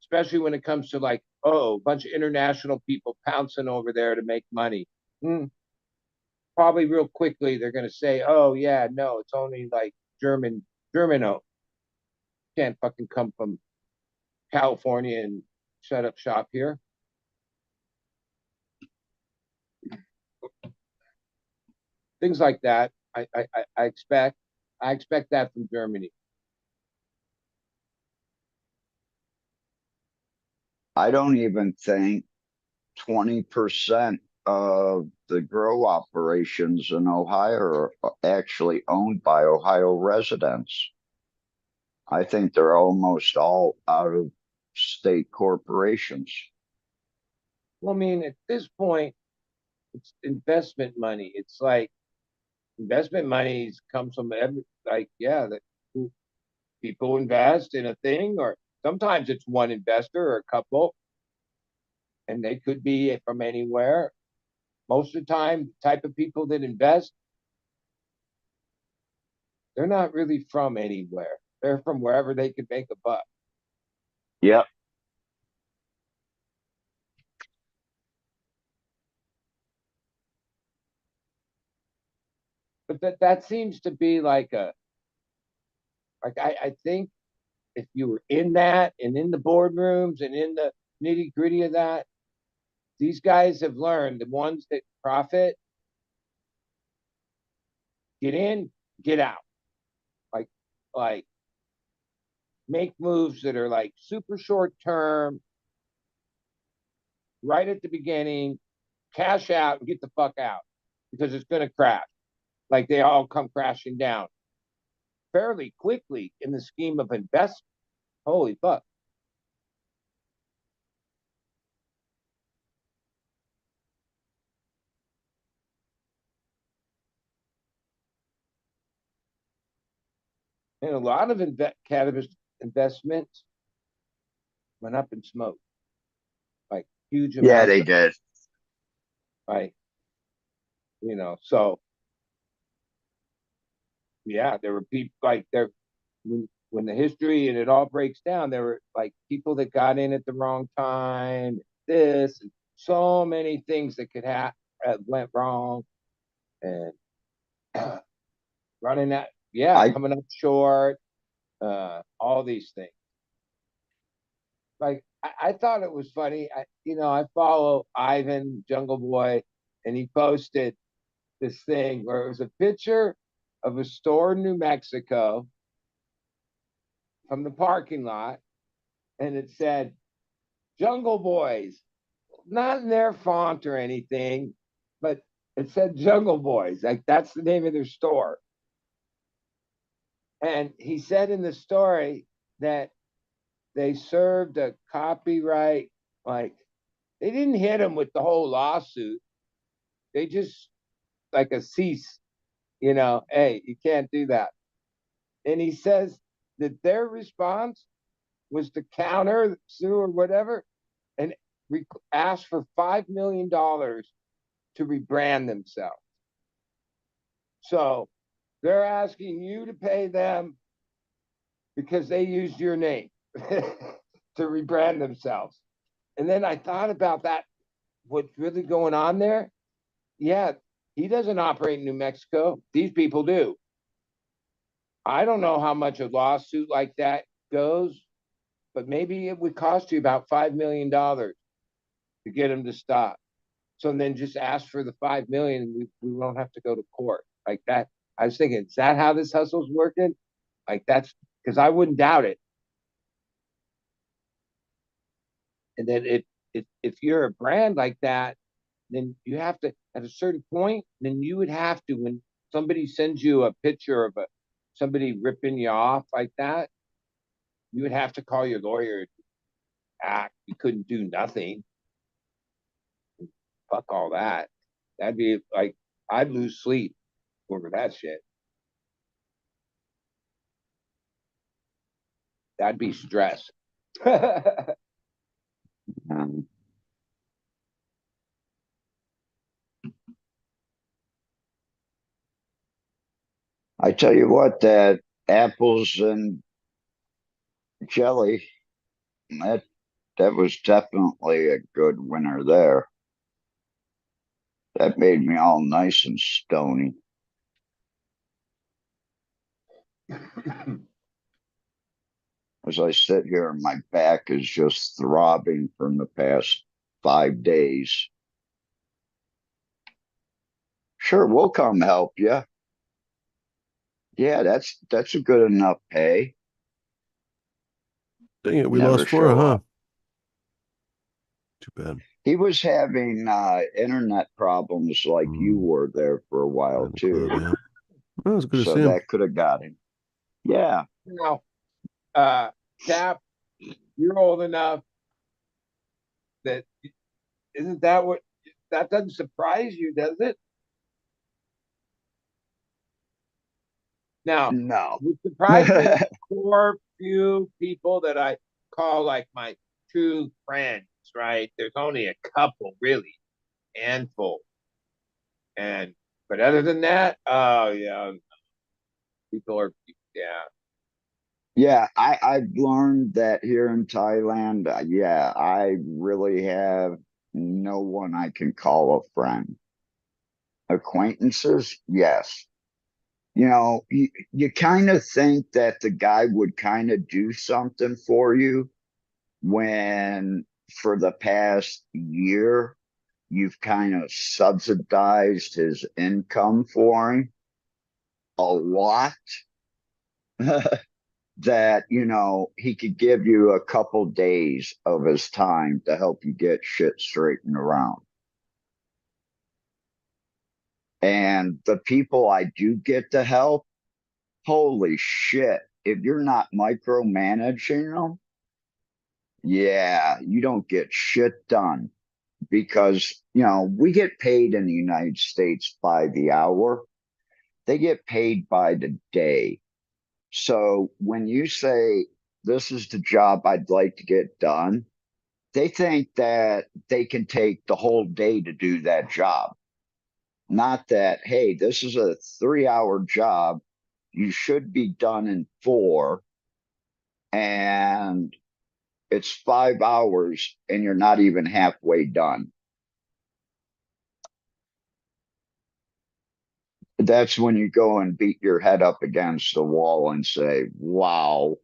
Speaker 9: especially when it comes to like, oh, a bunch of international people pouncing over there to make money. Probably real quickly they're going to say, oh yeah, no, it's only like Germano. Can't fucking come from California and set up shop here. Things like that. I expect. I expect that from Germany.
Speaker 5: I don't even think 20% of the grow operations in Ohio are actually owned by Ohio residents. I think they're almost all out of state corporations.
Speaker 9: Well, I mean, at this point, it's investment money. It's like investment money comes from yeah, that people invest in a thing, or sometimes it's one investor or a couple, and they could be from anywhere. Most of the time, the type of people that invest, they're not really from anywhere. They're from wherever they could make a buck.
Speaker 5: Yep.
Speaker 9: But that seems to be like I think if you were in that and in the boardrooms and in the nitty gritty of that, these guys have learned, the ones that profit, get in, get out. Like make moves that are like super short term, right at the beginning, cash out and get the fuck out because it's going to crash. Like they all come crashing down fairly quickly in the scheme of investment. Holy fuck. And a lot of cannabis investments went up in smoke, like huge
Speaker 5: Yeah,
Speaker 9: amounts.
Speaker 5: they did.
Speaker 9: Like, so yeah, there were people like there when the history and it all breaks down, there were like people that got in at the wrong time, this, and so many things that could have went wrong, and running that, yeah,
Speaker 5: I
Speaker 9: coming up short, all these things. Like I thought it was funny. I follow Ivan Jungle Boy, and he posted this thing where it was a picture of a store in New Mexico from the parking lot, and it said Jungle Boys, not in their font or anything, but it said Jungle Boys. Like that's the name of their store. And he said in the story that they served a copyright, like they didn't hit him with the whole lawsuit. They just like a cease, hey, you can't do that. And he says that their response was to counter sue or whatever and ask for $5 million to rebrand themselves. So they're asking you to pay them because they used your name to rebrand themselves. And then I thought about that, what's really going on there. Yeah, he doesn't operate in New Mexico. These people do. I don't know how much a lawsuit like that goes, but maybe it would cost you about $5 million to get him to stop. So then just ask for the 5 million and we won't have to go to court. Like that. I was thinking, is that how this hustle's working? Like that's because I wouldn't doubt it. And then if you're a brand like that, then you have to at a certain point, then you would have to when somebody sends you a picture of somebody ripping you off like that, you would have to call your lawyer to act. You couldn't do nothing. Fuck all that. That'd be like I'd lose sleep over that shit. That'd be stress.
Speaker 5: Um, I tell you what, that apples and jelly, that that was definitely a good winner there. That made me all nice and stony. As I sit here, my back is just throbbing from the past 5 days. Sure, we'll come help you. Yeah, that's a good enough pay.
Speaker 1: Dang it, we
Speaker 5: Never
Speaker 1: lost Flora,
Speaker 5: show
Speaker 1: huh?
Speaker 5: up.
Speaker 1: Too bad.
Speaker 5: He was having internet problems like you were there for a while too.
Speaker 1: Yeah. Well, it was good to
Speaker 5: So
Speaker 1: see him.
Speaker 5: that could have got him. Yeah.
Speaker 9: Now, Cap, you're old enough that isn't that what that doesn't surprise you, does it? Now,
Speaker 5: No.
Speaker 9: it surprised me for few people that I call like my true friends, right? There's only a couple really, handful. And but other than that, oh yeah, people are yeah.
Speaker 5: Yeah, I've learned that here in Thailand, yeah, I really have no one I can call a friend. Acquaintances, yes. You kind of think that the guy would kind of do something for you when for the past year you've kind of subsidized his income for him a lot. That he could give you a couple days of his time to help you get shit straightened around. And the people I do get to help, holy shit, if you're not micromanaging them, yeah, you don't get shit done because we get paid in the United States by the hour. They get paid by the day. So when you say this is the job I'd like to get done, they think that they can take the whole day to do that job. Not that, hey, this is a 3 hour job. You should be done in 4, and it's 5 hours, and you're not even halfway done. That's when you go and beat your head up against the wall and say, wow.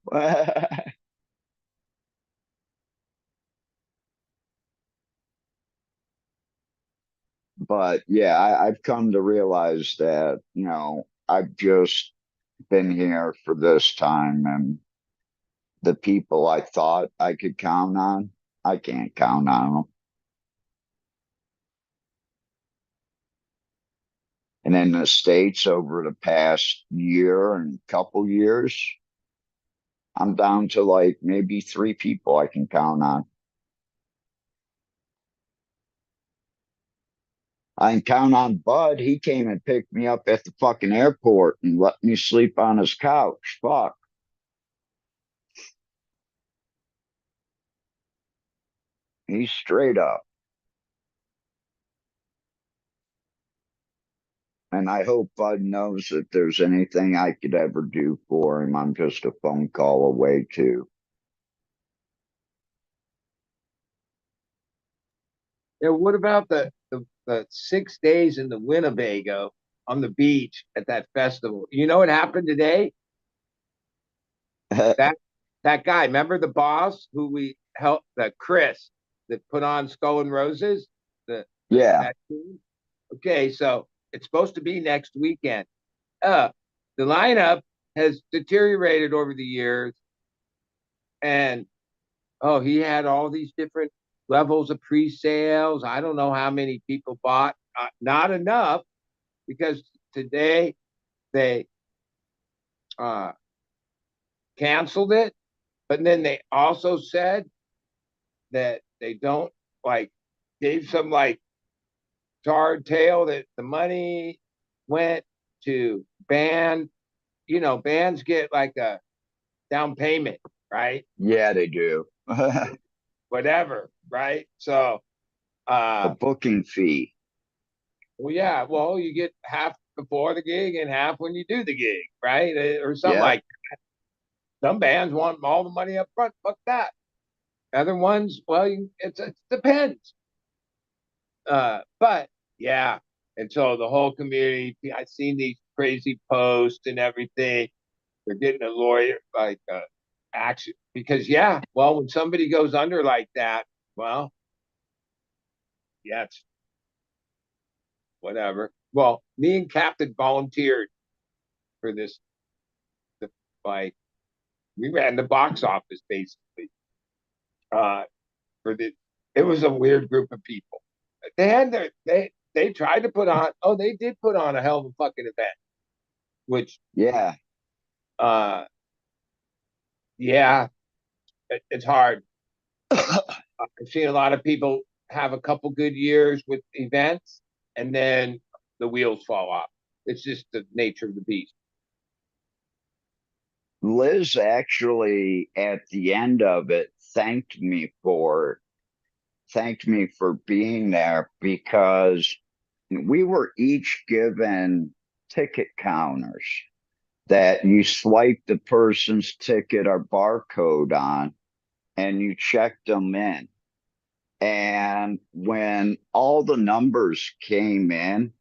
Speaker 5: But yeah, I've come to realize that, I've just been here for this time, and the people I thought I could count on, I can't count on them. And in the States over the past year and couple years, I'm down to like maybe 3 people I can count on. I can count on Bud. He came and picked me up at the fucking airport and let me sleep on his couch. Fuck. He's straight up. And I hope Bud knows that there's anything I could ever do for him, I'm just a phone call away too.
Speaker 9: Yeah, what about the 6 days in the Winnebago on the beach at that festival? You know what happened today? That that guy, remember the boss who we helped, the Chris that put on Skull and Roses?
Speaker 5: Yeah.
Speaker 9: That team? Okay, so it's supposed to be next weekend. The lineup has deteriorated over the years, and oh, he had all these different levels of pre-sales. I don't know how many people bought. Not enough, because today they uh, canceled it, but then they also said that they don't like gave some like tarred tale that the money went to band. Bands get like a down payment, right?
Speaker 5: Yeah, they do. A
Speaker 9: Whatever, right? So,
Speaker 5: booking fee.
Speaker 9: well, yeah, well, you get half before the gig and half when you do the gig, right? Or something
Speaker 5: Yeah.
Speaker 9: like some bands want all the money up front. Fuck that. Other ones, well, it depends. But yeah, and so the whole community, I've seen these crazy posts and everything. They're getting a lawyer, like action, because yeah, well, when somebody goes under like that, well, yeah, it's whatever. Well, me and Captain volunteered for this, the, like we ran the box office basically. Uh, for the, it was a weird group of people. They had they tried to put on. Oh, they did put on a hell of a fucking event, which
Speaker 5: Yeah.
Speaker 9: uh, yeah, it's hard. I've seen a lot of people have a couple good years with events, and then the wheels fall off. It's just the nature of the beast.
Speaker 5: Liz actually at the end of it thanked me for being there because we were each given ticket counters that you swipe the person's ticket or barcode on and you checked them in. And when all the numbers came in,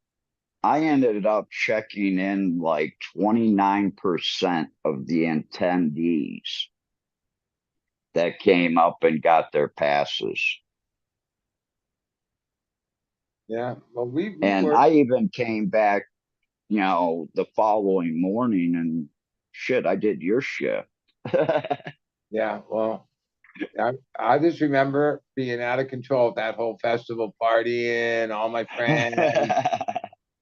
Speaker 5: I ended up checking in like 29% of the attendees that came up and got their passes.
Speaker 9: Yeah, well, we
Speaker 5: And
Speaker 9: were.
Speaker 5: I even came back, the following morning and shit, I did your shift.
Speaker 9: Yeah, well, I just remember being out of control at that whole festival, partying, all my friends,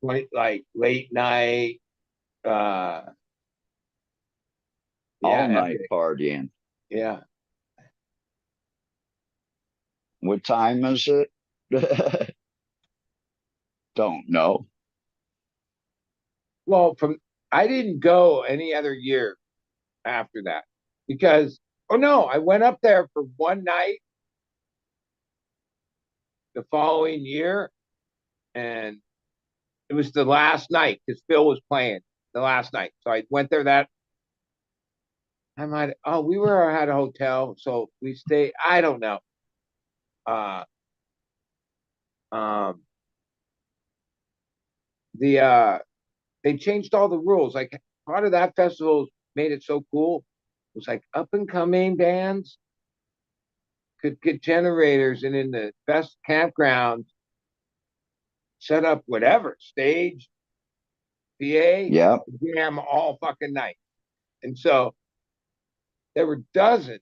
Speaker 9: like late night. Uh,
Speaker 5: All
Speaker 9: yeah,
Speaker 5: night partying.
Speaker 9: yeah.
Speaker 5: What time is it? Don't know.
Speaker 9: Well, I didn't go any other year after that because, oh no, I went up there for one night the following year, and it was the last night because Phil was playing the last night. So I went there that I might. Oh, we were at a hotel, so we stayed. I don't know. Uh, um, the they changed all the rules. Like part of that festival made it so cool. It was like up and coming bands could get generators, and in the best campgrounds, set up whatever stage, PA,
Speaker 5: Yep.
Speaker 9: jam all fucking night. And so there were dozens,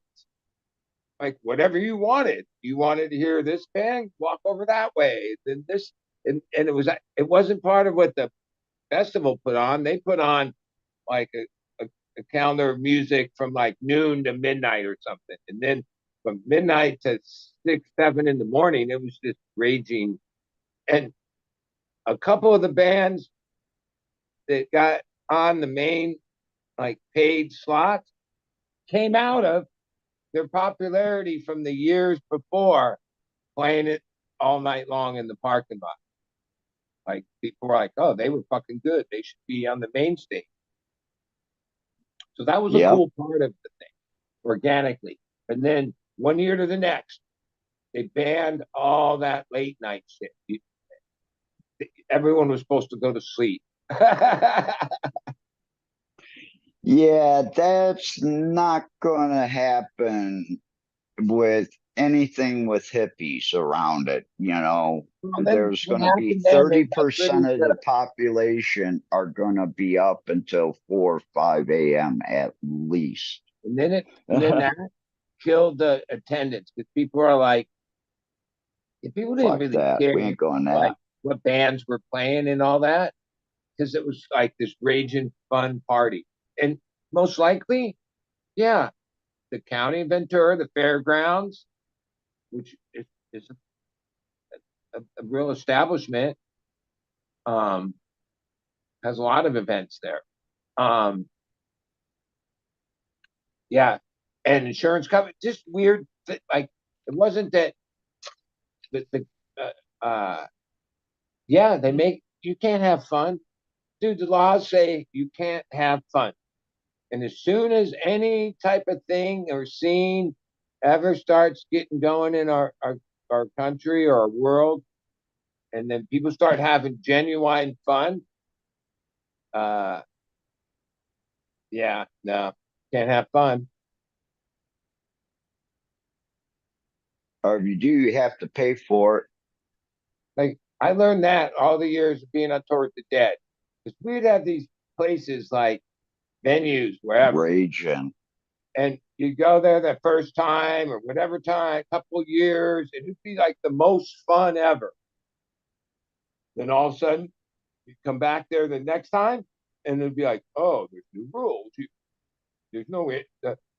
Speaker 9: like whatever you wanted. You wanted to hear this band, walk over that way. Then this, and it wasn't part of what the festival put on. They put on like a calendar of music from like noon to midnight or something, and then from midnight to 6, 7 in the morning, it was just raging. And a couple of the bands that got on the main like paid slots came out of their popularity from the years before playing it all night long in the parking lot. Like people were like, oh, they were fucking good. They should be on the main stage. So that was a
Speaker 5: Yep.
Speaker 9: cool part of the thing, organically. And then one year to the next, they banned all that late night shit. Everyone was supposed to go to sleep.
Speaker 5: Yeah, that's not gonna happen with anything with hippies around it.
Speaker 9: Well, then
Speaker 5: There's
Speaker 9: what
Speaker 5: gonna be
Speaker 9: happened then? They got rid
Speaker 5: 30%
Speaker 9: of
Speaker 5: of the population are gonna be up until 4 or 5 a.m. at least.
Speaker 9: and then that killed the attendance because people are like, people didn't
Speaker 5: Fuck
Speaker 9: really
Speaker 5: that.
Speaker 9: care
Speaker 5: We ain't going
Speaker 9: like
Speaker 5: that.
Speaker 9: what bands were playing and all that because it was like this raging fun party. And most likely, yeah, the county of Ventura, the fairgrounds, which is a real establishment, um, has a lot of events there. Um, yeah, and insurance coverage, just weird. Like it wasn't that the yeah, they make you can't have fun, dude. The laws say you can't have fun, and as soon as any type of thing or scene ever starts getting going in our country or our world, and then people start having genuine fun, uh, yeah, no, can't have fun.
Speaker 5: Or if you do, you have to pay for it.
Speaker 9: Like I learned that all the years of being on tour with the Dead, because we'd have these places like venues wherever,
Speaker 5: Raging.
Speaker 9: and you go there the first time or whatever time, couple years, and it'd be like the most fun ever. Then all of a sudden, you come back there the next time, and it'd be like, oh, there's new rules. There's no way.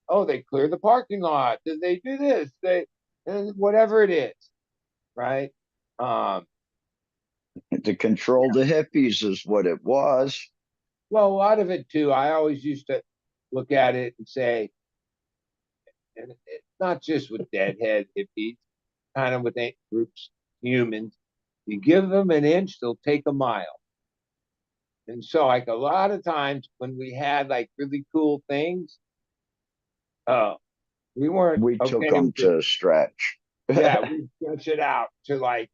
Speaker 9: Oh, they clear the parking lot. Did they do this? They and whatever it is, right? Um,
Speaker 5: To control the hippies is what it was.
Speaker 9: well, a lot of it too. I always used to look at it and say, and it's not just with deadhead hippies, kind of with groups, humans. You give them an inch, they'll take a mile. And so, like a lot of times when we had like really cool things, uh, we weren't
Speaker 5: We took
Speaker 9: okay
Speaker 5: them
Speaker 9: with it.
Speaker 5: to a stretch.
Speaker 9: Yeah, we stretch it out to like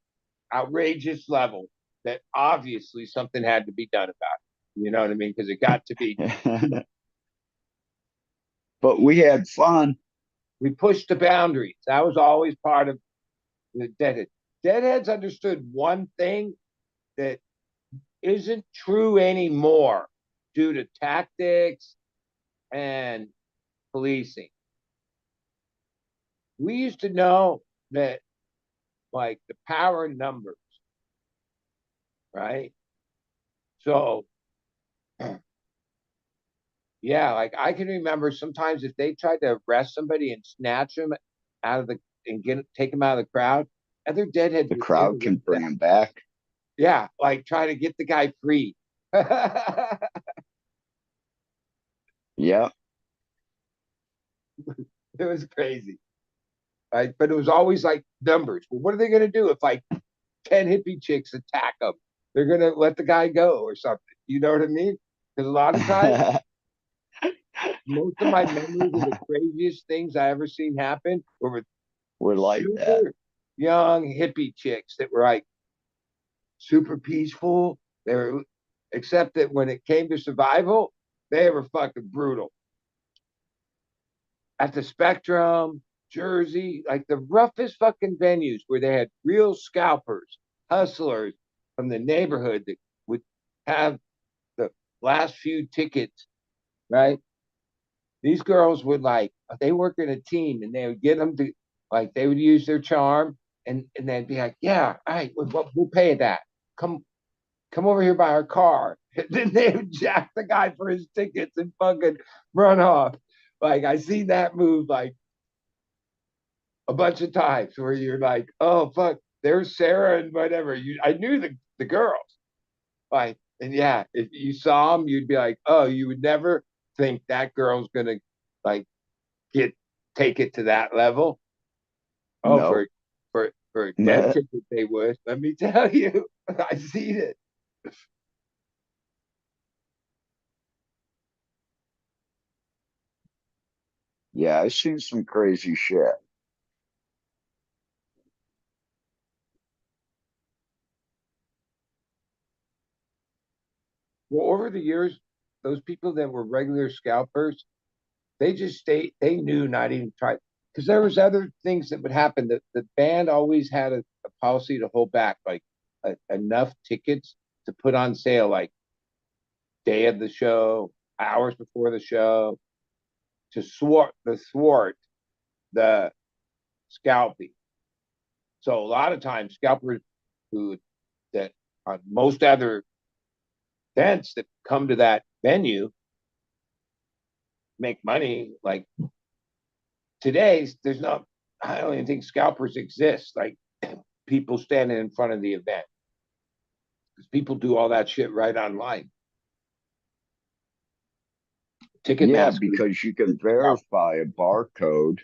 Speaker 9: outrageous level that obviously something had to be done about it. You know what I mean? Because it got to be.
Speaker 5: But we had fun.
Speaker 9: We pushed the boundaries. That was always part of the deadhead. Deadheads understood one thing that isn't true anymore due to tactics and policing. We used to know that, like, the power in numbers, right? So, yeah, like I can remember sometimes if they tried to arrest somebody and snatch them out of the and take them out of the crowd, other deadheads
Speaker 5: The
Speaker 9: would
Speaker 5: crowd can
Speaker 9: interrupt
Speaker 5: bring
Speaker 9: that.
Speaker 5: them back.
Speaker 9: Yeah, like try to get the guy free. It
Speaker 5: Yep.
Speaker 9: was crazy. Right? But it was always like numbers. Well, what are they going to do if like 10 hippie chicks attack them? They're going to let the guy go or something. You know what I mean? Because a lot of times, most of my memories of the craziest things I ever seen happen were with
Speaker 5: We're like that.
Speaker 9: super young hippie chicks that were like super peaceful. They were, except that when it came to survival, they were fucking brutal. At the Spectrum, Jersey, like the roughest fucking venues where they had real scalpers, hustlers from the neighborhood that would have the last few tickets, right? These girls would like, they worked in a team and they would get them to, like, they would use their charm and they'd be like, yeah, all right, we'll pay that. Come over here by our car. And then they would jack the guy for his tickets and fucking run off. Like, I seen that move like a bunch of times where you're like, oh fuck, there's Sarah and whatever. I knew the girls. Like, and yeah, if you saw them, you'd be like, oh, you would never think that girl's gonna like get take it to that level. Oh,
Speaker 5: No.
Speaker 9: for a dead ticket they would. Let me tell you, I seen it.
Speaker 5: Yeah, I've seen some crazy shit.
Speaker 9: Well, over the years, those people that were regular scalpers, they knew not even try because there was other things that would happen. The band always had a policy to hold back like enough tickets to put on sale like day of the show, hours before the show, to thwart the scalping. So a lot of times scalpers who that on most other events that come to that venue make money. Like today, there's not. I don't even think scalpers exist. Like people standing in front of the event because people do all that shit right online.
Speaker 5: Yeah,
Speaker 9: Ticketmaster.
Speaker 5: because you can verify a barcode.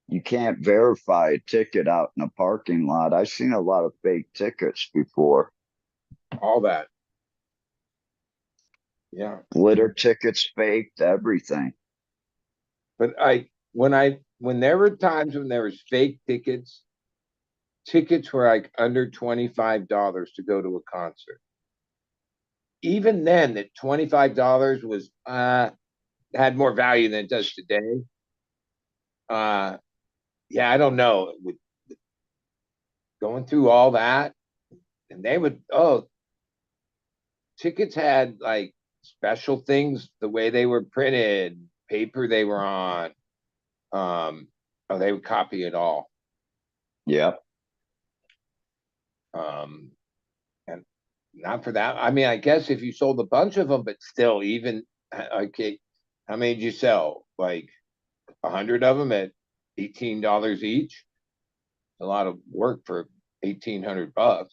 Speaker 5: You can't verify a ticket out in a parking lot. I've seen a lot of fake tickets before.
Speaker 9: All that. Yeah.
Speaker 5: Glitter tickets faked, everything.
Speaker 9: But when there were times when there was fake tickets were like under $25 to go to a concert. Even then, that $25 was had more value than it does today. Yeah, I don't know. With going through all that, and they would tickets had like special things, the way they were printed, paper they were on. They would copy it all.
Speaker 5: Yep.
Speaker 9: And not for that. I mean, I guess if you sold a bunch of them, but still, even okay, how many did you sell? Like 100 of them at $18 each. A lot of work for $1,800.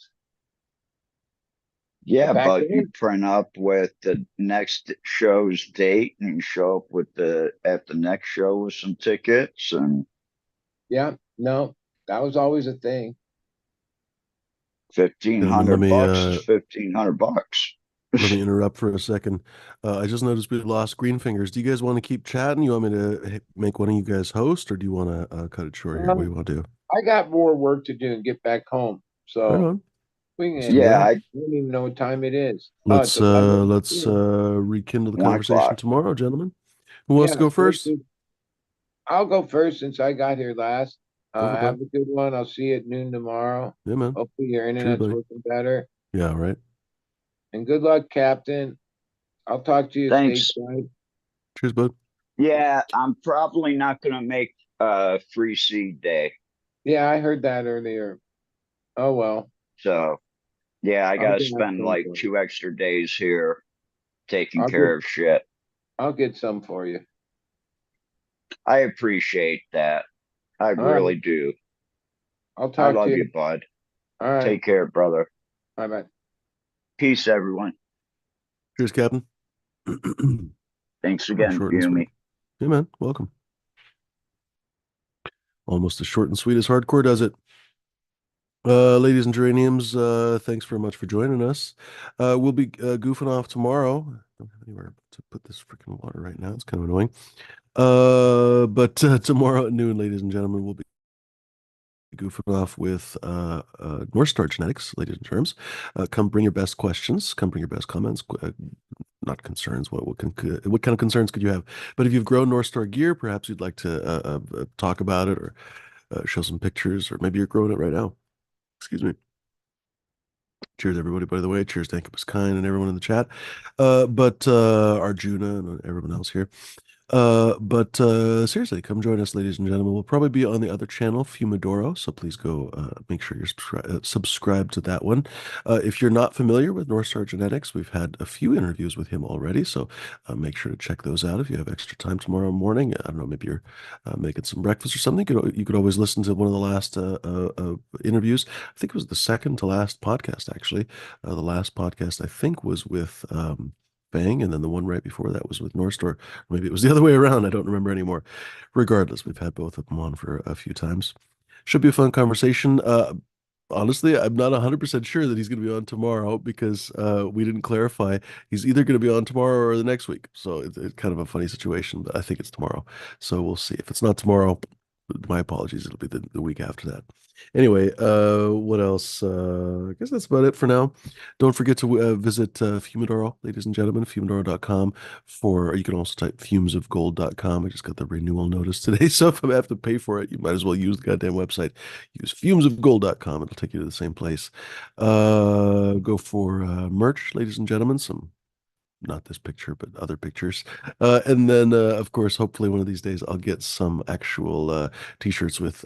Speaker 5: Yeah,
Speaker 9: back
Speaker 5: but you
Speaker 9: then,
Speaker 5: print up with the next show's date and you show up with at the next show with some tickets and
Speaker 9: yeah, no, that was always a thing.
Speaker 1: Gentlemen, let
Speaker 5: $1,500
Speaker 1: me
Speaker 5: is $1,500.
Speaker 1: let me interrupt for a second. I just noticed we lost green fingers. Do you guys want to keep chatting? You want me to make one of you guys host, or do you want to cut it short here? What do you want to do?
Speaker 9: I got more work to do and get back home.
Speaker 1: Right
Speaker 9: So
Speaker 1: on.
Speaker 9: we
Speaker 1: Let's
Speaker 9: can,
Speaker 1: do
Speaker 5: Yeah,
Speaker 1: that.
Speaker 5: I
Speaker 9: I don't even know what time it is.
Speaker 1: Let's
Speaker 9: It's 11.
Speaker 1: rekindle the
Speaker 5: 1 o'clock.
Speaker 1: conversation tomorrow, gentlemen. Who wants
Speaker 9: Yeah,
Speaker 1: to go first?
Speaker 9: I'll go first since I got here last.
Speaker 1: Go for it,
Speaker 9: Have
Speaker 1: bud.
Speaker 9: a good one. I'll see you at noon tomorrow.
Speaker 1: Yeah, man.
Speaker 9: Hopefully your
Speaker 1: Cheers,
Speaker 9: internet's
Speaker 1: buddy.
Speaker 9: working better.
Speaker 1: Yeah, right.
Speaker 9: And good luck, Captain. I'll talk to you
Speaker 5: Thanks.
Speaker 9: stateside.
Speaker 1: Cheers, bud.
Speaker 5: Yeah, I'm probably not gonna make free seed day.
Speaker 9: Yeah, I heard that earlier. Oh well.
Speaker 5: So yeah, I
Speaker 9: I'll
Speaker 5: gotta
Speaker 9: get
Speaker 5: spend
Speaker 9: some
Speaker 5: like
Speaker 9: for you.
Speaker 5: 2 extra days here taking
Speaker 9: I'll
Speaker 5: care
Speaker 9: get
Speaker 5: of shit.
Speaker 9: I'll get some for you.
Speaker 5: I appreciate that. I
Speaker 9: All right.
Speaker 5: really do.
Speaker 9: I'll
Speaker 5: I
Speaker 9: talk to
Speaker 5: love
Speaker 9: you.
Speaker 5: you, bud.
Speaker 9: All right.
Speaker 5: Take care, brother.
Speaker 9: Bye bye.
Speaker 5: Peace, everyone.
Speaker 1: Cheers, Captain.
Speaker 5: Thanks
Speaker 1: Oh,
Speaker 5: again,
Speaker 1: short and
Speaker 5: Yumi.
Speaker 1: sweet. Yeah, man. Welcome. Almost as short and sweet as hardcore does it. Ladies and geraniums, thanks very much for joining us. We'll be goofing off tomorrow. I don't have anywhere to put this freaking water right now. It's kind of annoying. But tomorrow at noon, ladies and gentlemen, we'll be goofing off with Northstar Genetics, ladies and germs. Come bring your best questions. Come bring your best comments. Not concerns. What kind of concerns could you have? But if you've grown Northstar gear, perhaps you'd like to talk about it or show some pictures, or maybe you're growing it right now. Excuse me. Cheers, everybody, by the way. Cheers to Cannabis Kind and everyone in the chat. But Arjuna and everyone else here. But seriously, come join us, ladies and gentlemen. We'll probably be on the other channel, Fumidoro, so please go make sure you're subscribed to that one. If you're not familiar with Northstar Genetics, we've had a few interviews with him already, so make sure to check those out if you have extra time tomorrow morning. I don't know, maybe you're making some breakfast or something. You could always listen to one of the last interviews. I think it was the second to last podcast, actually. The last podcast, I think, was with Bang, and then the one right before that was with Northstar. Maybe it was the other way around. I don't remember anymore. Regardless, we've had both of them on for a few times. Should be a fun conversation. Honestly, I'm not 100% sure that he's going to be on tomorrow because we didn't clarify. He's either going to be on tomorrow or the next week. So it's kind of a funny situation, but I think it's tomorrow. So we'll see. If it's not tomorrow, my apologies. It'll be the week after that. Anyway, what else? I guess that's about it for now. Don't forget to visit Fumidoro, ladies and gentlemen, fumidoro.com or you can also type fumesofgold.com. I just got the renewal notice today, so if I have to pay for it, you might as well use the goddamn website. Use fumesofgold.com. It'll take you to the same place. Go for merch, ladies and gentlemen, some not this picture, but other pictures. And then, of course, hopefully one of these days I'll get some actual t-shirts with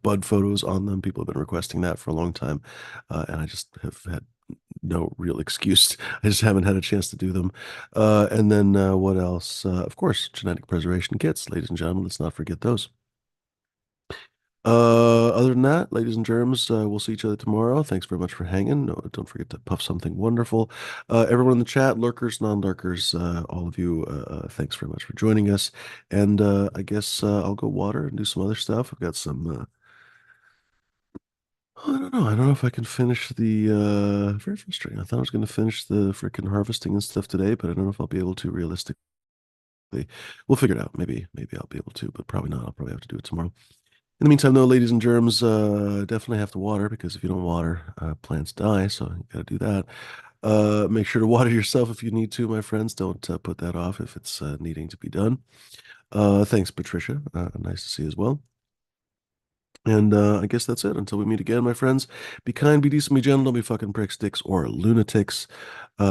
Speaker 1: bud photos on them. People have been requesting that for a long time, and I just have had no real excuse. I just haven't had a chance to do them. And then what else? Of course, genetic preservation kits, ladies and gentlemen. Let's not forget those. Other than that, ladies and germs, we'll see each other tomorrow. Thanks very much for hanging. No, don't forget to puff something wonderful. Everyone in the chat, lurkers, non-lurkers, all of you, thanks very much for joining us. And I guess I'll go water and do some other stuff. I've got some. I don't know. I don't know if I can finish the very frustrating. I thought I was going to finish the freaking harvesting and stuff today, but I don't know if I'll be able to realistically. We'll figure it out. Maybe I'll be able to, but probably not. I'll probably have to do it tomorrow. In the meantime, though, ladies and germs, definitely have to water because if you don't water, plants die. So you got to do that. Make sure to water yourself if you need to, my friends. Don't put that off if it's needing to be done. Thanks, Patricia. Nice to see you as well. And I guess that's it. Until we meet again, my friends, be kind, be decent, be gentle, don't be fucking pricks, dicks, or lunatics.